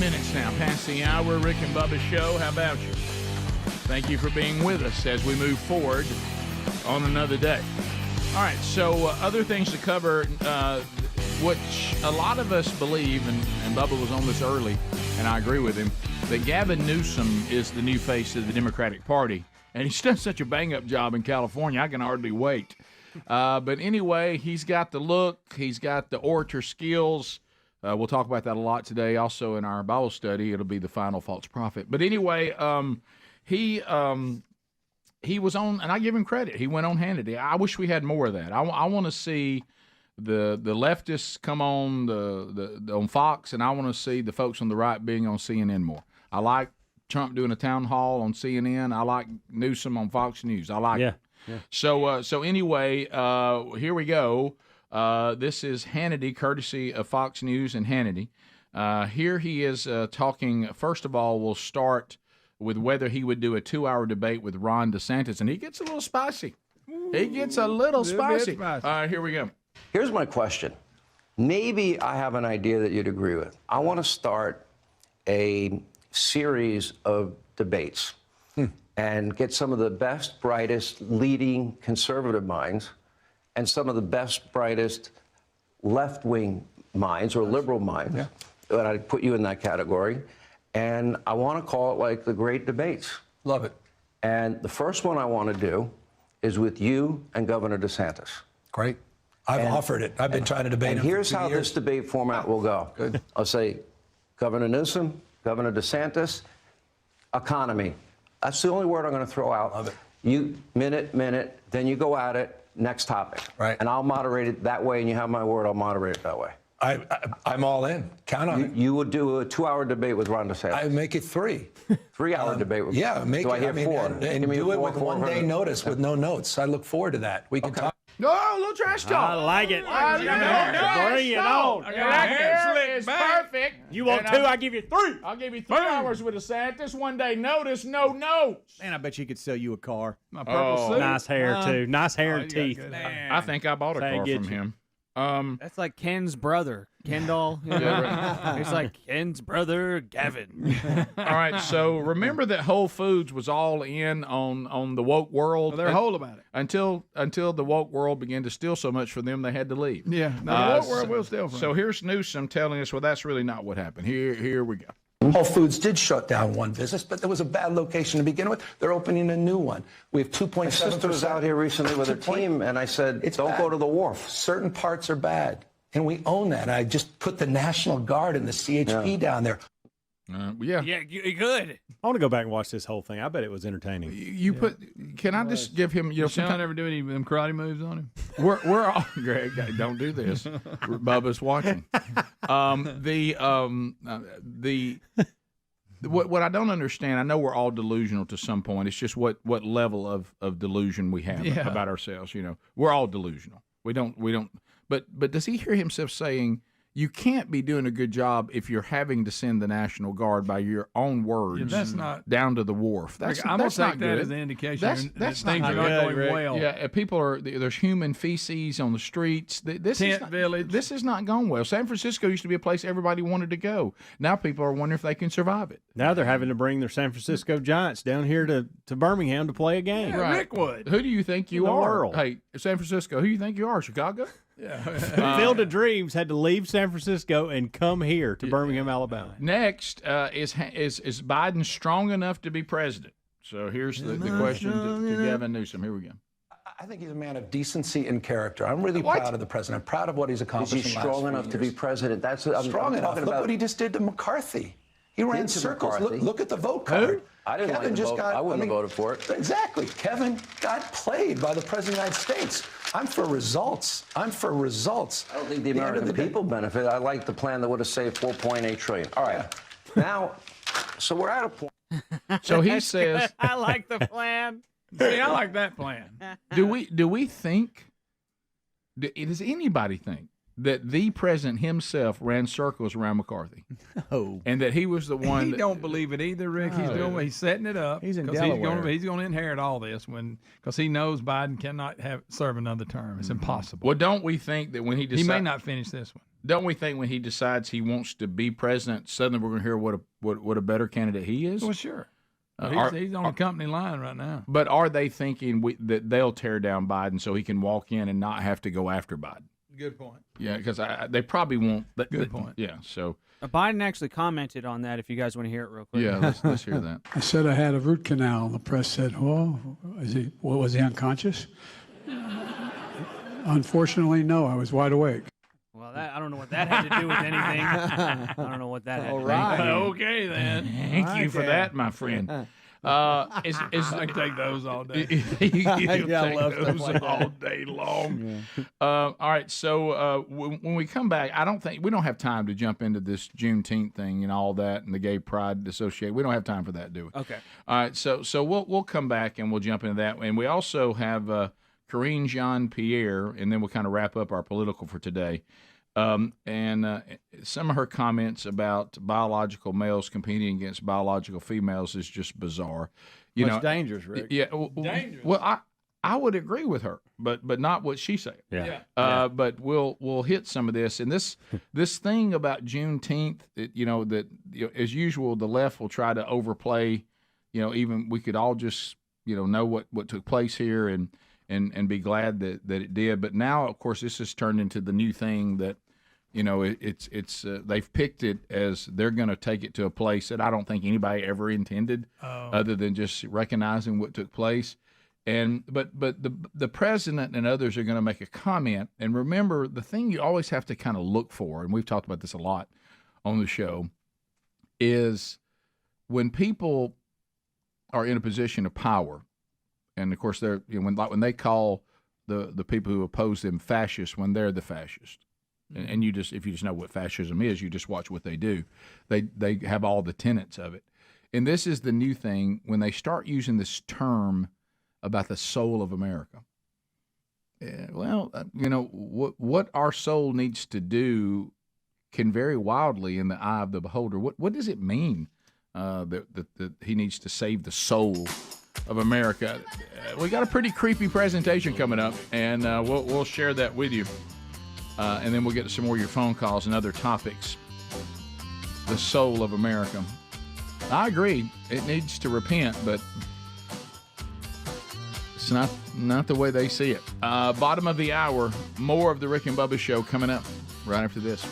Minutes now past the hour. Rick and Bubba show. How about you? Thank you for being with us as we move forward on another day. All right, so other things to cover, which a lot of us believe, and Bubba was on this early, and I agree with him, that Gavin Newsom is the new face of the Democratic Party. And he's done such a bang-up job in California, I can hardly wait. But anyway, he's got the look, he's got the orator skills. We'll talk about that a lot today. Also in our Bible study, it'll be the final false prophet. But anyway, he was on, and I give him credit. He went on Hannity. I wish we had more of that. I want to see the leftists come on on Fox, and I want to see the folks on the right being on CNN more. I like Trump doing a town hall on CNN. I like Newsom on Fox News. I like it. Yeah. So anyway, here we go. This is Hannity, courtesy of Fox News and Hannity. Here he is talking. First of all, we'll start with whether he would do a 2-hour debate with Ron DeSantis, and he gets a little spicy. He gets a little spicy. Here we go. Here's my question. Maybe I have an idea that you'd agree with. I want to start a series of debates and get some of the best, brightest, leading conservative minds and some of the best, brightest left-wing minds or liberal minds. Yeah. And I'd put you in that category. And I want to call it like the great debates. Love it. And the first one I want to do is with you and Governor DeSantis. Great. I've offered it. I've been trying to debate him for 2 years. Here's how this debate format will go. Good. I'll say Governor Newsom, Governor DeSantis, economy. That's the only word I'm going to throw out. Love it. You, minute, then you go at it, next topic. Right. And I'll moderate it that way, and you have my word, I'll moderate it that way. I'm all in. Count on it. You would do a 2-hour debate with Ron DeSantis. I make it 3. 3-hour debate with make do it. I hear 4? And do it with 1 day notice with no notes. I look forward to that. We can talk. No, a little trash talk. I like it. Bring it on. It's perfect. You want 2? I give you 3. I'll give you 3 hours with DeSantis. 1 day notice, no notes. Man, I bet you could sell you a car. My purple suit. Nice hair, too. Nice hair and teeth. I think I bought a car from him. That's like Ken's brother, Kendall. You know? It's like Ken's brother, Gavin. All right, so remember that Whole Foods was all in on the woke world. Well, they're whole about it until the woke world began to steal so much from them they had to leave. Yeah, the woke world will steal from. So here's Newsom telling us, well, that's really not what happened. Here we go. Whole Foods did shut down one business, but there was a bad location to begin with. They're opening a new one. We have 2.7%. My sister was out here recently with her team, and I said, don't go to the wharf. Certain parts are bad, and we own that. I just put the National Guard and the CHP down there. Yeah, good. I want to go back and watch this whole thing. I bet it was entertaining. Can I just give him? Sean ever do any of them karate moves on him? We're all Greg. Don't do this. Bubba's watching. What I don't understand. I know we're all delusional to some point. It's just what level of delusion we have about ourselves. You know, we're all delusional. We don't. But does he hear himself saying, you can't be doing a good job if you're having to send the National Guard by your own words. Yeah, that's not down to the wharf. I'm gonna take that as an indication that's things not are not good, going Rick. well. Yeah, people are. There's human feces on the streets. Tent village. This is not going well. San Francisco used to be a place everybody wanted to go. Now people are wondering if they can survive it. Now they're having to bring their San Francisco Giants down here to Birmingham to play a game. Yeah, right. Rick would. Who do you think you In the are? world. Hey, San Francisco. Who do you think you are? Chicago? Yeah. Field of Dreams had to leave San Francisco and come here to Birmingham, Alabama. Next, is Biden strong enough to be president? So here's the question to Gavin Newsom. Here we go. I think he's a man of decency and character. I'm really proud of the president. I'm proud of what he's accomplished. Is he strong enough to be president? That's what I'm strong enough. Look what he just did to McCarthy. He ran circles. Look at the vote card. I didn't like the vote. I wouldn't have voted for it. Exactly. Kevin got played by the President of the United States. I'm for results. I'm for results. I don't think the American people benefit. I like the plan that would have saved $4.8 trillion. All right. Now, so we're at a point. So he says, I like the plan. See, I like that plan. Do we think? Does anybody think that the president himself ran circles around McCarthy? No. And that he was the one. He don't believe it either, Rick. He's setting it up. He's in Delaware. He's going to inherit all this because he knows Biden cannot serve another term. It's impossible. Well, don't we think that when he decides he may not finish this one? Don't we think when he decides he wants to be president, suddenly we're going to hear what a better candidate he is? Well, sure. He's on the company line right now. But are they thinking that they'll tear down Biden so he can walk in and not have to go after Biden? Good point. Yeah, because they probably won't. Good point. Yeah, so. Biden actually commented on that. If you guys want to hear it real quick. Yeah, let's hear that. I said I had a root canal. The press said, "Well, was he unconscious?" Unfortunately, no. I was wide awake. Well, I don't know what that had to do with anything. I don't know what that had to do. Okay, then. Thank you for that, my friend. I can take those all day. I love those all day long. Yeah. All right, so when we come back, we don't have time to jump into this Juneteenth thing and all that and the Gay Pride Association. We don't have time for that, do we? Okay. All right, so we'll come back and we'll jump into that, and we also have Karine Jean-Pierre, and then we'll kind of wrap up our political for today. And some of her comments about biological males competing against biological females is just bizarre. It's dangerous, Rick. Yeah, dangerous. Well, I would agree with her, but not what she said. Yeah. But we'll hit some of this, and this thing about Juneteenth. As usual, the left will try to overplay. Even we could all just know what took place here and be glad that it did. But now, of course, this has turned into the new thing that, they've picked it as they're going to take it to a place that I don't think anybody ever intended, other than just recognizing what took place. But the president and others are going to make a comment. And remember, the thing you always have to kind of look for, and we've talked about this a lot on the show, is when people are in a position of power. And of course, they're when they call the people who oppose them fascists when they're the fascist, and if you just know what fascism is, you just watch what they do. They have all the tenets of it, and this is the new thing when they start using this term about the soul of America. What our soul needs to do can vary wildly in the eye of the beholder. What does it mean that he needs to save the soul of America? We got a pretty creepy presentation coming up, and we'll share that with you. And then we'll get to some more of your phone calls and other topics. The soul of America. I agree. It needs to repent, but it's not the way they see it. Bottom of the hour, more of the Rick and Bubba Show coming up right after this.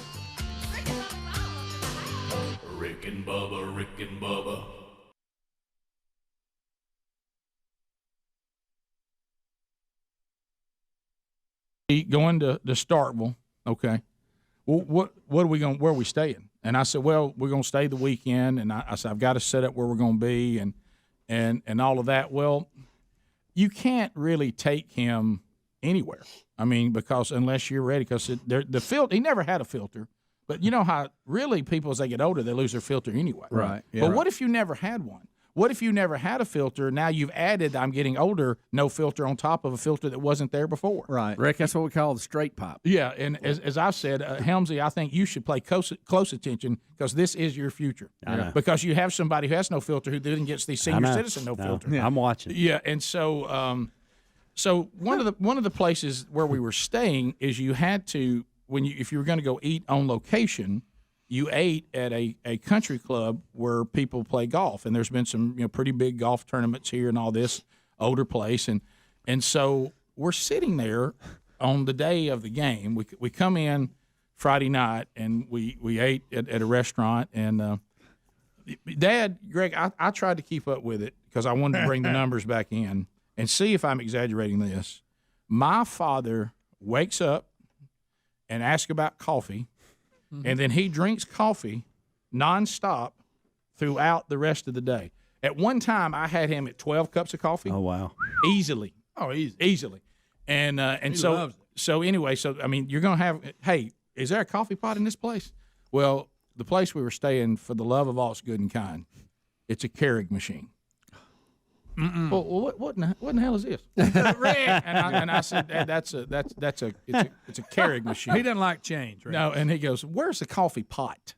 Rick and Bubba, Rick and Bubba. Going to Starkville, okay. Well, what are we going? Where are we staying? And I said, well, we're going to stay the weekend. And I said, I've got to set up where we're going to be and all of that. Well, you can't really take him anywhere. I mean, because unless you're ready, because the filter, he never had a filter. But you know how really people as they get older, they lose their filter anyway. Right. Yeah, but what if you never had one? What if you never had a filter? Now you've added, I'm getting older, no filter on top of a filter that wasn't there before. Right. Rick, that's what we call the straight pipe. Yeah, and as I've said, Helmsy, I think you should pay close attention because this is your future. I know. Because you have somebody who has no filter who then gets the senior citizen no filter. Yeah. I'm watching. Yeah, and so one of the places where we were staying is you had to if you were going to go eat on location, you ate at a country club where people play golf, and there's been some pretty big golf tournaments here and all this older place, and so we're sitting there on the day of the game. We come in Friday night and we ate at a restaurant, and Dad, Greg, I tried to keep up with it because I wanted to bring the numbers back in and see if I'm exaggerating this. My father wakes up and asks about coffee. And then he drinks coffee nonstop throughout the rest of the day. At one time, I had him at 12 cups of coffee. Oh, wow. Easily. Oh, easily. And so anyway, I mean, you're going to have, hey, is there a coffee pot in this place? Well, the place we were staying, for the love of all that's good and kind, it's a Keurig machine. Well, what in the hell is this? and I said, it's a Keurig machine. He doesn't like change, right? No, and he goes, where's the coffee pot?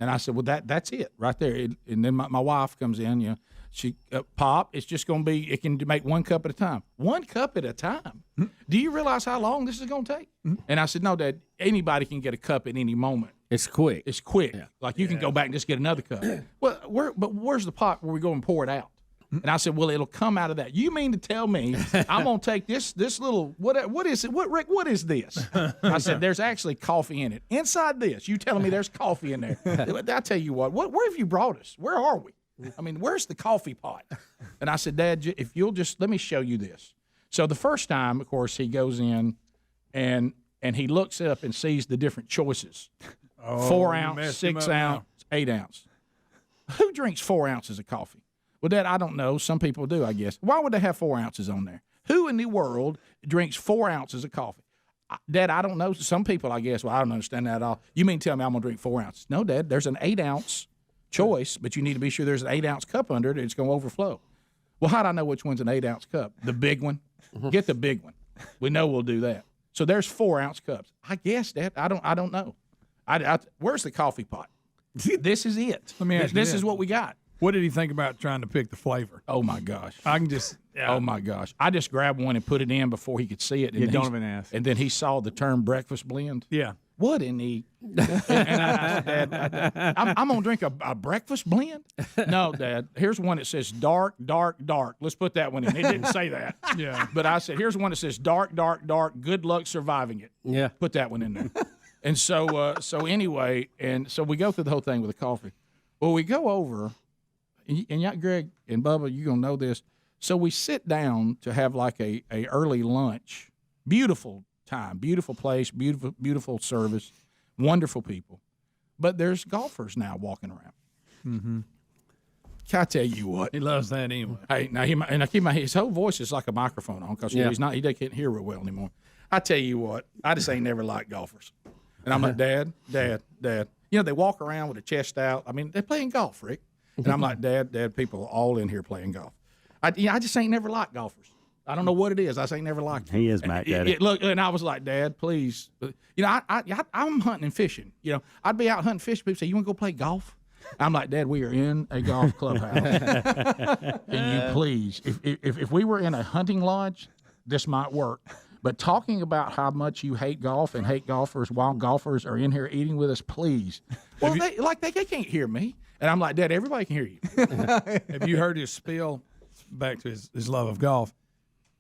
And I said, well, that's it right there. And then my wife comes in, she Pop, it's just going to be, it can make 1 cup at a time. 1 cup at a time. Do you realize how long this is going to take? And I said, no, Dad, anybody can get a cup at any moment. It's quick. It's quick. Like you can go back and just get another cup. Well, where's the pot where we go and pour it out? And I said, well, it'll come out of that. You mean to tell me I'm gonna take this little what is it? Rick? What is this? I said, there's actually coffee in it. Inside this, you telling me there's coffee in there? I tell you what, where have you brought us? Where are we? I mean, where's the coffee pot? And I said, Dad, if you'll just let me show you this. So the first time, of course, he goes in and he looks up and sees the different choices: 4 ounce, 6 ounce, 8 ounce. Who drinks 4 ounces of coffee? Well, Dad, I don't know. Some people do, I guess. Why would they have 4 ounces on there? Who in the world drinks 4 ounces of coffee? Dad, I don't know. Some people, I guess. Well, I don't understand that at all. You mean tell me I'm going to drink 4 ounces? No, Dad, there's an 8 ounce choice, but you need to be sure there's an 8 ounce cup under it. It's going to overflow. Well, how do I know which one's an 8 ounce cup? The big one? Get the big one. We know we'll do that. So there's 4 ounce cups. I guess, Dad. I don't know. Where's the coffee pot? This is it. Let me ask you this is what we got. What did he think about trying to pick the flavor? Oh my gosh! I can just. Yeah. Oh my gosh! I just grabbed one and put it in before he could see it. And don't even ask. And then he saw the term breakfast blend. Yeah. What in the? and I said, Dad, I'm gonna drink a breakfast blend. No, Dad. Here's one that says dark, dark, dark. Let's put that one in. It didn't say that. Yeah. But I said, here's one that says dark, dark, dark. Good luck surviving it. Yeah. Put that one in there. And so anyway, and so we go through the whole thing with the coffee. Well, we go over. And y'all, Greg and Bubba, you're going to know this. So we sit down to have like a early lunch. Beautiful time, beautiful place, beautiful service, wonderful people. But there's golfers now walking around. Mm-hmm. Can I tell you what? He loves that anyway. Hey, now his whole voice is like a microphone on because he can't hear real well anymore. I tell you what, I just ain't never liked golfers. And I'm like, Dad. You know, they walk around with a chest out. I mean, they're playing golf, Rick. And I'm like, Dad, people are all in here playing golf. I just ain't never liked golfers. I don't know what it is. I just ain't never liked them. He is Mac Daddy. Look, and I was like, Dad, please. You know, I'm hunting and fishing. You know, I'd be out hunting fishing. People say, you want to go play golf? I'm like, Dad, we are in a golf clubhouse. Can you please? If we were in a hunting lodge, this might work. But talking about how much you hate golf and hate golfers while golfers are in here eating with us, please. Well, they can't hear me. And I'm like, Dad, everybody can hear you. Have you heard his spiel, back to his love of golf,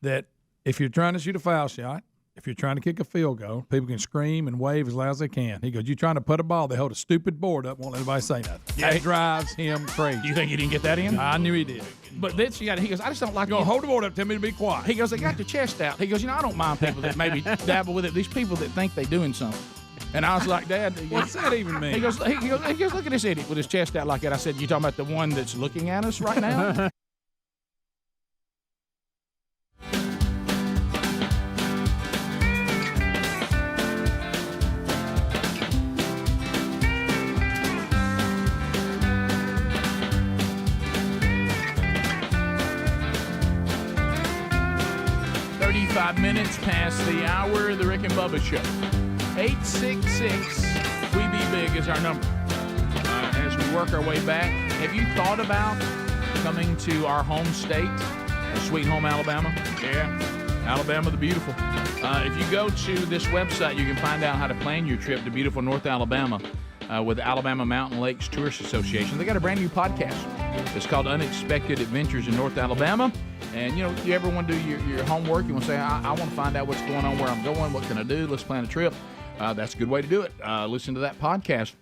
that if you're trying to shoot a foul shot, if you're trying to kick a field goal, people can scream and wave as loud as they can. He goes, you're trying to put a ball, they hold a stupid board up, won't let anybody say nothing. That drives him crazy. You think he didn't get that in? I knew he did. But then he goes, I just don't like it. Hold the board up, tell me to be quiet. He goes, they got their chest out. He goes, I don't mind people that maybe dabble with it. These people that think they're doing something. And I was like, Dad, what's that even mean? He goes, look at this idiot with his chest out like that. I said, you talking about the one that's looking at us right now? Minutes past the hour of the Rick and Bubba Show. 866-WE-BE-BIG is our number. As we work our way back, have you thought about coming to our home state, our sweet home Alabama? Yeah, Alabama the beautiful. If you go to this website, you can find out how to plan your trip to beautiful North Alabama with Alabama Mountain Lakes Tourist Association. They got a brand new podcast. It's called Unexpected Adventures in North Alabama. And, you know, you ever want to do your homework, you want to say, I want to find out what's going on, where I'm going, what can I do, let's plan a trip. That's a good way to do it. Listen to that podcast.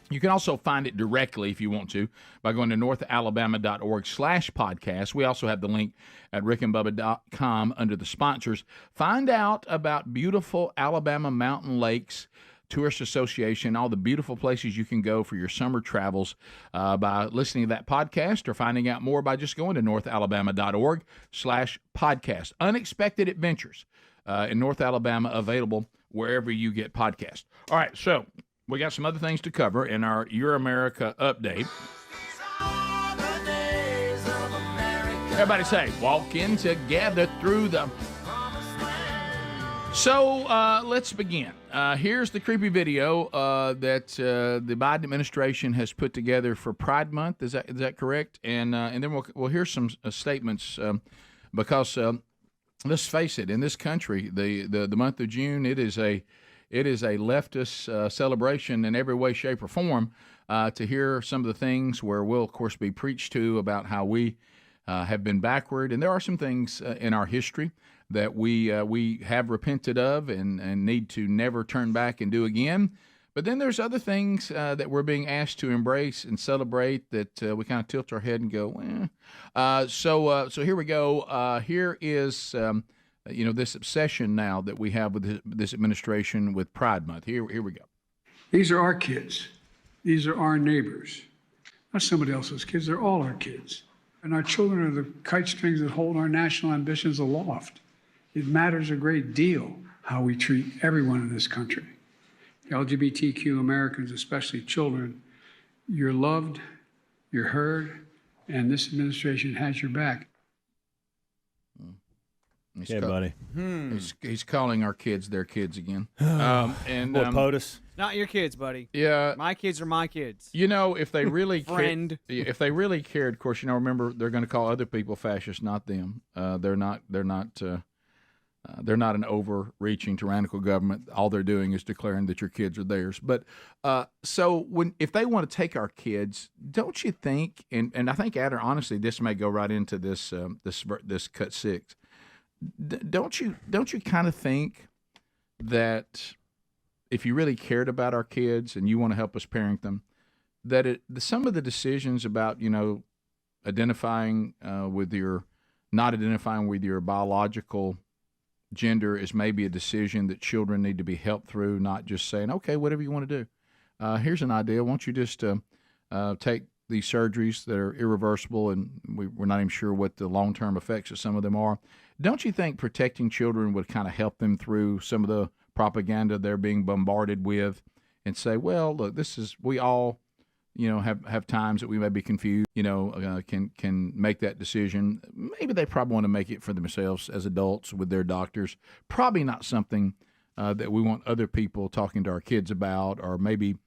You can also find it directly, if you want to, by going to northalabama.org/podcast. We also have the link at rickandbubba.com under the sponsors. Find out about beautiful Alabama Mountain Lakes Tourist Association, all the beautiful places you can go for your summer travels by listening to that podcast, or finding out more by just going to northalabama.org/podcast. Unexpected Adventures in North Alabama, available wherever you get podcasts. All right, so we got some other things to cover in our Your America update. Everybody say, walking together through the... So let's begin. Here's the creepy video that the Biden administration has put together for Pride Month. Is that correct? And then we'll hear some statements because let's face it, in this country, the month of June, it is a it is a leftist celebration in every way, shape, or form to hear some of the things where we'll, of course, be preached to about how we have been backward. And there are some things in our history that we have repented of and need to never turn back and do again. But then there's other things that we're being asked to embrace and celebrate that we kind of tilt our head and go, So here we go. Here is, this obsession now that we have with this administration with Pride Month. Here we go. These are our kids. These are our neighbors. Not somebody else's kids. They're all our kids. And our children are the kite strings that hold our national ambitions aloft. It matters a great deal how we treat everyone in this country. LGBTQ Americans, especially children, you're loved, you're heard, and this administration has your back. Buddy. He's calling our kids their kids again. And POTUS. It's not your kids, buddy. Yeah. My kids are my kids. If they really Friend. if they really cared, of course, remember they're going to call other people fascists, not them. They're not an overreaching tyrannical government. All they're doing is declaring that your kids are theirs. But if they want to take our kids, don't you think? And I think, Adder, honestly, this may go right into this cut 6. Don't you kind of think that if you really cared about our kids and you want to help us parent them, that some of the decisions about not identifying with your biological gender is maybe a decision that children need to be helped through, not just saying, okay, whatever you want to do. Here's an idea. Why don't you just take these surgeries that are irreversible, and we're not even sure what the long-term effects of some of them are. Don't you think protecting children would kind of help them through some of the propaganda they're being bombarded with, and say, well, look, we all, have times that we may be confused, can make that decision. Maybe they probably want to make it for themselves as adults with their doctors. Probably not something that we want other people talking to our kids about, or maybe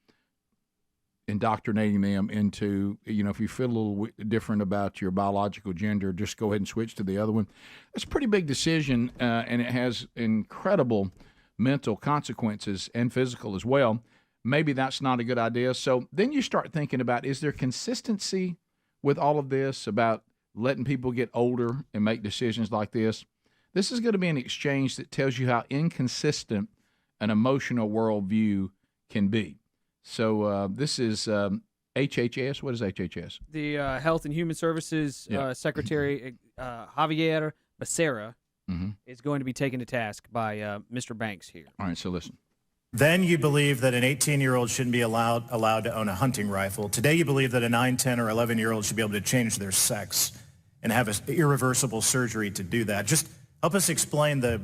indoctrinating them into, if you feel a little different about your biological gender, just go ahead and switch to the other one. That's a pretty big decision, and it has incredible mental consequences and physical as well. Maybe that's not a good idea. So then you start thinking about, is there consistency with all of this about letting people get older and make decisions like this? This is going to be an exchange that tells you how inconsistent an emotional worldview can be. So this is HHS. What is HHS? The Health and Human Services Secretary, Javier Becerra, is going to be taken to task by Mr. Banks here. All right, so listen. Then you believe that an 18-year-old shouldn't be allowed to own a hunting rifle. Today you believe that a 9, 10, or 11-year-old should be able to change their sex and have an irreversible surgery to do that. Just help us explain the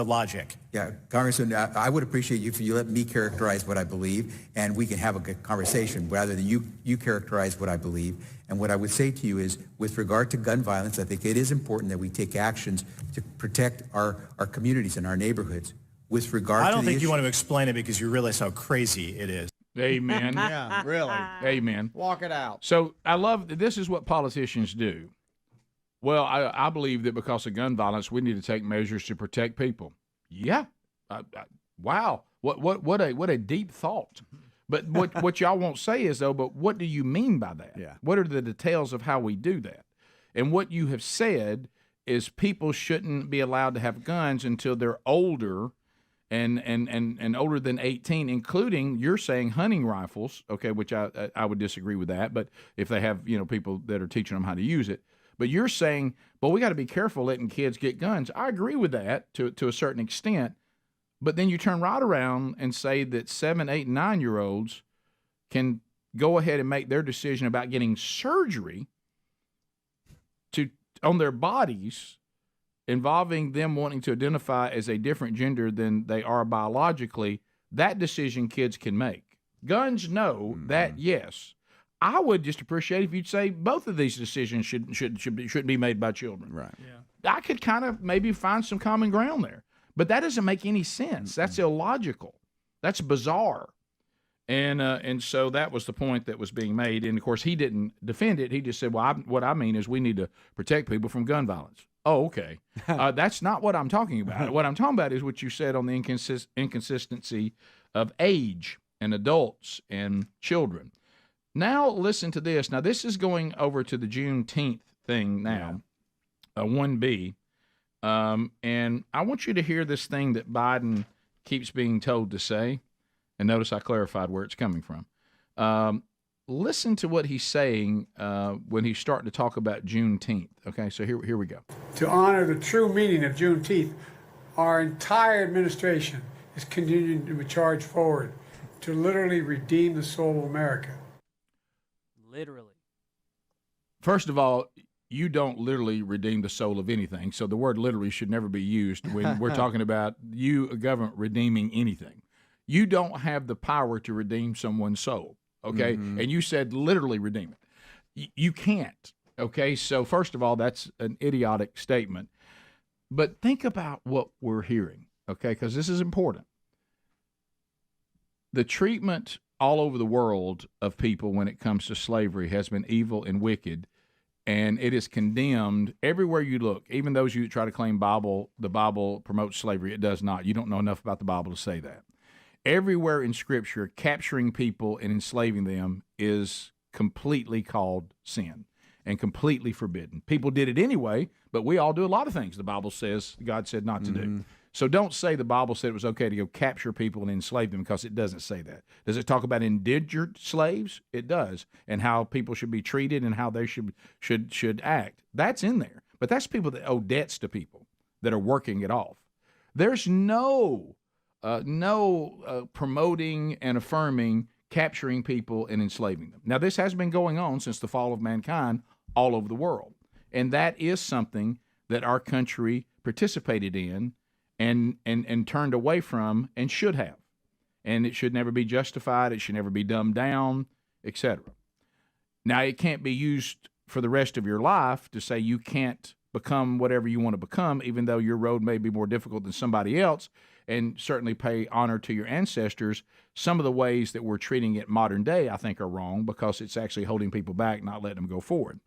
logic. Yeah, Congressman, I would appreciate you if you let me characterize what I believe, and we can have a good conversation rather than you characterize what I believe. And what I would say to you is, with regard to gun violence, I think it is important that we take actions to protect our communities and our neighborhoods. With regard to I don't think you want to explain it because you realize how crazy it is. Amen. Yeah, really. Amen. Walk it out. So I love that this is what politicians do. Well, I believe that because of gun violence, we need to take measures to protect people. Yeah. Wow. What a deep thought. But what y'all won't say is, though, but what do you mean by that? Yeah. What are the details of how we do that? And what you have said is people shouldn't be allowed to have guns until they're older and older than 18, including, you're saying, hunting rifles, okay, which I would disagree with that, but if they have, people that are teaching them how to use it. But you're saying, well, we got to be careful letting kids get guns. I agree with that to a certain extent, but then you turn right around and say that 7, 8, and 9-year-olds can go ahead and make their decision about getting surgery on their bodies involving them wanting to identify as a different gender than they are biologically. That decision kids can make. Guns, no. That, yes. I would just appreciate if you'd say both of these decisions should be made by children. Right. Yeah. I could kind of maybe find some common ground there, but that doesn't make any sense. That's illogical. That's bizarre. And so that was the point that was being made. And, of course, he didn't defend it. He just said, well, what I mean is we need to protect people from gun violence. Oh, okay. That's not what I'm talking about. What I'm talking about is what you said on the inconsistency of age and adults and children. Now listen to this. Now, this is going over to the Juneteenth thing now, 1B. And I want you to hear this thing that Biden keeps being told to say. And notice I clarified where it's coming from. Listen to what he's saying when he's starting to talk about Juneteenth. Okay, so here we go. To honor the true meaning of Juneteenth, our entire administration is continuing to charge forward to literally redeem the soul of America. Literally. First of all, you don't literally redeem the soul of anything, so the word literally should never be used when we're talking about you, a government, redeeming anything. You don't have the power to redeem someone's soul, okay? Mm-hmm. And you said literally redeem it. You can't, okay? So first of all, that's an idiotic statement. But think about what we're hearing, okay? Because this is important. The treatment all over the world of people when it comes to slavery has been evil and wicked, and it is condemned everywhere you look. Even those you try to claim the Bible promotes slavery, it does not. You don't know enough about the Bible to say that. Everywhere in Scripture, capturing people and enslaving them is completely called sin and completely forbidden. People did it anyway, but we all do a lot of things the Bible says God said not to do. So don't say the Bible said it was okay to go capture people and enslave them, because it doesn't say that. Does it talk about indentured slaves? It does, and how people should be treated and how they should act. That's in there. But that's people that owe debts to people that are working it off. There's no promoting and affirming capturing people and enslaving them. Now, this has been going on since the fall of mankind all over the world, and that is something that our country participated in and turned away from and should have. And it should never be justified. It should never be dumbed down, etc. Now, it can't be used for the rest of your life to say you can't become whatever you want to become, even though your road may be more difficult than somebody else, and certainly pay honor to your ancestors. Some of the ways that we're treating it modern day, I think, are wrong, because it's actually holding people back, not letting them go forward.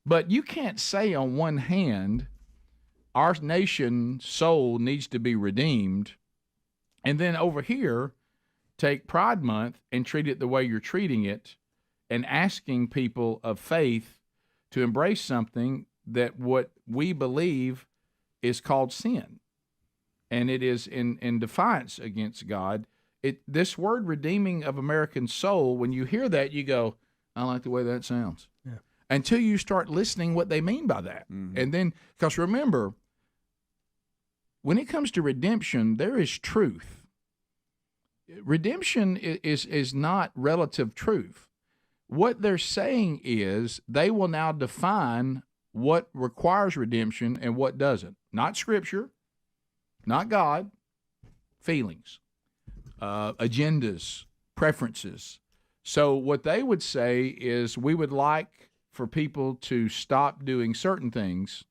But you can't say on one hand, our nation's soul needs to be redeemed, and then over here, take Pride Month and treat it the way you're treating it, and asking people of faith to embrace something that what we believe is called sin. And it is in defiance against God. This word redeeming of American soul, when you hear that, you go, I like the way that sounds. Yeah. Until you start listening what they mean by that. Mm-hmm. And then, because remember, when it comes to redemption, there is truth. Redemption is not relative truth. What they're saying is they will now define what requires redemption and what doesn't. Not Scripture, not God, feelings, agendas, preferences. So what they would say is we would like for people to stop doing certain things,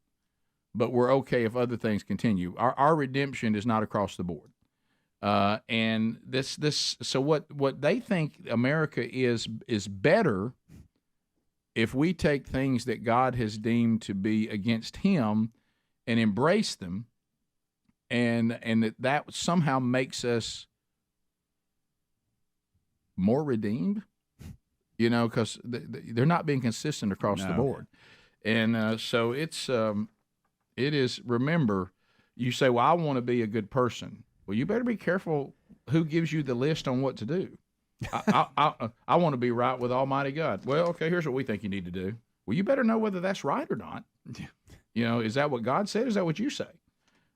but we're okay if other things continue. Our redemption is not across the board. And so what they think America is better if we take things that God has deemed to be against him and embrace them, and that somehow makes us more redeemed, because they're not being consistent across the board. And so it is, remember, you say, well, I want to be a good person. Well, you better be careful who gives you the list on what to do. I want to be right with Almighty God. Well, okay, here's what we think you need to do. Well, you better know whether that's right or not. Is that what God said? Is that what you say?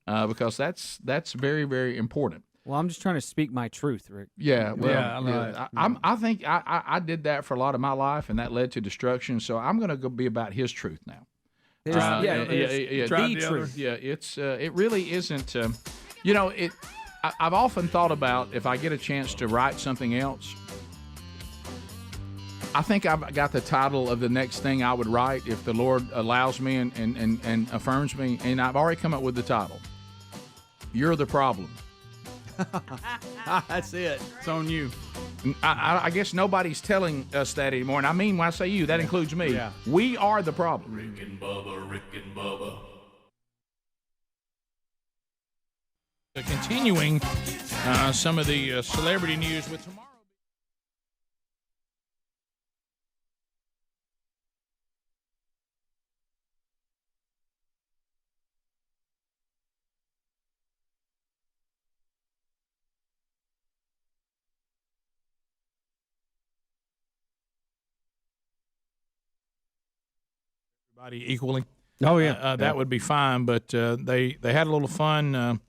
Because that's very, very important. Well, I'm just trying to speak my truth, Rick. Yeah, well, I think I did that for a lot of my life, and that led to destruction. So I'm going to go be about His truth now. The truth. Yeah, it really isn't. I've often thought about if I get a chance to write something else. I think I've got the title of the next thing I would write if the Lord allows me and affirms me, and I've already come up with the title. You're the problem. That's it. It's on you. I guess nobody's telling us that anymore. And I mean, when I say you, that includes me. Yeah. We are the problem. Rick and Bubba. Continuing some of the celebrity news with tomorrow. Everybody equally. Oh yeah, that would be fine. But they had a little fun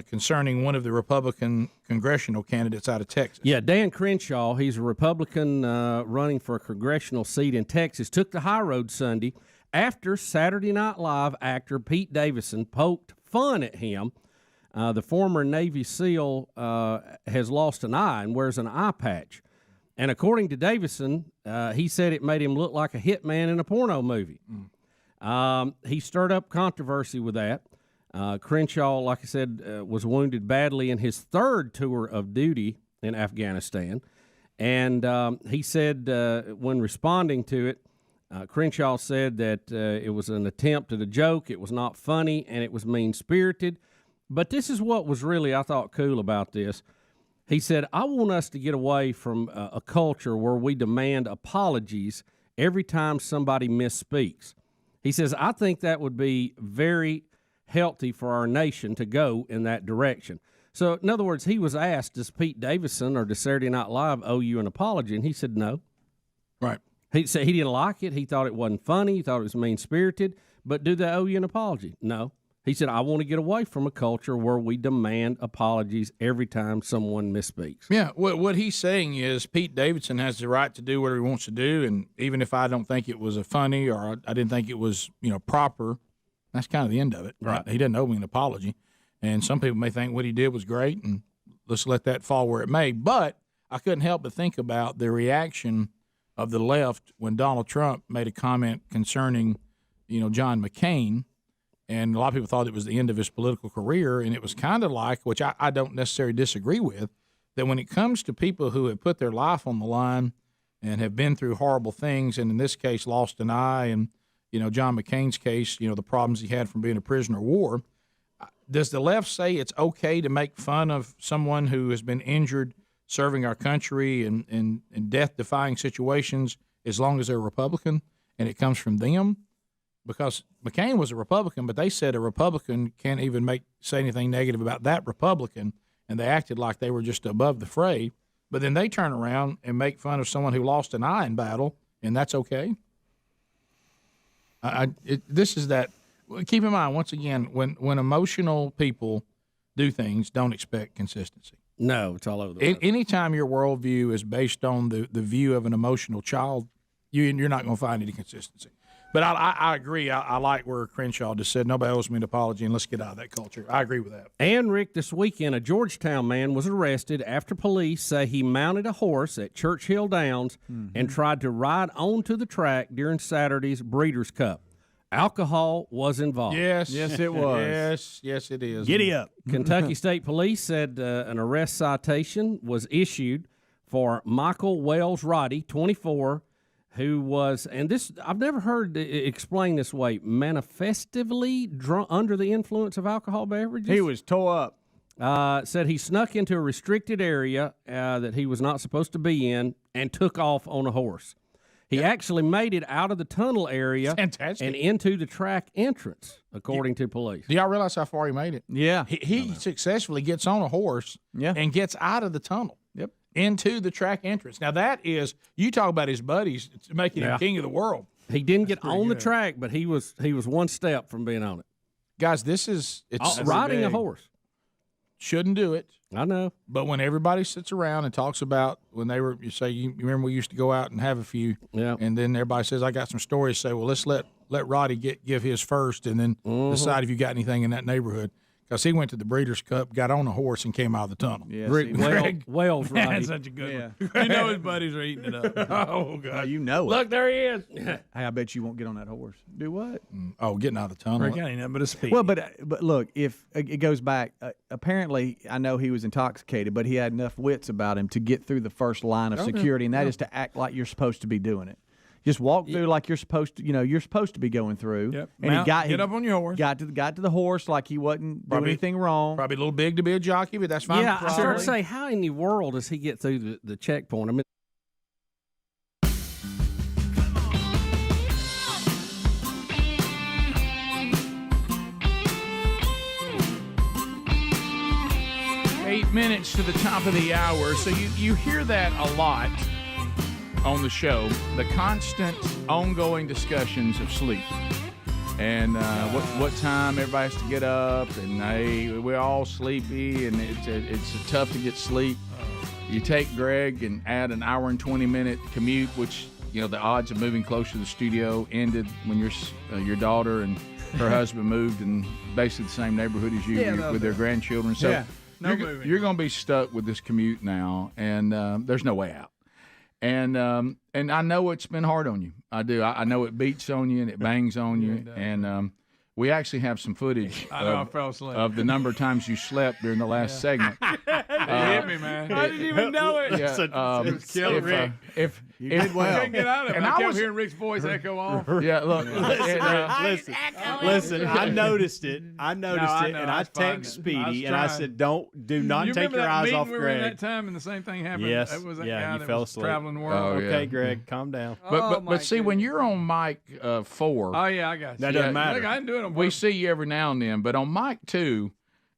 concerning one of the Republican congressional candidates out of Texas. Yeah, Dan Crenshaw, he's a Republican running for a congressional seat in Texas, took the high road Sunday after Saturday Night Live actor Pete Davidson poked fun at him. The former Navy SEAL has lost an eye and wears an eye patch. And according to Davidson, he said it made him look like a hitman in a porno movie. He stirred up controversy with that. Crenshaw, like I said, was wounded badly in his third tour of duty in Afghanistan. And he said when responding to it, Crenshaw said that it was an attempt at a joke, it was not funny, and it was mean-spirited. But this is what was really, I thought, cool about this. He said, I want us to get away from a culture where we demand apologies every time somebody misspeaks. He says, I think that would be very healthy for our nation to go in that direction. So, in other words, he was asked, does Pete Davidson or does Saturday Night Live owe you an apology? And he said no. Right. He said he didn't like it. He thought it wasn't funny. He thought it was mean-spirited. But do they owe you an apology? No. He said, I want to get away from a culture where we demand apologies every time someone misspeaks. Yeah, what he's saying is Pete Davidson has the right to do whatever he wants to do, and even if I don't think it was a funny or I didn't think it was proper, that's kind of the end of it. Right? He doesn't owe me an apology, and some people may think what he did was great, and let's let that fall where it may. But I couldn't help but think about the reaction of the left when Donald Trump made a comment concerning, John McCain. And a lot of people thought it was the end of his political career, and it was kind of like, which I don't necessarily disagree with, that when it comes to people who have put their life on the line and have been through horrible things, and in this case lost an eye, and John McCain's case, the problems he had from being a prisoner of war, does the left say it's okay to make fun of someone who has been injured serving our country in death-defying situations as long as they're a Republican and it comes from them? Because McCain was a Republican, but they said a Republican can't even say anything negative about that Republican, and they acted like they were just above the fray. But then they turn around and make fun of someone who lost an eye in battle, and that's okay? This is that. Keep in mind, once again, when emotional people do things, don't expect consistency. No, it's all over the place. Anytime your worldview is based on the view of an emotional child, you're not going to find any consistency. But I agree. I like where Crenshaw just said, nobody owes me an apology, and let's get out of that culture. I agree with that. And, Rick, this weekend, a Georgetown man was arrested after police say he mounted a horse at Churchill Downs and tried to ride onto the track during Saturday's Breeders' Cup. Alcohol was involved. Yes, it was. Yes, it is. Giddy up. Kentucky State Police said an arrest citation was issued for Michael Wells Roddy, 24, who was, and this I've never heard it explained this way, manifestively drunk under the influence of alcohol beverages. He was tore up. Said he snuck into a restricted area that he was not supposed to be in and took off on a horse. He actually made it out of the tunnel area and into the track entrance, according to police. Do y'all realize how far he made it? Yeah. He successfully gets on a horse and gets out of the tunnel. Yep. Into the track entrance. Now that is, you talk about his buddies making him king of the world. He didn't get on the track, but he was one step from being on it. Guys, it's riding a horse. Shouldn't do it. I know. But when everybody sits around and talks about when they were, you remember we used to go out and have a few, and then everybody says, I got some stories, say, well, let's let Roddy give his first and then decide if you got anything in that neighborhood. because he went to the Breeders' Cup, got on a horse, and came out of the tunnel. Yeah, Wales, right? That's such a good one. You know his buddies are eating it up. Oh, God. you know it. Look, there he is. Hey, I bet you won't get on that horse. Do what? Oh, getting out of the tunnel. Rick ain't nothing but a speed. Well, but look, if it goes back, apparently I know he was intoxicated, but he had enough wits about him to get through the first line of security, and that is to act like you're supposed to be doing it. Just walk through like you're supposed to. You're supposed to be going through. Yep. And Get up on your horse. Got to the horse like he wasn't doing anything wrong. Probably a little big to be a jockey, but that's fine. Yeah, I started to say, how in the world does he get through the checkpoint? I mean, 8 minutes to the top of the hour. So you hear that a lot on the show, the constant ongoing discussions of sleep. And what time everybody has to get up, and hey, we're all sleepy, and it's tough to get sleep. You take Greg and add an hour and 20-minute commute, which, the odds of moving closer to the studio ended when your daughter and her husband moved in basically the same neighborhood as you with their grandchildren. So you're going to be stuck with this commute now, and there's no way out. And I know it's been hard on you. I do. I know it beats on you and it bangs on you. And we actually have some footage I fell asleep. of the number of times you slept during the last segment. Hit me, man. I didn't even know it. Yeah, it was killing Rick. If I couldn't get out of it. And I kept hearing Rick's voice echo off. Yeah, look. Listen, I noticed it. And I texted Speedy, and I said, do not take your eyes off We were in that time, and the same thing happened. Yes. It was that you guy that fell was asleep. traveling the world. Okay, Greg, calm down. But see, when you're on mic 4. Oh, yeah, I got you. That doesn't matter. Look, I didn't do it on We purpose. see you every now and then, but on mic 2,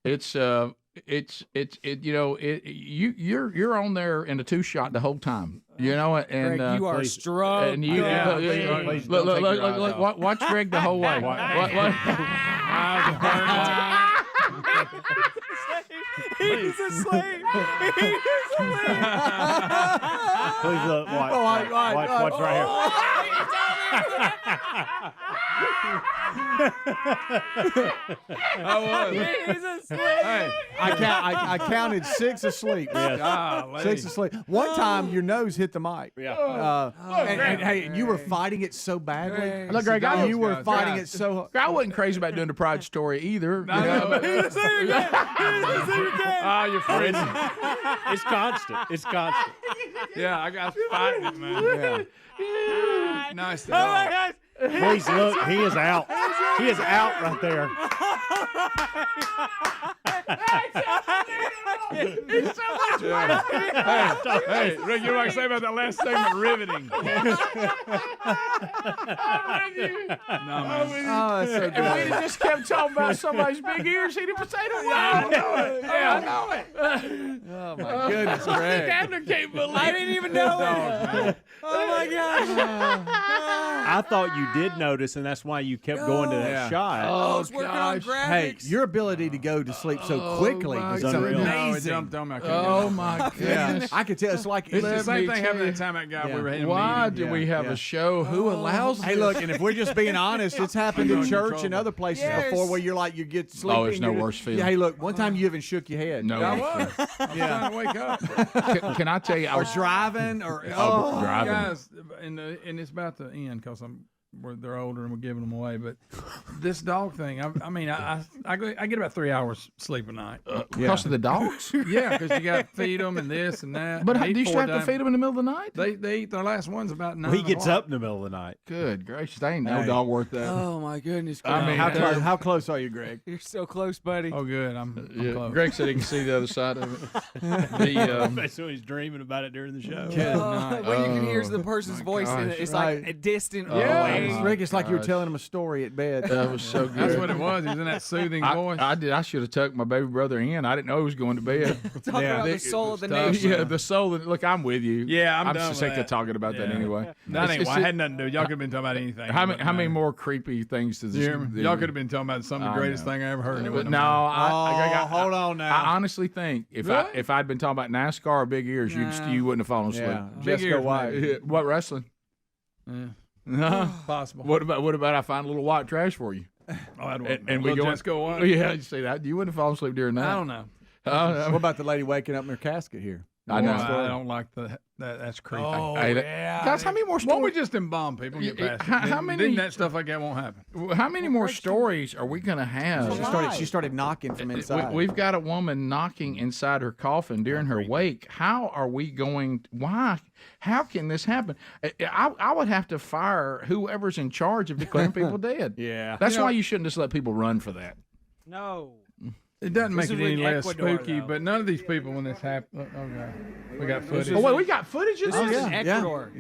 you're on there in a 2-shot the whole time. And Greg, you are strong. And you look, watch Greg the whole way. He's asleep. He's asleep. Please look. Watch right here. I was. He's asleep. Hey, I counted 6 asleep. Golly. 6 asleep. One time your nose hit the mic. Yeah. And hey, you were fighting it so badly. Look, Greg, you were fighting it so. I wasn't crazy about doing the Pride Story either. Oh, you're friends. It's constant. It's constant. Yeah, I got fighting it, man. Yeah. Nice. Oh my gosh. Please look. He is out. He is out right there. He's so much fun. Hey, Rick, you know what I say about that last segment? Riveting. Oh, that's so good. If we'd have just kept talking about somebody's big ears, he'd have said it. I know it. I know it. Oh my goodness, Greg. Abner can't believe I didn't even know it. Oh my gosh. I thought you did notice, and that's why you kept going to that shot. I was working on graphics. Hey, your ability to go to sleep so quickly my is goodness. amazing. Jumped on me. Oh my goodness. I could tell. It's like It's the let same me thing tell happened you. that time that guy we were in a Why meeting. do we have a show? Who allows Hey, this? look, and if we're just being honest, it's happened in You're in church trouble. and other places Yes. before where you're like, you get sleepy. Oh, there's and no you're- worse feeling. Yeah, hey, look, one time you even shook your head. No. I was. I was trying to wake up. Can I tell you? I Or was driving, or driving. Guys, and it's about to end because they're older and we're giving them away. But this dog thing, I get about 3 hours sleep a night. Because of the dogs? Yeah, because you got to feed them and this and that. But They do eat you still 4 have to times. feed them in the middle of the night? They eat their last ones about 9 He gets o'clock. up in the middle of the night. Good gracious, they ain't no Hey. dog worth that. Oh my goodness. Greg. I mean, how close are you, Greg? You're so close, buddy. Oh, good. I'm close. Greg said he can see the other side of it. That's when he's dreaming about it during the show. What you can hear is the person's voice, and gosh. it's Right. like a distant Yeah. away. Rick, it's like you were gosh. telling him a story at bed. That was so good. That's what it was. He was in that soothing voice. I did. I should have tucked my baby brother in. I didn't know he was going to bed. Talking about the soul of the nation. Yeah, the soul. Look, I'm with you. Yeah, I'm I'm done just with sick of that. talking about that Yeah. anyway. That ain't It's why. I just- had nothing to do. Y'all could have been talking about anything. How many more creepy things does You this? hear me? Y'all could have been talking about something the I greatest know. thing I ever heard. and it But wouldn't no, have I hold on now. I honestly think if I'd been talking about NASCAR or big ears, you wouldn't have fallen asleep. Yeah. Big Jessica ears, White. maybe. What wrestling? Yeah. No. Possible. What about I find a little white trash for you? and we go just go on. Yeah, you see that? You wouldn't fall asleep during that. I don't know. What about the lady waking up in her casket here? I know. I don't like that. That's creepy. Oh, guys, how many more stories? Won't we just embalm people and get past it? How many? Then that stuff like that won't happen. How many more stories are we going to have? She started knocking from inside. We've got a woman knocking inside her coffin during her wake. How are we going? Why? How can this happen? I would have to fire whoever's in charge of declaring people dead. Yeah. That's why you shouldn't just let people run for that. No. It doesn't make it any less Ecuador, spooky, though. but none of these people, when this happened, we got footage. Oh, wait, we got footage of This this? is in Ecuador.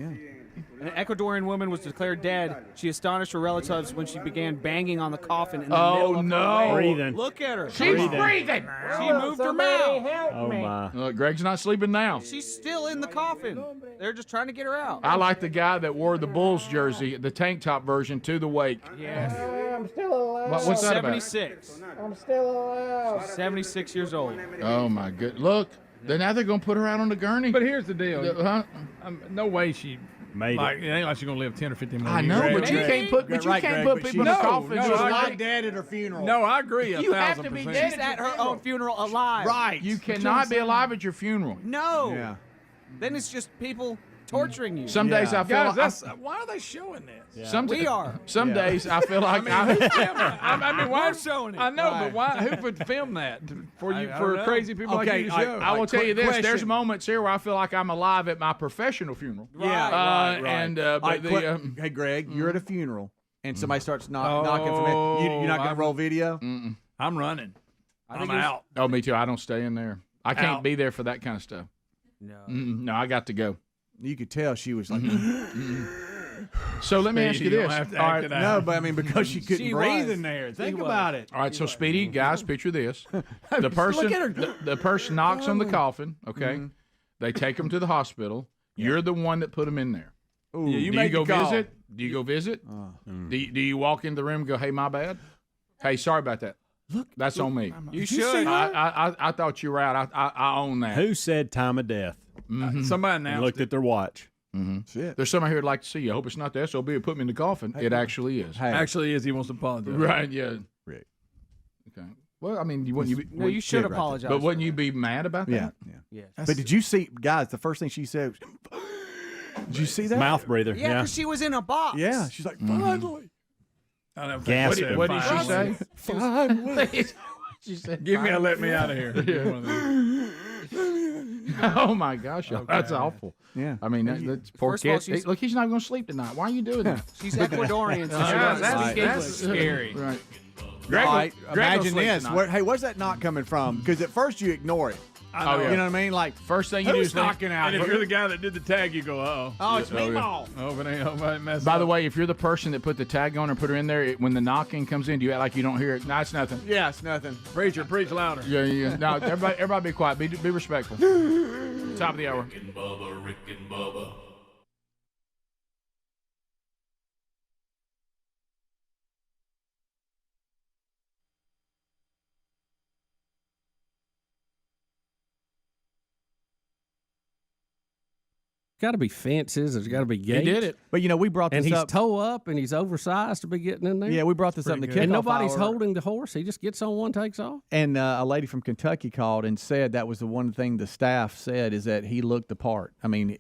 An Ecuadorian woman was declared dead. She astonished her relatives when she began banging on the coffin in the middle of her wake. Breathing. Look at her. She's breathing. She moved her mouth. Oh my! Greg's not sleeping now. She's still in the coffin. They're just trying to get her out. I like the guy that wore the Bulls jersey, the tank top version, to the wake. Yes. I'm still alive. What's that about? 76. I'm still alive. She's 76 years old. Oh my good. Look, now they're gonna put her out on the gurney. But here's the deal. No way she Made it ain't like she's gonna live 10 or 15 more I years. know, but you can't put people in a coffin. No, just I like agree. dead at her funeral. No, I agree. You have to be 1,000%. dead She's at her own funeral alive. Right. You cannot be alive at your funeral. No. Yeah. Then it's just people torturing you. Some days I feel Guys, like why are they showing this? We are. Some days I feel like I mean, why We're showing it. I know, but why? Who would film that for you? For crazy people like you to show? I will tell you this: question. there's moments here where I feel like I'm alive at my professional funeral. Yeah, right. And All right, hey, Greg, you're at a funeral and somebody starts knocking from it. You're not going to roll video? I'm running. I'm out. Oh, me too. I don't stay in there. I can't Out. be there for that kind of stuff. No. No, I got to go. You could tell she was like, So let me ask you You don't this. have to All act right. it out. no, but I mean, because she couldn't She breathe was. in there. Think She was. about it. All right, so Speedy, guys, picture this: the person, the person knocks on the coffin. Okay, they take him to the hospital. You're the one that put him in there. Ooh. Yeah, you Do make you go the call. visit? Do you go visit? Do you walk into the room and go, "Hey, my bad. Hey, sorry about that. Look, that's on me." You should. I thought you were out. I own that. Who said time of death? Somebody And announced looked at their watch. Shit. There's somebody here who'd like to see you. I hope it's not the SOB who put me in the coffin. It actually is. Hey, Actually, he wants to apologize. Right? Yeah. Rick. Okay. Well, I mean, you wouldn't. No, you should apologize. But wouldn't you be mad about Yeah. that? yeah. Yes. But did you see, guys, the first thing she said was, did you see that? Mouth breather. Yeah, Yeah. because she was in a box. Yeah. She's like, finally. I don't Gas think- him. What did she say? Finally. She said, Give me a let me out of here. Give me one of those. "Oh my gosh, that's awful." Yeah. I mean, that's poor First of all, kid. she's- Look, he's not going to sleep tonight. Why are you doing that? She's Ecuadorian, so she Yeah, doesn't speak that's English. scary. Right. All right, Greg will imagine sleep this. tonight. Where, hey, where's that knock coming from? Because at first you ignore it. Oh, yeah. You know what I mean? Like, First thing you do who's is think, knocking out? And if you're the guy that did the tag, you go, uh-oh. Oh, it's Oh, me, yeah. Ball. Oh, but ain't messed By the up. way, if you're the person that put the tag on or put her in there, when the knocking comes in, do you act like you don't hear it? No, it's nothing. Yeah, it's nothing. Preacher, preach louder. Yeah. No, everybody be quiet. Be respectful. Top of the hour. Rick and Bubba, Rick and Bubba. Got to be fences. There's got to be gates. He did it. But, you know, we brought this And he's up. toe up, and he's oversized to be getting in there. Yeah, we brought this up in the kickoff And nobody's hour. holding the horse. He just gets on one, takes off. And a lady from Kentucky called and said that was the one thing the staff said is that he looked the part. I mean,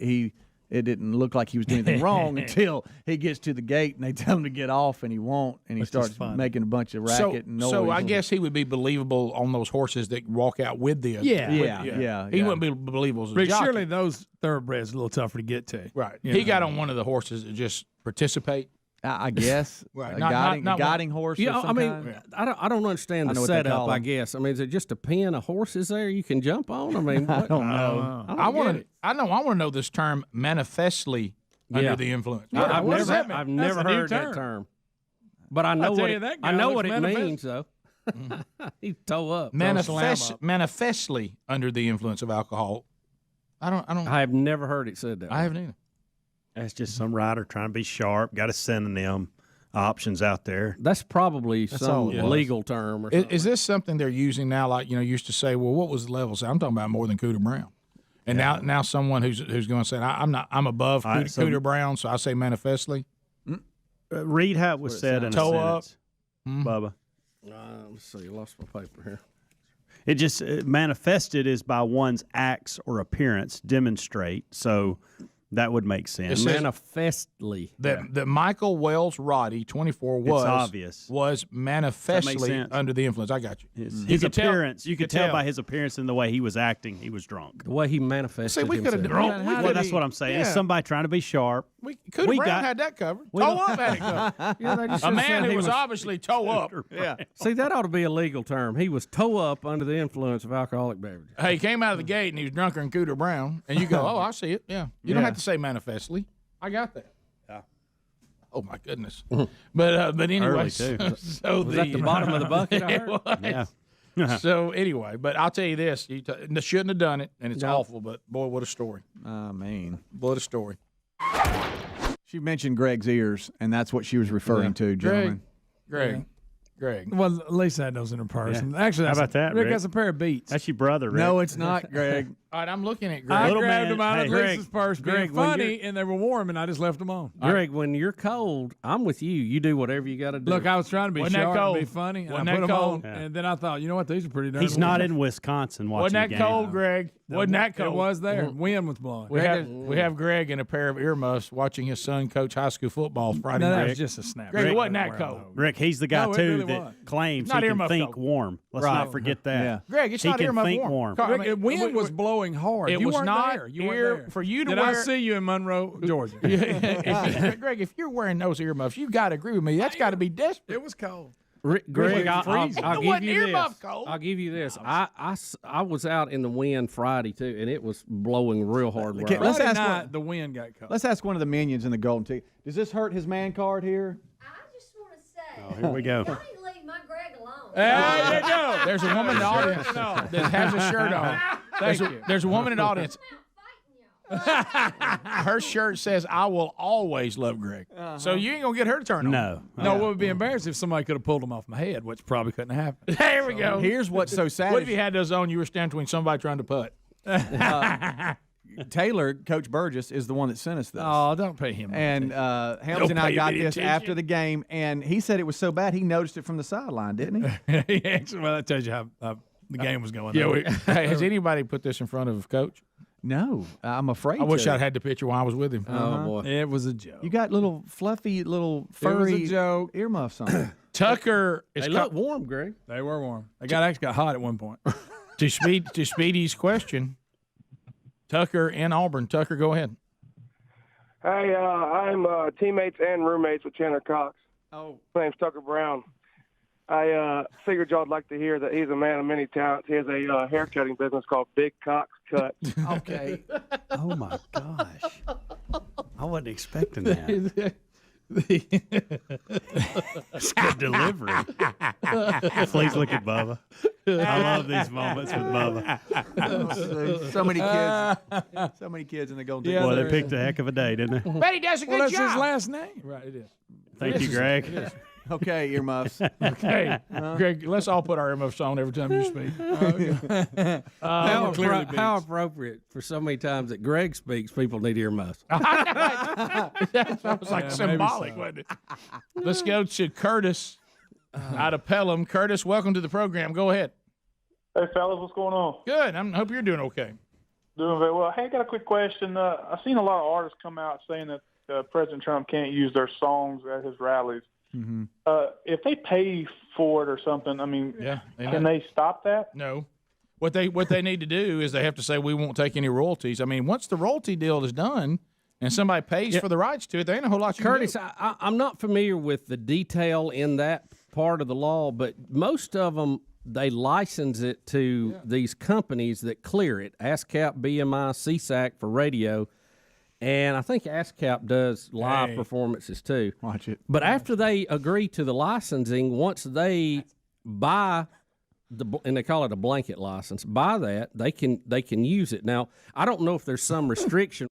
it didn't look like he was doing anything wrong until he gets to the gate and they tell him to get off and he won't, and he starts making a bunch of racket and noise. So I guess he would be believable on those horses that walk out with the Yeah. He wouldn't be believable as a Rick, jockey. surely those thoroughbreds are a little tougher to get to. Right. You He know. got on one of the horses that just participate. I guess Right. a Not guiding horse. Yeah, of some I mean, kind? I don't understand I the know what they setup. call I them. guess. I mean, is it just a pen of horses there you can jump on? I mean, I what? don't know. I want to. I want to know this term manifestly under the influence. I've what does never, that mean? I've That's never a new heard that term. term. But I know I'll tell what you it, that guy I know looks what it manifest. means, though. He's toe up. Manifestly under the influence of alcohol. I don't. I have never heard it said that. I haven't either. That's just some rider trying to be sharp. Got a synonym options out there. That's probably That's some all it was. legal term or something. Is this something they're using now? Like, you know, used to say, well, what was the level? So I'm talking about more than Cooter Brown. And now someone who's going to say, I'm above Cooter Brown, so I say manifestly. Read how it was said in a toe up. sentence. Bubba? Let's see. I lost my paper here. It just manifested is by one's acts or appearance demonstrate. So that would make sense. Manifestly. That Michael Wells Roddy, 24, was manifestly under the influence. I got you. His appearance, you could tell by his appearance and the way he was acting, he was drunk. The way he manifested himself. Well, that's what I'm saying. It's somebody trying to be sharp. Brown had that covered. Toe up had it covered. A man who was obviously toe up. Yeah. See, that ought to be a legal term. He was toe up under the influence of alcoholic beverages. Hey, he came out of the gate and he was drunker than Cooter Brown. And you go, oh, I see it. Yeah. You don't have to say manifestly. I got that. Yeah. Oh my goodness. But anyway, early too. So was at the bottom of the bucket. I heard? Yeah. So anyway, but I'll tell you this: you shouldn't have done it, and it's awful. But boy, what a story! I mean, what a story. She mentioned Greg's ears, and that's what she was referring to, gentlemen. Greg. Well, at least I knows in her person. Yeah. Actually, how about that, Rick Rick? has a pair of Beats. That's your brother, Rick. No, it's not, Greg. All right, I'm looking at Greg. I Little grabbed man, them out of hey, Lisa's purse, being funny, and they were warm, and I just left them on. Greg, when you're cold, I'm with you. You do whatever you got to do. Look, I was trying to be Wasn't that sharp cold? and be funny, and Wasn't I that put them cold? on, Yeah. and then I thought, you know what, these are pretty darn He's warm. not in Wisconsin watching Wasn't that the game. cold, Greg? Wasn't that cold? It was there. Wind was blowing. We have Greg in a pair of earmuffs watching his son coach high school football Friday No, night. that was just a snap. Greg, it Rick, wasn't that cold. Rick, he's the guy No, it too really that was. claims Not he can earmuff think cold. warm. Let's not forget that. Yeah. Greg, it's he not can earmuff think warm. Rick, I mean, wind was blowing hard. It You was weren't not there. You weren't ear there. for you to Did wear. I see you in Monroe, Georgia? Greg, if you're wearing those earmuffs, you got to agree with me. That's got to be desperate. It was cold. Greg, I'll It give wasn't you this. earmuff cold. I'll give you this. I was out in the wind Friday too, and it was blowing real hard. Okay, let's Friday ask night, the wind got cold. Let's ask one of the minions in the golden ticket. Does this hurt his man card here? I just want to say, Oh, here we go. y'all need to leave my Greg alone. There you go. There's a woman in the audience that has a shirt on. There's a woman in the audience. Her shirt says, "I will always love Greg." So you ain't gonna get her to turn on. No. No, what would be embarrassing if somebody could have pulled them off my head, which probably couldn't happen. There we go. Here's what's so sad. What if you had those on? You were standing between somebody trying to putt. Taylor, Coach Burgess, is the one that sent us this. Oh, don't pay him. And Helms and I got this after the game, and he said it was so bad he noticed it from the sideline, didn't he? Well, that tells you how the game was going. Yeah. Hey, has anybody put this in front of Coach? No, I'm afraid. I wish I'd had the picture while I was with him. Oh boy, it was a joke. You got little fluffy, little furry It was a joke. earmuffs on. Tucker is they look warm, Greg. They were warm. They actually got hot at one point. to Speedy's question. Tucker in Auburn. Tucker, go ahead. Hey, I'm teammates and roommates with Chandler Cox. Oh, my name's Tucker Brown. I figured y'all'd like to hear that he's a man of many talents. He has a hair cutting business called Big Cox Cut. Okay. Oh my gosh, I wasn't expecting that. It's good delivery. Please look at Bubba. I love these moments with Bubba. So many kids in the golden ticket. Boy, they picked a heck of a day, didn't they? But he does a good That's job. his last name. Right, it is. Thank you, Greg. Okay, earmuffs. Okay, Greg, let's all put our earmuffs on every time you speak. How appropriate for so many times that Greg speaks, people need earmuffs. That was like symbolic, wasn't it? Let's go to Curtis out of Pelham. Curtis, welcome to the program. Go ahead. Hey, fellas, what's going on? Good. I hope you're doing okay. Doing very well. Hey, I got a quick question. I've seen a lot of artists come out saying that President Trump can't use their songs at his rallies. Mm-hmm. If they pay for it or something, I mean, can they stop that? No. What they need to do is they have to say we won't take any royalties. I mean, once the royalty deal is done and somebody pays for the rights to it, there ain't a whole lot you Curtis, can do. I'm not familiar with the detail in that part of the law, but most of them, they license it to these companies that clear it, ASCAP, BMI, CSAC for radio. And I think ASCAP does live performances too. Watch it. But after they agree to the licensing, once they buy and they call it a blanket license, buy that, they can use it. Now, I don't know if there's some restriction.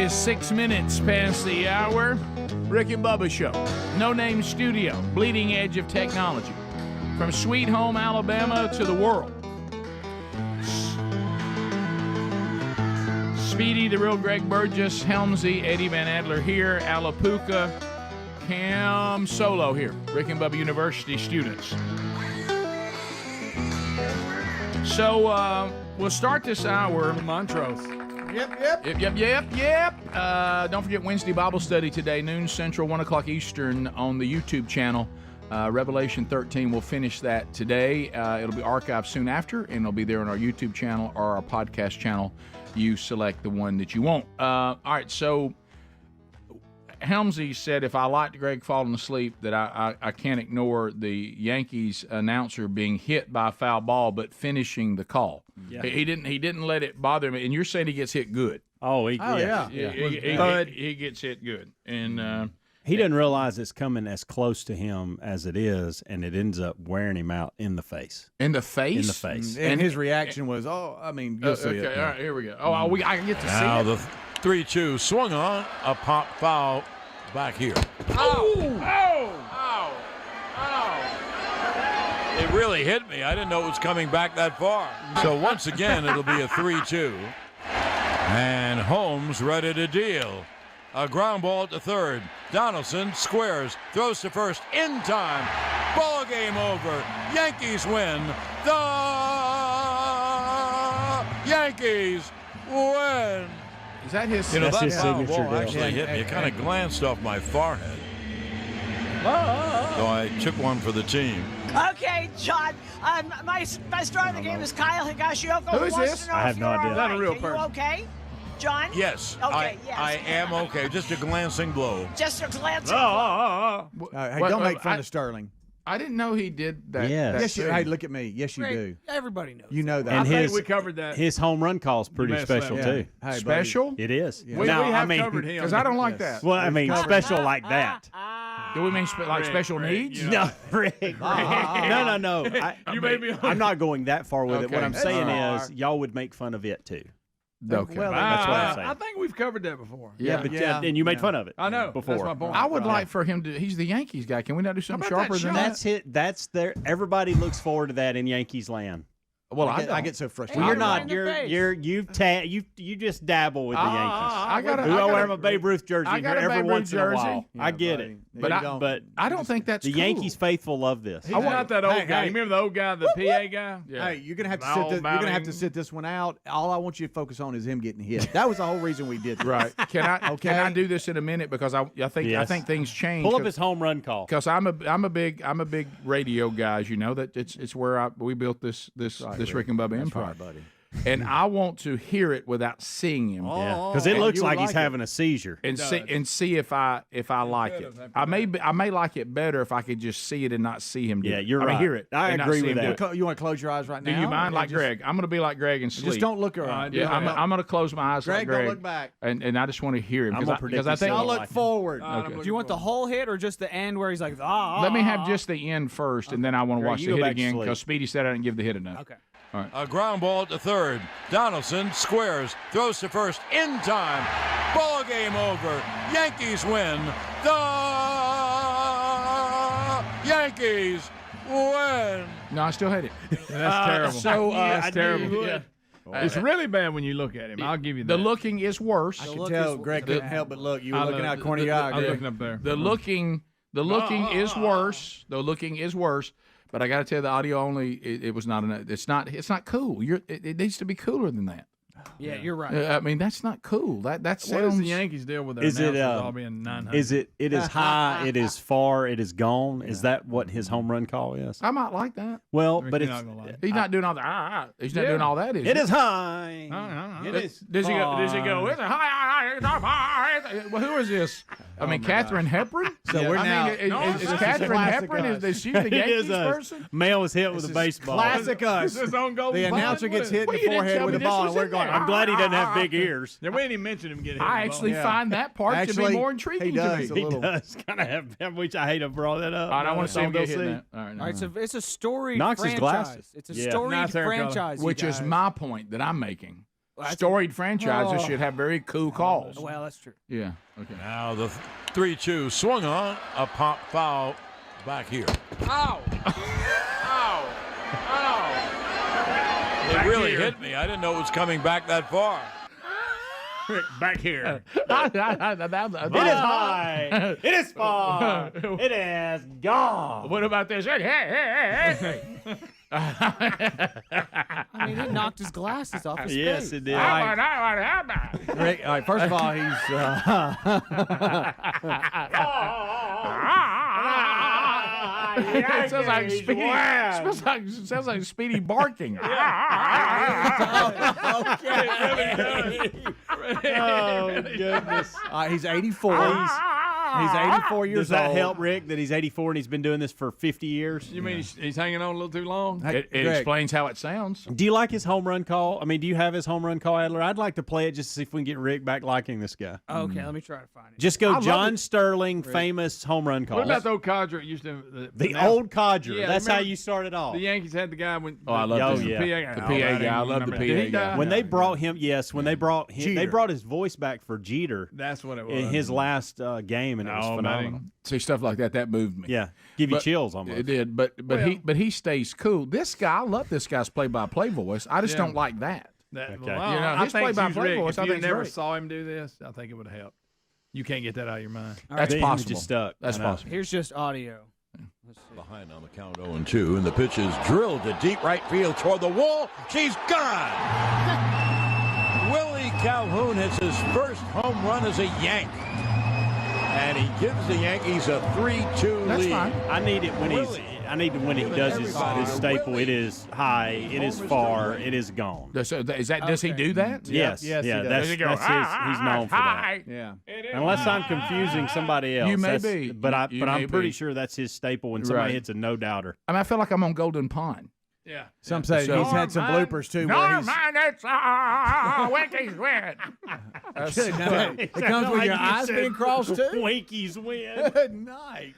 is 6 minutes past the hour. Rick and Bubba Show. No Name Studio. Bleeding edge of technology. From Sweet Home, Alabama to the world. Speedy, the real Greg Burgess, Helmsy, Eddie Van Adler here, Alapuca, Cam Solo here. Rick and Bubba University students. So we'll start this hour. Montrose. Yep. Don't forget Wednesday Bible study today, noon Central, 1 o'clock Eastern on the YouTube channel. Revelation 13, we'll finish that today. It'll be archived soon after, and it'll be there on our YouTube channel or our podcast channel. You select the one that you want. All right, so Helmsy said if I liked Greg falling asleep that I can't ignore the Yankees announcer being hit by a foul ball but finishing the call. Yeah. He didn't let it bother me. And you're saying he gets hit good. He gets hit good. And he doesn't realize it's coming as close to him as it is, and it ends up wearing him out in the face. In the face? In the face. And his reaction was, you'll see it. Okay, all right, here we go. I can get to see now it. Now the 3-2 swung on, a pop foul back here. Oh! It really hit me. I didn't know it was coming back that far. So once again, it'll be a 3-2. And Holmes ready to deal. A ground ball at the third. Donaldson squares, throws to first in time. Ball game over. Yankees win. The Yankees win. Is that his? That's his signature ball actually hit me. It kind of glanced off my forehead. So I took one for the team. Okay, John. My star of the game is Kyle Higashioka. Who is this? I have no idea. Is that a real person? Are you okay, John? Yes. Okay, I am okay. Just a glancing blow. Just a glancing blow. Hey, don't make fun of Sterling. I didn't know he did that. Yes. Yes, hey, look at me. Yes, you do. Everybody knows. You know that. And I think we covered that. His home run call is pretty special, too. Hey, Special? It is. We have covered him. Because I don't like that. Well, I mean, special like that. Do we mean like special needs? No, Rick. No. You made me. I'm not going that far with it. Okay. What I'm saying That's is, y'all would make fun of it too. Okay. Well, that's what I'm saying. I think we've covered that before. And you made fun of it. I know. Before. That's my point. I would like for him to. He's the Yankees guy. Can we not do something sharper than that? That's it. That's there. Everybody looks forward to that in Yankees land. Well, I get so frustrated. Well, you're not. You just dabble with the Yankees. I wear my Babe Ruth jersey here every once in a while. I get it, but I don't think that's the cool. Yankees faithful love this. He's not that old guy. You remember the old guy, the PA guy? Yeah. Hey, you're gonna have to sit. You're gonna have to sit this one out. All I want you to focus on is him getting hit. That was the whole reason we did this. Right? Can I do this in a minute because I think things change. Pull up his home run call. Because I'm a big radio guy. As you know that it's where we built this Rick and Bubba empire. Right, buddy. And I want to hear it without seeing him. Because it looks like he's having a seizure. And see if I like it. I may like it better if I could just see it and not see him do it. You're right. Hear it. I agree with that. You want to close your eyes right now? Do you mind? Like Greg. I'm going to be like Greg and sleep. Just don't look around. Yeah, I'm going to close my eyes like Greg. Don't look back. And I just want to hear him. Because I think I'll look forward. Do you want the whole hit or just the end where he's like, Let me have just the end first, and then I want to watch the hit again because Speedy said I didn't give the hit enough. Okay. All right. A ground ball at the third. Donaldson squares, throws to first in time. Ball game over. Yankees win. The Yankees win. No, I still hate it. That's terrible. So that's terrible. Yeah. It's really bad when you look at him. I'll give you that. The looking is worse. I can tell Greg couldn't help but look. You were looking out the corner of your eye. I'm looking up there. The looking is worse. The looking is worse. But I got to tell you, the audio only. It was not enough. It's not cool. It needs to be cooler than that. Yeah, you're right. I mean, that's not cool. That sounds. What does the Yankees deal with their announcers all being 900? Is it? It is high. It is far. It is gone. Is that what his home run call is? I might like that. Well, but he's it's he's not doing all that. He's not doing all that. It is high. It is. Does he go? It's a high. Well, who is this? I mean, Katharine Hepburn. So we're now. Is Katharine Hepburn? Is she the Yankees person? Male was hit with a baseball. Classic us. The announcer gets hit in the forehead with a ball, and we're going. I'm glad he doesn't have big ears. Yeah, we ain't even mentioned him getting hit. I actually find that part to be more intriguing to me. He does kind of have, which I hate to brought that up. I want to see him get hit in that. All right, so it's a storied Knocks his franchise. glasses. It's a storied franchise, which is my point that I'm making. Storied franchises should have very cool calls. Well, that's true. Yeah. Okay. Now the 3-2 swung on, a pop foul back here. Ow! Ow! Ow! It really hit me. I didn't know it was coming back that far. Back here. It is high. It is far. It is gone. What about this? I mean, he knocked his glasses off his face. Yes, it did. Rick, all right, first of all, he's It sounds like Speedy barking. Oh, goodness. he's 84. He's 84 years old. Does that help, Rick, that he's 84 and he's been doing this for 50 years? You mean he's hanging on a little too long? It explains how it sounds. Do you like his home run call? I mean, do you have his home run call, Adler? I'd like to play it just to see if we can get Rick back liking this guy. Okay, let me try to find it. Just go John Sterling, famous home run call. What about the old codger that used to... The old codger. Yeah, That's how remember you started off. The Yankees had the guy when... I love the this. PA The PA guy. I love the PA guy. When they brought him, when they brought him, they brought his voice back for Jeter. That's what it was. In his last game, and it was phenomenal. See, stuff like that moved me. Yeah, give you chills almost. It did, but he stays cool. This guy, I love this guy's play-by-play voice. I just don't like that. Well, You know, I his think play-by-play voice, if I you think never great. saw him do this, I think it would have helped. You can't get that out of your mind. That's The possible. image is stuck. That's I know. possible. Here's just audio. Behind on the count 0-2, and the pitch is drilled to deep right field toward the wall. She's gone. Willie Calhoun hits his first home run as a Yank, and he gives the Yankees a 3-2 That's lead. fine. I need it when he does his staple. It is high. It is far. It is gone. Does he do that? Yes. Yes, he yeah. does. That's Does he go, he's known for that. Yeah. Unless I'm confusing somebody else. You may That's- be. But You may I'm pretty be. sure that's his staple when somebody Right. hits a no doubter. I mean, I feel like I'm on Golden Pond. Yeah. Some say So- he's had some bloopers too. Where he's, it's Winkies win. it comes with your eyes being crossed too. Winkies win. Good night.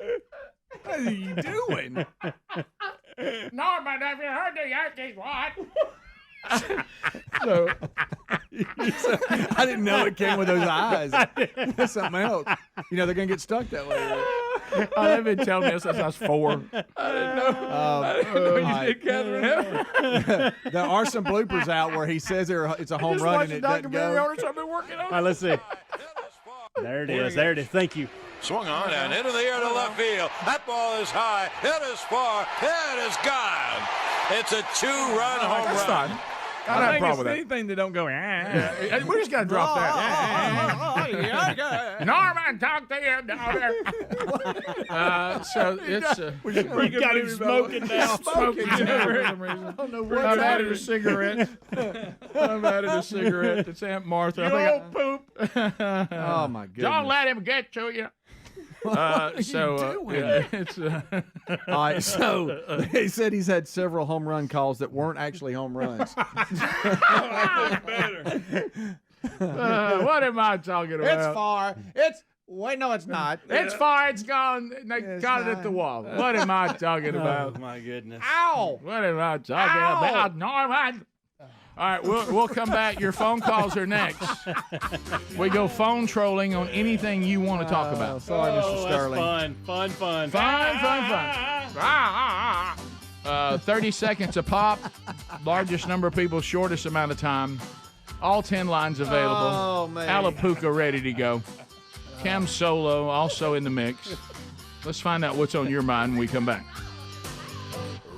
What are you doing? Norman, have you heard the Yankees won? So, I didn't know it came with those eyes. That's something else. You know they're gonna get stuck that way. They've been telling me this since I was 4. I didn't know you did Catherine Hefner. There are some bloopers out where he says it's a home run and it doesn't go. I've been working on. All right, let's see. There it is. There it is. Thank you. Swung on and into the air to left field. That ball is high. It is far. It is gone. It's a 2-run home That's run. fine. I I don't have a think problem it's with that. anything that don't go. We just got to drop that. Norman, talk to him down there. So it's We got him smoking now. smoking for some reason. I don't know what. I've added a cigarette. I've added a cigarette. It's Aunt Martha. You old poop. Oh my goodness! Don't let him get to you. It's All right, so he said he's had several home run calls that weren't actually home runs. what am I talking about? It's far. Wait, no, it's not. It's far. It's gone. They got it at the wall. What am I talking about? Oh, my goodness. Ow! What am I talking about, Norman? All right, we'll come back. Your phone calls are next. We go phone trolling on anything you want to talk about. Sorry, Mr. Sterling. Fun. Fun. 30 seconds a pop. Largest number of people, shortest amount of time. All 10 lines available. Oh, man. Alapuca ready to go. Cam Solo also in the mix. Let's find out what's on your mind when we come back.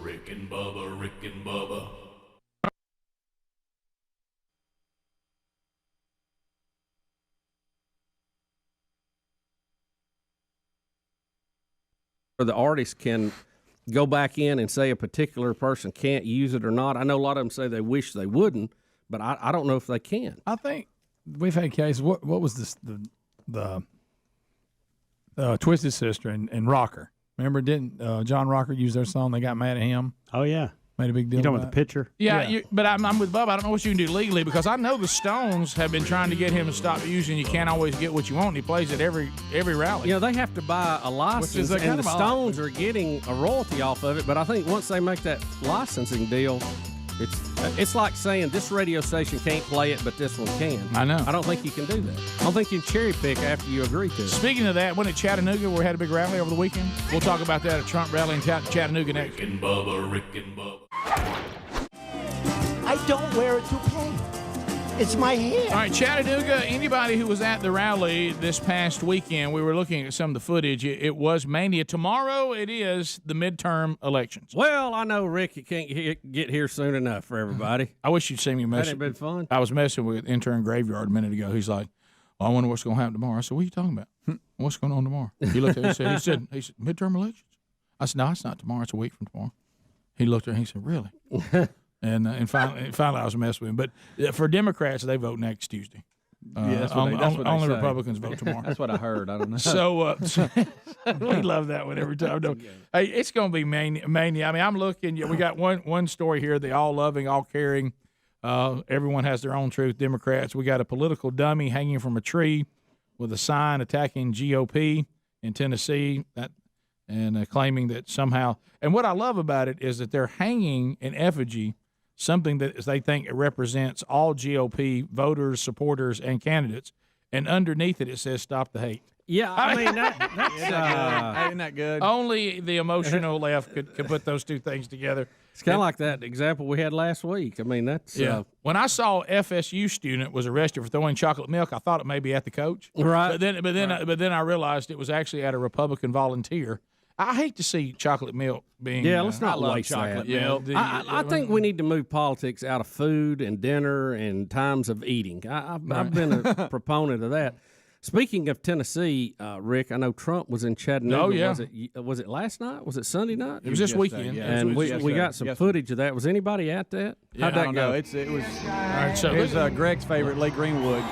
Rick and Bubba, Rick and Bubba. Or the artist can go back in and say a particular person can't use it or not. I know a lot of them say they wish they wouldn't, but I don't know if they can. I think we've had cases. What was this? The Twisted Sister and Rocker. Remember, didn't John Rocker use their song? They got mad at him. Oh, yeah. Made a big deal. You talking about about the pitcher? Yeah. But I'm with Bubba. I don't know what you can do legally because I know the Stones have been trying to get him to stop using. You can't always get what you want. And he plays at every rally. You know, they have to buy a license, a kind and the of Stones are getting a royalty off of it. But I think once they make that licensing deal, It's like saying this radio station can't play it, but this one can. I know. I don't think you can do that. I don't think you can cherry pick after you agree to it. Speaking of that, went at Chattanooga where we had a big rally over the weekend. We'll talk about that at Trump rally in Chattanooga next. Rick and Bubba. I don't wear a toupee. It's my hair. All right, Chattanooga, anybody who was at the rally this past weekend, we were looking at some of the footage. It was mania. Tomorrow it is the midterm elections. Well, I know, Rick, you can't get here soon enough for everybody. I wish you'd seen me messing. That ain't been fun. I was messing with intern Graveyard a minute ago. He's like, I wonder what's going to happen tomorrow. I said, what are you talking about? What's going on tomorrow? He looked at me and said, midterm elections? I said, no, it's not tomorrow. It's a week from tomorrow. He looked at me and he said, really? And finally, I was messing with him. But for Democrats, they vote next Tuesday. Yeah, that's what only say. Republicans vote tomorrow. That's what I heard. I don't know. So we love that one every time. No. Hey, it's going to be mania. I mean, I'm looking. We got one story here. The all loving, all caring. Everyone has their own truth. Democrats. We got a political dummy hanging from a tree with a sign attacking GOP in Tennessee. And claiming that somehow. And what I love about it is that they're hanging an effigy. Something that they think represents all GOP voters, supporters, and candidates, and underneath it says "Stop the Hate." Yeah, I mean that's isn't that good? Only the emotional left could put those two things together. It's kind of like that example we had last week. I mean, that's When I saw FSU student was arrested for throwing chocolate milk, I thought it may be at the coach. Right. But then I realized it was actually at a Republican volunteer. I hate to see chocolate milk being. Yeah, let's not I waste chocolate that. milk. I think we need to move politics out of food and dinner and times of eating. I've been a proponent of that. Speaking of Tennessee, Rick, I know Trump was in Chattanooga. Oh, yeah. Was it last night? Was it Sunday night? It was this weekend. Yeah. And we got some footage of that. Was anybody at that? Yeah, How'd that I don't go? know. It was. All right, so It was Greg's favorite, Lee Greenwood.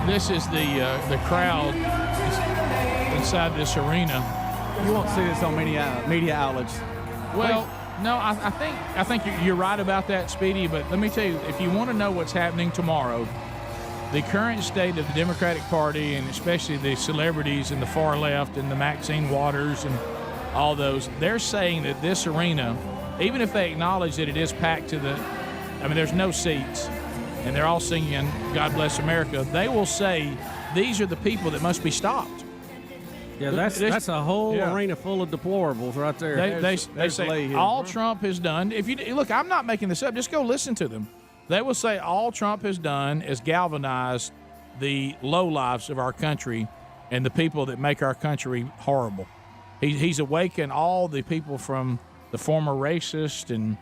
this is the crowd inside this arena. You won't see this on media outlets. Well, no, I think you're right about that, Speedy. But let me tell you, if you want to know what's happening tomorrow, the current state of the Democratic Party, and especially the celebrities in the far left and the Maxine Waters and all those, they're saying that this arena, even if they acknowledge that it is packed to there's no seats, and they're all singing "God Bless America," they will say these are the people that must be stopped. Yeah, that's a whole arena full of deplorables right there. They say all Trump has done. If you look, I'm not making this up. Just go listen to them. They will say all Trump has done is galvanize the lowlifes of our country and the people that make our country horrible. He's awakened all the people from the former racist and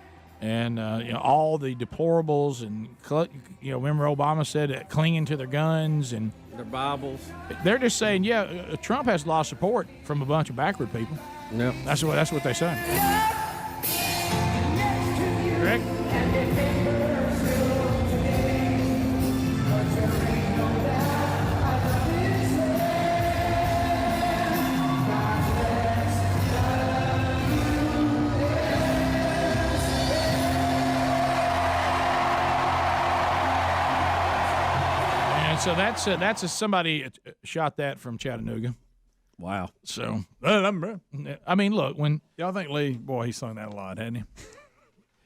all the deplorables, and remember Obama said clinging to their guns and their Bibles. They're just saying, Trump has a lot of support from a bunch of backward people. Yep. That's what they say. Correct? So that's somebody shot that from Chattanooga. Wow. So I mean, look, when y'all think Lee, boy, he sung that a lot, hadn't he?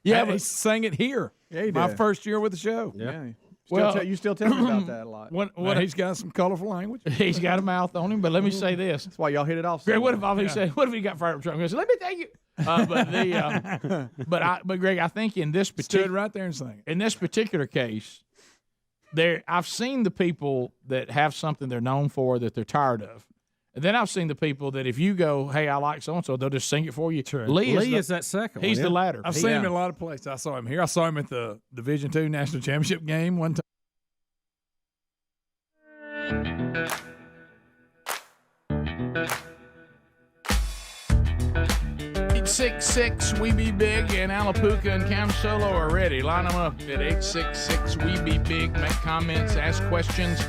Yeah, he sang it here. Yeah, he did. My first year with the show. Yeah. Well, you still tell me about that a lot. What he's got some colorful language. He's got a mouth on him, but let me say this. That's why y'all hit it off. Greg, what if he got fired up Trump? He goes, let me tell you. But Greg, I think in this particular stood right there and sang it. In this particular case, I've seen the people that have something they're known for that they're tired of. And then I've seen the people that if you go, hey, I like so-and-so, they'll just sing it for you. True. Lee is that second one. He's the latter. I've seen him in a lot of places. I saw him here. I saw him at the Division II National Championship game one time. 866 We Be Big, and Alapuca and Cam Solo are ready. Line them up at 866 We Be Big. Make comments, ask questions,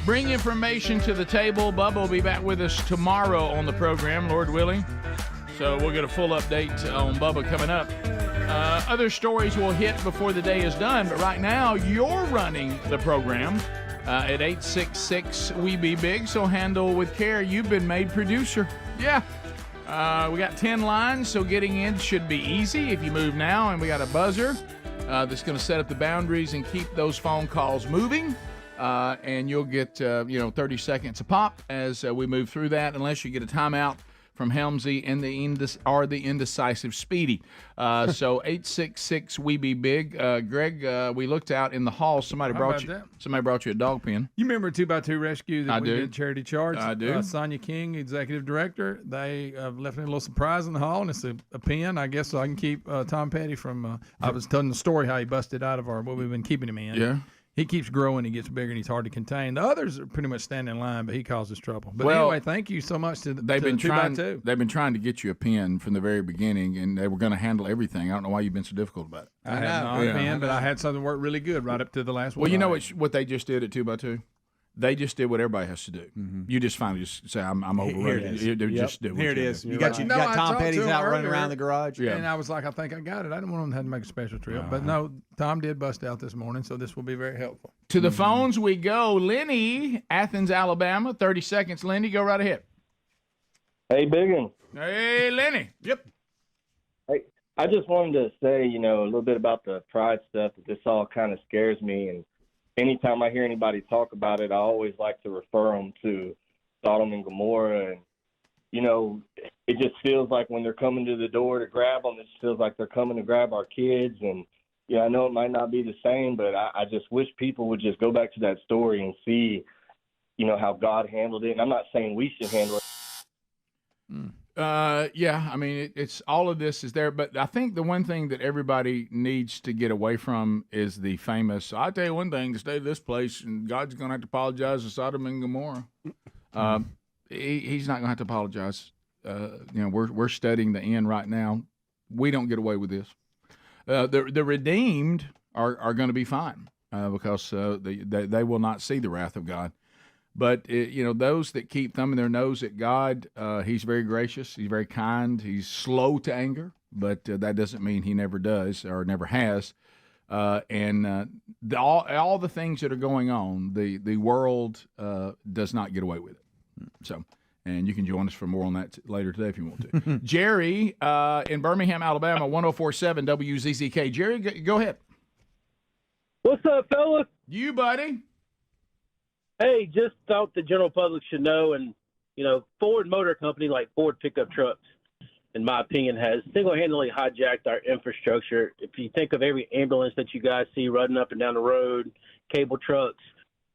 bring information to the table. Bubba will be back with us tomorrow on the program, Lord willing. So we'll get a full update on Bubba coming up. Other stories will hit before the day is done, but right now you're running the program at 866 We Be Big. So handle with care. You've been made producer. Yeah. We got 10 lines, so getting in should be easy if you move now, and we got a buzzer that's going to set up the boundaries and keep those phone calls moving. And you'll get 30 seconds a pop as we move through that, unless you get a timeout from Helmsy and the indecisive Speedy. So 866 we be big. Greg, we looked out in the hall. Somebody brought you a dog pen. You remember 2x2 Rescue that we do. did charity charge? I do. Sonia King, executive director. They left me a little surprise in the hall, and it's a pen, I guess, so I can keep Tom Petty from. I was telling the story how he busted out of what we've been keeping him in. Yeah. He keeps growing. He gets bigger, and he's hard to contain. The others are pretty much standing in line, but he causes trouble. But anyway, thank you so much to they've been trying. 2x2. They've been trying to get you a pen from the very beginning, and they were going to handle everything. I don't know why you've been so difficult about it. I had not a pen, but I had something work really good right up to the last one. Well, you know what they just did at 2x2? They just did what everybody has to do. You just finally just say, I'm overrated. Here it is. Just do what Here it you is. do. You got Tom Petty's out running around the garage. Yeah. And I was like, I think I got it. I didn't want them to have to make a special trip. But no, Tom did bust out this morning, so this will be very helpful. To the phones we go. Lenny, Athens, Alabama. 30 seconds, Lenny. Go right ahead. Hey, Biggin. Hey, Lenny. Yep. Hey, I just wanted to say, a little bit about the pride stuff, that this all kind of scares me. And anytime I hear anybody talk about it, I always like to refer them to Sodom and Gomorrah. And, it just feels like when they're coming to the door to grab them, it just feels like they're coming to grab our kids. And, I know it might not be the same, but I just wish people would just go back to that story and see, how God handled it. And I'm not saying we should handle it. Yeah, I mean, it's all of this is there, but I think the one thing that everybody needs to get away from is the famous, I'll tell you one thing, to stay to this place, and God's going to have to apologize to Sodom and Gomorrah. He's not going to have to apologize. We're studying the end right now. We don't get away with this. The redeemed are going to be fine because they will not see the wrath of God. But, those that keep thumbing their nose at God, he's very gracious. He's very kind. He's slow to anger, but that doesn't mean he never does or never has. All the things that are going on, the world does not get away with it. So, and you can join us for more on that later today if you want to. Jerry in Birmingham, Alabama, 104.7 WZZK. Jerry, go ahead. What's up, fellas? You, buddy. Hey, just thought the general public should know, and, Ford Motor Company, like Ford pickup trucks, in my opinion, has single-handedly hijacked our infrastructure. If you think of every ambulance that you guys see running up and down the road, cable trucks,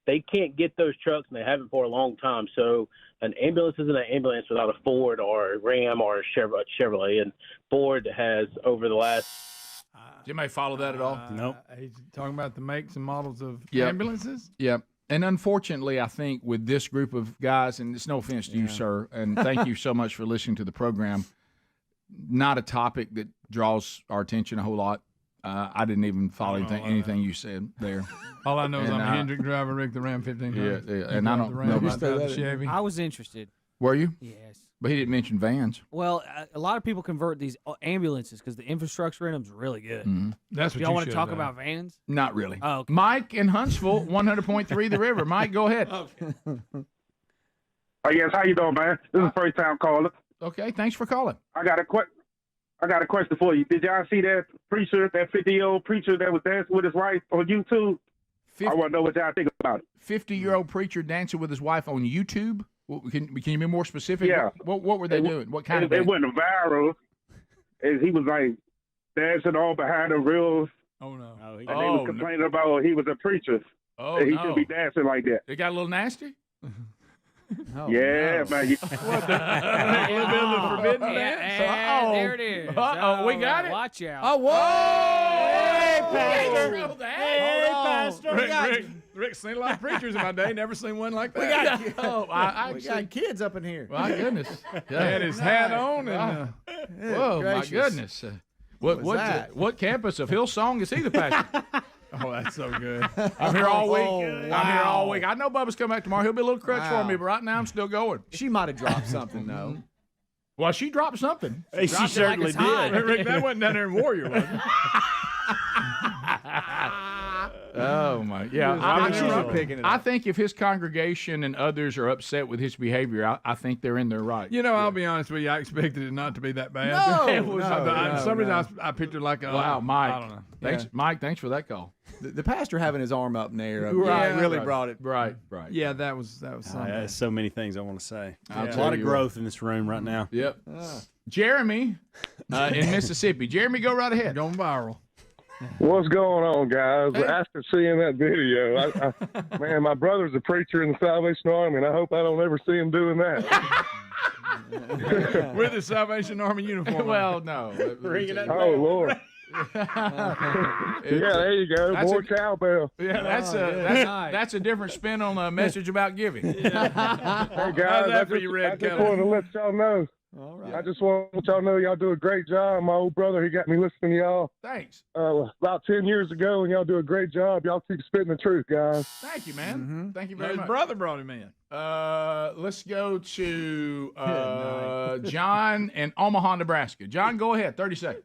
they can't get those trucks, and they haven't for a long time. So an ambulance isn't an ambulance without a Ford or a Ram or a Chevrolet, and Ford has, over the last... Did anybody follow that at all? Nope. He's talking about the makes and models of Yep. ambulances? Yep. And unfortunately, I think with this group of guys, and it's no offense to you, sir, and thank you so much for listening to the program, not a topic that draws our attention a whole lot. I didn't even follow anything you said there. All I know is I'm a Hendrick driver, Rick the Ram 1500. Yeah, and I don't know about the Chevy. I was interested. Were you? Yes. But he didn't mention vans. Well, a lot of people convert these ambulances because the infrastructure in them is really good. Mm-hmm. That's what y'all you want to should talk have about vans? Not really. Oh, okay. Mike in Huntsville, 100.3 The River. Mike, go ahead. Oh, yes. How you doing, man? This is first time caller. Okay, thanks for calling. I got a question for you. Did y'all see that preacher, that 50-year-old preacher that was dancing with his wife on YouTube? I want to know what y'all think about it. 50-year-old preacher dancing with his wife on YouTube? Can you be more specific? Yeah. What were they doing? What kind of it went viral. And he was like dancing all behind the reels. Oh, no. And they was complaining about he was a preacher. Oh, and he no. should be dancing like that. It got a little nasty? Yeah, man. What the? A little bit of the forbidden dance? And there it is. Uh-oh, we got it. Watch out. Oh, whoa! Hey, Pastor. Hey, Pastor. Rick, seen a lot of preachers in my day. Never seen one like We that. we got kids up in here. My goodness. He had his hat on. And, Whoa, gracious. my goodness. What campus of Hillsong is he the pastor? oh, that's so good. I'm here all week. Wow. I'm here all week. I know Bubba's coming back tomorrow. He'll be a little crutch for me, but right now I'm still going. She might have dropped something, though. Well, she dropped something. Hey, she certainly did. Rick, that wasn't down there in Warrior, was it? Oh my, yeah. I think if his congregation and others are upset with his behavior, I think they're in their right. You know, I'll be honest with you. I expected it not to be that bad. No, some reason I pictured like a wow, Mike. I don't know. Thanks, Mike. Thanks for that call. The pastor having his arm up in the air Right. brought it. Right. Yeah, that was something. There's so many things I want to say. I'll A tell lot of you growth in this room right now. Yep. Jeremy in Mississippi. Jeremy, go right ahead. Going viral. What's going on, guys? After seeing that video, man, my brother's a preacher in the Salvation Army, and I hope I don't ever see him doing that. With the Salvation Army uniform. Well, no. Oh, Lord. Yeah, there you go. More cowbell. Yeah, that's a different spin on a message about giving. Hey, guys, that for you, Red I just Kelly? wanted to let y'all know. All right. I just want to let y'all know y'all do a great job. My old brother, he got me listening to y'all. Thanks. About 10 years ago, and y'all do a great job. Y'all keep spitting the truth, guys. Thank you, man. Thank you very His much. brother brought him in. Let's go to John in Omaha, Nebraska. John, go ahead. 30 seconds.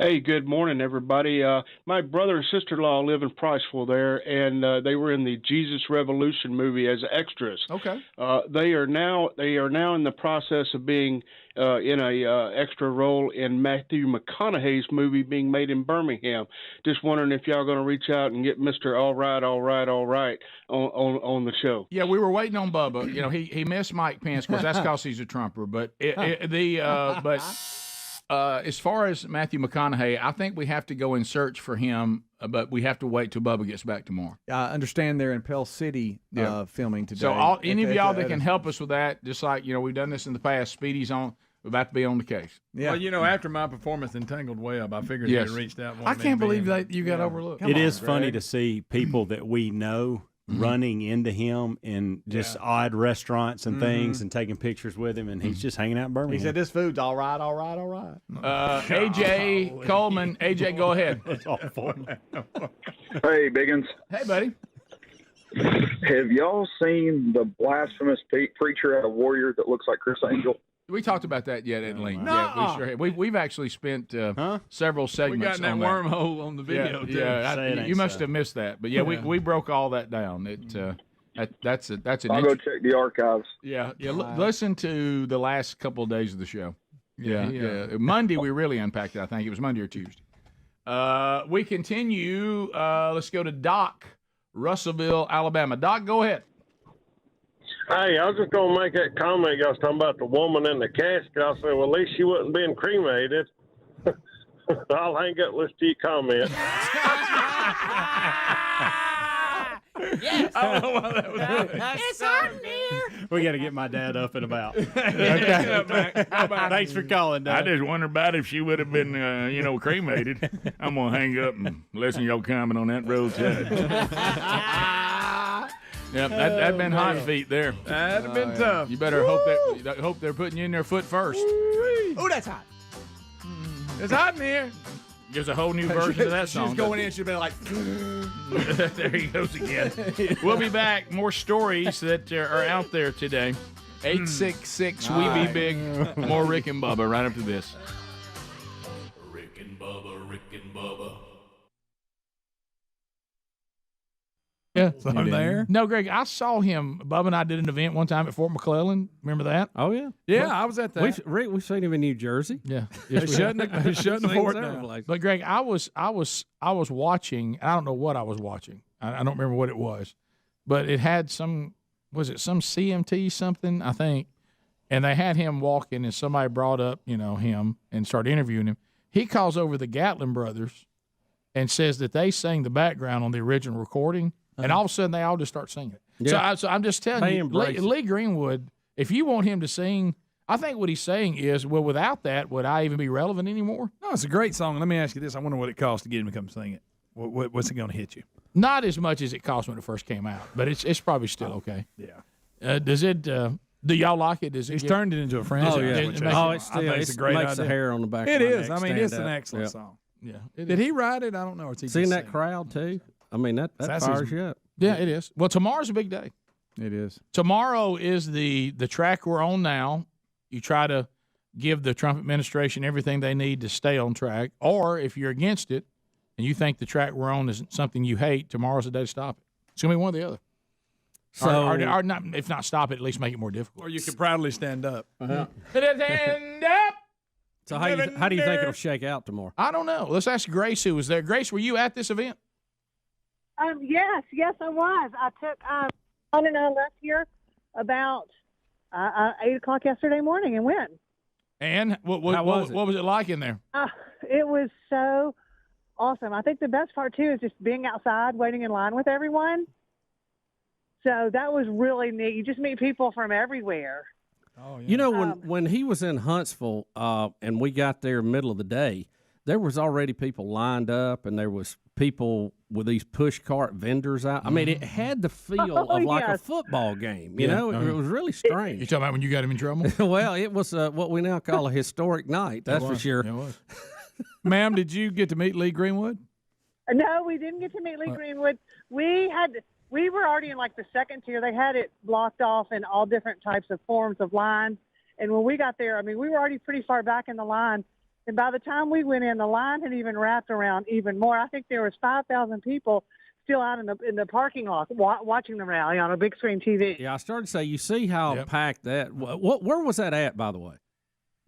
Hey, good morning, everybody. My brother and sister-in-law live in Priceville there, and they were in the Jesus Revolution movie as extras. Okay. They are now in the process of being in a extra role in Matthew McConaughey's movie being made in Birmingham. Just wondering if y'all going to reach out and get Mr. All Right on the show. Yeah, we were waiting on Bubba. You know, he missed Mike Pence because that's because he's a Trumper. But as far as Matthew McConaughey, I think we have to go and search for him, but we have to wait till Bubba gets back tomorrow. I understand they're in Pell City filming today. So any of y'all that can help us with that, just like, we've done this in the past, Speedy's about to be on the case. Yeah. Well, after my performance in Tangled Web, I figured they reached out. I can't believe that you got overlooked. It is funny to see people that we know running into him in just odd restaurants and things and taking pictures with him, and he's just hanging out in Birmingham. He said, this food's all right. AJ Coleman. AJ, go ahead. That's awful. Hey, Biggins. Hey, buddy. Have y'all seen the blasphemous preacher at a Warrior that looks like Chris Angel? We talked about that yet at length. Yeah, we sure have. We've actually spent several segments. We got in that wormhole on the video too. Yeah, you must have missed that. But we broke all that down. That's an. I'll go check the archives. Yeah. Listen to the last couple of days of the show. Yeah. Monday we really unpacked it. I think it was Monday or Tuesday. We continue. Let's go to Doc, Russellville, Alabama. Doc, go ahead. Hey, I was just going to make that comment. Y'all was talking about the woman in the casket. I said, well, at least she wasn't being cremated. I'll hang up and listen to your comment. Yes. I don't know why that was funny. It's hot in here. We got to get my dad up and about. Okay. Thanks for calling, Dad. I just wonder about if she would have been, cremated. I'm going to hang up and listen to your comment on that road tide. Yep, that'd been hot feet there. That'd have been tough. You better hope they're putting you in their foot first. Oh, that's hot. It's hot in here. Gives a whole new version of that song. She's going in, she'll be like, there he goes again. We'll be back. More stories that are out there today. 866 We Be Big. More Rick and Bubba right after this. Rick and Bubba. Yeah, so I'm there. No, Greg, I saw him. Bubba and I did an event one time at Fort McClellan. Remember that? Oh yeah, yeah. I was at that. We've seen him in New Jersey. Yeah, they're shutting the fort down. But Greg, I was watching. I don't know what I was watching. I don't remember what it was, but it had some CMT something, I think, and they had him walking, and somebody brought up him and started interviewing him. He calls over the Gatlin brothers and says that they sang the background on the original recording. And all of a sudden, they all just start singing. Yeah. So I'm just telling you, Lee Greenwood, if you want him to sing, I think what he's saying is, well, without that, would I even be relevant anymore? No, it's a great song. Let me ask you this. I wonder what it costs to get him to come sing it. What's it going to hit you? Not as much as it cost when it first came out, but it's probably still okay. Yeah. Does it? Do y'all like it? He's turned it into a franchise. Oh, yeah. It's still it's a great idea. Makes the hair on the back it of my is. neck I mean, it's an up. excellent song. Yeah. Did he write it? I don't know. Or Seeing that crowd, too. I mean, that fires you up. Yeah, it is. Well, tomorrow's a big day. It is. Tomorrow is the track we're on now. You try to give the Trump administration everything they need to stay on track, or if you're against it, and you think the track we're on is something you hate, tomorrow's the day to stop it. It's going to be one or the other. So, or not, if not stop it, at least make it more difficult. Or you can proudly stand up. Stand up! So how do you think it'll shake out tomorrow? I don't know. Let's ask Grace, who was there. Grace, were you at this event? Yes, I was. I took on and I left here about 8 o'clock yesterday morning and went. And what was it like in there? It was so awesome. I think the best part too is just being outside, waiting in line with everyone. So that was really neat. You just meet people from everywhere. Oh, yeah. You know, when he was in Huntsville and we got there middle of the day, there was already people lined up and there was people with these push cart vendors out. I mean, it had the feel of like a football game. You know, it was really strange. You talking about when you got him in trouble? Well, it was what we now call a historic night. That's for sure. It was. Ma'am, did you get to meet Lee Greenwood? No, we didn't get to meet Lee Greenwood. We were already in like the second tier. They had it blocked off in all different types of forms of lines. And when we got there, I mean, we were already pretty far back in the line. And by the time we went in, the line had even wrapped around even more. I think there was 5,000 people still out in the parking lot watching the rally on a big screen TV. Yeah, I started to say, you see how packed that. Where was that at, by the way?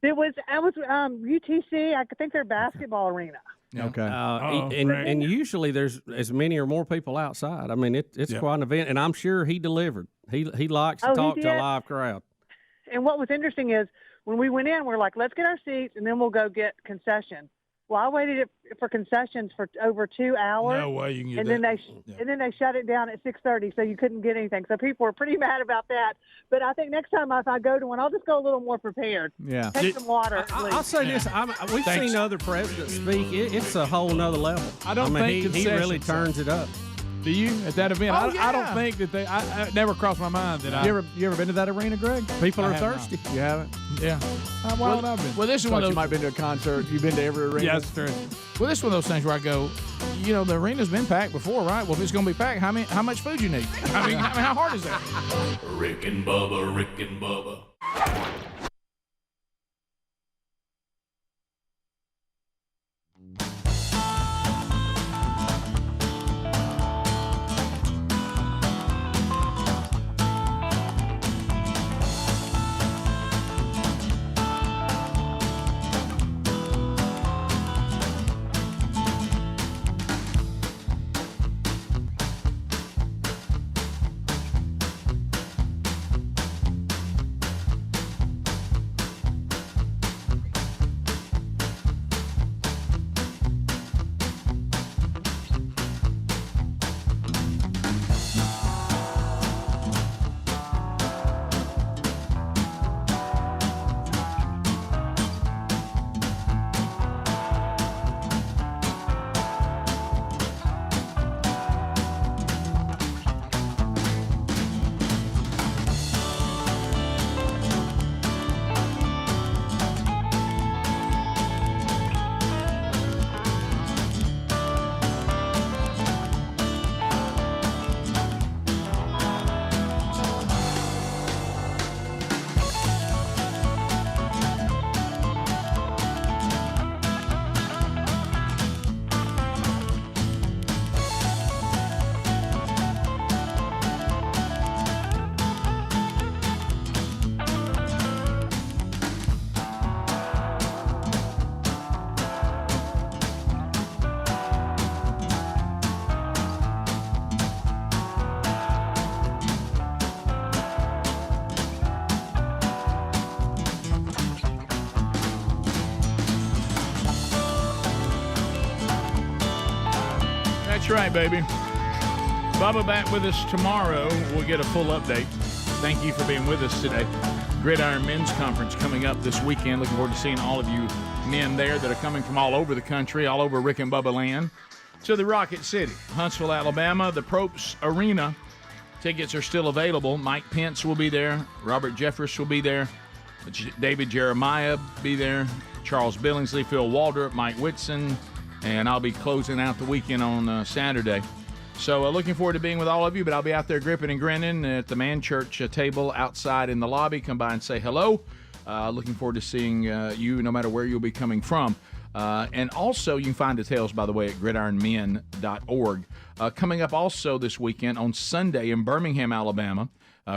I was UTC. I think their basketball arena. Yeah. Okay. And usually there's as many or more people outside. I mean, it's quite an event, and I'm sure he delivered. He likes to talk to a live crowd. And what was interesting is when we went in, we're like, let's get our seats, and then we'll go get concessions. Well, I waited for concessions for over 2 hours. No way you can get and that. And then they shut it down at 6:30, so you couldn't get anything. So people were pretty mad about that. But I think next time if I go to one, I'll just go a little more prepared. Yeah. Take some water. I'll say this: we've seen other presidents speak. It's a whole nother level. I don't think he really turns it up. Do you at that event? Oh, I don't think that they. It never crossed my mind that You ever been to that arena, Greg? People are have not. thirsty. You haven't? Yeah. Why would I have been? Well, this is one of You those. might have been to a concert. You've been to every arena. Yeah, that's true. Well, this is one of those things where I go, you know, the arena's been packed before, right? Well, if it's going to be packed, how much food you need? I mean, how hard is that? Rick and Bubba, Rick and Bubba. That's right, baby. Bubba back with us tomorrow. We'll get a full update. Thank you for being with us today. Gridiron Men's Conference coming up this weekend. Looking forward to seeing all of you men there that are coming from all over the country, all over Rick and Bubba land, to the Rocket City, Huntsville, Alabama, the Propes Arena. Tickets are still available. Mike Pence will be there. Robert Jeffress will be there. David Jeremiah be there. Charles Billingsley, Phil Waldrop, Mike Whitson, and I'll be closing out the weekend on Saturday. So looking forward to being with all of you, but I'll be out there gripping and grinning at the Man Church table outside in the lobby. Come by and say hello. Looking forward to seeing you no matter where you'll be coming from. And also, you can find details, by the way, at gridironmen.org. Coming up also this weekend on Sunday in Birmingham, Alabama,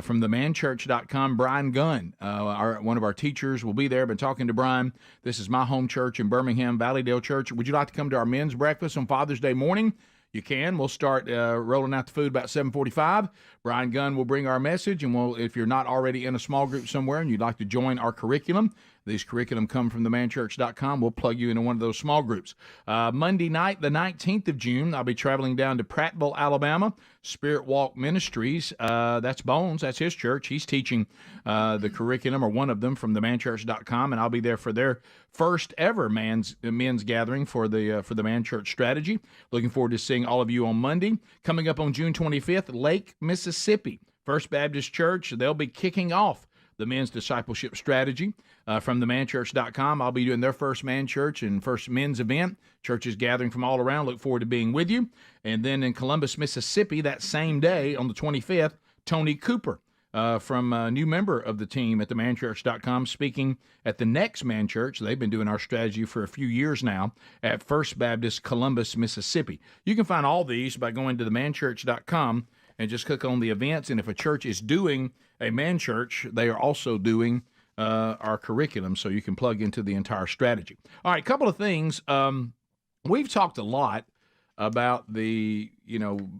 from themanchurch.com, Brian Gunn, one of our teachers, will be there. Been talking to Brian. This is my home church in Birmingham, Valleydale Church. Would you like to come to our men's breakfast on Father's Day morning? You can. We'll start rolling out the food about 7:45. Brian Gunn will bring our message, and if you're not already in a small group somewhere and you'd like to join our curriculum, these curriculum come from themanchurch.com. We'll plug you into one of those small groups. Monday night, the 19th of June, I'll be traveling down to Prattville, Alabama. Spirit Walk Ministries, that's Bones, that's his church. He's teaching the curriculum, or one of them, from themanchurch.com, and I'll be there for their first ever men's gathering for the Man Church strategy. Looking forward to seeing all of you on Monday. Coming up on June 25th, Lake, Mississippi, First Baptist Church. They'll be kicking off the men's discipleship strategy from themanchurch.com. I'll be doing their first man church and first men's event. Churches gathering from all around. Look forward to being with you. And then in Columbus, Mississippi, that same day on the 25th, Tony Cooper, from a new member of the team at themanchurch.com, speaking at the next Man Church. They've been doing our strategy for a few years now at First Baptist Columbus, Mississippi. You can find all these by going to themanchurch.com and just click on the events. And if a church is doing a Man Church, they are also doing our curriculum, so you can plug into the entire strategy. All right, a couple of things. We've talked a lot about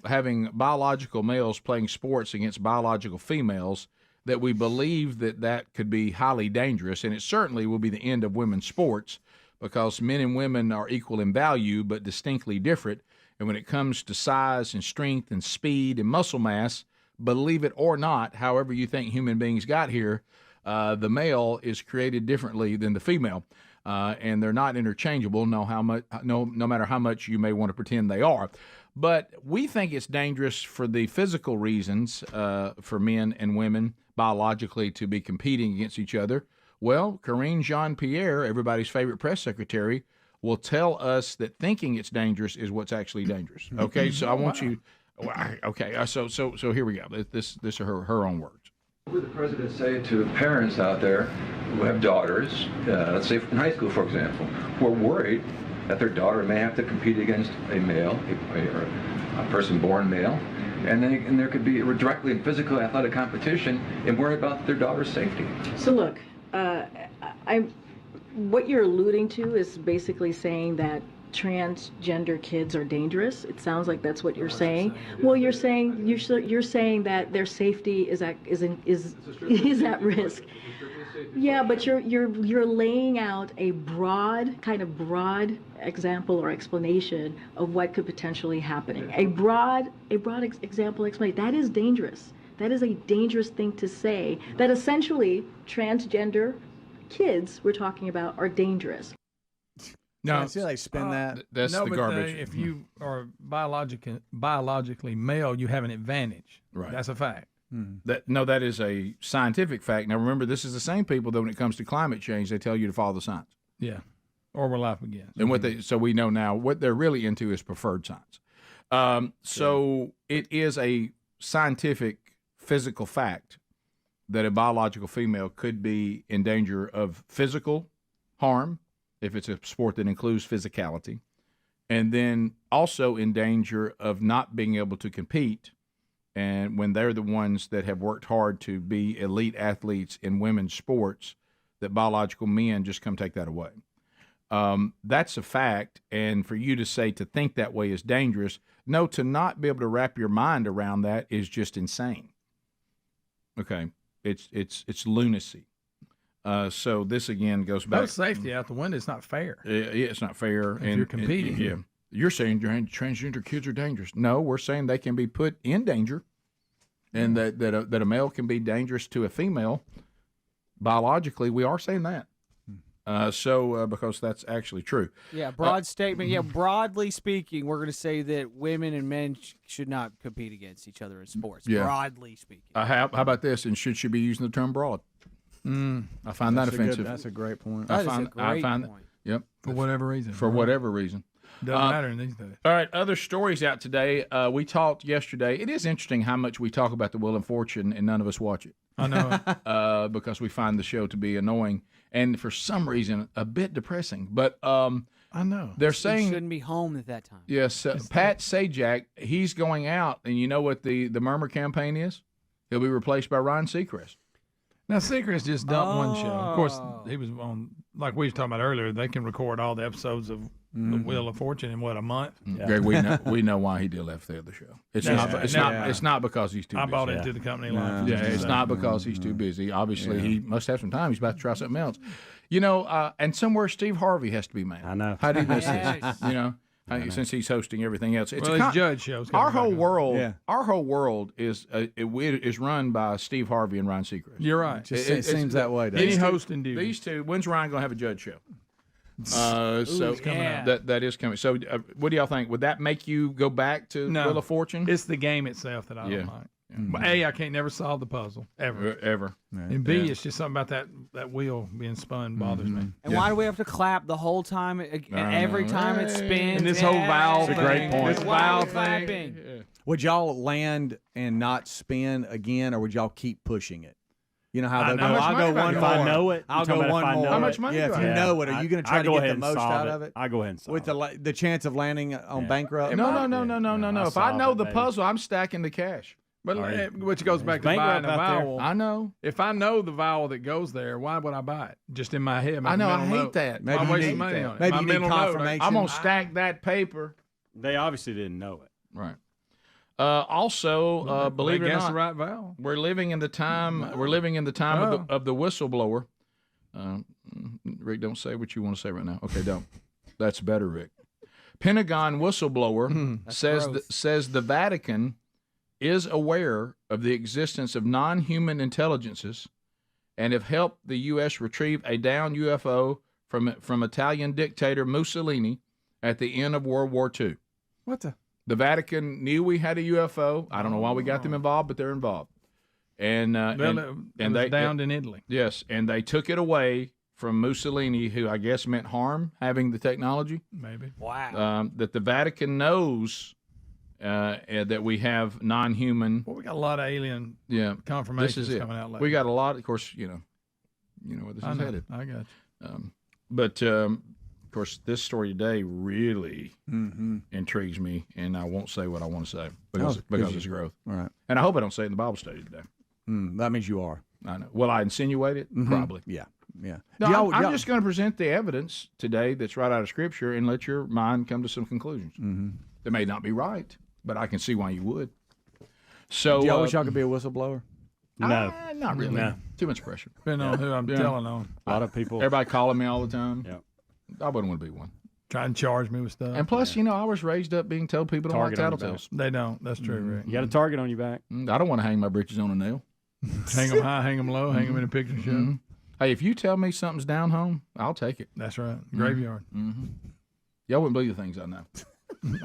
having biological males playing sports against biological females, that we believe that could be highly dangerous, and it certainly will be the end of women's sports, because men and women are equal in value but distinctly different. And when it comes to size and strength and speed and muscle mass, believe it or not, however you think human beings got here, the male is created differently than the female. And they're not interchangeable, no matter how much you may want to pretend they are. But we think it's dangerous for the physical reasons for men and women biologically to be competing against each other. Well, Karine Jean-Pierre, everybody's favorite press secretary, will tell us that thinking it's dangerous is what's actually dangerous. Okay, so I want you. Okay, so here we go. This are her own words. What would the president say to parents out there who have daughters, let's say in high school, for example, who are worried that their daughter may have to compete against a male, a person born male, and there could be directly in physical athletic competition, and worry about their daughter's safety? So look, what you're alluding to is basically saying that transgender kids are dangerous. It sounds like that's what you're saying. Well, you're saying that their safety is at risk. Yeah, but you're laying out a broad example or explanation of what could potentially happen. A broad example explanation. That is dangerous. That is a dangerous thing to say. That essentially transgender kids we're talking about are dangerous. No, I see how they spin that. That's the garbage. If you are biologically male, you have an advantage. Right. That's a fact. That is a scientific fact. Now, remember, this is the same people that when it comes to climate change, they tell you to follow the science. Yeah. Or where life begins. And so we know now what they're really into is preferred science. So it is a scientific, physical fact that a biological female could be in danger of physical harm, if it's a sport that includes physicality, and then also in danger of not being able to compete, and when they're the ones that have worked hard to be elite athletes in women's sports, that biological men just come take that away. That's a fact, and for you to say to think that way is dangerous, no, to not be able to wrap your mind around that is just insane. Okay, it's lunacy. So this again goes back. No safety out the window. It's not fair. Yeah, it's not fair. If you're competing. Yeah, you're saying transgender kids are dangerous. No, we're saying they can be put in danger, and that a male can be dangerous to a female. Biologically, we are saying that. Because that's actually true. Yeah, broad statement. Yeah, broadly speaking, we're going to say that women and men should not compete against each other in sports. Yeah. Broadly speaking. How about this? And should she be using the term broad? I find that offensive. That's a great point. I find point. Yep. For whatever reason. For whatever reason. Doesn't matter in these days. All right, other stories out today. We talked yesterday. It is interesting how much we talk about the Wheel of Fortune and none of us watch it. I know it. Because we find the show to be annoying and for some reason a bit depressing. But I know. They're You saying shouldn't be home at that time. yes, Pat Sajak, he's going out, and you know what the murmur campaign is? He'll be replaced by Ryan Seacrest. Now, Seacrest just dumped one show. Of course, he was on, like we were talking about earlier, they can record all the episodes of The Wheel of Fortune in, what, a month? Greg, we know why he did left the other show. It's not because he's too busy. I bought into the company line. Yeah, it's not because he's too busy. Obviously, he must have some time. He's about to try something else. You know, and somewhere Steve Harvey has to be mad. I know. How do you miss this? You know, since he's hosting everything else. It's Well, his judge show's Our coming whole back world, our whole world is run by Steve Harvey and Ryan Seacrest. You're right. It seems that way. Any hosting duty. These two. When's Ryan going to have a judge show? it's coming out. That is coming. So, what do y'all think? Would that make you go back to No. Wheel of Fortune? It's the game itself that I don't like. But A, I can't never solve the puzzle ever. And B, it's just something about that wheel being spun bothers me. And why do we have to clap the whole time? Every time it spins. And this whole valve It's thing. a great point. This Why are we valve clapping? thing. Would y'all land and not spin again, or would y'all keep pushing it? You know how they go, I'll go one more. If I know it, I'll go one more. How much money Yeah, do if I you have? know it, are you going to try to get the most out of it? I go ahead and solve With the chance of landing on bankrupt? No. If I know the puzzle, puzzle, I'm stacking the cash. But which goes back to bankrupt buying a out there. vowel. I know. If I know the vowel that goes there, why would I buy it? Just in my head. I know. I mental hate note. that. Maybe I'm you wasting need money that. on it. Maybe My you need mental note, confirmation. I'm gonna stack that paper. They obviously didn't know it. Right. Also, believe it or guess not, the right vowel. we're living in the time. We're living in the time of the whistleblower. Rick, don't say what you want to say right now. Okay, don't. That's better, Rick. Pentagon whistleblower says the Vatican is aware of the existence of non-human intelligences and have helped the U.S. retrieve a downed UFO from Italian dictator Mussolini at the end of World War II. What the? The Vatican knew we had a UFO. I don't know why we got them involved, but they're involved. And they downed in Italy. Yes, and they took it away from Mussolini, who I guess meant harm having the technology. Maybe. Wow. That the Vatican knows that we have non-human. Well, we got a lot of alien confirmations this is it. coming out lately. We got a lot. Of course, you know where this is headed. I got you. Of course, this story today really intrigues me, and I won't say what I want to say because it's growth. All right. And I hope I don't say it in the Bible study today. That means you are. I know. Will I insinuate it? Probably. Yeah. Yeah. No, I'm just going to present the evidence today that's right out of Scripture and let your mind come to some conclusions. They may not be right, but I can see why you would. So, Do y'all wish y'all could be a whistleblower? No. Not really. No. Too much pressure. Depending on who I'm telling on. A lot of people. Everybody calling me all the time. Yeah. I wouldn't want to be one. Try and charge me with stuff. And plus, I was raised up being told people don't Target like on your tattletales. They don't. That's true, Rick. You got a target on your back. I don't want to hang my britches on a nail. Hang them high, hang them low, hang them in a picture show. Hey, if you tell me something's down home, I'll take it. That's right. Graveyard. Y'all wouldn't believe the things I know.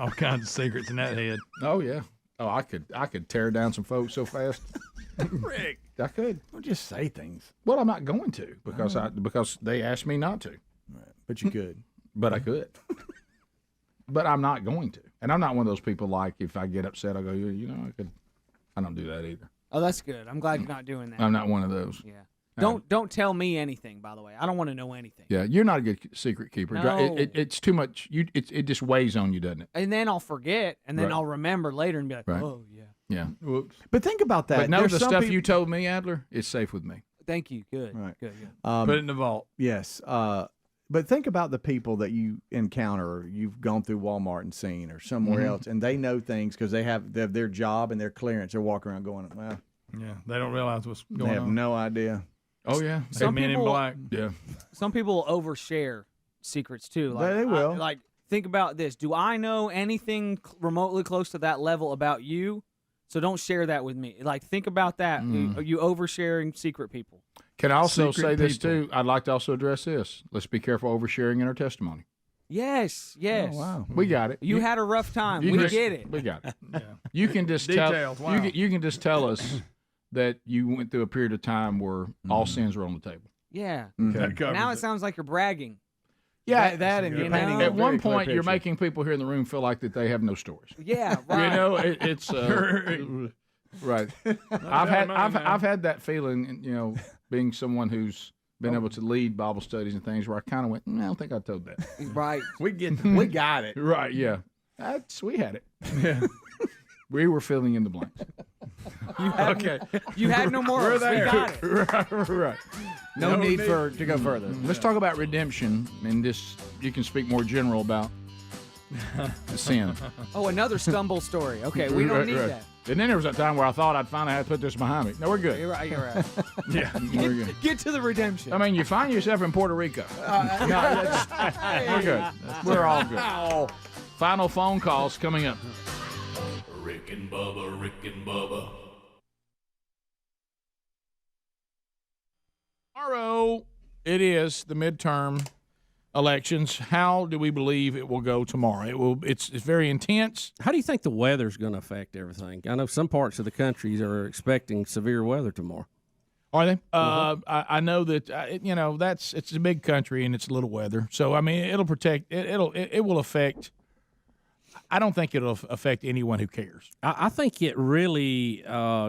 All kinds of secrets in that head. Oh yeah. Oh, I could tear down some folks so fast. Rick, I could. Don't just say things. Well, I'm not going to because they asked me not to. Right. But you could. But I could. But I'm not going to. And I'm not one of those people like if I get upset, I'll go, I could. I don't do that either. Oh, that's good. I'm glad you're not doing that. I'm not one of those. Yeah. Don't tell me anything, by the way. I don't want to know anything. Yeah, you're not a good secret keeper. No. It's too much. It just weighs on you, doesn't it? And then I'll forget, and then Right. I'll remember later and be like, Right. oh, yeah. Yeah. Whoops. But think about that. But no, There's the some stuff peop- you told me, Adler, it's safe with me. Thank you. Good. Right. Good. Put it in the vault. Yes. But think about the people that you encounter, or you've gone through Walmart and seen, or somewhere else, and they know things because they have their job and their clearance. They're walking around going, well, Yeah, they don't realize what's they going have on. no idea. Oh yeah, Some Men in people- Black. yeah. Some people overshare secrets too. Like, They will. like, think about this. Do I know anything remotely close to that level about you? So don't share that with me. Like, think about that. Are you oversharing secret people? Can I also Secret say this people. too? I'd like to also address this. Let's be careful oversharing in our testimony. Yes. Yes. Oh, wow. We got it. You had a rough time. you We just- get it. We got it. Yeah. You can just Details, tell. wow. You can just tell us that you went through a period of time where all sins were on the table. Yeah. That covers Now it sounds like you're bragging. Yeah, that and you're painting. At one point, you're making people here in the room feel like that they have no stories. Yeah, right. You know, it's right. I've had that feeling. You know, being someone who's been able to lead Bible studies and things where I kind of went, I don't think I told that. Right. we got it. Right. Yeah. We had it. Yeah. We were filling in the blanks. You had no more. We're We there. got it. Right. No need to go further. Let's talk about redemption, and you can speak more general about sin. Oh, another stumble story. Okay, we don't need that. And then there was a time where I thought I'd finally have to put this behind me. No, we're good. You're right. You're right. Yeah, we're good. Get to the redemption. I mean, you find yourself in Puerto Rico. We're good. We're all good. Final phone calls coming up. Rick and Bubba, Rick and Bubba. Tomorrow, it is the midterm elections. How do we believe it will go tomorrow? It's very intense. How do you think the weather's going to affect everything? I know some parts of the country are expecting severe weather tomorrow. Are they? I know that it's a big country and it's little weather. So I mean, it'll protect. It will affect. I don't think it'll affect anyone who cares. I think it really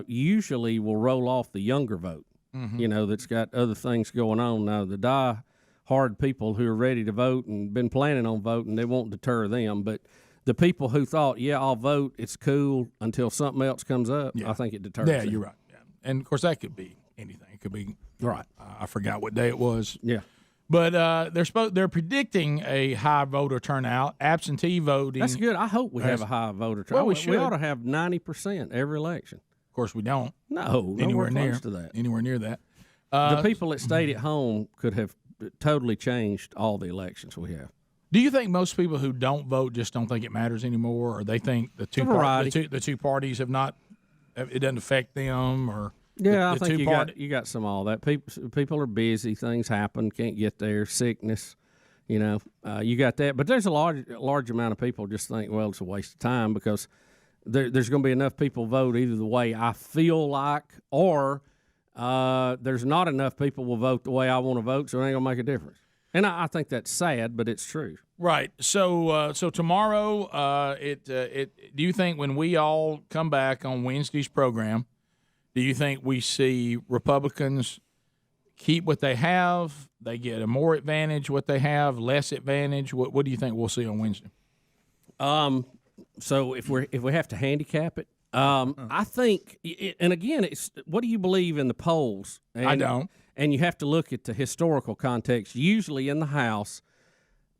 usually will roll off the younger vote. Mm-hmm. That's got other things going on now. The die-hard people who are ready to vote and been planning on voting, they won't deter them. But the people who thought, I'll vote, it's cool until something else comes up, I think it deters them. You're right. Yeah. And of course, that could be anything. It could be right. I forgot what day it was. Yeah. But they're predicting a high voter turnout, absentee voting. That's good. I hope we have a high voter turnout. Well, we should. We ought to have 90% every election. Of course, we don't. No, anywhere near close to that. Anywhere near that. The people that stayed at home could have totally changed all the elections we have. Do you think most people who don't vote just don't think it matters anymore, or they think the two parties have not? It doesn't affect them, or I think you got some of all that. People are busy. Things happen. Can't get there. Sickness. You got that. But there's a large amount of people just think, well, it's a waste of time because there's going to be enough people vote either the way I feel like, or there's not enough people will vote the way I want to vote, so it ain't going to make a difference. And I think that's sad, but it's true. Right. So tomorrow, do you think when we all come back on Wednesday's program, do you think we see Republicans keep what they have? They get a more advantage what they have, less advantage? What do you think we'll see on Wednesday? So if we have to handicap it, I think, and again, it's what do you believe in the polls? And, I don't. And you have to look at the historical context. Usually in the House,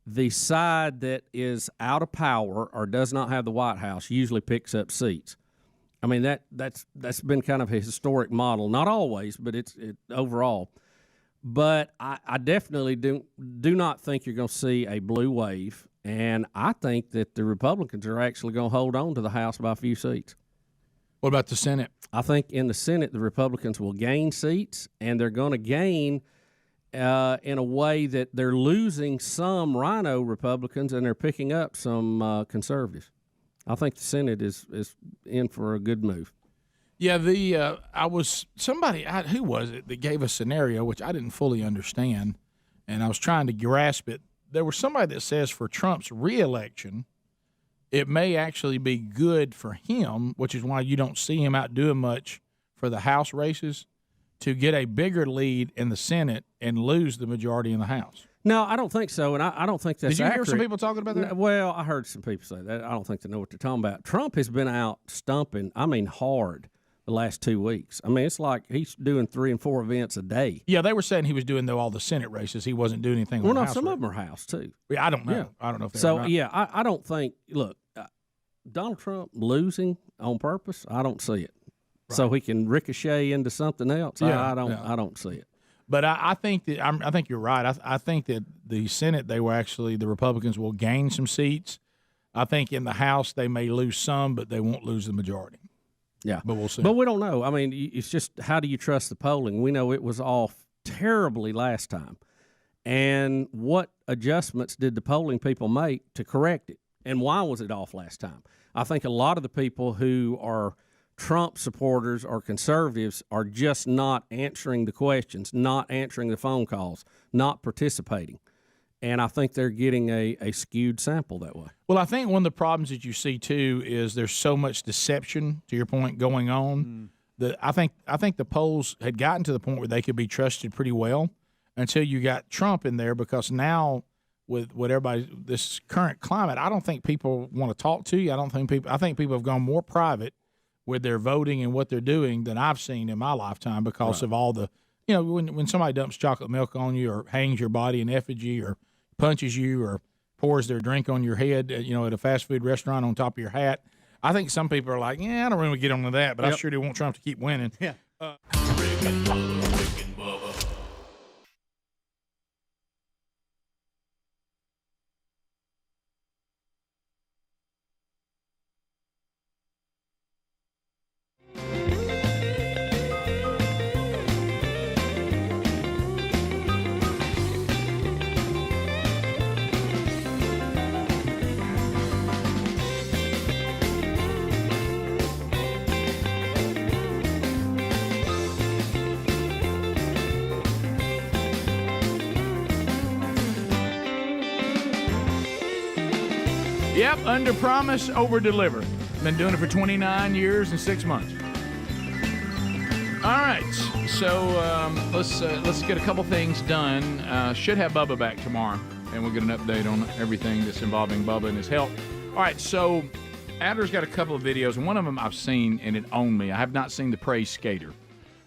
the side that is out of power or does not have the White House usually picks up seats. I mean, that's been kind of a historic model. Not always, but it's overall. But I definitely do not think you're going to see a blue wave, and I think that the Republicans are actually going to hold on to the House by a few seats. What about the Senate? I think in the Senate, the Republicans will gain seats, and they're going to gain in a way that they're losing some Rhino Republicans and they're picking up some conservatives. I think the Senate is in for a good move. Yeah, who was it that gave a scenario which I didn't fully understand, and I was trying to grasp it. There was somebody that says for Trump's reelection, it may actually be good for him, which is why you don't see him out doing much for the House races, to get a bigger lead in the Senate and lose the majority in the House. No, I don't think so, and I don't think that's accurate. Did you hear some people talking about that? Well, I heard some people say that. I don't think they know what they're talking about. Trump has been out stumping, hard the last 2 weeks. I mean, it's like he's doing 3 and 4 events a day. Yeah, they were saying he was doing, all the Senate races. He wasn't doing anything on the House some race. of them are House, too. Yeah, I don't know. Yeah. I don't know if they're So, not. yeah, I don't think – look, Donald Trump losing on purpose, I don't see it. Right. So he can ricochet into something else. I don't see it. But I think that I think you're right. I think that the Senate, the Republicans will gain some seats. I think in the House they may lose some, but they won't lose the majority. Yeah, but we'll see. But we don't know. I mean, it's just how do you trust the polling? We know it was off terribly last time, and what adjustments did the polling people make to correct it? And why was it off last time? I think a lot of the people who are Trump supporters or conservatives are just not answering the questions, not answering the phone calls, not participating. And I think they're getting a skewed sample that way. Well, I think one of the problems that you see too is there's so much deception, to your point, going on. That I think the polls had gotten to the point where they could be trusted pretty well until you got Trump in there, because now with what this current climate, I don't think people want to talk to you. I think people have gone more private with their voting and what they're doing than I've seen in my lifetime because of all the, when somebody dumps chocolate milk on you or hangs your body in effigy or punches you or pours their drink on your head, at a fast food restaurant on top of your hat. I think some people are like, I don't really get onto that, but I sure do want Trump to keep winning. Yeah. Yep, under promise, over deliver. Been doing it for 29 years and 6 months. All right, so let's get a couple things done. Should have Bubba back tomorrow, and we'll get an update on everything that's involving Bubba and his health. All right, so Adler's got a couple of videos, and one of them I've seen, and it owned me. I have not seen the Praise Skater.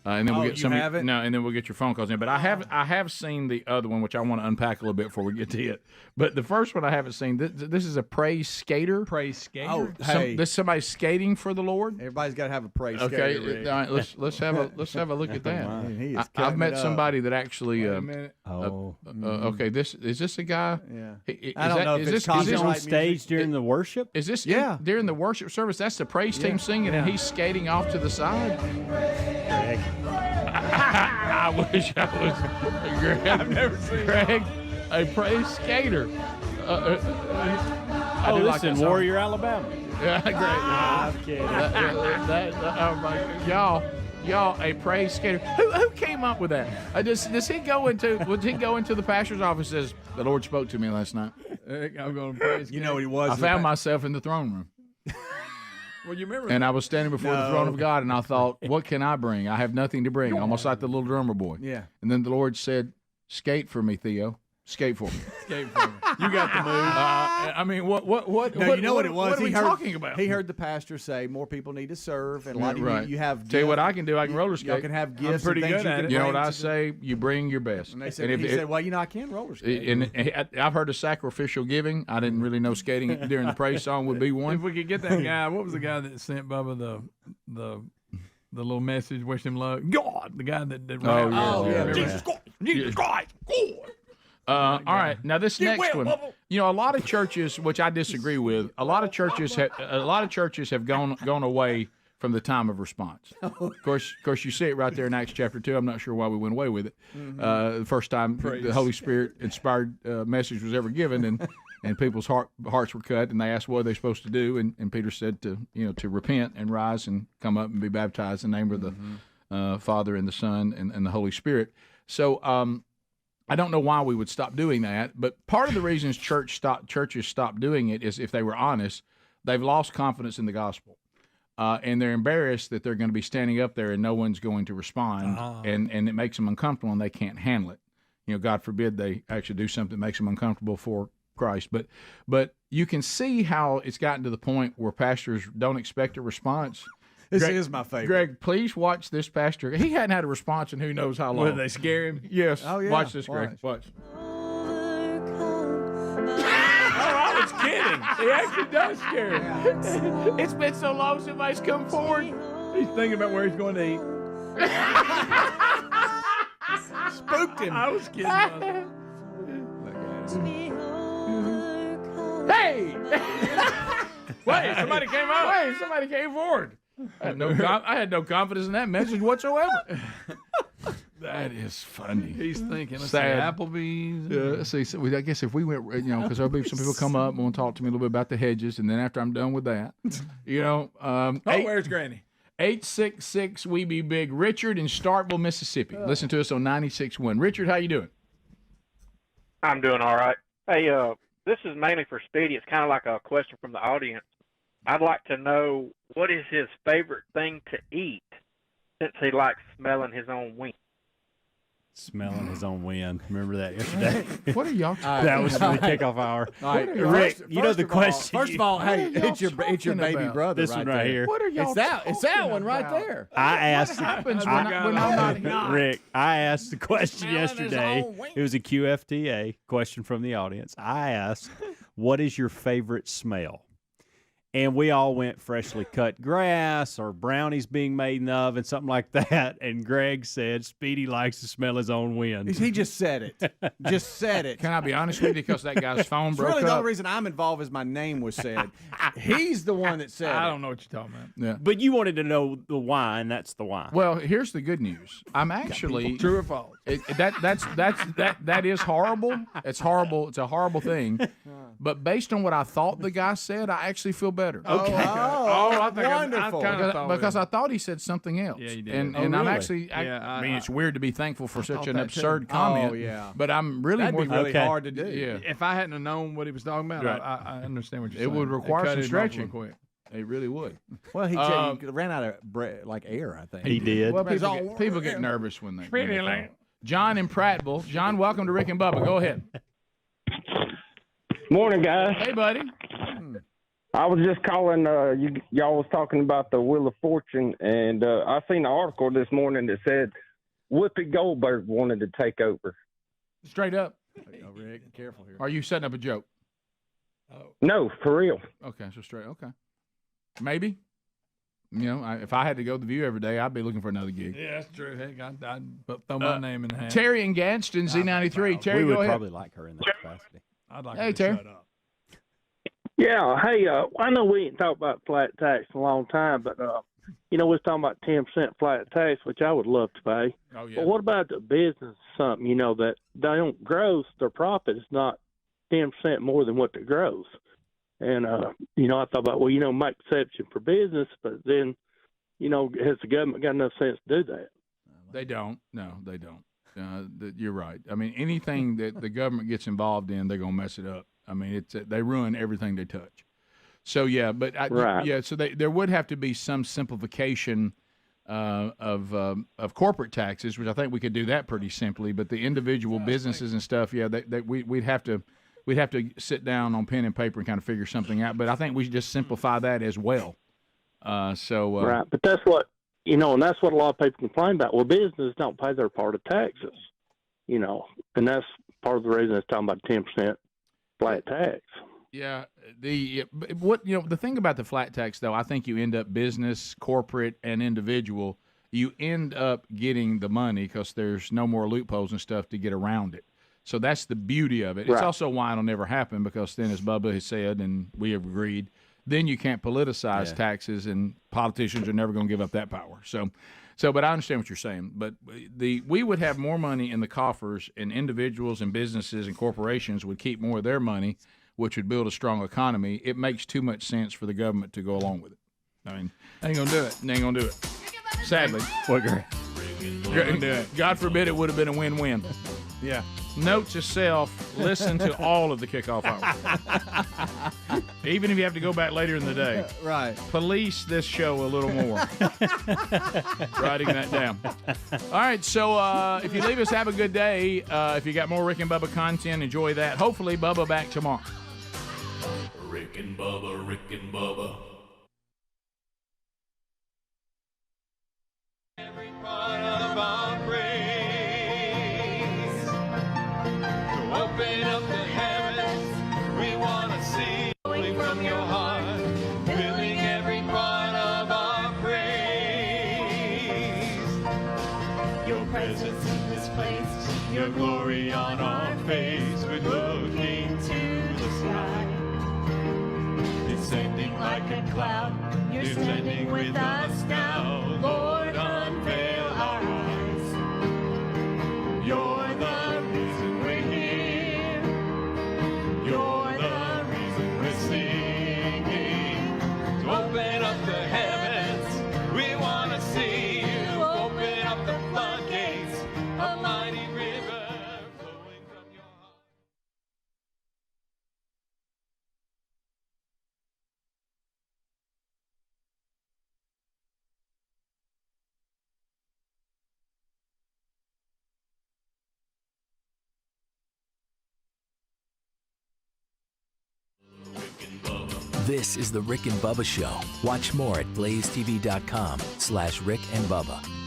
And then we'll get some. No, and then we'll get your phone calls in. But I have seen the other one, which I want to unpack a little bit before we get to it. But the first one I haven't seen. This is a praise skater. Praise skater. Oh, hey, this somebody skating for the Lord. Everybody's got to have a praise skater. Okay, all right. Let's have a look at that. I've met somebody that actually. Okay, is this a guy? Yeah. I don't know if it's on stage during the worship. Is this during the worship service? That's the praise team singing, and he's skating off to the side. I wish I was Greg. I've never seen Greg, a praise skater. This in Warrior, Alabama. Yeah, great. I'm kidding. Y'all, a praise skater. Who came up with that? Does he go into? Would he go into the pastor's office and says, "The Lord spoke to me last night"? I'm going to praise. You know what he was. I found myself in the throne room. Well, you remember? And I was standing before the throne of God, and I thought, what can I bring? I have nothing to bring, almost like the little drummer boy. Yeah. And then the Lord said, skate for me, Theo. Skate for me. Skate for me. You got the move. I mean, what? No, you know what it was? What are we talking about? He heard the pastor say more people need to serve, and a lot of you have. Tell you what I can do. I can roller skate. You can have gifts. I'm pretty and good at it. You know what I say? You bring your best. And they said, he said, well, I can roller skate. And I've heard of sacrificial giving. I didn't really know skating during the praise song would be one. If we could get that guy, what was the guy that sent Bubba the little message, wish him luck? God, the guy that yeah. Jesus Christ, Jesus Christ, God. All right, now this next one. A lot of churches, which I disagree with, a lot of churches have gone away from the time of response. Of course, you see it right there in Acts chapter 2. I'm not sure why we went away with it. The first time the Holy Spirit inspired message was ever given, and people's hearts were cut, and they asked what they're supposed to do, and Peter said to repent and rise and come up and be baptized in the name of the Father and the Son and the Holy Spirit. So. I don't know why we would stop doing that, but part of the reasons churches stopped doing it is, if they were honest, they've lost confidence in the gospel, and they're embarrassed that they're going to be standing up there and no one's going to respond, and it makes them uncomfortable and they can't handle it. God forbid they actually do something that makes them uncomfortable for Christ. But you can see how it's gotten to the point where pastors don't expect a response. This is my favorite. Greg, please watch this pastor. He hadn't had a response in who knows how long. Would they scare him? Yes. Oh, yeah. Watch this, Greg. Watch. I was kidding. He actually does scare him. It's been so long somebody's come forward. He's thinking about where he's going to eat. Spooked him. I was kidding. Hey! Wait, somebody came out. Wait, somebody came forward. I had no confidence in that message whatsoever. That is funny. He's thinking, let's Sad. say Applebee's. I guess if we went, because there'll be some people come up and want to talk to me a little bit about the hedges, and then after I'm done with that, where's Granny? 866 We Be Big. Richard in Starkville, Mississippi. Listen to us on 96.1. Richard, how you doing? I'm doing all right. Hey, this is mainly for Speedy. It's kind of like a question from the audience. I'd like to know what is his favorite thing to eat, since he likes smelling his own wing. Smelling his own wind. Remember that yesterday? What are y'all talking That was for the kickoff hour. All right, Rick, you know the question. First of all, hey, it's your baby brother. This one right here. What are y'all It's that one right there. I asked. What happens when I'm not here? Rick, I asked the question yesterday. It was a QFTA question from the audience. I asked, "What is your favorite smell?" And we all went freshly cut grass or brownies being made in the oven, something like that. And Greg said Speedy likes to smell his own wind. He just said it. Just said it. Can I be honest with you? Because that guy's phone broke really up. the only reason I'm involved is my name was said. He's the one that said I it. don't know what you're talking about. Yeah. But you wanted to know the why, and that's the why. Well, here's the good news. I'm actually True or false? That is horrible. It's horrible. It's a horrible thing. But based on what I thought the guy said, I actually feel better. Okay. I think wonderful. Because I thought he said something else. Yeah, you did. And Oh, I'm really? actually. Yeah, I mean, it's weird to be thankful for such an that absurd too. comment. Oh, yeah. But I'm really That'd more be really Okay. hard to do. Yeah. If I hadn't have known what he was talking about, Right. I understand what you're It saying. would require cut some him off stretching. real quick. It really would. Well, he ran out of like air, I think. He did. Well, people get nervous when they. John in Prattville. John, welcome to Rick and Bubba. Go ahead. Morning, guys. Hey, buddy. I was just calling. Y'all was talking about the Wheel of Fortune, and I seen an article this morning that said Whoopi Goldberg wanted to take over. Straight up. Oh, Rick, careful here. Are you setting up a joke? No, for real. Okay, so straight. Okay. Maybe. You know, if I had to go to the View every day, I'd be looking for another gig. Yeah, that's true. Heck, I'd throw my name in the hat. Terry and Gadsden, Z93. Terry, we would go ahead. probably like her in that capacity. I'd like Hey, her to Terry. shut up. Yeah, hey, I know we ain't talked about flat tax in a long time, but we was talking about 10% flat tax, which I would love to pay. Oh, yeah. But what about the business? Something that they don't gross, their profit is not 10% more than what they gross. And I thought about make exception for business, but then has the government got enough sense to do that? They don't. No, they don't. You're right. I mean, anything that the government gets involved in, they're gonna mess it up. I mean, they ruin everything they touch. So yeah, but Right. So there would have to be some simplification of corporate taxes, which I think we could do that pretty simply. But the individual businesses and stuff, we'd have to sit down on pen and paper and kind of figure something out. But I think we should just simplify that as well. Right, but that's what and that's what a lot of people complain about. Well, businesses don't pay their part of taxes, and that's part of the reason it's talking about 10% flat tax. Yeah, the thing about the flat tax though, I think you end up business, corporate, and individual. You end up getting the money because there's no more loopholes and stuff to get around it. So that's the beauty of it. It's Right. also why it'll never happen because then, as Bubba has said, and we have agreed, then you can't politicize taxes, and politicians are never going to give up that power. So, but I understand what you're saying. But we would have more money in the coffers, and individuals and businesses and corporations would keep more of their money, which would build a strong economy. It makes too much sense for the government to go along with it. I mean, Ain't gonna do it. they ain't going to do it. Sadly. God forbid it would have been a win-win. Yeah. Note to self, listen to all of the kickoff hour. Even if you have to go back later in the day. Right. Police this show a little more. Writing that down. All right, so if you leave us, have a good day. If you got more Rick and Bubba content, enjoy that. Hopefully, Bubba back tomorrow. Rick and Bubba, Rick and Bubba. Every part of our praise. So open up the heavens. We want to see flowing from your heart, filling every part of our praise. Your presence in this place, your glory on our face. We're looking to the sky. Descending like a cloud, you're standing with us now. Lord, unveil our eyes. You're the reason we're here. You're the reason we're singing. So open up the heavens. We want to see you. Open up the floodgates. A mighty This is the Rick and Bubba Show. Watch more at blazetv.com/Rick and Bubba.